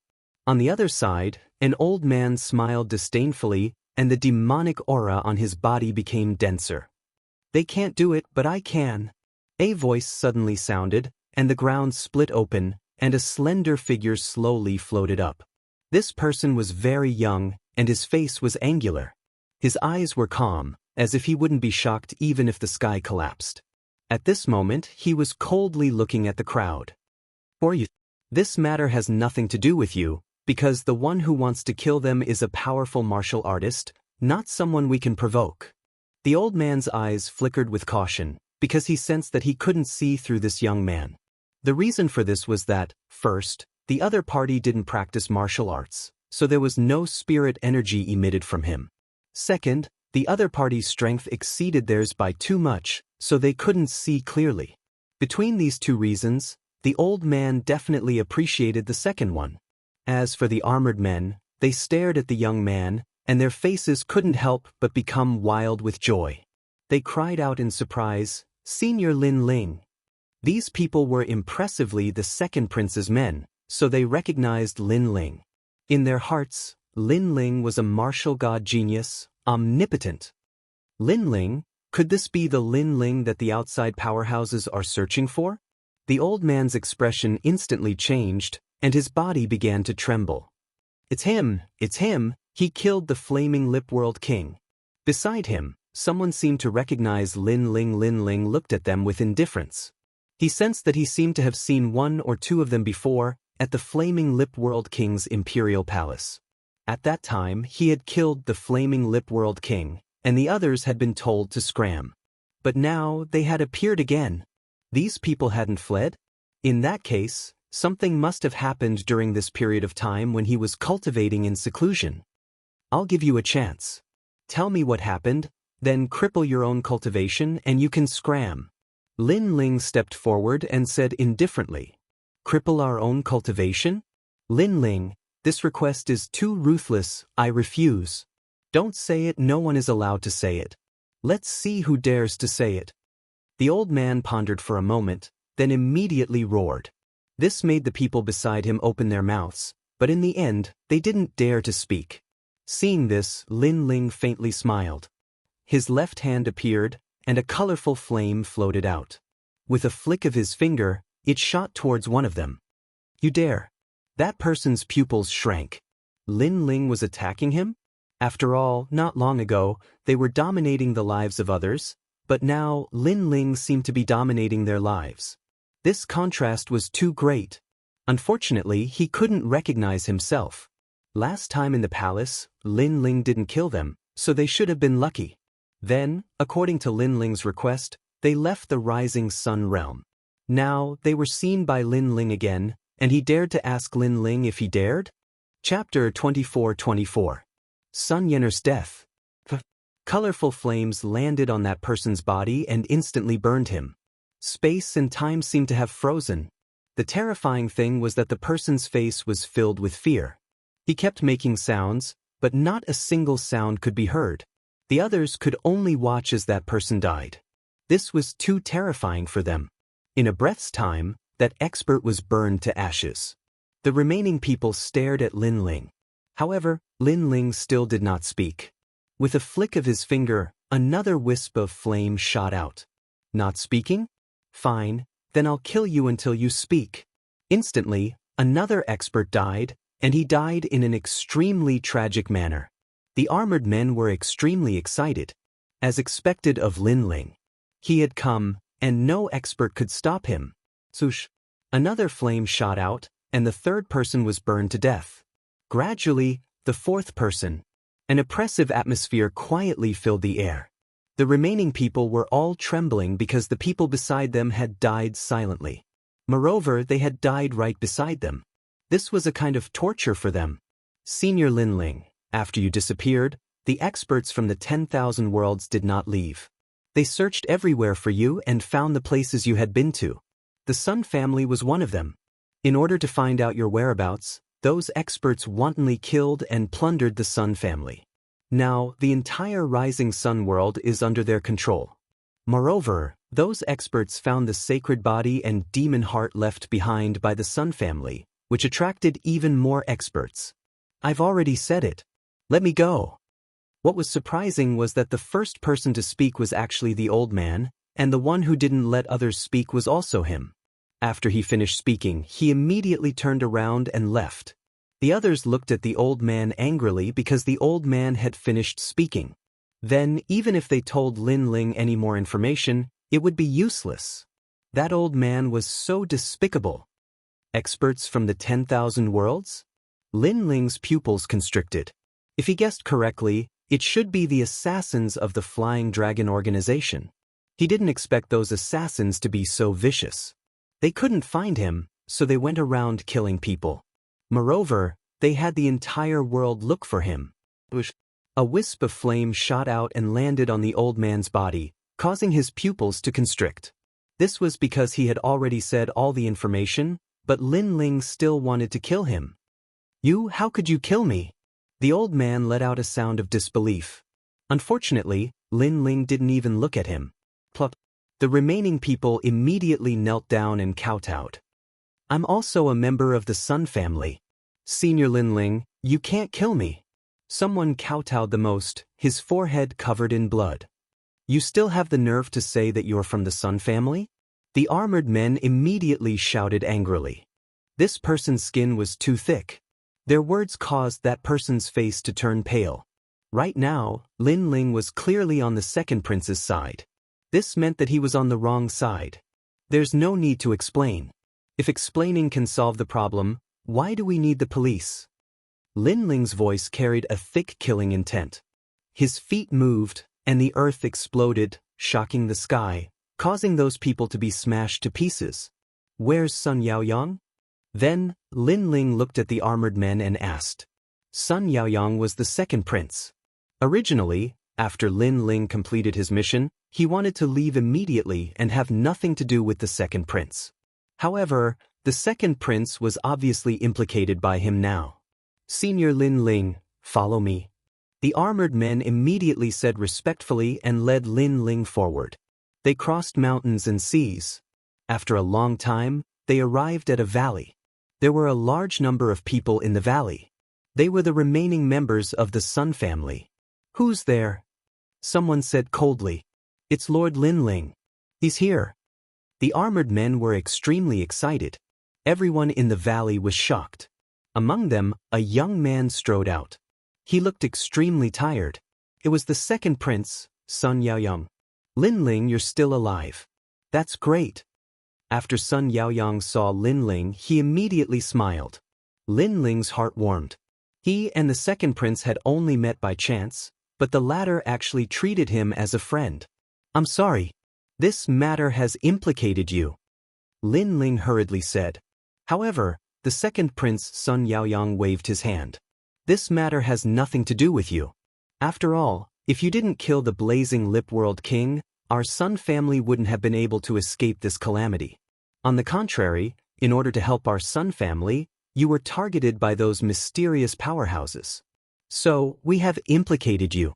Speaker 1: On the other side, an old man smiled disdainfully, and the demonic aura on his body became denser. They can't do it, but I can. A voice suddenly sounded, and the ground split open, and a slender figure slowly floated up. This person was very young, and his face was angular. His eyes were calm, as if he wouldn't be shocked even if the sky collapsed. At this moment, he was coldly looking at the crowd. For you, this matter has nothing to do with you, because the one who wants to kill them is a powerful martial artist, not someone we can provoke. The old man's eyes flickered with caution, because he sensed that he couldn't see through this young man. The reason for this was that, first, the other party didn't practice martial arts, so there was no spirit energy emitted from him. Second, the other party's strength exceeded theirs by too much, so they couldn't see clearly. Between these two reasons, the old man definitely appreciated the second one. As for the armored men, they stared at the young man, and their faces couldn't help but become wild with joy. They cried out in surprise, "Senior Lin Ling!" These people were impressively the second prince's men, so they recognized Lin Ling. In their hearts, Lin Ling was a martial god genius, omnipotent. Lin Ling, could this be the Lin Ling that the outside powerhouses are searching for? The old man's expression instantly changed, and his body began to tremble. It's him, he killed the flaming lip world king. Beside him, someone seemed to recognize Lin Ling. Lin Ling looked at them with indifference. He sensed that he seemed to have seen one or two of them before, at the flaming lip world king's imperial palace. At that time, he had killed the flaming lip world king, and the others had been told to scram. But now they had appeared again. These people hadn't fled? In that case, something must have happened during this period of time when he was cultivating in seclusion. I'll give you a chance. Tell me what happened, then cripple your own cultivation and you can scram. Lin Ling stepped forward and said indifferently, "Cripple our own cultivation? Lin Ling, this request is too ruthless, I refuse. Don't say it, no one is allowed to say it. Let's see who dares to say it." The old man pondered for a moment, then immediately roared. This made the people beside him open their mouths, but in the end, they didn't dare to speak. Seeing this, Lin Ling faintly smiled. His left hand appeared, and a colorful flame floated out. With a flick of his finger, it shot towards one of them. You dare. That person's pupils shrank. Lin Ling was attacking him? After all, not long ago, they were dominating the lives of others, but now Lin Ling seemed to be dominating their lives. This contrast was too great. Unfortunately, he couldn't recognize himself. Last time in the palace, Lin Ling didn't kill them, so they should have been lucky. Then, according to Lin Ling's request, they left the Rising Sun realm. Now, they were seen by Lin Ling again, and he dared to ask Lin Ling if he dared? Chapter 24:24. Sun Yenner's death. Colorful flames landed on that person's body and instantly burned him. Space and time seemed to have frozen. The terrifying thing was that the person's face was filled with fear. He kept making sounds, but not a single sound could be heard. The others could only watch as that person died. This was too terrifying for them. In a breath's time, that expert was burned to ashes. The remaining people stared at Lin Ling. However, Lin Ling still did not speak. With a flick of his finger, another wisp of flame shot out. Not speaking? Fine, then I'll kill you until you speak. Instantly, another expert died, and he died in an extremely tragic manner. The armored men were extremely excited. As expected of Lin Ling. He had come, and no expert could stop him. Swoosh! Another flame shot out, and the third person was burned to death. Gradually, the fourth person. An oppressive atmosphere quietly filled the air. The remaining people were all trembling because the people beside them had died silently. Moreover, they had died right beside them. This was a kind of torture for them. Senior Lin Ling, after you disappeared, the experts from the 10,000 worlds did not leave. They searched everywhere for you and found the places you had been to. The Sun family was one of them. In order to find out your whereabouts, those experts wantonly killed and plundered the Sun family. Now, the entire rising sun world is under their control. Moreover, those experts found the sacred body and demon heart left behind by the Sun family, which attracted even more experts. I've already said it. Let me go. What was surprising was that the first person to speak was actually the old man, and the one who didn't let others speak was also him. After he finished speaking, he immediately turned around and left. The others looked at the old man angrily because the old man had finished speaking. Then, even if they told Lin Ling any more information, it would be useless. That old man was so despicable. Experts from the 10,000 worlds? Lin Ling's pupils constricted. If he guessed correctly, it should be the assassins of the Flying Dragon organization. He didn't expect those assassins to be so vicious. They couldn't find him, so they went around killing people. Moreover, they had the entire world look for him. A wisp of flame shot out and landed on the old man's body, causing his pupils to constrict. This was because he had already said all the information, but Lin Ling still wanted to kill him. How could you kill me? The old man let out a sound of disbelief. Unfortunately, Lin Ling didn't even look at him. Plop. The remaining people immediately knelt down and kowtowed. I'm also a member of the Sun family. Senior Lin Ling, you can't kill me. Someone kowtowed the most, his forehead covered in blood. You still have the nerve to say that you're from the Sun family? The armored men immediately shouted angrily. This person's skin was too thick. Their words caused that person's face to turn pale. Right now, Lin Ling was clearly on the second prince's side. This meant that he was on the wrong side. There's no need to explain. If explaining can solve the problem, why do we need the police? Lin Ling's voice carried a thick killing intent. His feet moved, and the earth exploded, shocking the sky, causing those people to be smashed to pieces. Where's Sun Yaoyang? Then, Lin Ling looked at the armored men and asked. Sun Yaoyang was the second prince. Originally, after Lin Ling completed his mission, he wanted to leave immediately and have nothing to do with the second prince. However, the second prince was obviously implicated by him now. Senior Lin Ling, follow me. The armored men immediately said respectfully and led Lin Ling forward. They crossed mountains and seas. After a long time, they arrived at a valley. There were a large number of people in the valley. They were the remaining members of the Sun family. Who's there? Someone said coldly. It's Lord Lin Ling. He's here. The armored men were extremely excited. Everyone in the valley was shocked. Among them, a young man strode out. He looked extremely tired. It was the second prince, Sun Yaoyang. Lin Ling, you're still alive. That's great. After Sun Yaoyang saw Lin Ling, he immediately smiled. Lin Ling's heart warmed. He and the second prince had only met by chance, but the latter actually treated him as a friend. I'm sorry. This matter has implicated you. Lin Ling hurriedly said. However, the second prince Sun Yaoyang waved his hand. This matter has nothing to do with you. After all, if you didn't kill the blazing lip world king, our Sun family wouldn't have been able to escape this calamity. On the contrary, in order to help our Sun family, you were targeted by those mysterious powerhouses. So, we have implicated you.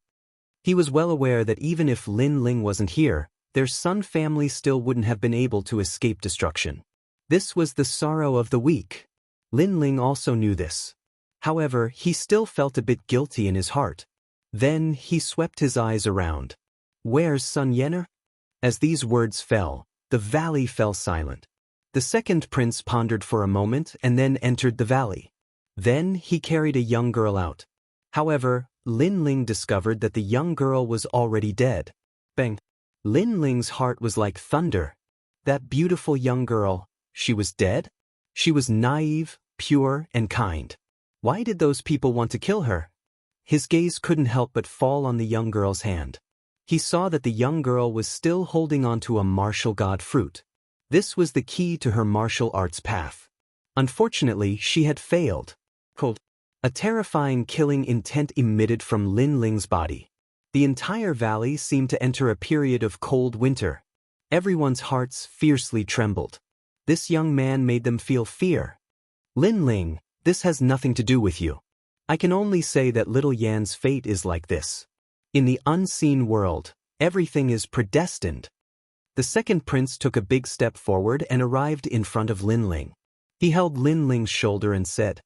Speaker 1: He was well aware that even if Lin Ling wasn't here, their Sun family still wouldn't have been able to escape destruction. This was the sorrow of the weak. Lin Ling also knew this. However, he still felt a bit guilty in his heart. Then he swept his eyes around. Where's Sun Yener? As these words fell, the valley fell silent. The second prince pondered for a moment and then entered the valley. Then he carried a young girl out. However, Lin Ling discovered that the young girl was already dead. Bang! Lin Ling's heart was like thunder. That beautiful young girl, she was dead? She was naive, pure, and kind. Why did those people want to kill her? His gaze couldn't help but fall on the young girl's hand. He saw that the young girl was still holding onto a martial god fruit. This was the key to her martial arts path. Unfortunately, she had failed. Cold. A terrifying killing intent emitted from Lin Ling's body. The entire valley seemed to enter a period of cold winter. Everyone's hearts fiercely trembled. This young man made them feel fear. Lin Ling, this has nothing to do with you. I can only say that little Yan's fate is like this. In the unseen world, everything is predestined. The second prince took a big step forward and arrived in front of Lin Ling. He held Lin Ling's shoulder and said.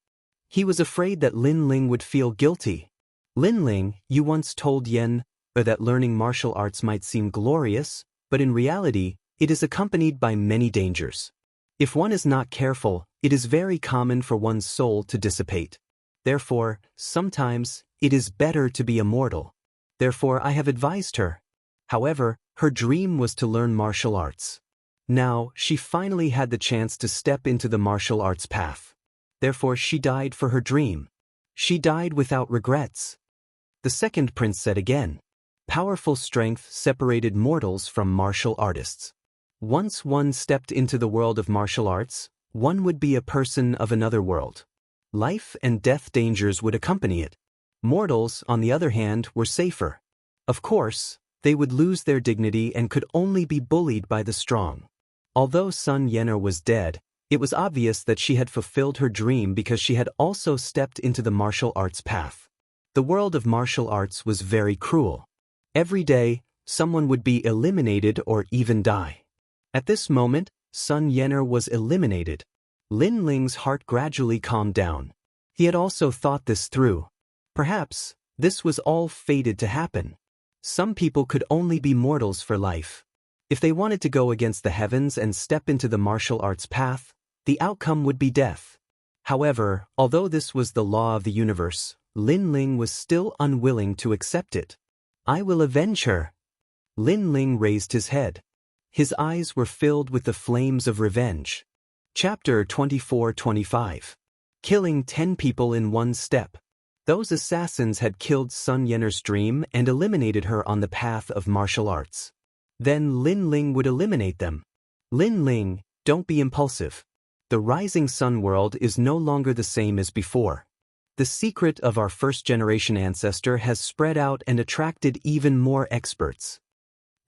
Speaker 1: He was afraid that Lin Ling would feel guilty. Lin Ling, you once told Yan that learning martial arts might seem glorious, but in reality, it is accompanied by many dangers. If one is not careful, it is very common for one's soul to dissipate. Therefore, sometimes, it is better to be immortal. Therefore, I have advised her. However, her dream was to learn martial arts. Now, she finally had the chance to step into the martial arts path. Therefore, she died for her dream. She died without regrets. The second prince said again. Powerful strength separated mortals from martial artists. Once one stepped into the world of martial arts, one would be a person of another world. Life and death dangers would accompany it. Mortals, on the other hand, were safer. Of course, they would lose their dignity and could only be bullied by the strong. Although Sun Yener was dead, it was obvious that she had fulfilled her dream because she had also stepped into the martial arts path. The world of martial arts was very cruel. Every day, someone would be eliminated or even die. At this moment, Sun Yener was eliminated. Lin Ling's heart gradually calmed down. He had also thought this through. Perhaps, this was all fated to happen. Some people could only be mortals for life. If they wanted to go against the heavens and step into the martial arts path, the outcome would be death. However, although this was the law of the universe, Lin Ling was still unwilling to accept it. I will avenge her. Lin Ling raised his head. His eyes were filled with the flames of revenge. Chapter 24-25. Killing 10 people in one step. Those assassins had killed Sun Yener's dream and eliminated her on the path of martial arts. Then Lin Ling would eliminate them. Lin Ling, don't be impulsive. The rising sun world is no longer the same as before. The secret of our first-generation ancestor has spread out and attracted even more experts.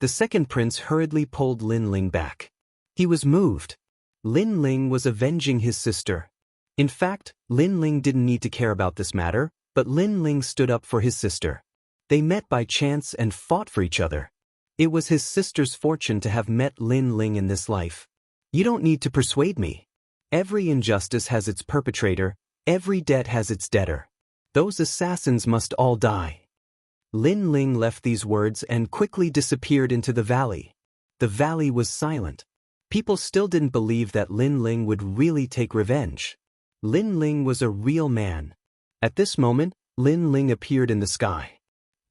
Speaker 1: The second prince hurriedly pulled Lin Ling back. He was moved. Lin Ling was avenging his sister. In fact, Lin Ling didn't need to care about this matter, but Lin Ling stood up for his sister. They met by chance and fought for each other. It was his sister's fortune to have met Lin Ling in this life. You don't need to persuade me. Every injustice has its perpetrator, every debt has its debtor. Those assassins must all die. Lin Ling left these words and quickly disappeared into the valley. The valley was silent. People still didn't believe that Lin Ling would really take revenge. Lin Ling was a real man. At this moment, Lin Ling appeared in the sky.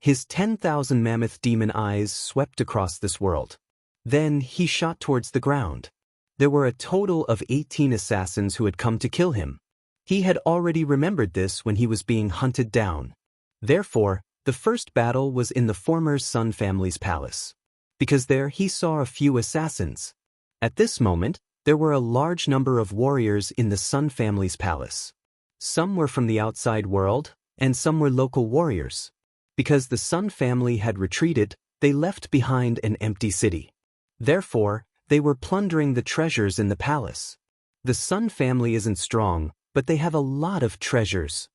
Speaker 1: His 10,000 mammoth demon eyes swept across this world. Then he shot towards the ground. There were a total of 18 assassins who had come to kill him. He had already remembered this when he was being hunted down. Therefore, the first battle was in the former Sun family's palace. Because there he saw a few assassins. At this moment, there were a large number of warriors in the Sun family's palace. Some were from the outside world, and some were local warriors. Because the Sun family had retreated, they left behind an empty city. Therefore, they were plundering the treasures in the palace. The Sun family isn't strong, but they have a lot of treasures.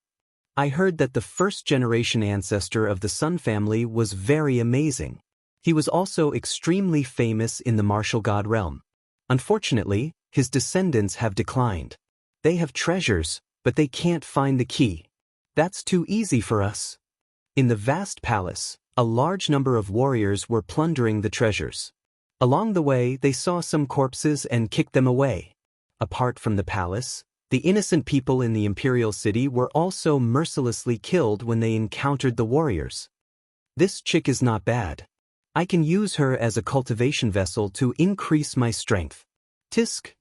Speaker 1: I heard that the first-generation ancestor of the Sun family was very amazing. He was also extremely famous in the martial god realm. Unfortunately, his descendants have declined. They have treasures, but they can't find the key. That's too easy for us. In the vast palace, a large number of warriors were plundering the treasures. Along the way, they saw some corpses and kicked them away. Apart from the palace, the innocent people in the imperial city were also mercilessly killed when they encountered the warriors. This chick is not bad. I can use her as a cultivation vessel to increase my strength. Tsk,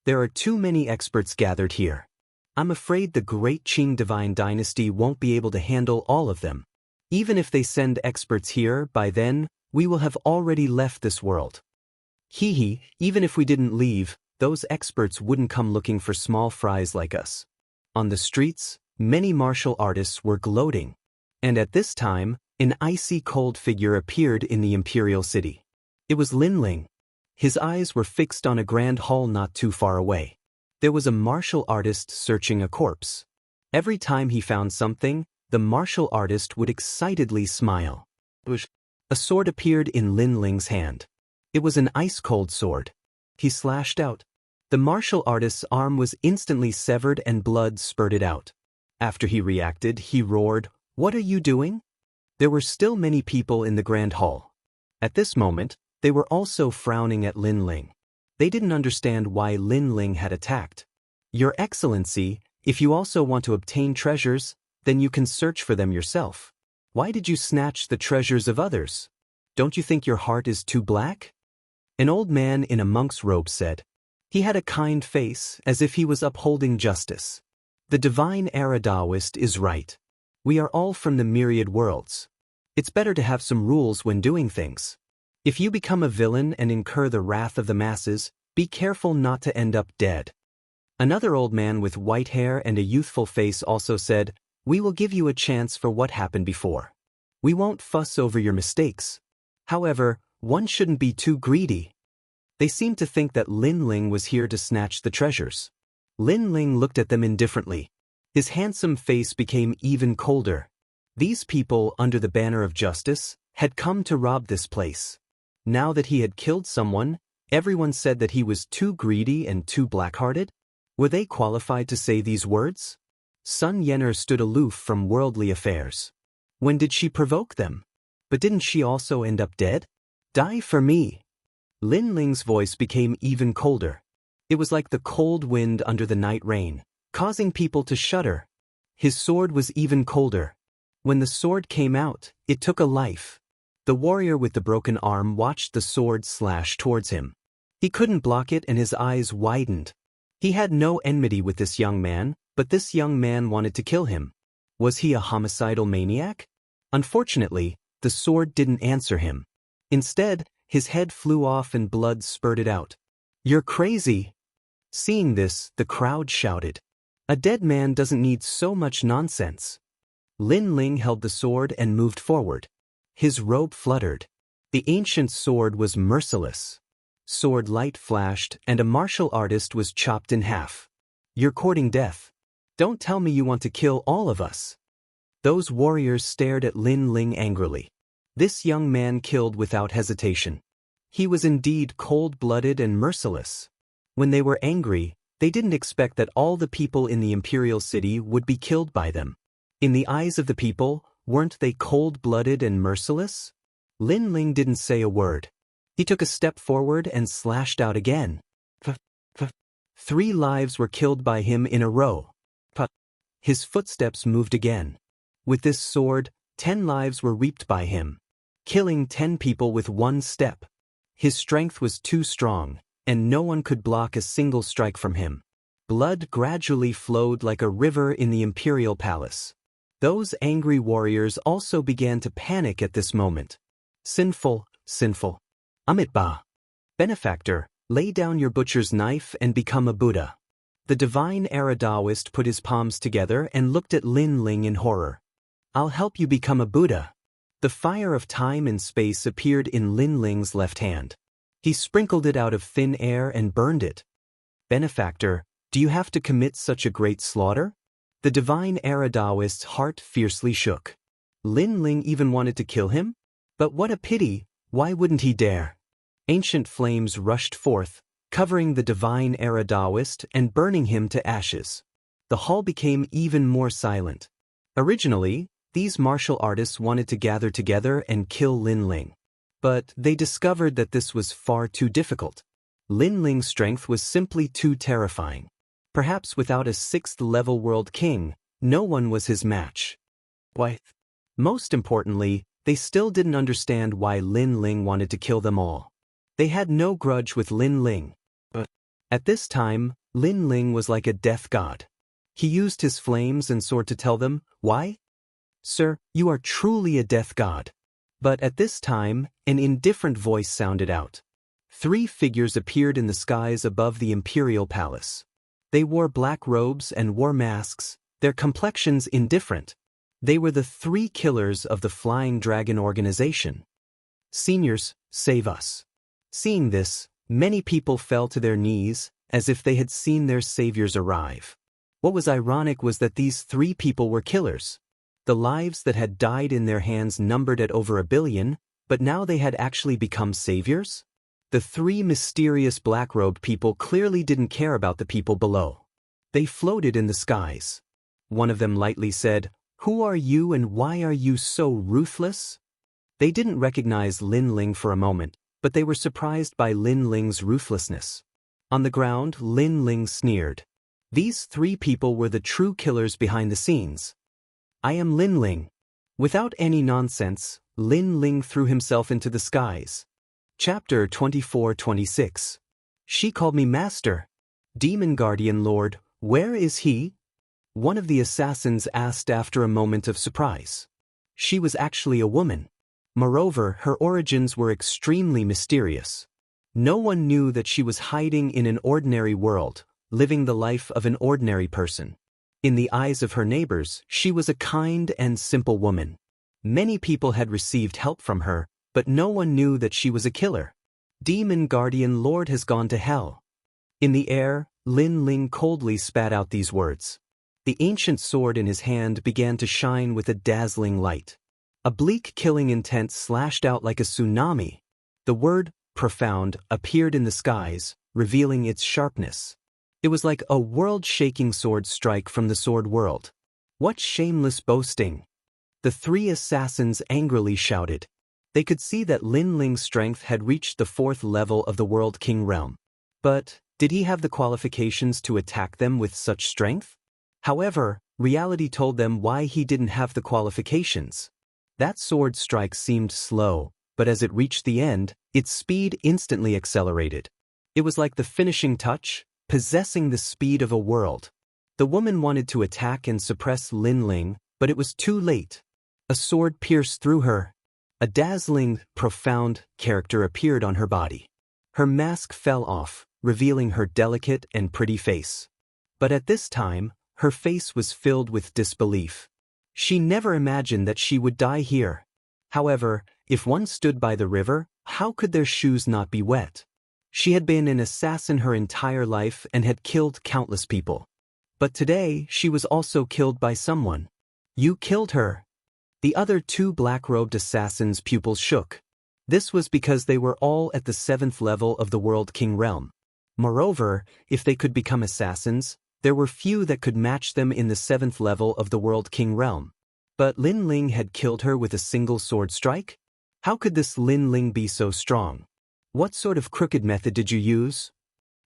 Speaker 1: there are too many experts gathered here. I'm afraid the great Qing divine dynasty won't be able to handle all of them. Even if they send experts here, by then, we will have already left this world. Even if we didn't leave, those experts wouldn't come looking for small fries like us. On the streets, many martial artists were gloating. And at this time, an icy cold figure appeared in the imperial city. It was Lin Ling. His eyes were fixed on a grand hall not too far away. There was a martial artist searching a corpse. Every time he found something, the martial artist would excitedly smile. A sword appeared in Lin Ling's hand. It was an ice-cold sword. He slashed out. The martial artist's arm was instantly severed and blood spurted out. After he reacted, he roared, "What are you doing?" There were still many people in the grand hall. At this moment, they were also frowning at Lin Ling. They didn't understand why Lin Ling had attacked. "Your Excellency, if you also want to obtain treasures, then you can search for them yourself. Why did you snatch the treasures of others? Don't you think your heart is too black?" An old man in a monk's robe said. He had a kind face, as if he was upholding justice. "The divine era Taoist is right. We are all from the myriad worlds. It's better to have some rules when doing things. If you become a villain and incur the wrath of the masses, be careful not to end up dead." Another old man with white hair and a youthful face also said, "We will give you a chance for what happened before. We won't fuss over your mistakes. However, one shouldn't be too greedy." They seemed to think that Lin Ling was here to snatch the treasures. Lin Ling looked at them indifferently. His handsome face became even colder. These people, under the banner of justice, had come to rob this place. Now that he had killed someone, everyone said that he was too greedy and too black-hearted. Were they qualified to say these words? Sun Yener stood aloof from worldly affairs. When did she provoke them? But didn't she also end up dead? Die for me. Lin Ling's voice became even colder. It was like the cold wind under the night rain, causing people to shudder. His sword was even colder. When the sword came out, it took a life. The warrior with the broken arm watched the sword slash towards him. He couldn't block it and his eyes widened. He had no enmity with this young man, but this young man wanted to kill him. Was he a homicidal maniac? Unfortunately, the sword didn't answer him. Instead, his head flew off and blood spurted out. "You're crazy." Seeing this, the crowd shouted. "A dead man doesn't need so much nonsense." Lin Ling held the sword and moved forward. His robe fluttered. The ancient sword was merciless. Sword light flashed and a martial artist was chopped in half. "You're courting death. Don't tell me you want to kill all of us." Those warriors stared at Lin Ling angrily. This young man killed without hesitation. He was indeed cold-blooded and merciless. When they were angry, they didn't expect that all the people in the imperial city would be killed by them. In the eyes of the people, weren't they cold-blooded and merciless? Lin Ling didn't say a word. He took a step forward and slashed out again. 3 lives were killed by him in a row. His footsteps moved again. With this sword, 10 lives were reaped by him, killing 10 people with 1 step. His strength was too strong, and no one could block a single strike from him. Blood gradually flowed like a river in the imperial palace. Those angry warriors also began to panic at this moment. Sinful, sinful. Amitabha. Benefactor, lay down your butcher's knife and become a Buddha. The divine era Taoist put his palms together and looked at Lin Ling in horror. "I'll help you become a Buddha." The fire of time and space appeared in Lin Ling's left hand. He sprinkled it out of thin air and burned it. "Benefactor, do you have to commit such a great slaughter?" The divine era Taoist's heart fiercely shook. Lin Ling even wanted to kill him? But what a pity, why wouldn't he dare? Ancient flames rushed forth, covering the divine era Taoist and burning him to ashes. The hall became even more silent. Originally, these martial artists wanted to gather together and kill Lin Ling. But they discovered that this was far too difficult. Lin Ling's strength was simply too terrifying. Perhaps without a 6th-level world king, no one was his match. Most importantly, they still didn't understand why Lin Ling wanted to kill them all. They had no grudge with Lin Ling. But at this time, Lin Ling was like a death god. He used his flames and sword to tell them, "Why? Sir, you are truly a death god." But at this time, an indifferent voice sounded out. 3 figures appeared in the skies above the imperial palace. They wore black robes and wore masks, their complexions indifferent. They were the 3 killers of the Flying Dragon organization. "Seniors, save us." Seeing this, Many people fell to their knees, as if they had seen their saviors arrive. What was ironic was that these 3 people were killers. The lives that had died in their hands numbered at over 1 billion, but now they had actually become saviors? The 3 mysterious black-robed people clearly didn't care about the people below. They floated in the skies. One of them lightly said, "Who are you and why are you so ruthless?" They didn't recognize Lin Ling for a moment, but they were surprised by Lin Ling's ruthlessness. On the ground, Lin Ling sneered. These 3 people were the true killers behind the scenes. "I am Lin Ling." Without any nonsense, Lin Ling threw himself into the skies. Chapter 24-26. She called me master. Demon Guardian Lord, where is he? One of the assassins asked after a moment of surprise. She was actually a woman. Moreover, her origins were extremely mysterious. No one knew that she was hiding in an ordinary world, living the life of an ordinary person. In the eyes of her neighbors, she was a kind and simple woman. Many people had received help from her, but no one knew that she was a killer. Demon Guardian Lord has gone to hell. In the air, Lin Ling coldly spat out these words. The ancient sword in his hand began to shine with a dazzling light. A bleak killing intent slashed out like a tsunami. The word, profound, appeared in the skies, revealing its sharpness. It was like a world-shaking sword strike from the sword world. What shameless boasting! The 3 assassins angrily shouted. They could see that Lin Ling's strength had reached the 4th level of the World King realm. But, did he have the qualifications to attack them with such strength? However, reality told them why he didn't have the qualifications. That sword strike seemed slow, but as it reached the end, its speed instantly accelerated. It was like the finishing touch, possessing the speed of a world. The woman wanted to attack and suppress Lin Ling, but it was too late. A sword pierced through her. A dazzling, profound character appeared on her body. Her mask fell off, revealing her delicate and pretty face. But at this time, her face was filled with disbelief. She never imagined that she would die here. However, if one stood by the river, how could their shoes not be wet? She had been an assassin her entire life and had killed countless people. But today, she was also killed by someone. You killed her. The other 2 black-robed assassins' pupils shook. This was because they were all at the 7th level of the World King realm. Moreover, if they could become assassins, there were few that could match them in the 7th level of the World King realm. But Lin Ling had killed her with a single sword strike? How could this Lin Ling be so strong? What sort of crooked method did you use?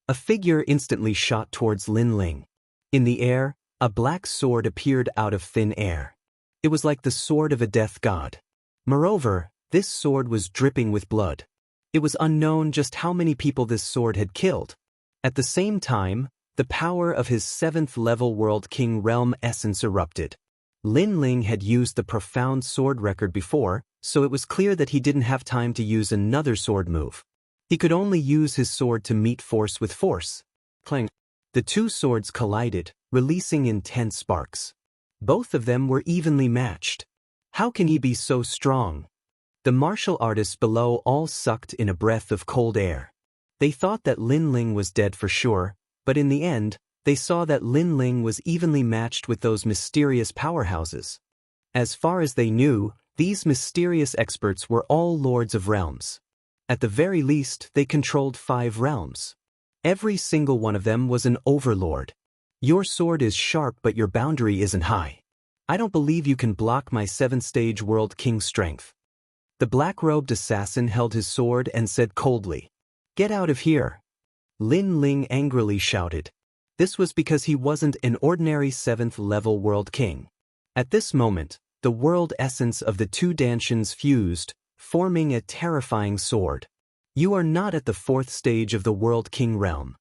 Speaker 1: A figure instantly shot towards Lin Ling. In the air, a black sword appeared out of thin air. It was like the sword of a death god. Moreover, this sword was dripping with blood. It was unknown just how many people this sword had killed. At the same time, the power of his 7th level World King realm essence erupted. Lin Ling had used the profound sword record before, so it was clear that he didn't have time to use another sword move. He could only use his sword to meet force with force. Clang! The 2 swords collided, releasing intense sparks. Both of them were evenly matched. How can he be so strong? The martial artists below all sucked in a breath of cold air. They thought that Lin Ling was dead for sure, but in the end, they saw that Lin Ling was evenly matched with those mysterious powerhouses. As far as they knew, these mysterious experts were all lords of realms. At the very least, they controlled 5 realms. Every single one of them was an overlord. Your sword is sharp but your boundary isn't high. I don't believe you can block my 7th stage World King strength. The black-robed assassin held his sword and said coldly, "Get out of here." Lin Ling angrily shouted. This was because he wasn't an ordinary 7th level World King. At this moment, the world essence of the 2 Danshians fused, forming a terrifying sword. You are not at the 4th stage of the World King realm.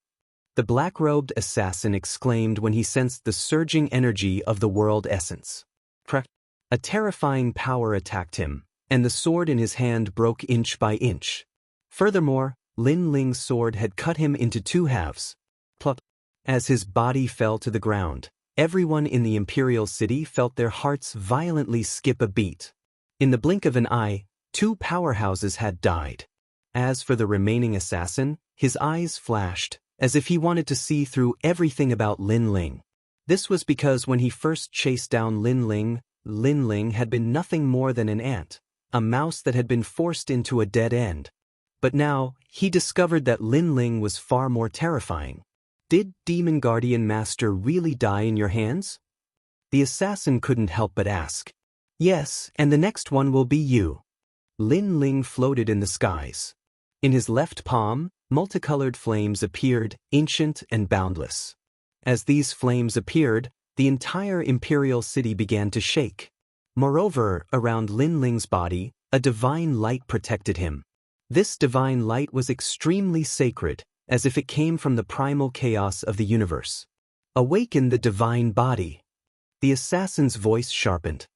Speaker 1: The black-robed assassin exclaimed when he sensed the surging energy of the world essence. A terrifying power attacked him, and the sword in his hand broke inch by inch. Furthermore, Lin Ling's sword had cut him into 2 halves. Plop. As his body fell to the ground, everyone in the imperial city felt their hearts violently skip a beat. In the blink of an eye, 2 powerhouses had died. As for the remaining assassin, His eyes flashed, as if he wanted to see through everything about Lin Ling. This was because when he first chased down Lin Ling had been nothing more than an ant, a mouse that had been forced into a dead end. But now, he discovered that Lin Ling was far more terrifying. Did Demon Guardian Master really die in your hands? The assassin couldn't help but ask. Yes, and the next one will be you. Lin Ling floated in the skies. In his left palm, multicolored flames appeared, ancient and boundless. As these flames appeared, the entire imperial city began to shake. Moreover, around Lin Ling's body, a divine light protected him. This divine light was extremely sacred, as if it came from the primal chaos of the universe. Awaken the divine body. The assassin's voice sharpened.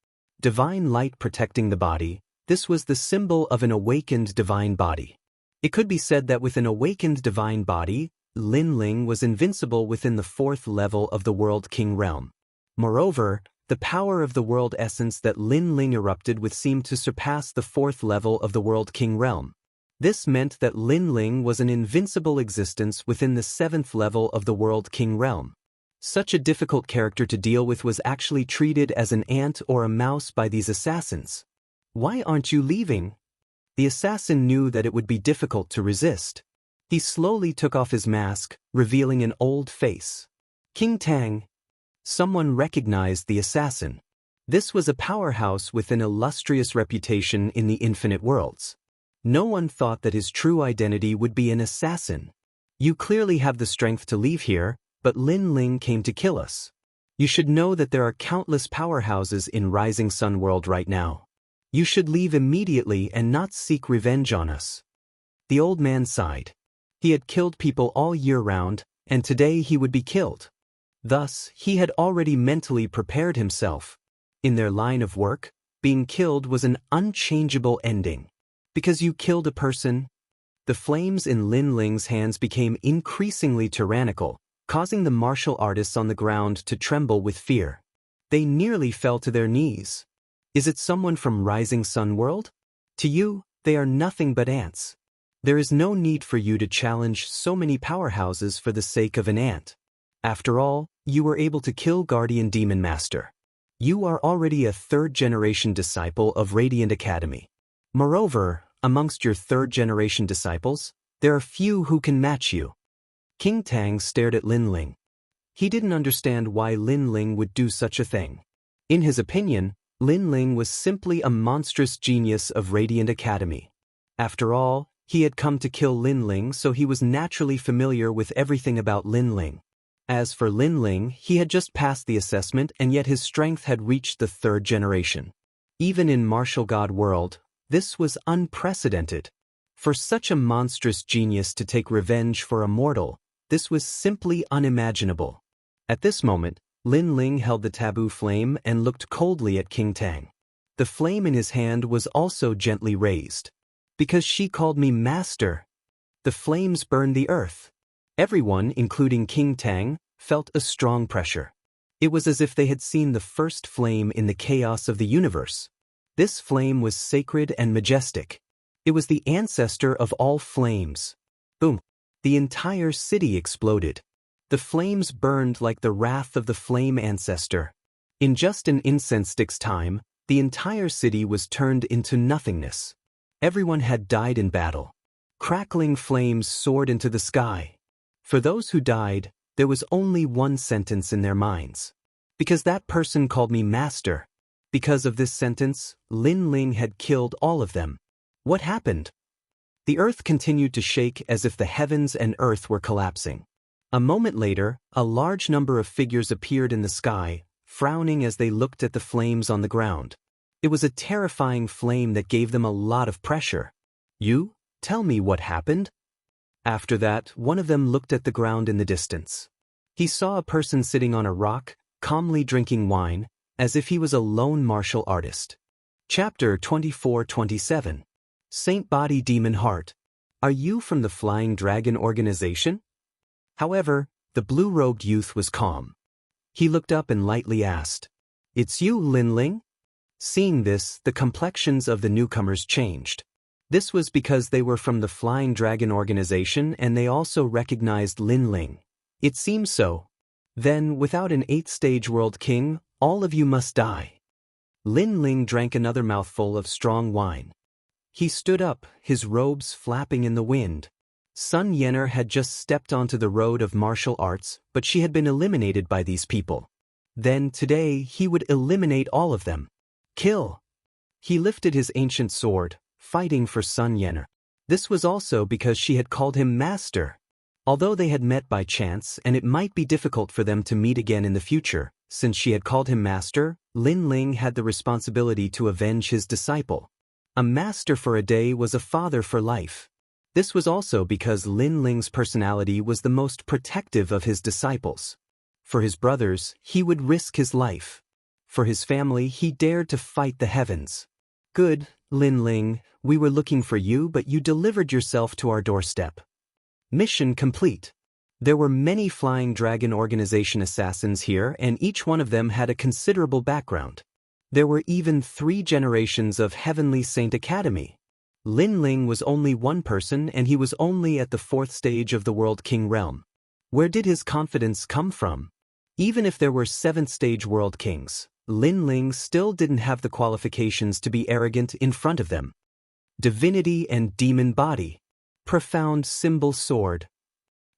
Speaker 1: Divine light protecting the body, this was the symbol of an awakened divine body. It could be said that with an awakened divine body, Lin Ling was invincible within the 4th level of the World King realm. Moreover, the power of the world essence that Lin Ling erupted with seemed to surpass the 4th level of the World King realm. This meant that Lin Ling was an invincible existence within the 7th level of the World King realm. Such a difficult character to deal with was actually treated as an ant or a mouse by these assassins. Why aren't you leaving? The assassin knew that it would be difficult to resist. He slowly took off his mask, revealing an old face. King Tang. Someone recognized the assassin. This was a powerhouse with an illustrious reputation in the infinite worlds. No one thought that his true identity would be an assassin. You clearly have the strength to leave here, but Lin Ling came to kill us. You should know that there are countless powerhouses in Rising Sun World right now. You should leave immediately and not seek revenge on us. The old man sighed. He had killed people all year round, and today he would be killed. Thus, he had already mentally prepared himself. In their line of work, being killed was an unchangeable ending. Because you killed a person? The flames in Lin Ling's hands became increasingly tyrannical, causing the martial artists on the ground to tremble with fear. They nearly fell to their knees. Is it someone from Rising Sun World? To you, they are nothing but ants. There is no need for you to challenge so many powerhouses for the sake of an ant. After all, you were able to kill Guardian Demon Master. You are already a 3rd-generation disciple of Radiant Academy. Moreover, amongst your 3rd-generation disciples, there are few who can match you. King Tang stared at Lin Ling. He didn't understand why Lin Ling would do such a thing. In his opinion, Lin Ling was simply a monstrous genius of Radiant Academy. After all, he had come to kill Lin Ling, so he was naturally familiar with everything about Lin Ling. As for Lin Ling, he had just passed the assessment and yet his strength had reached the 3rd generation. Even in Martial God World, this was unprecedented. For such a monstrous genius to take revenge for a mortal, this was simply unimaginable. At this moment, Lin Ling held the taboo flame and looked coldly at King Tang. The flame in his hand was also gently raised. Because she called me master. The flames burned the earth. Everyone, including King Tang, felt a strong pressure. It was as if they had seen the first flame in the chaos of the universe. This flame was sacred and majestic. It was the ancestor of all flames. Boom! The entire city exploded. The flames burned like the wrath of the flame ancestor. In just an incense stick's time, the entire city was turned into nothingness. Everyone had died in battle. Crackling flames soared into the sky. For those who died, there was only one sentence in their minds. Because that person called me master. Because of this sentence, Lin Ling had killed all of them. What happened? The earth continued to shake as if the heavens and earth were collapsing. A moment later, a large number of figures appeared in the sky, frowning as they looked at the flames on the ground. It was a terrifying flame that gave them a lot of pressure. You? Tell me what happened? After that, one of them looked at the ground in the distance. He saw a person sitting on a rock, calmly drinking wine, as if he was a lone martial artist. Chapter 24-27. Saint Body Demon Heart. Are you from the Flying Dragon organization? However, the blue-robed youth was calm. He looked up and lightly asked, It's you, Lin Ling? Seeing this, the complexions of the newcomers changed. This was because they were from the Flying Dragon organization and they also recognized Lin Ling. It seems so. Then, without an 8th-stage world king, all of you must die. Lin Ling drank another mouthful of strong wine. He stood up, his robes flapping in the wind. Sun Yener had just stepped onto the road of martial arts, but she had been eliminated by these people. Then, today, he would eliminate all of them. Kill! He lifted his ancient sword, fighting for Sun Yener. This was also because she had called him master. Although they had met by chance and it might be difficult for them to meet again in the future, since she had called him master, Lin Ling had the responsibility to avenge his disciple. A master for a day was a father for life. This was also because Lin Ling's personality was the most protective of his disciples. For his brothers, he would risk his life. For his family, he dared to fight the heavens. Good, Lin Ling, we were looking for you, but you delivered yourself to our doorstep. Mission complete. There were many Flying Dragon Organization assassins here, and each one of them had a considerable background. There were even 3 generations of Heavenly Saint Academy. Lin Ling was only one person and he was only at the 4th stage of the World King realm. Where did his confidence come from? Even if there were 7th stage World Kings, Lin Ling still didn't have the qualifications to be arrogant in front of them. Divinity and Demon Body. Profound Symbol Sword.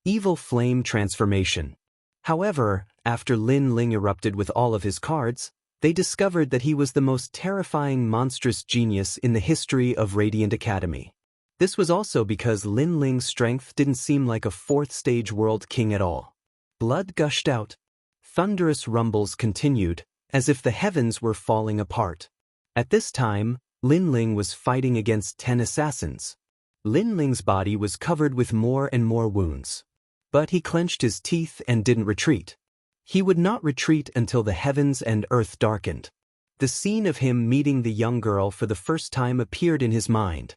Speaker 1: Evil Flame Transformation. However, after Lin Ling erupted with all of his cards, they discovered that he was the most terrifying monstrous genius in the history of Radiant Academy. This was also because Lin Ling's strength didn't seem like a 4th stage world king at all. Blood gushed out. Thunderous rumbles continued, as if the heavens were falling apart. At this time, Lin Ling was fighting against 10 assassins. Lin Ling's body was covered with more and more wounds. But he clenched his teeth and didn't retreat. He would not retreat until the heavens and earth darkened. The scene of him meeting the young girl for the first time appeared in his mind.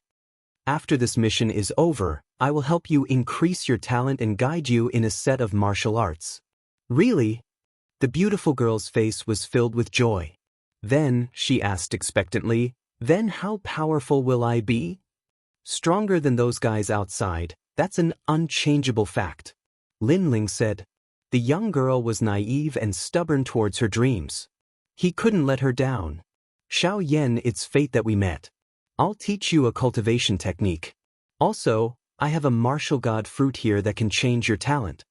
Speaker 1: After this mission is over, I will help you increase your talent and guide you in a set of martial arts. Really? The beautiful girl's face was filled with joy. Then, she asked expectantly, then how powerful will I be? Stronger than those guys outside, that's an unchangeable fact. Lin Ling said. The young girl was naive and stubborn towards her dreams. He couldn't let her down. Xiao Yan, it's fate that we met. I'll teach you a cultivation technique. Also, I have a martial god fruit here that can change your talent.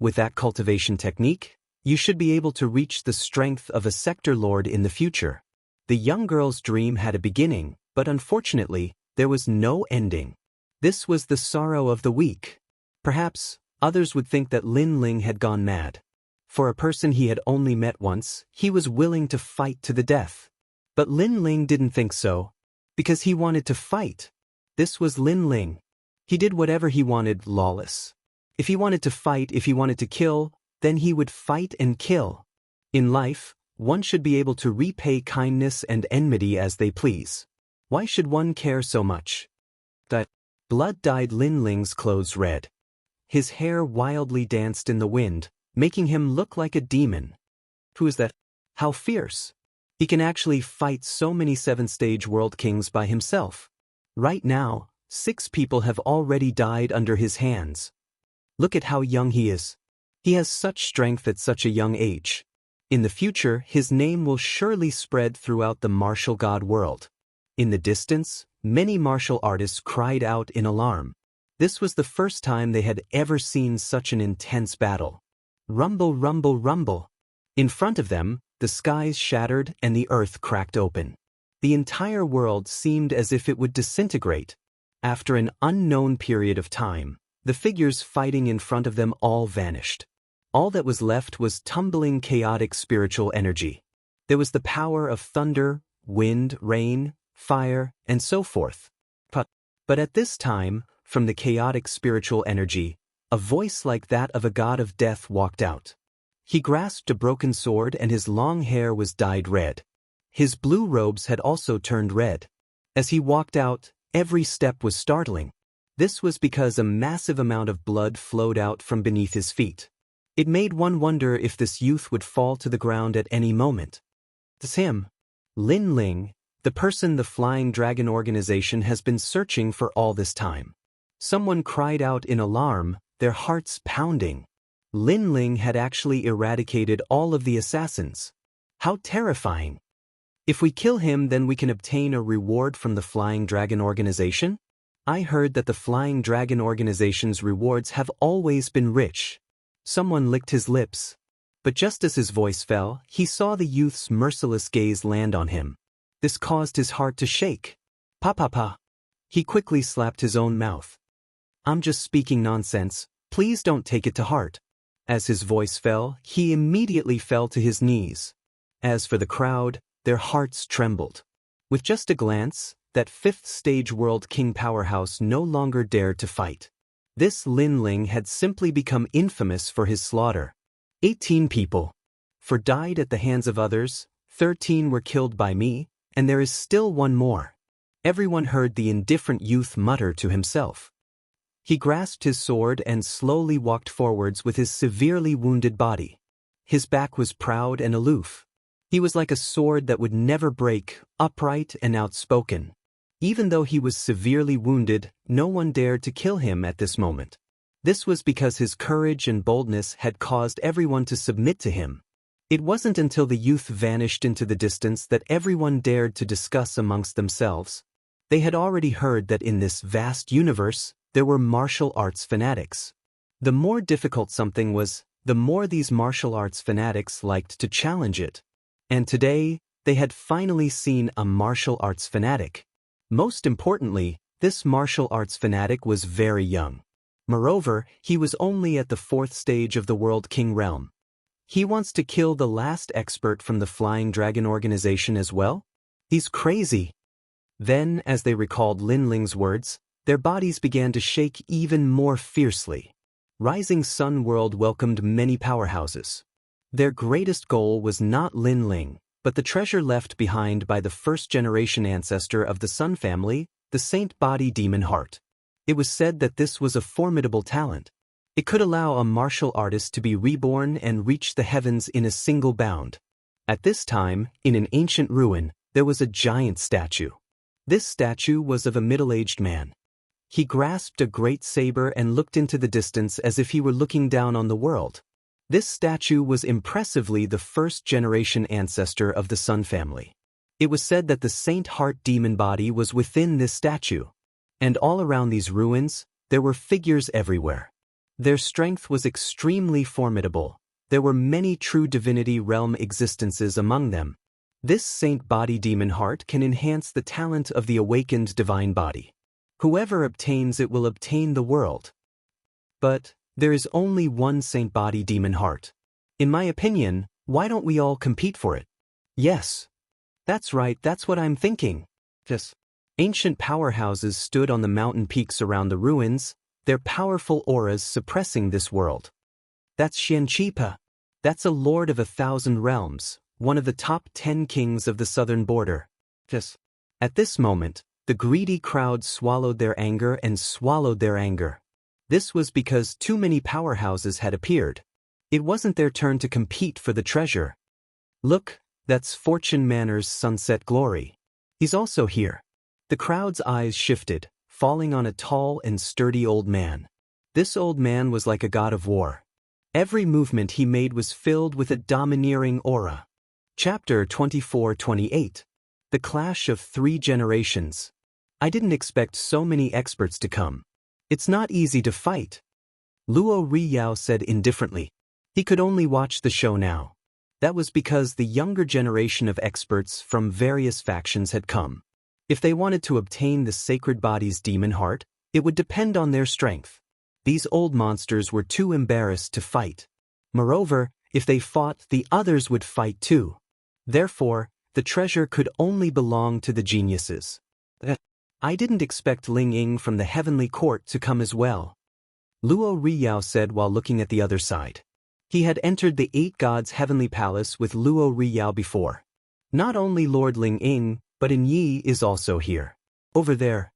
Speaker 1: With that cultivation technique, you should be able to reach the strength of a sector lord in the future. The young girl's dream had a beginning, but unfortunately, there was no ending. This was the sorrow of the weak. Perhaps, others would think that Lin Ling had gone mad. For a person he had only met once, he was willing to fight to the death. But Lin Ling didn't think so. Because he wanted to fight. This was Lin Ling. He did whatever he wanted, lawless. If he wanted to fight, if he wanted to kill, then he would fight and kill. In life, one should be able to repay kindness and enmity as they please. Why should one care so much? That blood dyed Lin Ling's clothes red. His hair wildly danced in the wind, making him look like a demon. Who is that? How fierce! He can actually fight so many 7th-stage world kings by himself. Right now, 6 people have already died under his hands. Look at how young he is. He has such strength at such a young age. In the future, his name will surely spread throughout the martial god world. In the distance, many martial artists cried out in alarm. This was the first time they had ever seen such an intense battle. Rumble, rumble, rumble. In front of them, the skies shattered and the earth cracked open. The entire world seemed as if it would disintegrate. After an unknown period of time, the figures fighting in front of them all vanished. All that was left was tumbling chaotic spiritual energy. There was the power of thunder, wind, rain, fire, and so forth. But at this time, from the chaotic spiritual energy, a voice like that of a god of death walked out. He grasped a broken sword and his long hair was dyed red. His blue robes had also turned red. As he walked out, every step was startling. This was because a massive amount of blood flowed out from beneath his feet. It made one wonder if this youth would fall to the ground at any moment. It's him. Lin Ling, The person the Flying Dragon organization has been searching for all this time. Someone cried out in alarm, their hearts pounding. Lin Ling had actually eradicated all of the assassins. How terrifying! If we kill him, then we can obtain a reward from the Flying Dragon organization? I heard that the Flying Dragon organization's rewards have always been rich. Someone licked his lips. But just as his voice fell, he saw the youth's merciless gaze land on him. This caused his heart to shake. Pa. He quickly slapped his own mouth. I'm just speaking nonsense, please don't take it to heart. As his voice fell, he immediately fell to his knees. As for the crowd, their hearts trembled. With just a glance, that fifth-stage World King powerhouse no longer dared to fight. This Lin Ling had simply become infamous for his slaughter. 18 people. Died at the hands of others, 13 were killed by me, and there is still one more. Everyone heard the indifferent youth mutter to himself. He grasped his sword and slowly walked forwards with his severely wounded body. His back was proud and aloof. He was like a sword that would never break, upright and outspoken. Even though he was severely wounded, no one dared to kill him at this moment. This was because his courage and boldness had caused everyone to submit to him. It wasn't until the youth vanished into the distance that everyone dared to discuss amongst themselves. They had already heard that in this vast universe, there were martial arts fanatics. The more difficult something was, the more these martial arts fanatics liked to challenge it. And today, they had finally seen a martial arts fanatic. Most importantly, this martial arts fanatic was very young. Moreover, he was only at the 4th stage of the World King realm. He wants to kill the last expert from the Flying Dragon organization as well? He's crazy. Then, as they recalled Lin Ling's words, their bodies began to shake even more fiercely. Rising Sun World welcomed many powerhouses. Their greatest goal was not Lin Ling, but the treasure left behind by the first-generation ancestor of the Sun family, the Saint Body Demon Heart. It was said that this was a formidable talent. It could allow a martial artist to be reborn and reach the heavens in a single bound. At this time, in an ancient ruin, there was a giant statue. This statue was of a middle-aged man. He grasped a great saber and looked into the distance as if he were looking down on the world. This statue was impressively the first-generation ancestor of the Sun family. It was said that the Saint Heart demon body was within this statue. And all around these ruins, there were figures everywhere. Their strength was extremely formidable. There were many true divinity realm existences among them. This Saint Body Demon Heart can enhance the talent of the awakened divine body. Whoever obtains it will obtain the world. But there is only one Saint Body Demon Heart. In my opinion, why don't we all compete for it? Yes. That's right, that's what I'm thinking. Yes. Ancient powerhouses stood on the mountain peaks around the ruins, their powerful auras suppressing this world. That's Xianqipa. That's a lord of 1,000 realms, one of the top 10 kings of the southern border. Yes. At this moment, the greedy crowd swallowed their anger and swallowed their anger. This was because too many powerhouses had appeared. It wasn't their turn to compete for the treasure. Look, that's Fortune Manor's Sunset Glory. He's also here. The crowd's eyes shifted, falling on a tall and sturdy old man. This old man was like a god of war. Every movement he made was filled with a domineering aura. Chapter 24-28. The Clash of 3 Generations. I didn't expect so many experts to come. It's not easy to fight. Luo Riyao said indifferently. He could only watch the show now. That was because the younger generation of experts from various factions had come. If they wanted to obtain the Sacred Body's demon heart, it would depend on their strength. These old monsters were too embarrassed to fight. Moreover, if they fought, the others would fight too. Therefore, the treasure could only belong to the geniuses. I didn't expect Ling Ying from the Heavenly Court to come as well. Luo Riyao said while looking at the other side. He had entered the 8 Gods' Heavenly Palace with Luo Riyao before. Not only Lord Ling Ying, but In Yi is also here. Over there.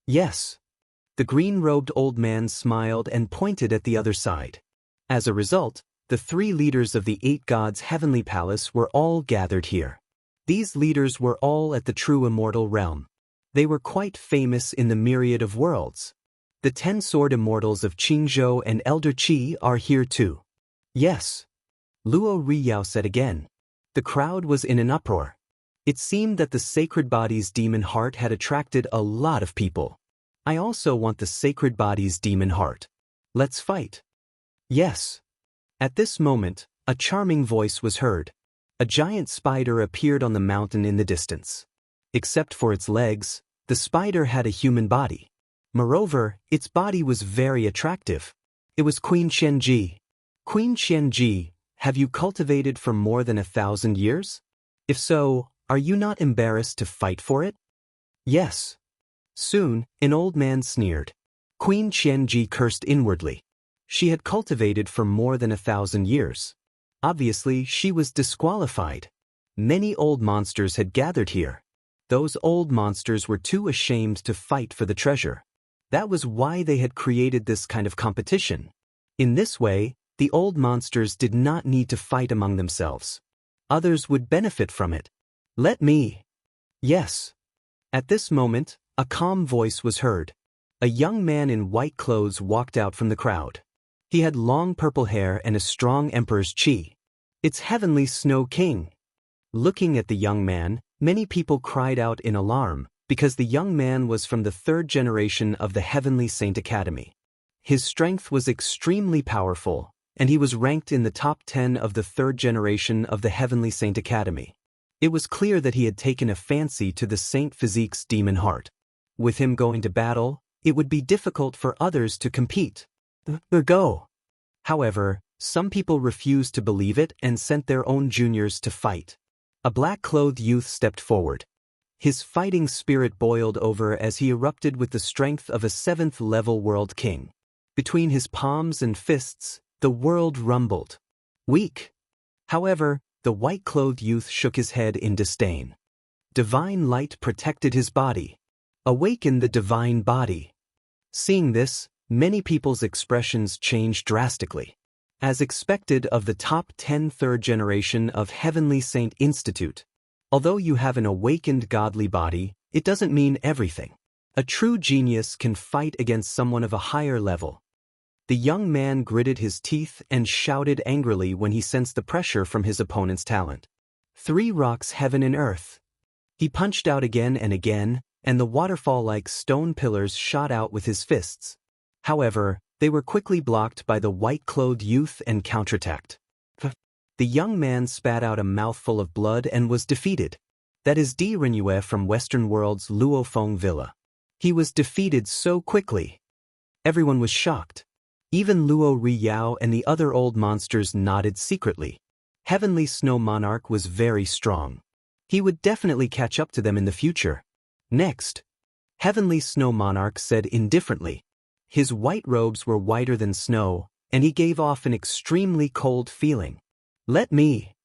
Speaker 1: Yes. The green-robed old man smiled and pointed at the other side. As a result, the 3 leaders of the 8 Gods' Heavenly Palace were all gathered here. These leaders were all at the true immortal realm. They were quite famous in the myriad of worlds. The 10 sword immortals of Qingzhou and Elder Qi are here too. Yes. Luo Riyao said again. The crowd was in an uproar. It seemed that the sacred body's demon heart had attracted a lot of people. I also want the sacred body's demon heart. Let's fight. Yes. At this moment, a charming voice was heard. A giant spider appeared on the mountain in the distance. Except for its legs, the spider had a human body. Moreover, its body was very attractive. It was Queen Qianji. Queen Qianji, have you cultivated for more than 1,000 years? If so, are you not embarrassed to fight for it? Yes. Soon, an old man sneered. Queen Qianji cursed inwardly. She had cultivated for more than 1,000 years. Obviously, she was disqualified. Many old monsters had gathered here. Those old monsters were too ashamed to fight for the treasure. That was why they had created this kind of competition. In this way, the old monsters did not need to fight among themselves. Others would benefit from it. Let me. Yes. At this moment, a calm voice was heard. A young man in white clothes walked out from the crowd. He had long purple hair and a strong emperor's qi. It's Heavenly Snow King. Looking at the young man, many people cried out in alarm, because the young man was from the 3rd generation of the Heavenly Saint Academy. His strength was extremely powerful, and he was ranked in the top 10 of the 3rd generation of the Heavenly Saint Academy. It was clear that he had taken a fancy to the Saint Physique's demon heart. With him going to battle, it would be difficult for others to compete. Go. However, some people refused to believe it and sent their own juniors to fight. A black-clothed youth stepped forward. His fighting spirit boiled over as he erupted with the strength of a 7th-level world king. Between his palms and fists, the world rumbled. Weak. However, the white-clothed youth shook his head in disdain. Divine light protected his body. Awaken the divine body. Seeing this, many people's expressions changed drastically. As expected of the top 10 3rd generation of Heavenly Saint Institute. Although you have an awakened godly body, it doesn't mean everything. A true genius can fight against someone of a higher level. The young man gritted his teeth and shouted angrily when he sensed the pressure from his opponent's talent. 3 rocks heaven and earth. He punched out again and again, and the waterfall-like stone pillars shot out with his fists. However, they were quickly blocked by the white-clothed youth and counterattacked. The young man spat out a mouthful of blood and was defeated. That is Di Renyue from Western World's Luofeng Villa. He was defeated so quickly. Everyone was shocked. Even Luo Riyao and the other old monsters nodded secretly. Heavenly Snow Monarch was very strong. He would definitely catch up to them in the future. Next, Heavenly Snow Monarch said indifferently. His white robes were whiter than snow, and he gave off an extremely cold feeling. Let me.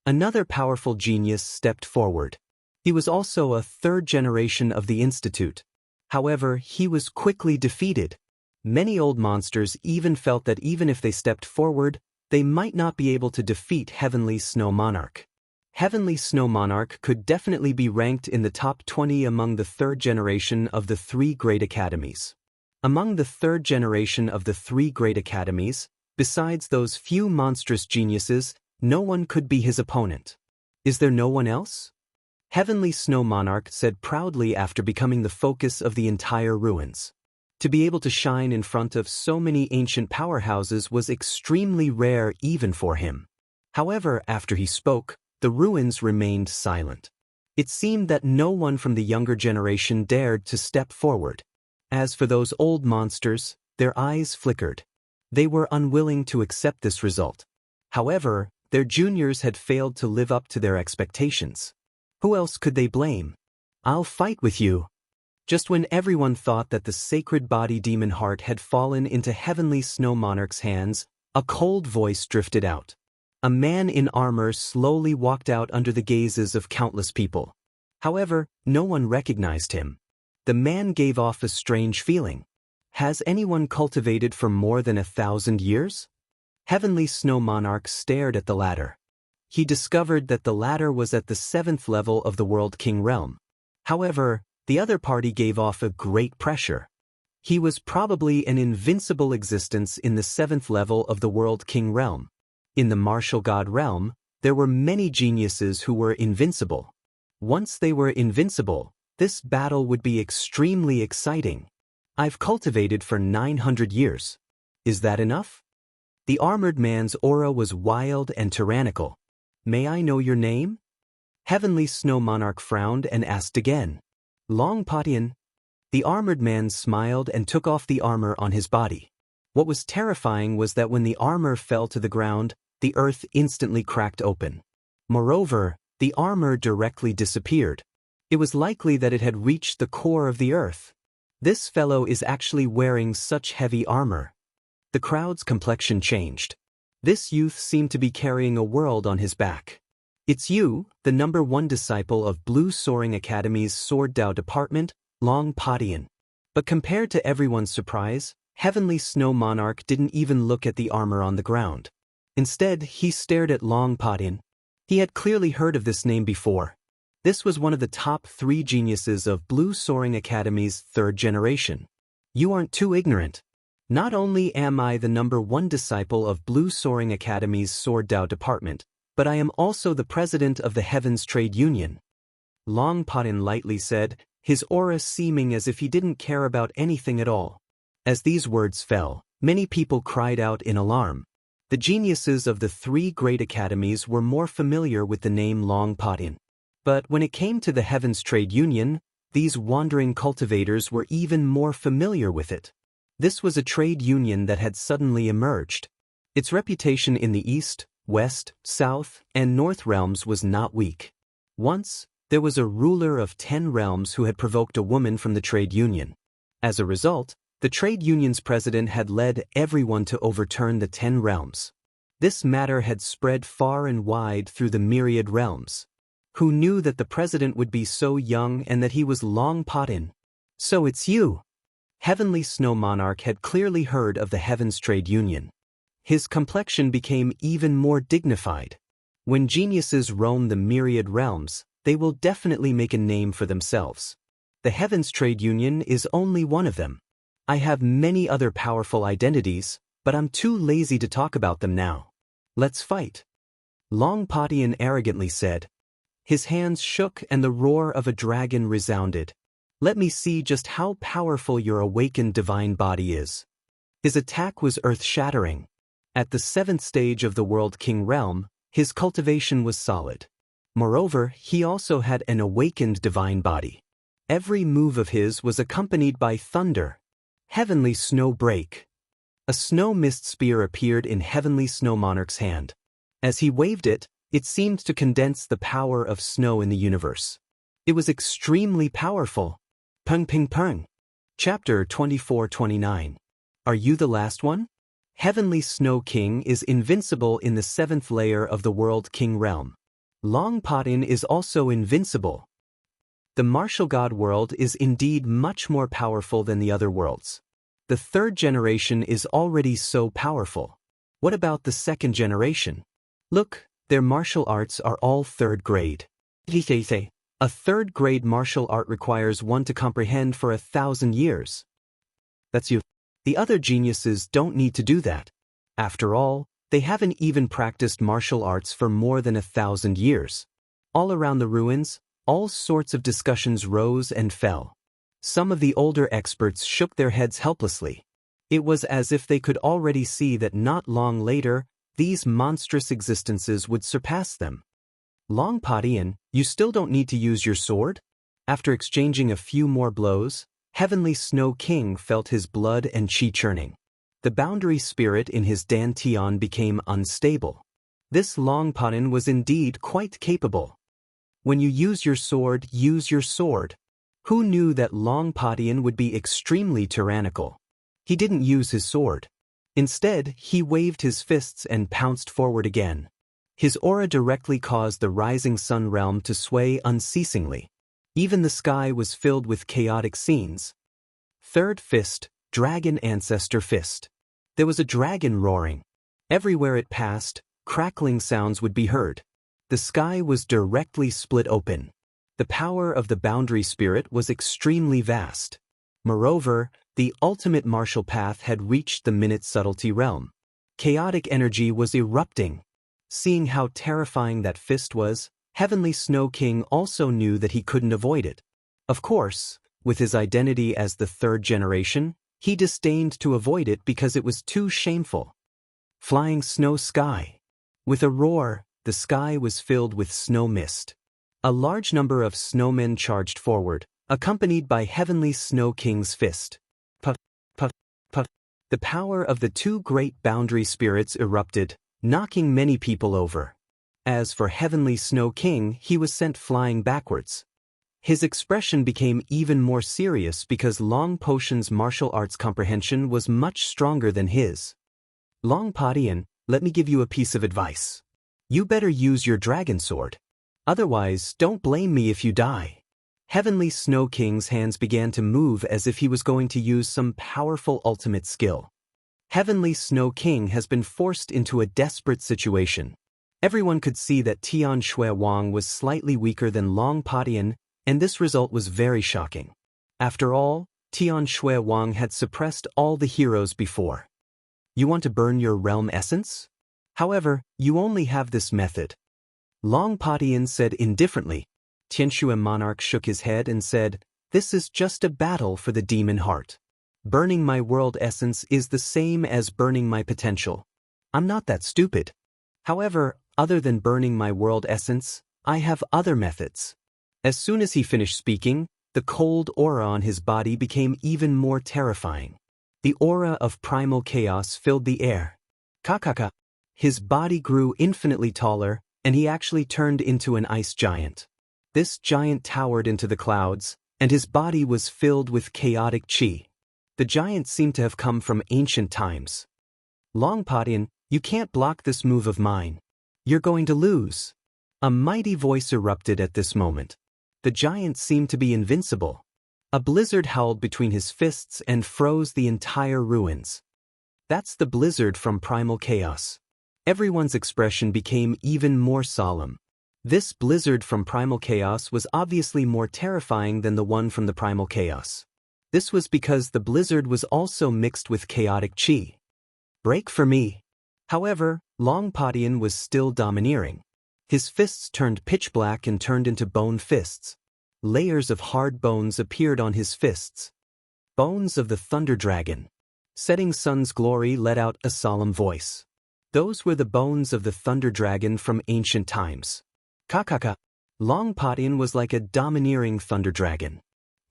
Speaker 1: Another powerful genius stepped forward. He was also a 3rd generation of the Institute. However, he was quickly defeated. Many old monsters even felt that even if they stepped forward, they might not be able to defeat Heavenly Snow Monarch. Heavenly Snow Monarch could definitely be ranked in the top 20 among the 3rd generation of the 3 great academies. Among the 3rd generation of the 3 great academies, besides those few monstrous geniuses, no one could be his opponent. Is there no one else? Heavenly Snow Monarch said proudly after becoming the focus of the entire ruins. To be able to shine in front of so many ancient powerhouses was extremely rare even for him. However, after he spoke, the ruins remained silent. It seemed that no one from the younger generation dared to step forward. As for those old monsters, their eyes flickered. They were unwilling to accept this result. However, their juniors had failed to live up to their expectations. Who else could they blame? I'll fight with you. Just when everyone thought that the sacred body demon heart had fallen into Heavenly Snow Monarch's hands, a cold voice drifted out. A man in armor slowly walked out under the gazes of countless people. However, no one recognized him. The man gave off a strange feeling. Has anyone cultivated for more than 1,000 years? Heavenly Snow Monarch stared at the latter. he discovered that the latter was at the 7th level of the World King realm. However, the other party gave off a great pressure. He was probably an invincible existence in the 7th level of the World King realm. In the martial god realm, there were many geniuses who were invincible. Once they were invincible, this battle would be extremely exciting. I've cultivated for 900 years. Is that enough? The armored man's aura was wild and tyrannical. May I know your name? Heavenly Snow Monarch frowned and asked again. Long Patian. The armored man smiled and took off the armor on his body. What was terrifying was that when the armor fell to the ground, the earth instantly cracked open. Moreover, the armor directly disappeared. It was likely that it had reached the core of the earth. This fellow is actually wearing such heavy armor. The crowd's complexion changed. This youth seemed to be carrying a world on his back. It's you, the number 1 disciple of Blue Soaring Academy's Sword Dao Department, Long Patian. But compared to everyone's surprise, Heavenly Snow Monarch didn't even look at the armor on the ground. Instead, he stared at Long Patian. He had clearly heard of this name before. This was one of the top 3 geniuses of Blue Soaring Academy's 3rd generation. You aren't too ignorant. Not only am I the number 1 disciple of Blue Soaring Academy's Sword Dao Department, but I am also the president of the Heavens Trade Union. Long Patian lightly said, his aura seeming as if he didn't care about anything at all. As these words fell, many people cried out in alarm. The geniuses of the 3 great academies were more familiar with the name Long Patian. But when it came to the Heavens Trade Union, these wandering cultivators were even more familiar with it. This was a trade union that had suddenly emerged. Its reputation in the East, West, South, and North realms was not weak. Once, there was a ruler of 10 realms who had provoked a woman from the trade union. As a result, the trade union's president had led everyone to overturn the 10 realms. This matter had spread far and wide through the myriad realms. Who knew that the president would be so young and that he was Long Patian? So it's you. Heavenly Snow Monarch had clearly heard of the Heavens Trade Union. His complexion became even more dignified. When geniuses roam the myriad realms, they will definitely make a name for themselves. The Heavens Trade Union is only one of them. I have many other powerful identities, but I'm too lazy to talk about them now. Let's fight. Long Patian arrogantly said. His hands shook and the roar of a dragon resounded. Let me see just how powerful your awakened divine body is. His attack was earth-shattering. At the 7th stage of the World King realm, his cultivation was solid. Moreover, he also had an awakened divine body. Every move of his was accompanied by thunder. Heavenly Snow Break. A snow mist spear appeared in Heavenly Snow Monarch's hand. As he waved it, it seemed to condense the power of snow in the universe. It was extremely powerful. Peng Ping Peng. Chapter 24-29. Are you the last one? Heavenly Snow King is invincible in the 7th layer of the World King realm. Long Patian is also invincible. The martial god world is indeed much more powerful than the other worlds. The 3rd generation is already so powerful. What about the 2nd generation? Look, their martial arts are all 3rd grade. A 3rd grade martial art requires one to comprehend for 1,000 years. That's you. The other geniuses don't need to do that. After all, they haven't even practiced martial arts for more than 1,000 years. All around the ruins, all sorts of discussions rose and fell. Some of the older experts shook their heads helplessly. It was as if they could already see that not long later, these monstrous existences would surpass them. Long Patian, you still don't need to use your sword? After exchanging a few more blows, Heavenly Snow King felt his blood and chi churning. The boundary spirit in his dantian became unstable. This Long Patian was indeed quite capable. When you use your sword, use your sword. Who knew that Long Patian would be extremely tyrannical? He didn't use his sword. Instead, he waved his fists and pounced forward again. His aura directly caused the rising sun realm to sway unceasingly. Even the sky was filled with chaotic scenes. 3rd fist, Dragon Ancestor Fist. There was a dragon roaring. Everywhere it passed, crackling sounds would be heard. The sky was directly split open. The power of the boundary spirit was extremely vast. Moreover, the ultimate martial path had reached the minute subtlety realm. Chaotic energy was erupting. Seeing how terrifying that fist was, Heavenly Snow King also knew that he couldn't avoid it. Of course, with his identity as the third generation, he disdained to avoid it because it was too shameful. Flying snow sky. With a roar, the sky was filled with snow mist. A large number of snowmen charged forward, accompanied by Heavenly Snow King's fist. Puff, puff, puff. The power of the two great boundary spirits erupted, knocking many people over. As for Heavenly Snow King, he was sent flying backwards. His expression became even more serious because Long Potion's martial arts comprehension was much stronger than his. Long Potion, let me give you a piece of advice. You better use your dragon sword. Otherwise, don't blame me if you die. Heavenly Snow King's hands began to move as if he was going to use some powerful ultimate skill. Heavenly Snow King has been forced into a desperate situation. Everyone could see that Tian Shui Wang was slightly weaker than Long Potion, and this result was very shocking. After all, Tian Shui Wang had suppressed all the heroes before. You want to burn your realm essence? However, you only have this method. Long Potion said indifferently. Tianshui Monarch shook his head and said, "This is just a battle for the demon heart. Burning my world essence is the same as burning my potential. I'm not that stupid. However, other than burning my world essence, I have other methods." As soon as he finished speaking, the cold aura on his body became even more terrifying. The aura of primal chaos filled the air. Kakaka. His body grew infinitely taller, and he actually turned into an ice giant. This giant towered into the clouds, and his body was filled with chaotic chi. The giant seemed to have come from ancient times. Long Potion, you can't block this move of mine. You're going to lose. A mighty voice erupted at this moment. The giant seemed to be invincible. A blizzard howled between his fists and froze the entire ruins. That's the blizzard from primal chaos. Everyone's expression became even more solemn. This blizzard from primal chaos was obviously more terrifying than the one from the primal chaos. This was because the blizzard was also mixed with chaotic chi. Break for me. However, Long Potion was still domineering. His fists turned pitch black and turned into bone fists. Layers of hard bones appeared on his fists. Bones of the Thunder Dragon. Setting Sun's Glory let out a solemn voice. Those were the bones of the Thunder Dragon from ancient times. Kakaka. Long Potion was like a domineering Thunder Dragon.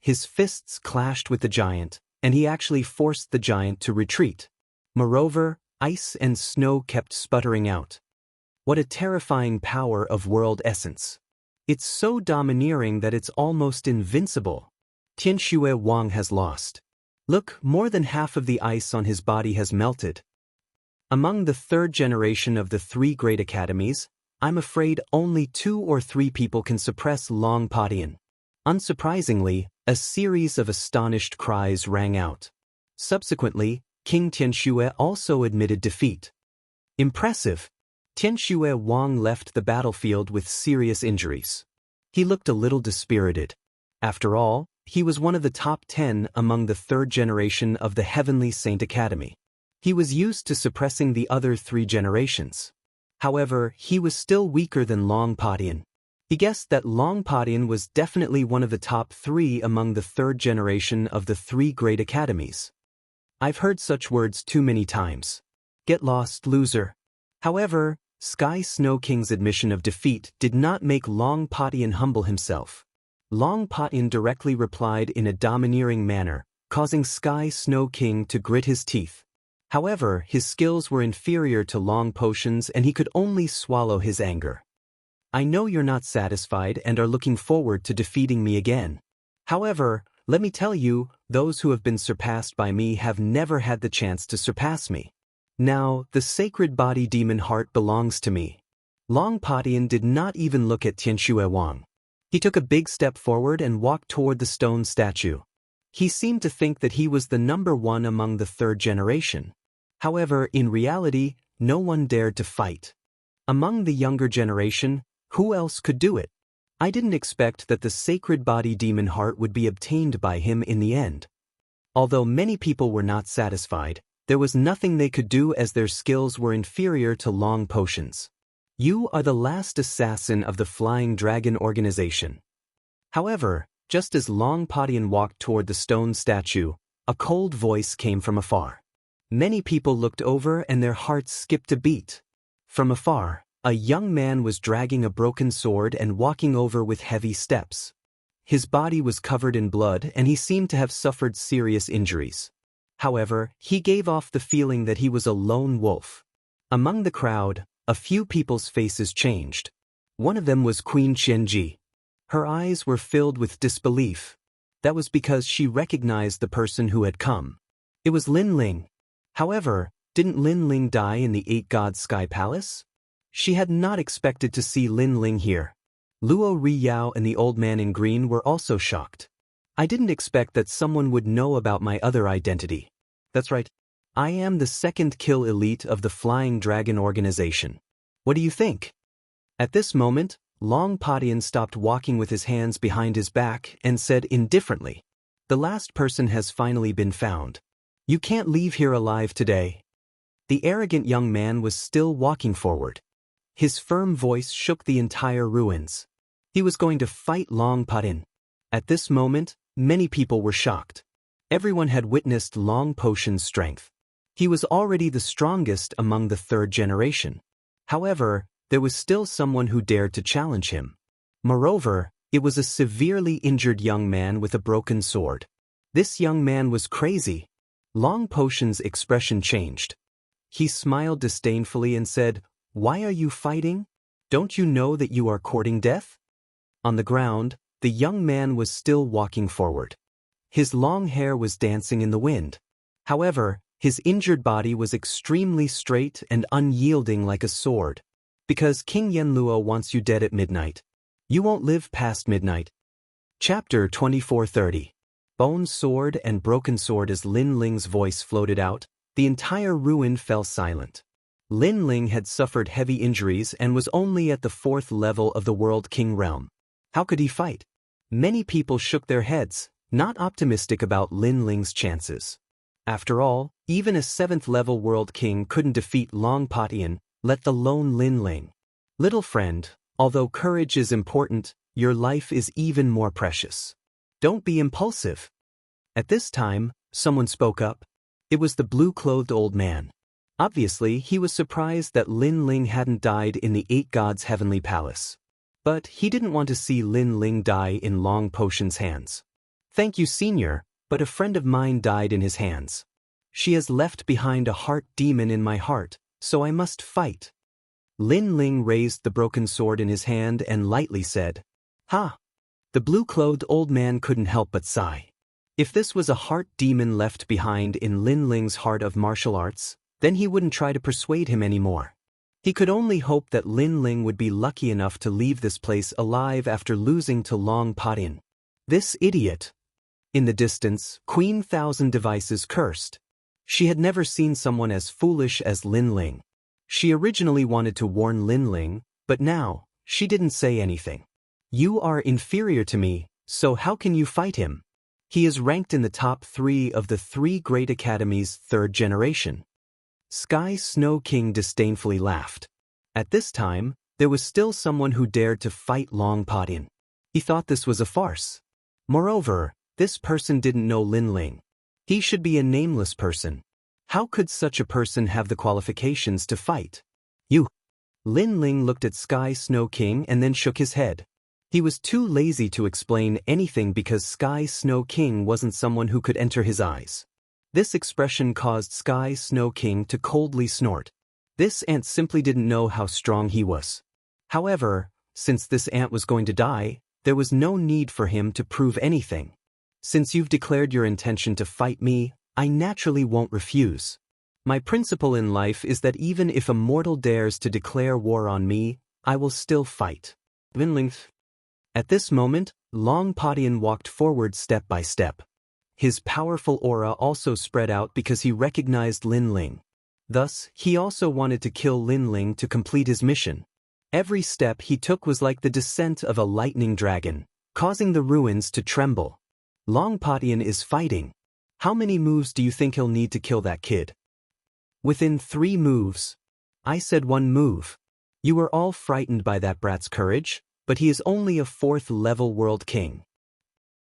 Speaker 1: His fists clashed with the giant, and he actually forced the giant to retreat. Moreover, ice and snow kept sputtering out. What a terrifying power of world essence. It's so domineering that it's almost invincible. Tianshui Wang has lost. Look, more than half of the ice on his body has melted. Among the third generation of the three great academies, I'm afraid only 2 or 3 people can suppress Long Potion. Unsurprisingly, a series of astonished cries rang out. Subsequently, King Tianshui also admitted defeat. Impressive. Tianshui Wang left the battlefield with serious injuries. He looked a little dispirited. After all, he was one of the top 10 among the third generation of the Heavenly Saint Academy. He was used to suppressing the other 3 generations. However, he was still weaker than Long Potion. He guessed that Long Potion was definitely one of the top 3 among the third generation of the 3 great academies. I've heard such words too many times. Get lost, loser. However, Sky Snow King's admission of defeat did not make Long Potion humble himself. Long Potion directly replied in a domineering manner, causing Sky Snow King to grit his teeth. However, his skills were inferior to Long Potion's and he could only swallow his anger. I know you're not satisfied and are looking forward to defeating me again. However, let me tell you, those who have been surpassed by me have never had the chance to surpass me. Now, the sacred body demon heart belongs to me. Long Potion did not even look at Tianshui Wang. He took a big step forward and walked toward the stone statue. He seemed to think that he was the number 1 among the third generation. However, in reality, no one dared to fight. Among the younger generation, Who else could do it? I didn't expect that the sacred body demon heart would be obtained by him in the end. Although many people were not satisfied, there was nothing they could do as their skills were inferior to long potions. You are the last assassin of the Flying Dragon organization. However, just as Long Padian walked toward the stone statue, a cold voice came from afar. Many people looked over and their hearts skipped a beat. From afar, a young man was dragging a broken sword and walking over with heavy steps. His body was covered in blood and he seemed to have suffered serious injuries. However, he gave off the feeling that he was a lone wolf. Among the crowd, a few people's faces changed. One of them was Queen Qianji. Her eyes were filled with disbelief. That was because she recognized the person who had come. It was Lin Ling. However, didn't Lin Ling die in the Eight Gods Sky Palace? She had not expected to see Lin Ling here. Luo Riyao and the old man in green were also shocked. I didn't expect that someone would know about my other identity. That's right. I am the second kill elite of the Flying Dragon organization. What do you think? At this moment, Long Padian stopped walking with his hands behind his back and said indifferently, "The last person has finally been found. You can't leave here alive today." The arrogant young man was still walking forward. His firm voice shook the entire ruins. He was going to fight Long Padian. At this moment, many people were shocked. Everyone had witnessed Long Potion's strength. He was already the strongest among the third generation. However, there was still someone who dared to challenge him. Moreover, it was a severely injured young man with a broken sword. This young man was crazy. Long Potion's expression changed. He smiled disdainfully and said, "Why are you fighting? Don't you know that you are courting death?" On the ground, the young man was still walking forward. His long hair was dancing in the wind. However, his injured body was extremely straight and unyielding like a sword. "Because King Yanluo wants you dead at midnight. You won't live past midnight." Chapter 2430. Bone sword and broken sword. As Lin Ling's voice floated out, the entire ruin fell silent. Lin Ling had suffered heavy injuries and was only at the 4th level of the World King realm. How could he fight? Many people shook their heads, not optimistic about Lin Ling's chances. After all, even a 7th level World King couldn't defeat Long Padian, let alone Lin Ling. Little friend, although courage is important, your life is even more precious. Don't be impulsive. At this time, someone spoke up. It was the blue-clothed old man. Obviously, he was surprised that Lin Ling hadn't died in the Eight Gods' Heavenly Palace. But he didn't want to see Lin Ling die in Long Potion's hands. "Thank you, senior, but a friend of mine died in his hands. She has left behind a heart demon in my heart, so I must fight." Lin Ling raised the broken sword in his hand and lightly said, "Ha!" The blue-clothed old man couldn't help but sigh. If this was a heart demon left behind in Lin Ling's heart of martial arts, then he wouldn't try to persuade him anymore. He could only hope that Lin Ling would be lucky enough to leave this place alive after losing to Long Padian. This idiot. In the distance, Queen Thousand Devices cursed. She had never seen someone as foolish as Lin Ling. She originally wanted to warn Lin Ling, but now, she didn't say anything. "You are inferior to me, so how can you fight him? He is ranked in the top 3 of the 3 great academies' 3rd generation." Sky Snow King disdainfully laughed. At this time, there was still someone who dared to fight Long Padian. He thought this was a farce. Moreover, this person didn't know Lin Ling. He should be a nameless person. How could such a person have the qualifications to fight? "You." Lin Ling looked at Sky Snow King and then shook his head. He was too lazy to explain anything because Sky Snow King wasn't someone who could enter his eyes. This expression caused Sky Snow King to coldly snort. This ant simply didn't know how strong he was. However, since this ant was going to die, there was no need for him to prove anything. "Since you've declared your intention to fight me, I naturally won't refuse. My principle in life is that even if a mortal dares to declare war on me, I will still fight." Lin Ling. At this moment, Long Padian walked forward step by step. His powerful aura also spread out because he recognized Lin Ling. Thus, he also wanted to kill Lin Ling to complete his mission. Every step he took was like the descent of a lightning dragon, causing the ruins to tremble. Long Patian is fighting. How many moves do you think he'll need to kill that kid? Within 3 moves. I said 1 move. You were all frightened by that brat's courage, but he is only a 4th-level world king.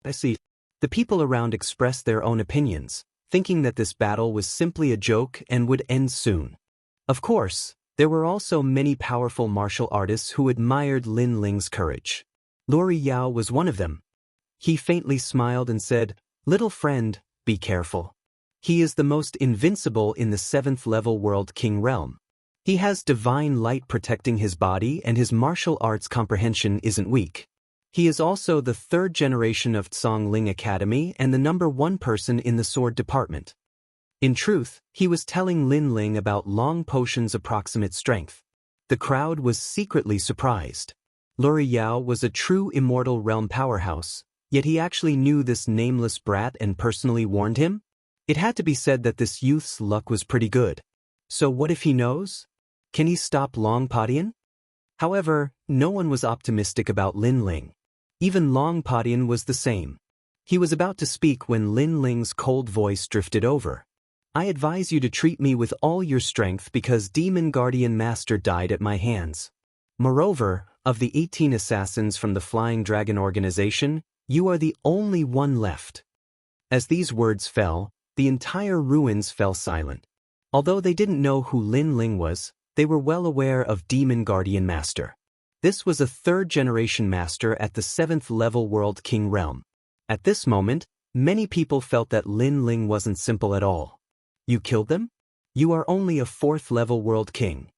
Speaker 1: I see. The people around expressed their own opinions, thinking that this battle was simply a joke and would end soon. Of course, there were also many powerful martial artists who admired Lin Ling's courage. Lori Yao was one of them. He faintly smiled and said, "Little friend, be careful. He is the most invincible in the 7th-level world king realm. He has divine light protecting his body and his martial arts comprehension isn't weak. He is also the 3rd generation of Tsongling Academy and the #1 person in the sword department." In truth, he was telling Lin Ling about Long Potion's approximate strength. The crowd was secretly surprised. Lori Yao was a true Immortal realm powerhouse, yet he actually knew this nameless brat and personally warned him? It had to be said that this youth's luck was pretty good. So what if he knows? Can he stop Long Patian? However, no one was optimistic about Lin Ling. Even Long Patian was the same. He was about to speak when Lin Ling's cold voice drifted over. "I advise you to treat me with all your strength because Demon Guardian Master died at my hands. Moreover, of the 18 assassins from the Flying Dragon organization, you are the only one left." As these words fell, the entire ruins fell silent. Although they didn't know who Lin Ling was, they were well aware of Demon Guardian Master. This was a 3rd-generation master at the 7th-level World King realm. At this moment, many people felt that Lin Ling wasn't simple at all. "You killed them? You are only a 4th-level World King."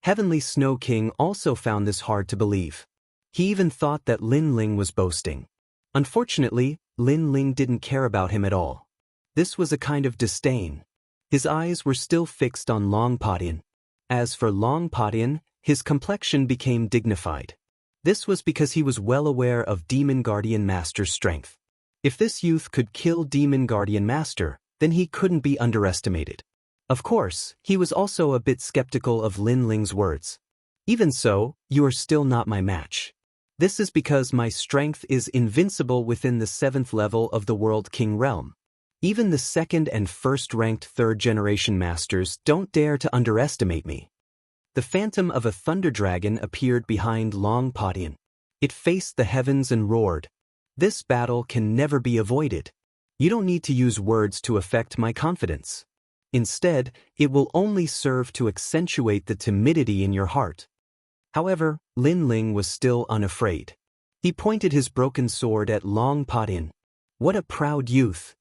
Speaker 1: Heavenly Snow King also found this hard to believe. He even thought that Lin Ling was boasting. Unfortunately, Lin Ling didn't care about him at all. This was a kind of disdain. His eyes were still fixed on Long Patian. As for Long Patian, his complexion became dignified. This was because he was well aware of Demon Guardian Master's strength. If this youth could kill Demon Guardian Master, then he couldn't be underestimated. Of course, he was also a bit skeptical of Lin Ling's words. "Even so, you are still not my match. This is because my strength is invincible within the 7th level of the World King realm. Even the 2nd and 1st-ranked 3rd-generation masters don't dare to underestimate me." The phantom of a thunder dragon appeared behind Long Patian. It faced the heavens and roared. "This battle can never be avoided. You don't need to use words to affect my confidence. Instead, it will only serve to accentuate the timidity in your heart." However, Lin Ling was still unafraid. He pointed his broken sword at Long Patian. What a proud youth!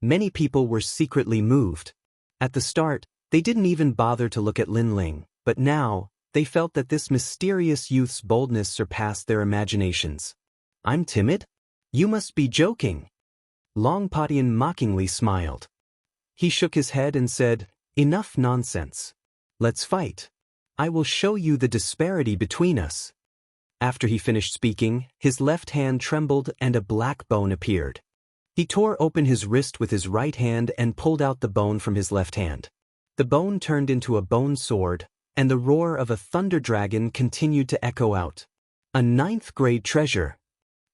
Speaker 1: Many people were secretly moved. At the start, they didn't even bother to look at Lin Ling, but now, they felt that this mysterious youth's boldness surpassed their imaginations. "I'm timid? You must be joking." Long Patian mockingly smiled. He shook his head and said, "Enough nonsense. Let's fight. I will show you the disparity between us." After he finished speaking, his left hand trembled and a black bone appeared. He tore open his wrist with his right hand and pulled out the bone from his left hand. The bone turned into a bone sword, and the roar of a thunder dragon continued to echo out. A 9th-grade treasure.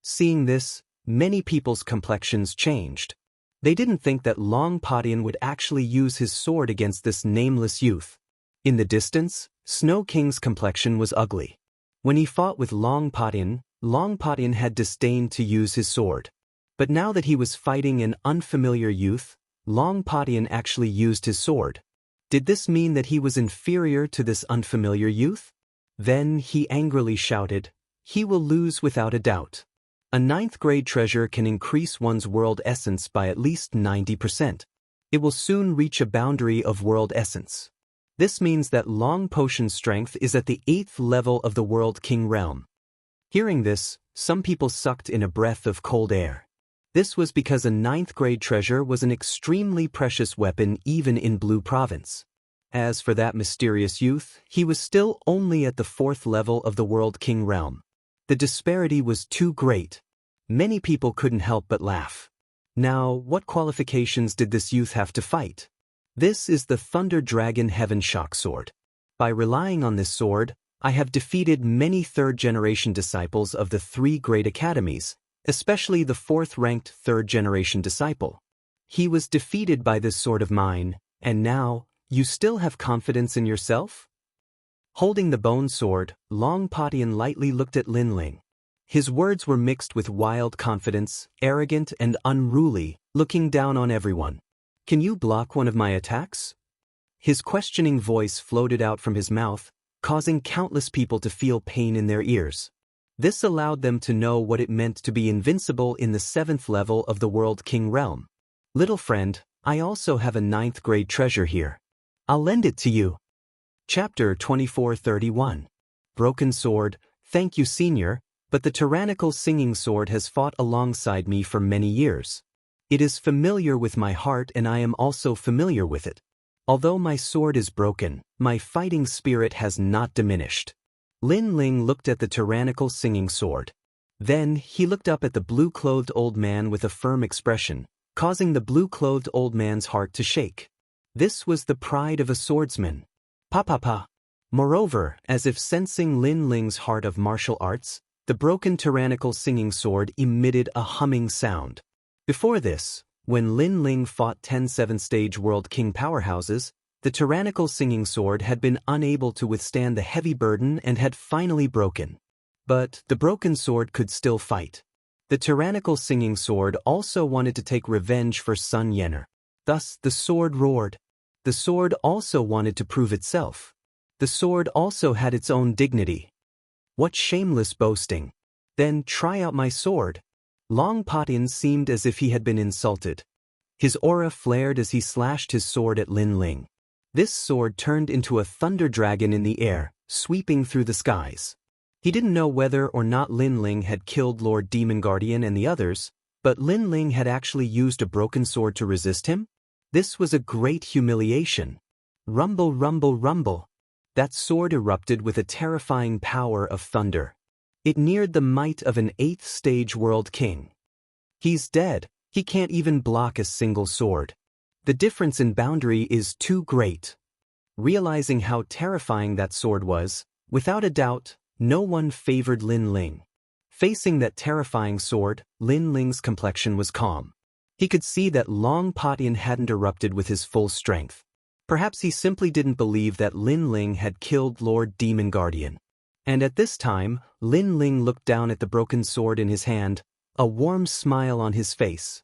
Speaker 1: Seeing this, many people's complexions changed. They didn't think that Long Patian would actually use his sword against this nameless youth. In the distance, Snow King's complexion was ugly. When he fought with Long Patian had disdained to use his sword. But now that he was fighting an unfamiliar youth, Long Patian actually used his sword. Did this mean that he was inferior to this unfamiliar youth? Then he angrily shouted, "He will lose without a doubt. A 9th-grade treasure can increase one's world essence by at least 90%. It will soon reach a boundary of world essence. This means that Long Potion's strength is at the 8th level of the World King realm." Hearing this, some people sucked in a breath of cold air. This was because a 9th-grade treasure was an extremely precious weapon even in Blue Province. As for that mysterious youth, he was still only at the 4th level of the World King realm. The disparity was too great. Many people couldn't help but laugh. Now, what qualifications did this youth have to fight? This is the Thunder Dragon Heaven Shock Sword. By relying on this sword, I have defeated many third-generation disciples of the 3 great academies, especially the 4th-ranked third-generation disciple. He was defeated by this sword of mine, and now, you still have confidence in yourself? Holding the bone sword, Long Patian lightly looked at Lin Ling. His words were mixed with wild confidence, arrogant and unruly, looking down on everyone. Can you block one of my attacks? His questioning voice floated out from his mouth, causing countless people to feel pain in their ears. This allowed them to know what it meant to be invincible in the 7th level of the World King realm. Little friend, I also have a 9th grade treasure here. I'll lend it to you. Chapter 2431. Broken Sword. Thank you, Senior, but the tyrannical singing sword has fought alongside me for many years. It is familiar with my heart and I am also familiar with it. Although my sword is broken, my fighting spirit has not diminished. Lin Ling looked at the tyrannical singing sword. Then, he looked up at the blue-clothed old man with a firm expression, causing the blue-clothed old man's heart to shake. This was the pride of a swordsman. Pa. Moreover, as if sensing Lin Ling's heart of martial arts, the broken tyrannical singing sword emitted a humming sound. Before this, when Lin Ling fought 10 7th-stage World King powerhouses, the tyrannical singing sword had been unable to withstand the heavy burden and had finally broken. But the broken sword could still fight. The tyrannical singing sword also wanted to take revenge for Sun Yener. Thus, the sword roared. The sword also wanted to prove itself. The sword also had its own dignity. What shameless boasting! Then try out my sword. Long Patian seemed as if he had been insulted. His aura flared as he slashed his sword at Lin Ling. This sword turned into a thunder dragon in the air, sweeping through the skies. He didn't know whether or not Lin Ling had killed Lord Demon Guardian and the others, but Lin Ling had actually used a broken sword to resist him? This was a great humiliation. Rumble, rumble, rumble. That sword erupted with a terrifying power of thunder. It neared the might of an 8th-stage World King. He's dead. He can't even block a single sword. The difference in boundary is too great. Realizing how terrifying that sword was, without a doubt, no one favored Lin Ling. Facing that terrifying sword, Lin Ling's complexion was calm. He could see that Long Patian hadn't erupted with his full strength. Perhaps he simply didn't believe that Lin Ling had killed Lord Demon Guardian. And at this time, Lin Ling looked down at the broken sword in his hand, a warm smile on his face.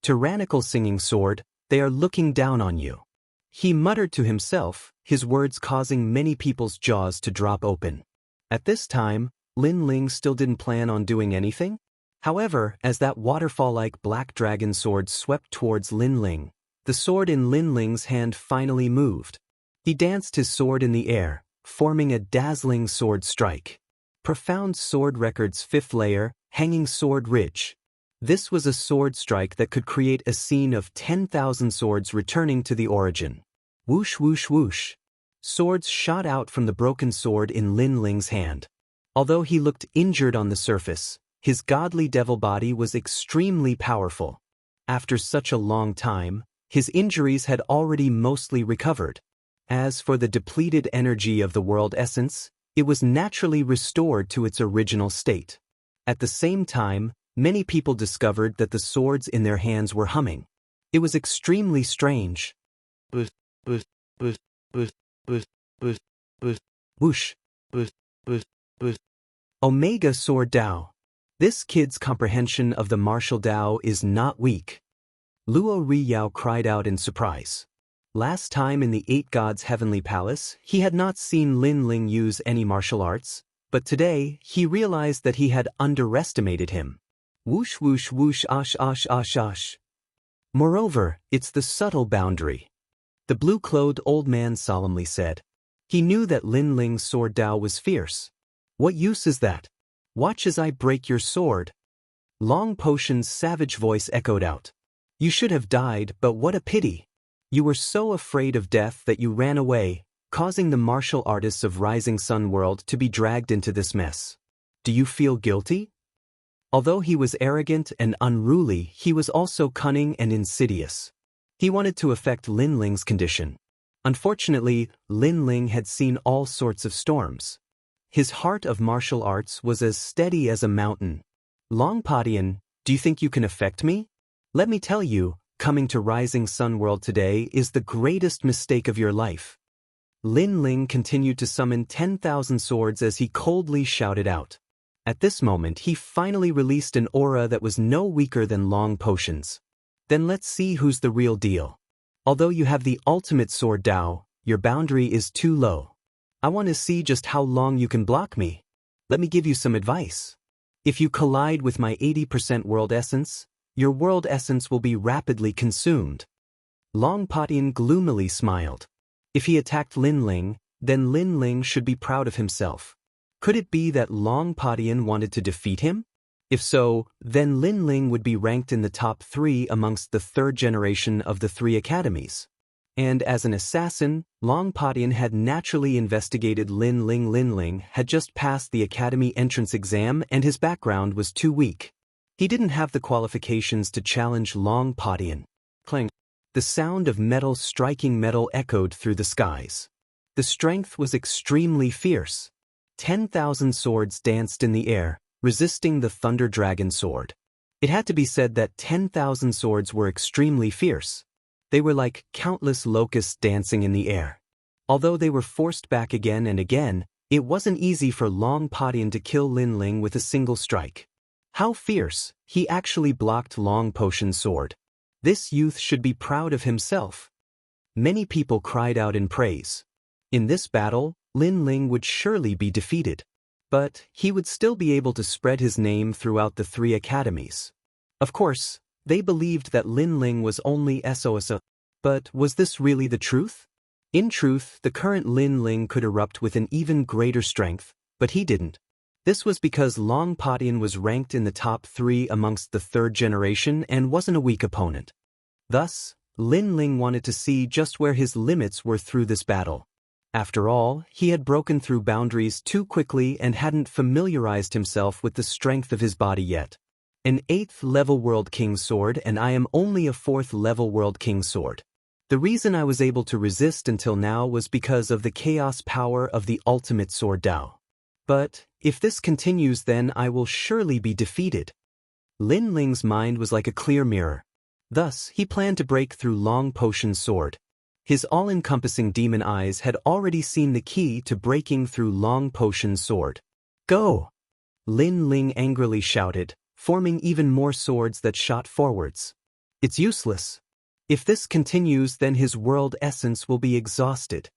Speaker 1: Tyrannical singing sword, they are looking down on you. He muttered to himself, his words causing many people's jaws to drop open. At this time, Lin Ling still didn't plan on doing anything. However, as that waterfall-like black dragon sword swept towards Lin Ling, the sword in Lin Ling's hand finally moved. He danced his sword in the air, forming a dazzling sword strike. Profound Sword Record's 5th layer, Hanging Sword Ridge. This was a sword strike that could create a scene of 10,000 swords returning to the origin. Whoosh whoosh whoosh. Swords shot out from the broken sword in Lin Ling's hand. Although he looked injured on the surface, his godly devil body was extremely powerful. After such a long time, his injuries had already mostly recovered. As for the depleted energy of the world essence, it was naturally restored to its original state. At the same time, many people discovered that the swords in their hands were humming. It was extremely strange. Whoosh. Omega Sword Dao. This kid's comprehension of the martial Dao is not weak. Luo Riyao cried out in surprise. Last time in the 8 Gods' Heavenly Palace, he had not seen Lin Ling use any martial arts, but today he realized that he had underestimated him. Whoosh whoosh whoosh ash ash ash ash. Moreover, it's the subtle boundary. The blue-clothed old man solemnly said. He knew that Lin Ling's sword Dao was fierce. What use is that? Watch as I break your sword. Long Potion's savage voice echoed out. You should have died, but what a pity. You were so afraid of death that you ran away, causing the martial artists of Rising Sun World to be dragged into this mess. Do you feel guilty? Although he was arrogant and unruly, he was also cunning and insidious. He wanted to affect Lin Ling's condition. Unfortunately, Lin Ling had seen all sorts of storms. His heart of martial arts was as steady as a mountain. Long Padian, do you think you can affect me? Let me tell you, coming to Rising Sun World today is the greatest mistake of your life. Lin Ling continued to summon 10,000 swords as he coldly shouted out. At this moment he finally released an aura that was no weaker than long potions. Then let's see who's the real deal. Although you have the ultimate sword Dao, your boundary is too low. I want to see just how long you can block me. Let me give you some advice. If you collide with my 80% world essence, your world essence will be rapidly consumed. Long Padian gloomily smiled. If he attacked Lin Ling, then Lin Ling should be proud of himself. Could it be that Long Padian wanted to defeat him? If so, then Lin Ling would be ranked in the top 3 amongst the 3rd generation of the 3 academies. And as an assassin, Long Padian had naturally investigated Lin Ling. Lin Ling had just passed the academy entrance exam and his background was too weak. He didn't have the qualifications to challenge Long Padian. Clang. The sound of metal striking metal echoed through the skies. The strength was extremely fierce. 10,000 swords danced in the air, resisting the Thunder Dragon sword. It had to be said that 10,000 swords were extremely fierce. They were like countless locusts dancing in the air. Although they were forced back again and again, it wasn't easy for Long Padian to kill Lin Ling with a single strike. How fierce! He actually blocked Long Potion's sword. This youth should be proud of himself. Many people cried out in praise. In this battle, Lin Ling would surely be defeated. But he would still be able to spread his name throughout the 3 academies. Of course, they believed that Lin Ling was only SOS. But was this really the truth? In truth, the current Lin Ling could erupt with an even greater strength, but he didn't. This was because Long Padian was ranked in the top 3 amongst the 3rd generation and wasn't a weak opponent. Thus, Lin Ling wanted to see just where his limits were through this battle. After all, he had broken through boundaries too quickly and hadn't familiarized himself with the strength of his body yet. An 8th level World King sword and I am only a 4th level World King sword. The reason I was able to resist until now was because of the chaos power of the ultimate sword Dao. But if this continues, then I will surely be defeated. Lin Ling's mind was like a clear mirror. Thus, he planned to break through Long Potion's sword. His all-encompassing demon eyes had already seen the key to breaking through Long Potion's sword. Go! Lin Ling angrily shouted, forming even more swords that shot forwards. It's useless. If this continues, then his world essence will be exhausted.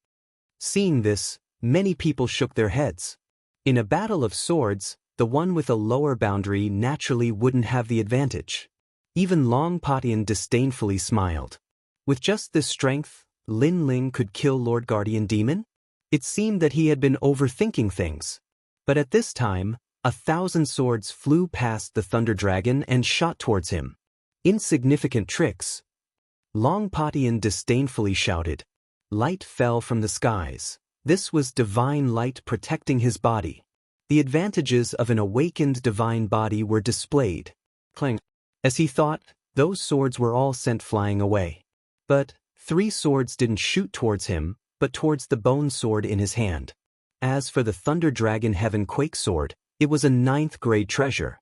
Speaker 1: Seeing this, many people shook their heads. In a battle of swords, the one with a lower boundary naturally wouldn't have the advantage. Even Long Padian disdainfully smiled. With just this strength, Lin Ling could kill Lord Guardian Demon? It seemed that he had been overthinking things. But at this time, 1,000 swords flew past the Thunder Dragon and shot towards him. Insignificant tricks. Long Padian disdainfully shouted. Light fell from the skies. This was divine light protecting his body. The advantages of an awakened divine body were displayed. Clang. As he thought, those swords were all sent flying away. But 3 swords didn't shoot towards him, but towards the bone sword in his hand. As for the Thunder Dragon Heaven Quake sword, it was a 9th grade treasure.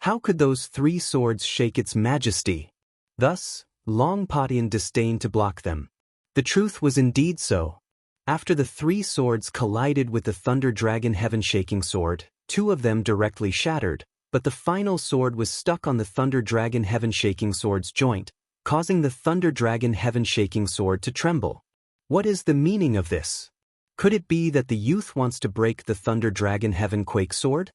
Speaker 1: How could those 3 swords shake its majesty? Thus, Long Padian disdained to block them. The truth was indeed so. After the 3 swords collided with the Thunder Dragon Heaven Shaking sword, 2 of them directly shattered, but the final sword was stuck on the Thunder Dragon Heaven Shaking sword's joint, causing the Thunder Dragon Heaven Shaking sword to tremble. What is the meaning of this? Could it be that the youth wants to break the Thunder Dragon Heaven Quake sword?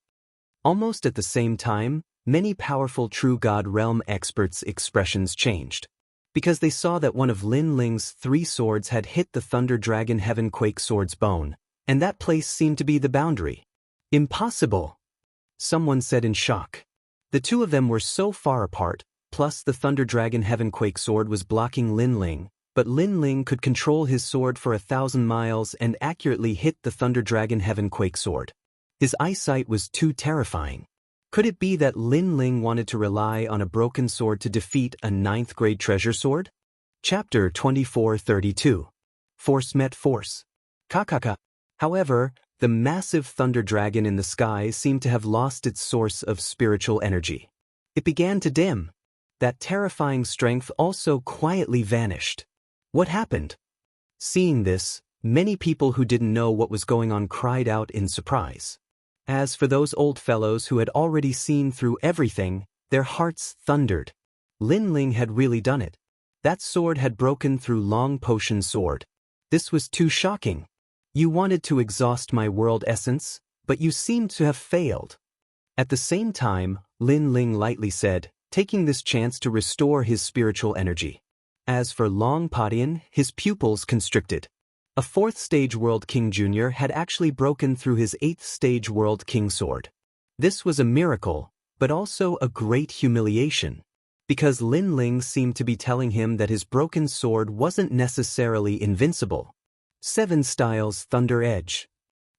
Speaker 1: Almost at the same time, many powerful True God Realm experts' expressions changed. Because they saw that one of Lin Ling's 3 swords had hit the Thunder Dragon Heaven Quake sword's bone, and that place seemed to be the boundary. Impossible! Someone said in shock. The 2 of them were so far apart, plus the Thunder Dragon Heaven Quake sword was blocking Lin Ling, but Lin Ling could control his sword for 1,000 miles and accurately hit the Thunder Dragon Heaven Quake sword. His eyesight was too terrifying. Could it be that Lin Ling wanted to rely on a broken sword to defeat a 9th grade treasure sword? Chapter 2432. Force met force. Kakaka. However, The massive thunder dragon in the sky seemed to have lost its source of spiritual energy. It began to dim. That terrifying strength also quietly vanished. What happened? Seeing this, many people who didn't know what was going on cried out in surprise. As for those old fellows who had already seen through everything, their hearts thundered. Lin Ling had really done it. That sword had broken through Long Potion's sword. This was too shocking. You wanted to exhaust my world essence, but you seemed to have failed. At the same time, Lin Ling lightly said, taking this chance to restore his spiritual energy. As for Long Potion, his pupils constricted. A 4th stage World King Jr. had actually broken through his 8th stage World King sword. This was a miracle, but also a great humiliation, because Lin Ling seemed to be telling him that his broken sword wasn't necessarily invincible. 7 Styles Thunder Edge.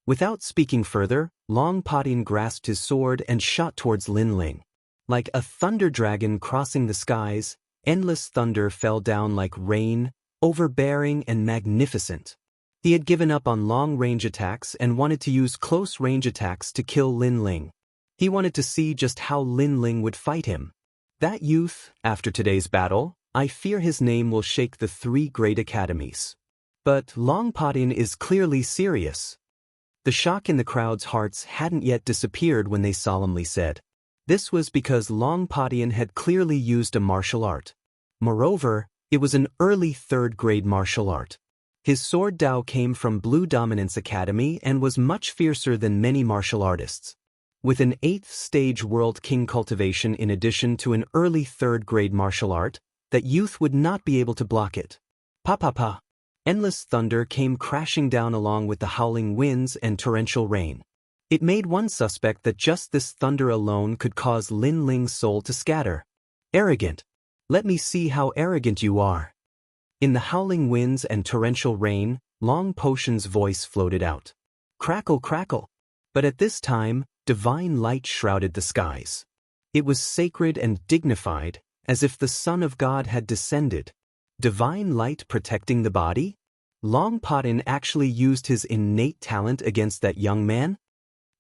Speaker 1: Without speaking further, Long Potion grasped his sword and shot towards Lin Ling. Like a thunder dragon crossing the skies, endless thunder fell down like rain, overbearing and magnificent. He had given up on long-range attacks and wanted to use close-range attacks to kill Lin Ling. He wanted to see just how Lin Ling would fight him. That youth, after today's battle, I fear his name will shake the 3 great academies. But Long Potion is clearly serious. The shock in the crowd's hearts hadn't yet disappeared when they solemnly said. This was because Long Potion had clearly used a martial art. Moreover, it was an early 3rd-grade martial art. His sword Dao came from Blue Dominance Academy and was much fiercer than many martial artists. With an 8th stage World King cultivation in addition to an early 3rd-grade martial art, that youth would not be able to block it. Pa pa pa. Endless thunder came crashing down along with the howling winds and torrential rain. It made one suspect that just this thunder alone could cause Lin Ling's soul to scatter. Arrogant. Let me see how arrogant you are. In the howling winds and torrential rain, Long Potion's voice floated out. Crackle, crackle. But at this time, divine light shrouded the skies. It was sacred and dignified, as if the Son of God had descended. Divine light protecting the body? Long Potion actually used his innate talent against that young man?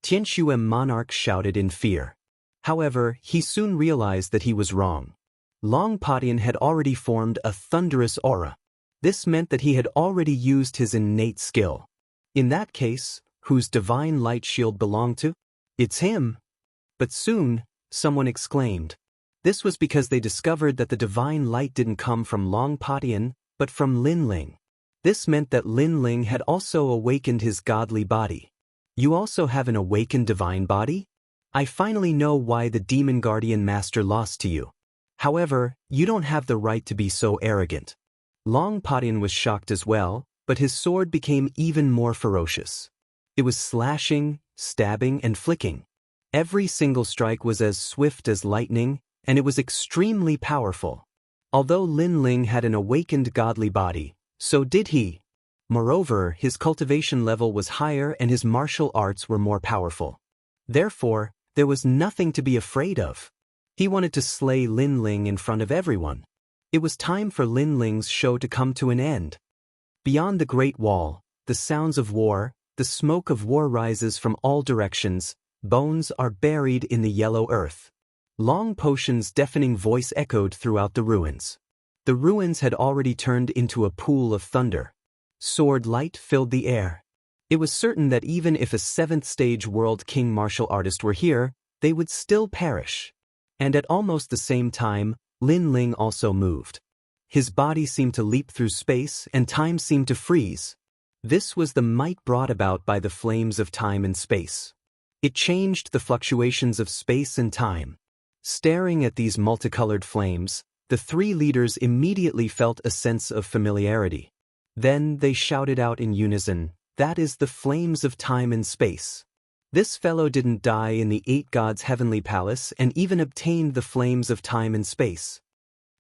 Speaker 1: Tianxue Monarch shouted in fear. However, he soon realized that he was wrong. Long Potion had already formed a thunderous aura. This meant that he had already used his innate skill. In that case, whose divine light shield belonged to? It's him. But soon, someone exclaimed. This was because they discovered that the divine light didn't come from Long Potion, but from Lin Ling. This meant that Lin Ling had also awakened his godly body. You also have an awakened divine body? I finally know why the Demon Guardian Master lost to you. However, you don't have the right to be so arrogant. Long Potion was shocked as well, but his sword became even more ferocious. It was slashing, stabbing, and flicking. Every single strike was as swift as lightning, and it was extremely powerful. Although Lin Ling had an awakened godly body, so did he. Moreover, his cultivation level was higher and his martial arts were more powerful. Therefore, there was nothing to be afraid of. He wanted to slay Lin Ling in front of everyone. It was time for Lin Ling's show to come to an end. Beyond the Great Wall, the sounds of war, the smoke of war rises from all directions, bones are buried in the yellow earth. Long Potion's deafening voice echoed throughout the ruins. The ruins had already turned into a pool of thunder. Sword light filled the air. It was certain that even if a 7th stage World King martial artist were here, they would still perish. And at almost the same time, Lin Ling also moved. His body seemed to leap through space and time seemed to freeze. This was the might brought about by the flames of time and space. It changed the fluctuations of space and time. Staring at these multicolored flames, the 3 leaders immediately felt a sense of familiarity. Then they shouted out in unison, "That is the flames of time and space." This fellow didn't die in the 8 gods' heavenly palace and even obtained the flames of time and space.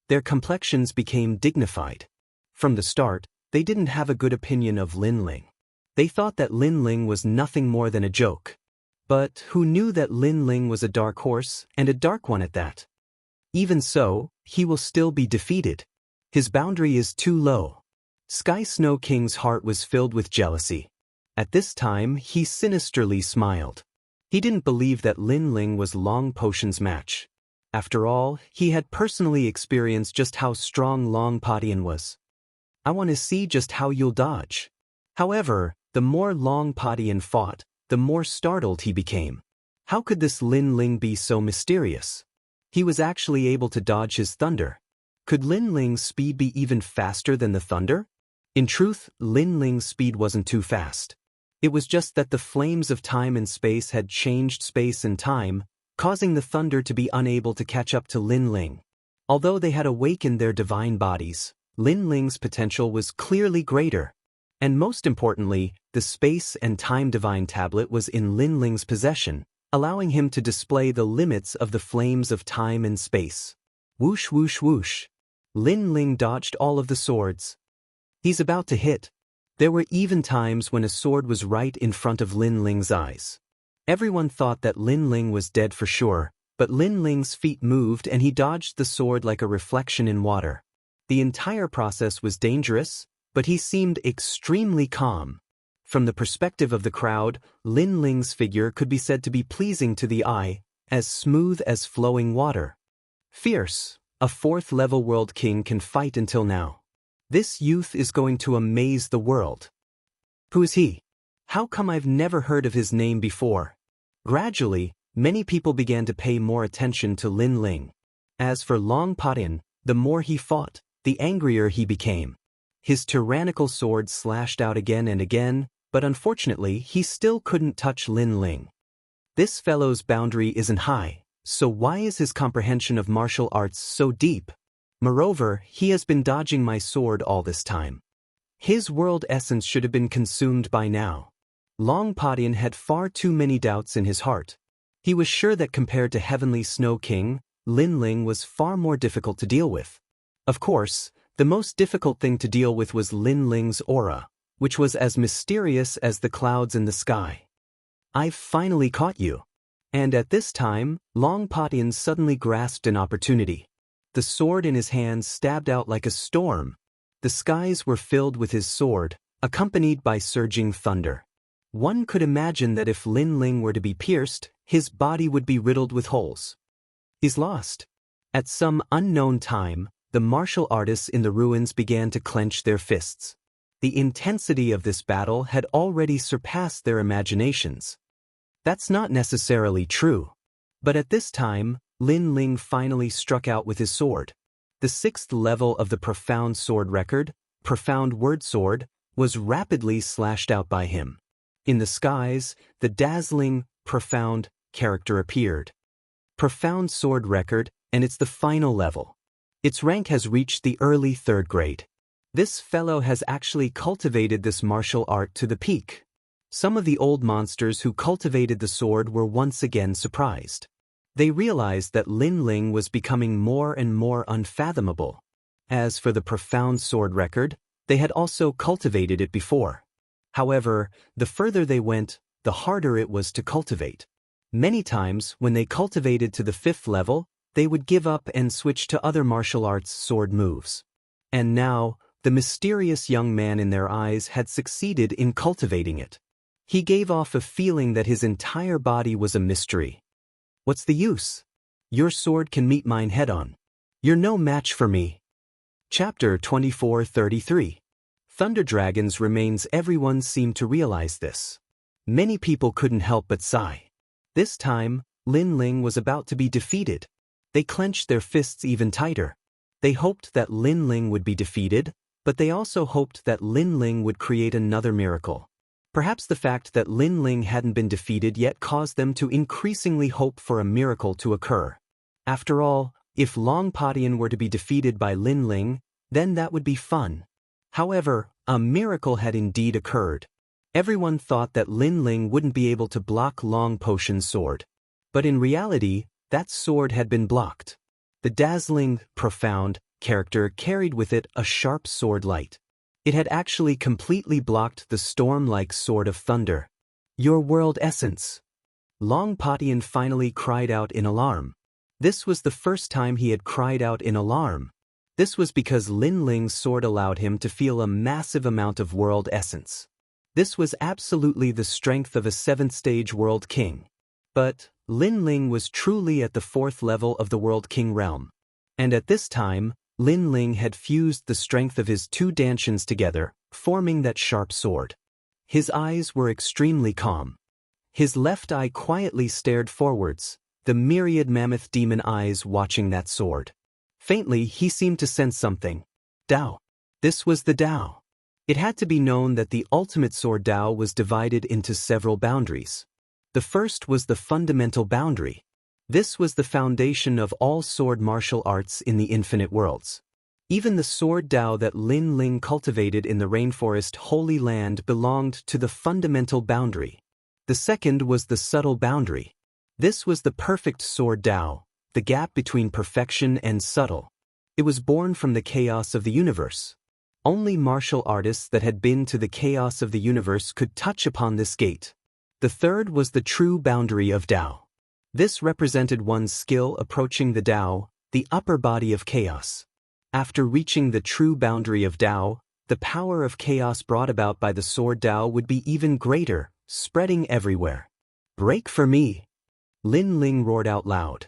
Speaker 1: Their complexions became dignified. From the start, they didn't have a good opinion of Lin Ling. They thought that Lin Ling was nothing more than a joke. But who knew that Lin Ling was a dark horse, and a dark one at that? Even so, he will still be defeated. His boundary is too low. Sky Snow King's heart was filled with jealousy. At this time, he sinisterly smiled. He didn't believe that Lin Ling was Long Potion's match. After all, he had personally experienced just how strong Long Potion was. I want to see just how you'll dodge. However, the more Long Potion fought, the more startled he became. How could this Lin Ling be so mysterious? He was actually able to dodge his thunder. Could Lin Ling's speed be even faster than the thunder? In truth, Lin Ling's speed wasn't too fast. It was just that the flames of time and space had changed space and time, causing the thunder to be unable to catch up to Lin Ling. Although they had awakened their divine bodies, Lin Ling's potential was clearly greater. And most importantly, the space and time divine tablet was in Lin Ling's possession, allowing him to display the limits of the flames of time and space. Whoosh whoosh whoosh. Lin Ling dodged all of the swords. He's about to hit. There were even times when a sword was right in front of Lin Ling's eyes. Everyone thought that Lin Ling was dead for sure, but Lin Ling's feet moved and he dodged the sword like a reflection in water. The entire process was dangerous, but he seemed extremely calm. From the perspective of the crowd, Lin Ling's figure could be said to be pleasing to the eye, as smooth as flowing water. Fierce, a fourth-level world king can fight until now. This youth is going to amaze the world. Who is he? How come I've never heard of his name before? Gradually, many people began to pay more attention to Lin Ling. As for Long Potion, the more he fought, the angrier he became. His tyrannical sword slashed out again and again, but unfortunately he still couldn't touch Lin Ling. This fellow's boundary isn't high, so why is his comprehension of martial arts so deep? Moreover, he has been dodging my sword all this time. His world essence should have been consumed by now. Long Potion had far too many doubts in his heart. He was sure that compared to Heavenly Snow King, Lin Ling was far more difficult to deal with. Of course, the most difficult thing to deal with was Lin Ling's aura, which was as mysterious as the clouds in the sky. I've finally caught you. And at this time, Long Potion suddenly grasped an opportunity. The sword in his hands stabbed out like a storm. The skies were filled with his sword, accompanied by surging thunder. One could imagine that if Lin Ling were to be pierced, his body would be riddled with holes. He's lost. At some unknown time, the martial artists in the ruins began to clench their fists. The intensity of this battle had already surpassed their imaginations. That's not necessarily true. But at this time, Lin Ling finally struck out with his sword. The 6th level of the Profound Sword record, Profound Word Sword, was rapidly slashed out by him. In the skies, the dazzling, profound character appeared. Profound Sword record, and it's the final level. Its rank has reached the early 3rd grade. This fellow has actually cultivated this martial art to the peak. Some of the old monsters who cultivated the sword were once again surprised. They realized that Lin Ling was becoming more and more unfathomable. As for the Profound Sword record, they had also cultivated it before. However, the further they went, the harder it was to cultivate. Many times, when they cultivated to the 5th level, they would give up and switch to other martial arts sword moves. And now, the mysterious young man in their eyes had succeeded in cultivating it. He gave off a feeling that his entire body was a mystery. What's the use? Your sword can meet mine head-on. You're no match for me. Chapter 24:33. Thunder Dragons remains. Everyone seemed to realize this. Many people couldn't help but sigh. This time, Lin Ling was about to be defeated. They clenched their fists even tighter. They hoped that Lin Ling would be defeated, but they also hoped that Lin Ling would create another miracle. Perhaps the fact that Lin Ling hadn't been defeated yet caused them to increasingly hope for a miracle to occur. After all, if Long Potion were to be defeated by Lin Ling, then that would be fun. However, a miracle had indeed occurred. Everyone thought that Lin Ling wouldn't be able to block Long Potion's sword. But in reality, that sword had been blocked. The dazzling, profound character carried with it a sharp sword light. It had actually completely blocked the storm-like sword of thunder. Your world essence. Long Potion finally cried out in alarm. This was the first time he had cried out in alarm. This was because Lin Ling's sword allowed him to feel a massive amount of world essence. This was absolutely the strength of a 7th-stage World King. But Lin Ling was truly at the 4th level of the World King realm. And at this time, Lin Ling had fused the strength of his 2 dantians together, forming that sharp sword. His eyes were extremely calm. His left eye quietly stared forwards, the myriad mammoth demon eyes watching that sword. Faintly, he seemed to sense something. Dao. This was the Dao. It had to be known that the ultimate sword Dao was divided into several boundaries. The first was the fundamental boundary. This was the foundation of all sword martial arts in the infinite worlds. Even the sword Dao that Lin Ling cultivated in the rainforest Holy Land belonged to the fundamental boundary. The second was the subtle boundary. This was the perfect sword Dao, the gap between perfection and subtle. It was born from the chaos of the universe. Only martial artists that had been to the chaos of the universe could touch upon this gate. The third was the true boundary of Dao. This represented one's skill approaching the Dao, the upper body of chaos. After reaching the true boundary of Dao, the power of chaos brought about by the sword Dao would be even greater, spreading everywhere. "Break for me!" Lin Ling roared out loud.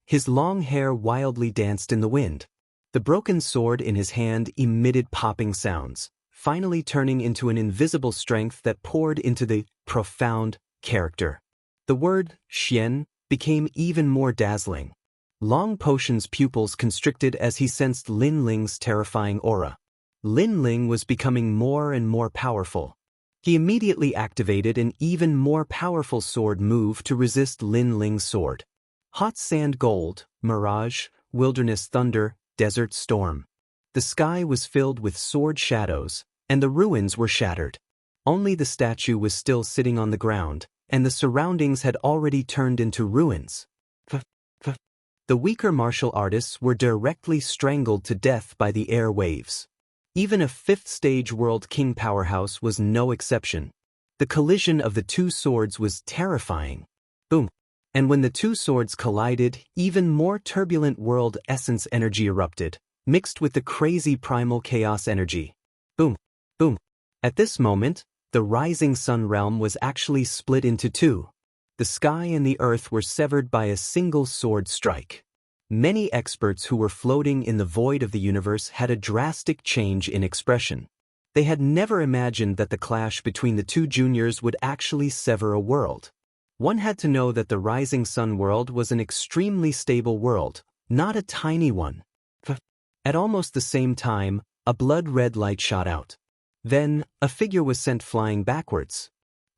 Speaker 1: His long hair wildly danced in the wind. The broken sword in his hand emitted popping sounds, finally turning into an invisible strength that poured into the profound character. The word Xian became even more dazzling. Long Potion's pupils constricted as he sensed Lin Ling's terrifying aura. Lin Ling was becoming more and more powerful. He immediately activated an even more powerful sword move to resist Lin Ling's sword. Hot Sand Gold, Mirage, Wilderness Thunder, Desert Storm. The sky was filled with sword shadows, and the ruins were shattered. Only the statue was still sitting on the ground, and the surroundings had already turned into ruins. The weaker martial artists were directly strangled to death by the air waves. Even a 5th-stage World King powerhouse was no exception. The collision of the 2 swords was terrifying. Boom. And when the 2 swords collided, even more turbulent world essence energy erupted, mixed with the crazy primal chaos energy. Boom. Boom. At this moment, the rising sun realm was actually split into 2. The sky and the earth were severed by a single sword strike. Many experts who were floating in the void of the universe had a drastic change in expression. They had never imagined that the clash between the 2 juniors would actually sever a world. One had to know that the rising sun world was an extremely stable world, not a tiny one. At almost the same time, a blood-red light shot out. Then, a figure was sent flying backwards.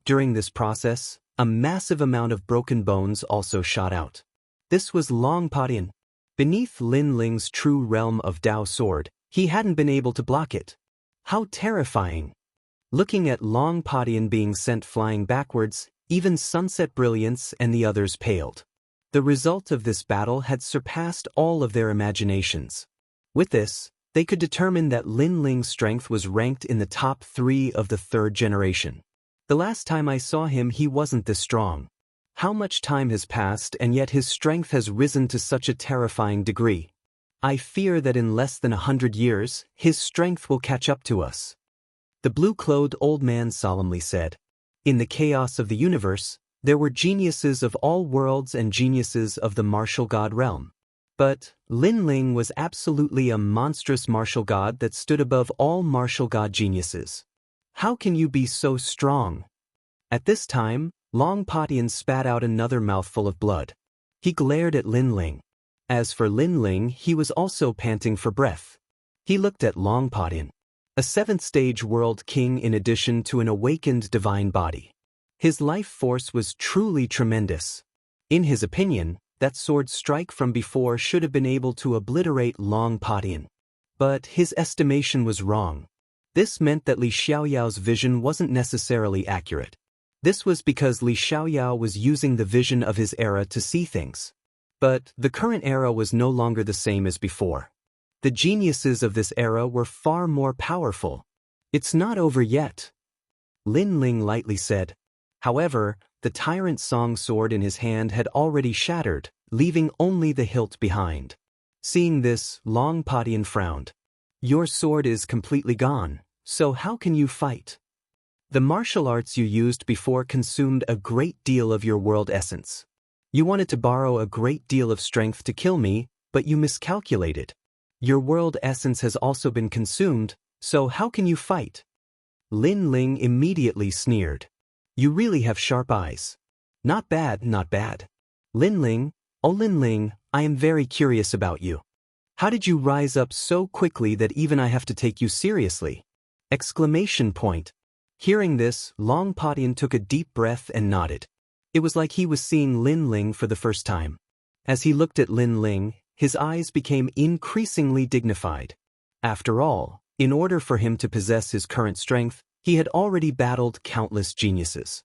Speaker 1: During this process, a massive amount of broken bones also shot out. This was Long Padian. Beneath Lin Ling's true realm of Dao sword, he hadn't been able to block it. How terrifying! Looking at Long Padian being sent flying backwards, even Sunset Brilliance and the others paled. The result of this battle had surpassed all of their imaginations. With this, they could determine that Lin Ling's strength was ranked in the top 3 of the 3rd generation. The last time I saw him, he wasn't this strong. How much time has passed and yet his strength has risen to such a terrifying degree. I fear that in less than 100 years, his strength will catch up to us. The blue-clothed old man solemnly said. In the chaos of the universe, there were geniuses of all worlds and geniuses of the martial god realm. But Lin Ling was absolutely a monstrous martial god that stood above all martial god geniuses. How can you be so strong? At this time, Long Padian spat out another mouthful of blood. He glared at Lin Ling. As for Lin Ling, he was also panting for breath. He looked at Long Padian, a 7th-stage world king in addition to an awakened divine body. His life force was truly tremendous. In his opinion, that sword strike from before should have been able to obliterate Long Padian. But his estimation was wrong. This meant that Li Xiaoyao's vision wasn't necessarily accurate. This was because Li Xiaoyao was using the vision of his era to see things. But the current era was no longer the same as before. The geniuses of this era were far more powerful. It's not over yet, Lin Ling lightly said. However, the tyrant song sword in his hand had already shattered, leaving only the hilt behind. Seeing this, Long Padian frowned. Your sword is completely gone, so how can you fight? The martial arts you used before consumed a great deal of your world essence. You wanted to borrow a great deal of strength to kill me, but you miscalculated. Your world essence has also been consumed, so how can you fight? Lin Ling immediately sneered. You really have sharp eyes. Not bad, not bad. Lin Ling, oh Lin Ling, I am very curious about you. How did you rise up so quickly that even I have to take you seriously? Exclamation point. Hearing this, Long Padian took a deep breath and nodded. It was like he was seeing Lin Ling for the first time. As he looked at Lin Ling, his eyes became increasingly dignified. After all, in order for him to possess his current strength, he had already battled countless geniuses.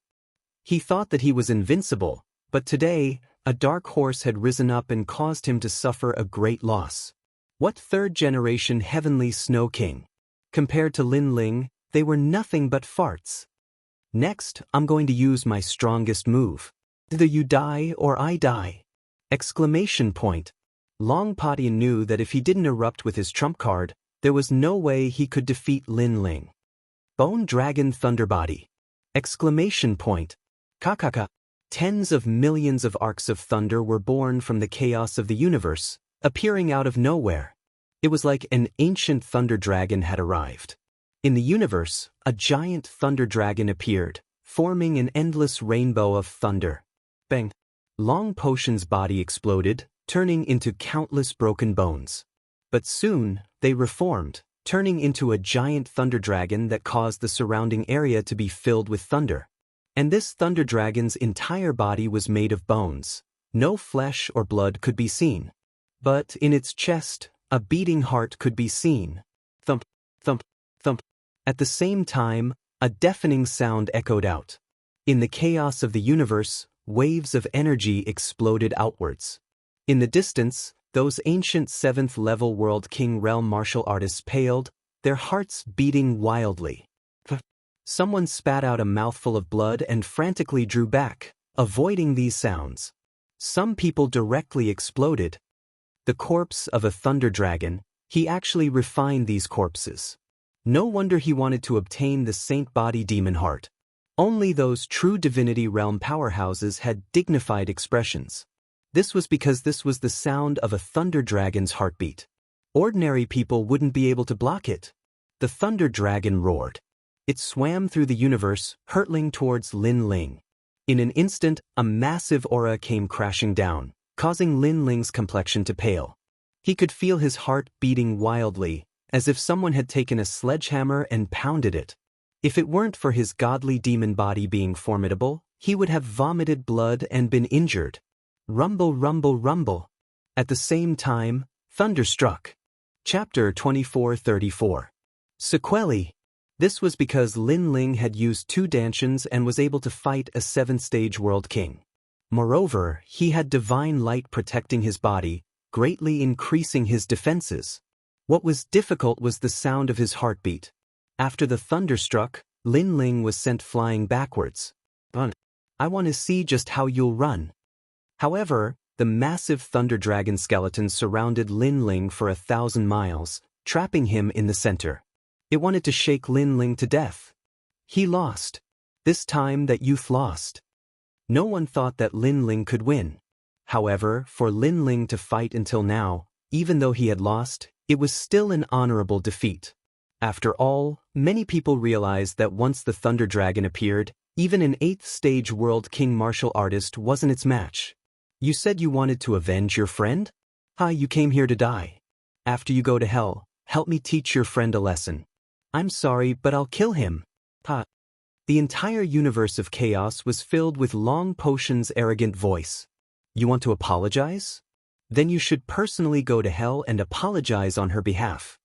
Speaker 1: He thought that he was invincible, but today, a dark horse had risen up and caused him to suffer a great loss. What third-generation heavenly snow king? Compared to Lin Ling, they were nothing but farts. Next, I'm going to use my strongest move. Either you die or I die. Exclamation point. Long Padian knew that if he didn't erupt with his trump card, there was no way he could defeat Lin Ling. Bone Dragon Thunderbody. Exclamation point. Kakaka. Tens of millions of arcs of thunder were born from the chaos of the universe, appearing out of nowhere. It was like an ancient thunder dragon had arrived. In the universe, a giant thunder dragon appeared, forming an endless rainbow of thunder. Bang! Long Potion's body exploded, turning into countless broken bones. But soon, they reformed, turning into a giant thunder dragon that caused the surrounding area to be filled with thunder. And this thunder dragon's entire body was made of bones. No flesh or blood could be seen. But in its chest, a beating heart could be seen. Thump, thump, thump. At the same time, a deafening sound echoed out. In the chaos of the universe, waves of energy exploded outwards. In the distance, those ancient 7th-level World King realm martial artists paled, their hearts beating wildly. Someone spat out a mouthful of blood and frantically drew back, avoiding these sounds. Some people directly exploded. The corpse of a thunder dragon, he actually refined these corpses. No wonder he wanted to obtain the Saint Body Demon Heart. Only those true divinity realm powerhouses had dignified expressions. This was because this was the sound of a thunder dragon's heartbeat. Ordinary people wouldn't be able to block it. The thunder dragon roared. It swam through the universe, hurtling towards Lin Ling. In an instant, a massive aura came crashing down, causing Lin Ling's complexion to pale. He could feel his heart beating wildly, as if someone had taken a sledgehammer and pounded it. If it weren't for his godly demon body being formidable, he would have vomited blood and been injured. Rumble, rumble, rumble. At the same time, thunder struck. Chapter 2434. Sequelae. This was because Lin Ling had used 2 dantians and was able to fight a 7th-stage world king. Moreover, he had divine light protecting his body, greatly increasing his defenses. What was difficult was the sound of his heartbeat. After the thunder struck, Lin Ling was sent flying backwards. I want to see just how you'll run. However, the massive thunder dragon skeleton surrounded Lin Ling for 1,000 miles, trapping him in the center. It wanted to shake Lin Ling to death. He lost. This time that youth lost. No one thought that Lin Ling could win. However, for Lin Ling to fight until now, even though he had lost, it was still an honorable defeat. After all, many people realized that once the Thunder Dragon appeared, even an 8th-stage World King martial artist wasn't its match. You said you wanted to avenge your friend? You came here to die. After you go to hell, help me teach your friend a lesson. I'm sorry, but I'll kill him. The entire universe of chaos was filled with Long Potion's arrogant voice. You want to apologize? Then you should personally go to hell and apologize on her behalf.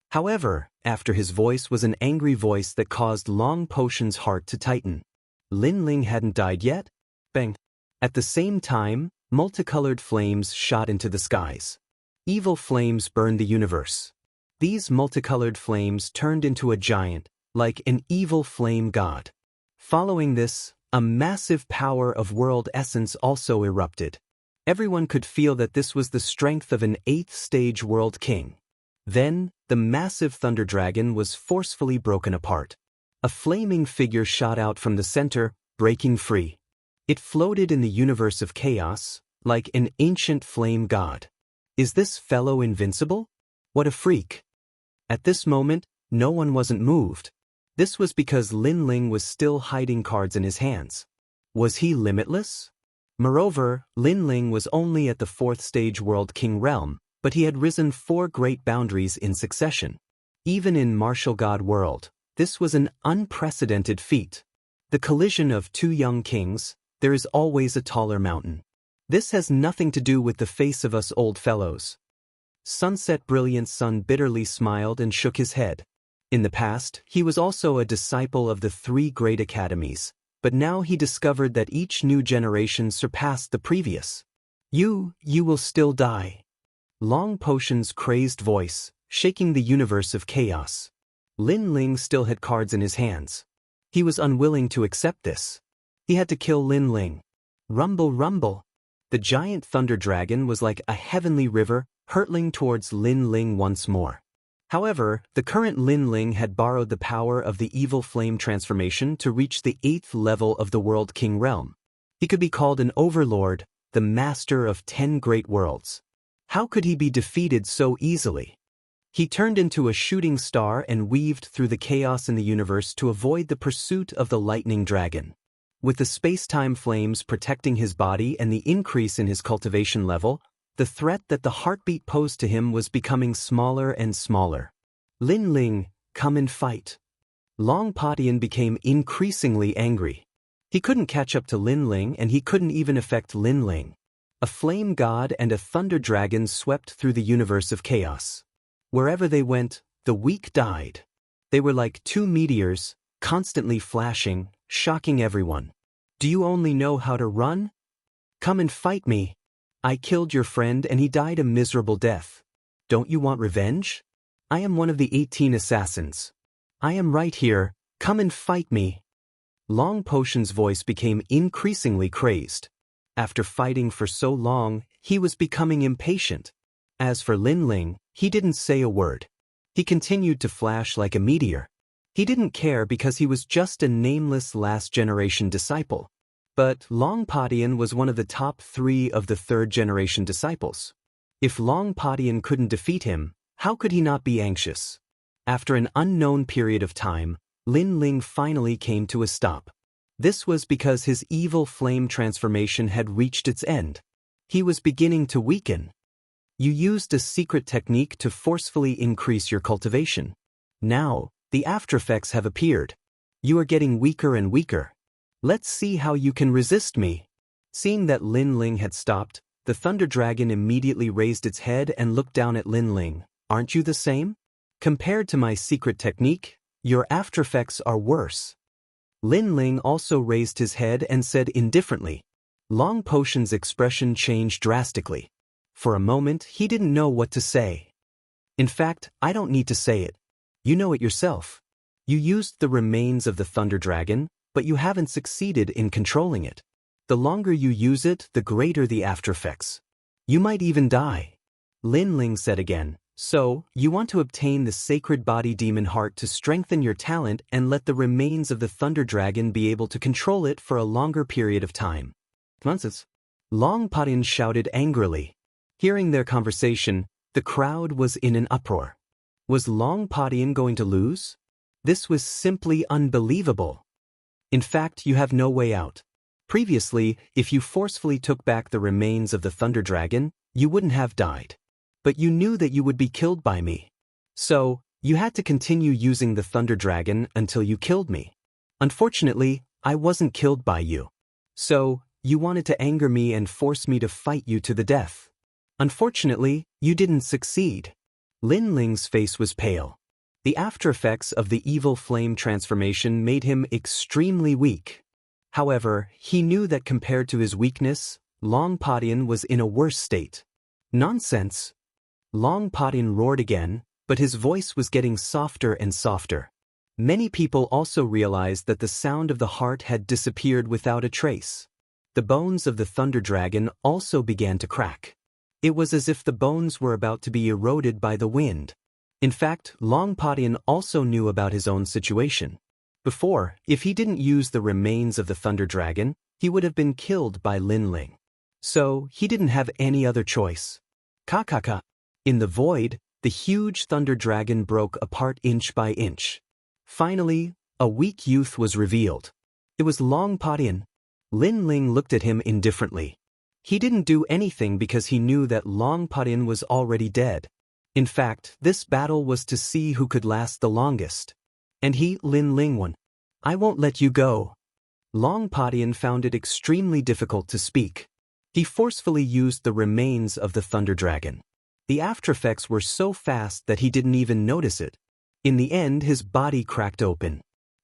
Speaker 1: However, after his voice was an angry voice that caused Long Potion's heart to tighten. Lin Ling hadn't died yet? Bang! At the same time, multicolored flames shot into the skies. Evil flames burned the universe. These multicolored flames turned into a giant, like an evil flame god. Following this, a massive power of world essence also erupted. Everyone could feel that this was the strength of an 8th-stage world king. Then, the massive thunder dragon was forcefully broken apart. A flaming figure shot out from the center, breaking free. It floated in the universe of chaos, like an ancient flame god. Is this fellow invincible? What a freak. At this moment, no one wasn't moved. This was because Lin Ling was still hiding cards in his hands. Was he limitless? Moreover, Lin Ling was only at the 4th stage World King realm, but he had risen 4 great boundaries in succession. Even in Martial God world, this was an unprecedented feat. The collision of 2 young kings, there is always a taller mountain. This has nothing to do with the face of us old fellows. Sunset Brilliant Sun bitterly smiled and shook his head. In the past, he was also a disciple of the 3 great academies, but now he discovered that each new generation surpassed the previous. You will still die. Long Potion's crazed voice, shaking the universe of chaos. Lin Ling still had cards in his hands. He was unwilling to accept this. He had to kill Lin Ling. Rumble, rumble. The giant thunder dragon was like a heavenly river, hurtling towards Lin Ling once more. However, the current Lin Ling had borrowed the power of the evil flame transformation to reach the 8th level of the World King realm. He could be called an overlord, the master of 10 great worlds. How could he be defeated so easily? He turned into a shooting star and weaved through the chaos in the universe to avoid the pursuit of the lightning dragon. With the space-time flames protecting his body and the increase in his cultivation level, the threat that the heartbeat posed to him was becoming smaller and smaller. Lin Ling, come and fight. Long Patian became increasingly angry. He couldn't catch up to Lin Ling and he couldn't even affect Lin Ling. A flame god and a thunder dragon swept through the universe of chaos. Wherever they went, the weak died. They were like 2 meteors, constantly flashing, shocking everyone. Do you only know how to run? Come and fight me. I killed your friend and he died a miserable death. Don't you want revenge? I am one of the 18 assassins. I am right here, come and fight me. Long Potion's voice became increasingly crazed. After fighting for so long, he was becoming impatient. As for Lin Ling, he didn't say a word. He continued to flash like a meteor. He didn't care because he was just a nameless last-generation disciple. But Long Patian was one of the top 3 of the 3rd-generation disciples. If Long Patian couldn't defeat him, how could he not be anxious? After an unknown period of time, Lin Ling finally came to a stop. This was because his evil flame transformation had reached its end. He was beginning to weaken. You used a secret technique to forcefully increase your cultivation. Now, the aftereffects have appeared. You are getting weaker and weaker. Let's see how you can resist me. Seeing that Lin Ling had stopped, the Thunder Dragon immediately raised its head and looked down at Lin Ling. Aren't you the same? Compared to my secret technique, your aftereffects are worse. Lin Ling also raised his head and said indifferently. Long Potion's expression changed drastically. For a moment, he didn't know what to say. In fact, I don't need to say it. You know it yourself. You used the remains of the Thunder Dragon, but you haven't succeeded in controlling it. The longer you use it, the greater the aftereffects. You might even die. Lin Ling said again, so, you want to obtain the sacred body demon heart to strengthen your talent and let the remains of the Thunder Dragon be able to control it for a longer period of time. Nonsense. Long Patian shouted angrily. Hearing their conversation, the crowd was in an uproar. Was Long Patian going to lose? This was simply unbelievable. In fact, you have no way out. Previously, if you forcefully took back the remains of the Thunder Dragon, you wouldn't have died. But you knew that you would be killed by me. So, you had to continue using the Thunder Dragon until you killed me. Unfortunately, I wasn't killed by you. So, you wanted to anger me and force me to fight you to the death. Unfortunately, you didn't succeed. Lin Ling's face was pale. The aftereffects of the evil flame transformation made him extremely weak. However, he knew that compared to his weakness, Long Patian was in a worse state. Nonsense! Long Patian roared again, but his voice was getting softer and softer. Many people also realized that the sound of the heart had disappeared without a trace. The bones of the Thunder Dragon also began to crack. It was as if the bones were about to be eroded by the wind. In fact, Long Patian also knew about his own situation. Before, if he didn't use the remains of the Thunder Dragon, he would have been killed by Lin Ling. So, he didn't have any other choice. Ka. In the void, the huge Thunder Dragon broke apart inch by inch. Finally, a weak youth was revealed. It was Long Padian. Lin Ling looked at him indifferently. He didn't do anything because he knew that Long Padian was already dead. In fact, this battle was to see who could last the longest. And he, Lin Ling, won. I won't let you go. Long Padian found it extremely difficult to speak. He forcefully used the remains of the Thunder Dragon. The aftereffects were so fast that he didn't even notice it. In the end, his body cracked open.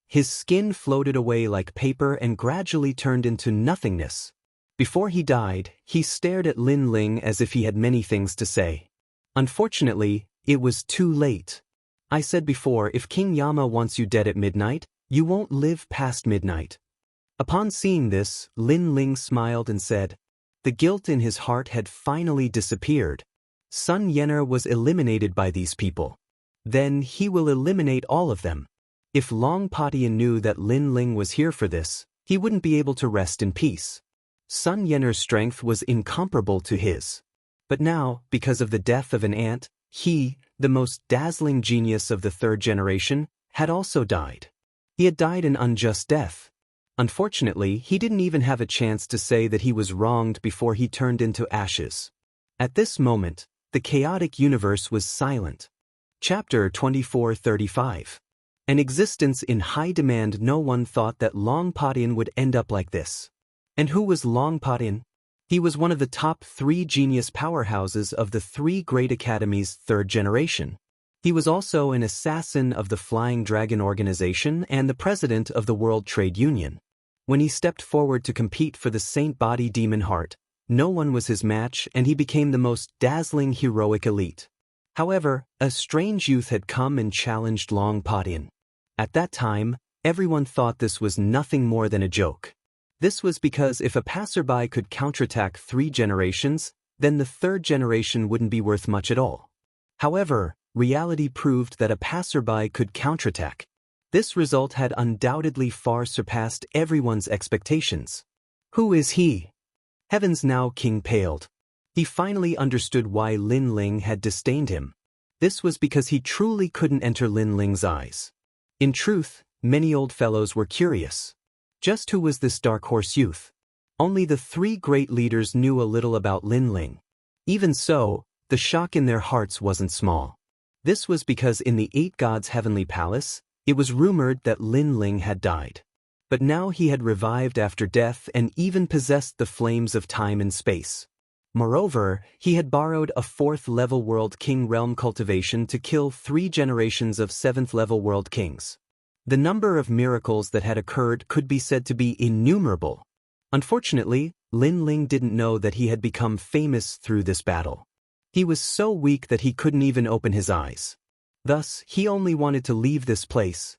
Speaker 1: His skin floated away like paper and gradually turned into nothingness. Before he died, he stared at Lin Ling as if he had many things to say. Unfortunately, it was too late. I said before, if King Yama wants you dead at midnight, you won't live past midnight. Upon seeing this, Lin Ling smiled and said, the guilt in his heart had finally disappeared. Sun Yener was eliminated by these people. Then he will eliminate all of them. If Long Padian knew that Lin Ling was here for this, he wouldn't be able to rest in peace. Sun Yener's strength was incomparable to his. But now, because of the death of an ant, he, the most dazzling genius of the third generation, had also died. He had died an unjust death. Unfortunately, he didn't even have a chance to say that he was wronged before he turned into ashes. At this moment, the chaotic universe was silent. Chapter 2435. An existence in high demand. No one thought that Long Padian would end up like this. And who was Long Padian? He was one of the top 3 genius powerhouses of the 3 great academies' third generation. He was also an assassin of the Flying Dragon Organization and the president of the World Trade Union. When he stepped forward to compete for the Saint Body Demon Heart, no one was his match and he became the most dazzling heroic elite. However, a strange youth had come and challenged Long Padian. At that time, everyone thought this was nothing more than a joke. This was because if a passerby could counterattack 3 generations, then the third generation wouldn't be worth much at all. However, reality proved that a passerby could counterattack. This result had undoubtedly far surpassed everyone's expectations. Who is he? Heavens, now King paled. He finally understood why Lin Ling had disdained him. This was because he truly couldn't enter Lin Ling's eyes. In truth, many old fellows were curious. Just who was this dark horse youth? Only the 3 great leaders knew a little about Lin Ling. Even so, the shock in their hearts wasn't small. This was because in the 8 gods' heavenly palace, it was rumored that Lin Ling had died. But now he had revived after death and even possessed the flames of time and space. Moreover, he had borrowed a 4th-level World King realm cultivation to kill 3 generations of 7th-level World Kings. The number of miracles that had occurred could be said to be innumerable. Unfortunately, Lin Ling didn't know that he had become famous through this battle. He was so weak that he couldn't even open his eyes. Thus, he only wanted to leave this place.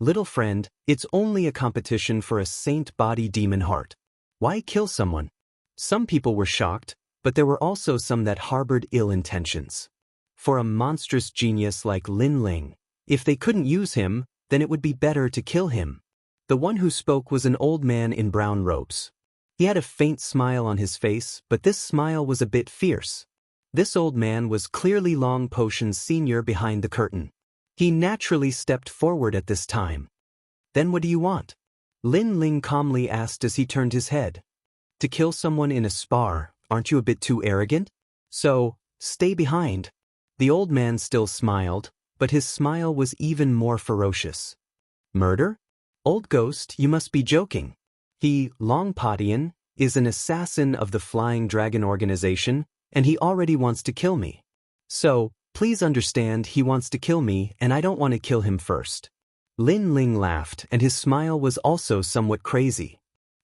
Speaker 1: Little friend, it's only a competition for a Saint Body Demon Heart. Why kill someone? Some people were shocked, but there were also some that harbored ill intentions. For a monstrous genius like Lin Ling, if they couldn't use him, then it would be better to kill him. The one who spoke was an old man in brown robes. He had a faint smile on his face, but this smile was a bit fierce. This old man was clearly Long Potion's senior behind the curtain. He naturally stepped forward at this time. Then what do you want? Lin Ling calmly asked as he turned his head. To kill someone in a spar, aren't you a bit too arrogant? So, stay behind. The old man still smiled, but his smile was even more ferocious. Murder? Old ghost, you must be joking. He, Long Padian, is an assassin of the Flying Dragon Organization, and he already wants to kill me. So, please understand, he wants to kill me and I don't want to kill him first. Lin Ling laughed and his smile was also somewhat crazy.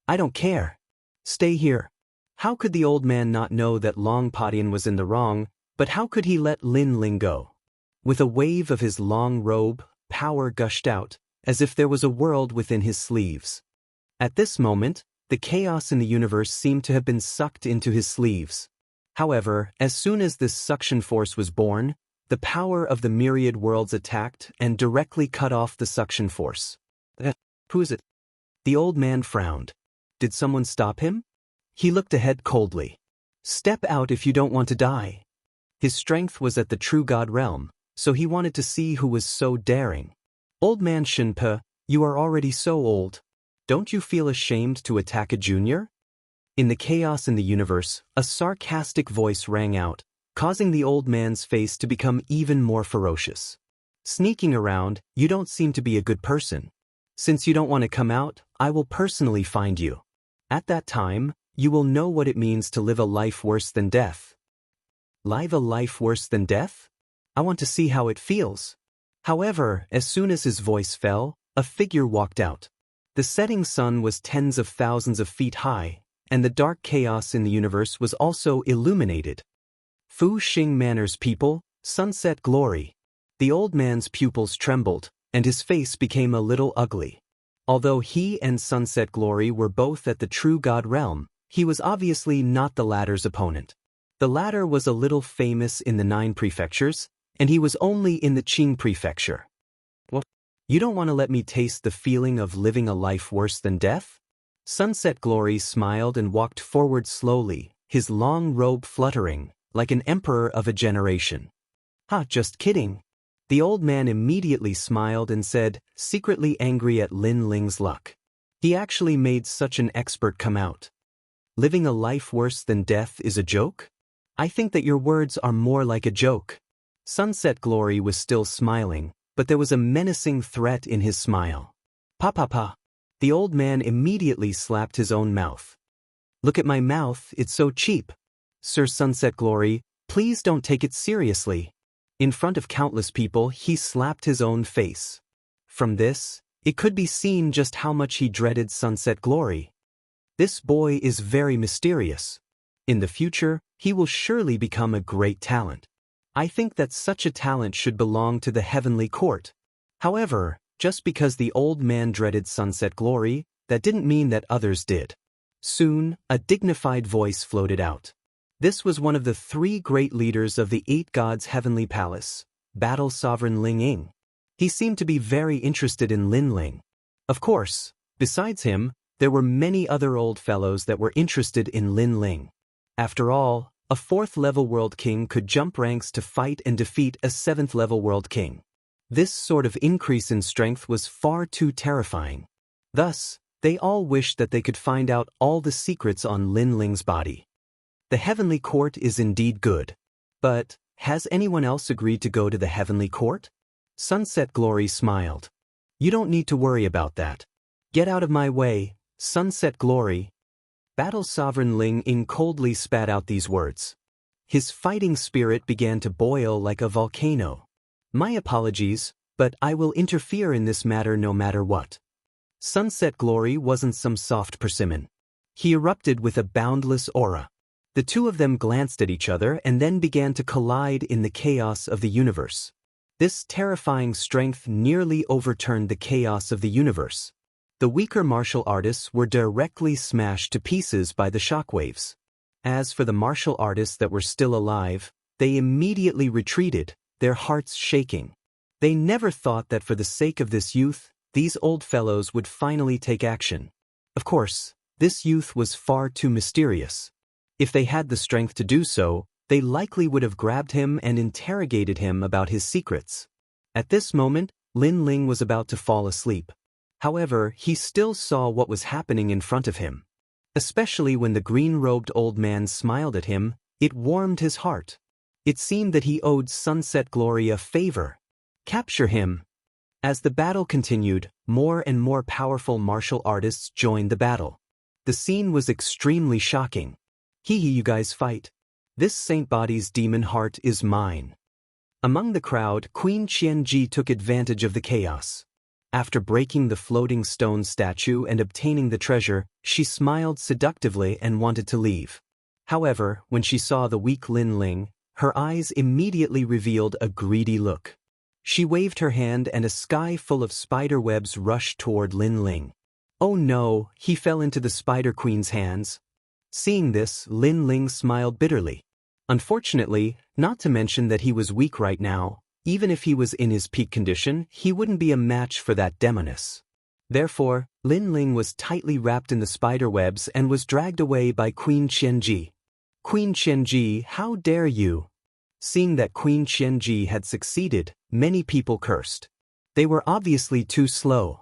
Speaker 1: I don't care. Stay here. How could the old man not know that Long Padian was in the wrong, but how could he let Lin Ling go? With a wave of his long robe, power gushed out, as if there was a world within his sleeves. At this moment, the chaos in the universe seemed to have been sucked into his sleeves. However, as soon as this suction force was born, the power of the myriad worlds attacked and directly cut off the suction force. Who is it? The old man frowned. Did someone stop him? He looked ahead coldly. Step out if you don't want to die. His strength was at the true god realm, so he wanted to see who was so daring. Old man Shinpe, you are already so old. Don't you feel ashamed to attack a junior? In the chaos in the universe, a sarcastic voice rang out, causing the old man's face to become even more ferocious. Sneaking around, you don't seem to be a good person. Since you don't want to come out, I will personally find you. At that time, you will know what it means to live a life worse than death. Live a life worse than death? I want to see how it feels. However, as soon as his voice fell, a figure walked out. The setting sun was tens of thousands of feet high, and the dark chaos in the universe was also illuminated. Fu Xing Manor's people, sunset glory. The old man's pupils trembled, and his face became a little ugly. Although he and Sunset Glory were both at the true god realm, he was obviously not the latter's opponent. The latter was a little famous in the 9 prefectures, and he was only in the Qing prefecture. What? You don't want to let me taste the feeling of living a life worse than death? Sunset Glory smiled and walked forward slowly, his long robe fluttering, like an emperor of a generation. Just kidding. The old man immediately smiled and said, secretly angry at Lin Ling's luck. He actually made such an expert come out. Living a life worse than death is a joke? I think that your words are more like a joke. Sunset Glory was still smiling, but there was a menacing threat in his smile. Pa. The old man immediately slapped his own mouth. Look at my mouth, it's so cheap. Sir Sunset Glory, please don't take it seriously. In front of countless people, he slapped his own face. From this, it could be seen just how much he dreaded Sunset Glory. This boy is very mysterious. In the future, he will surely become a great talent. I think that such a talent should belong to the heavenly court. However, just because the old man dreaded Sunset Glory, that didn't mean that others did. Soon, a dignified voice floated out. This was one of the 3 great leaders of the 8 gods' heavenly palace, Battle Sovereign Ling Ying. He seemed to be very interested in Lin Ling. Of course, besides him, there were many other old fellows that were interested in Lin Ling. After all, a 4th-level world king could jump ranks to fight and defeat a 7th-level world king. This sort of increase in strength was far too terrifying. Thus, they all wished that they could find out all the secrets on Lin Ling's body. The heavenly court is indeed good. But, has anyone else agreed to go to the heavenly court? Sunset Glory smiled. You don't need to worry about that. Get out of my way, Sunset Glory. Battle Sovereign Ling Ying coldly spat out these words. His fighting spirit began to boil like a volcano. My apologies, but I will interfere in this matter no matter what. Sunset Glory wasn't some soft persimmon. He erupted with a boundless aura. The two of them glanced at each other and then began to collide in the chaos of the universe. This terrifying strength nearly overturned the chaos of the universe. The weaker martial artists were directly smashed to pieces by the shockwaves. As for the martial artists that were still alive, they immediately retreated, their hearts shaking. They never thought that for the sake of this youth, these old fellows would finally take action. Of course, this youth was far too mysterious. If they had the strength to do so, they likely would have grabbed him and interrogated him about his secrets. At this moment, Lin Ling was about to fall asleep. However, he still saw what was happening in front of him. Especially when the green-robed old man smiled at him, it warmed his heart. It seemed that he owed Sunset Glory a favor. Capture him. As the battle continued, more and more powerful martial artists joined the battle. The scene was extremely shocking. You guys fight. This Saint Body's demon heart is mine. Among the crowd, Queen Qianji took advantage of the chaos. After breaking the floating stone statue and obtaining the treasure, she smiled seductively and wanted to leave. However, when she saw the weak Lin Ling, her eyes immediately revealed a greedy look. She waved her hand and a sky full of spider webs rushed toward Lin Ling. Oh no, he fell into the Spider Queen's hands. Seeing this, Lin Ling smiled bitterly. Unfortunately, not to mention that he was weak right now, even if he was in his peak condition, he wouldn't be a match for that demoness. Therefore, Lin Ling was tightly wrapped in the spider webs and was dragged away by Queen Qianji. Queen Qianji, how dare you? Seeing that Queen Qianji had succeeded, many people cursed. They were obviously too slow.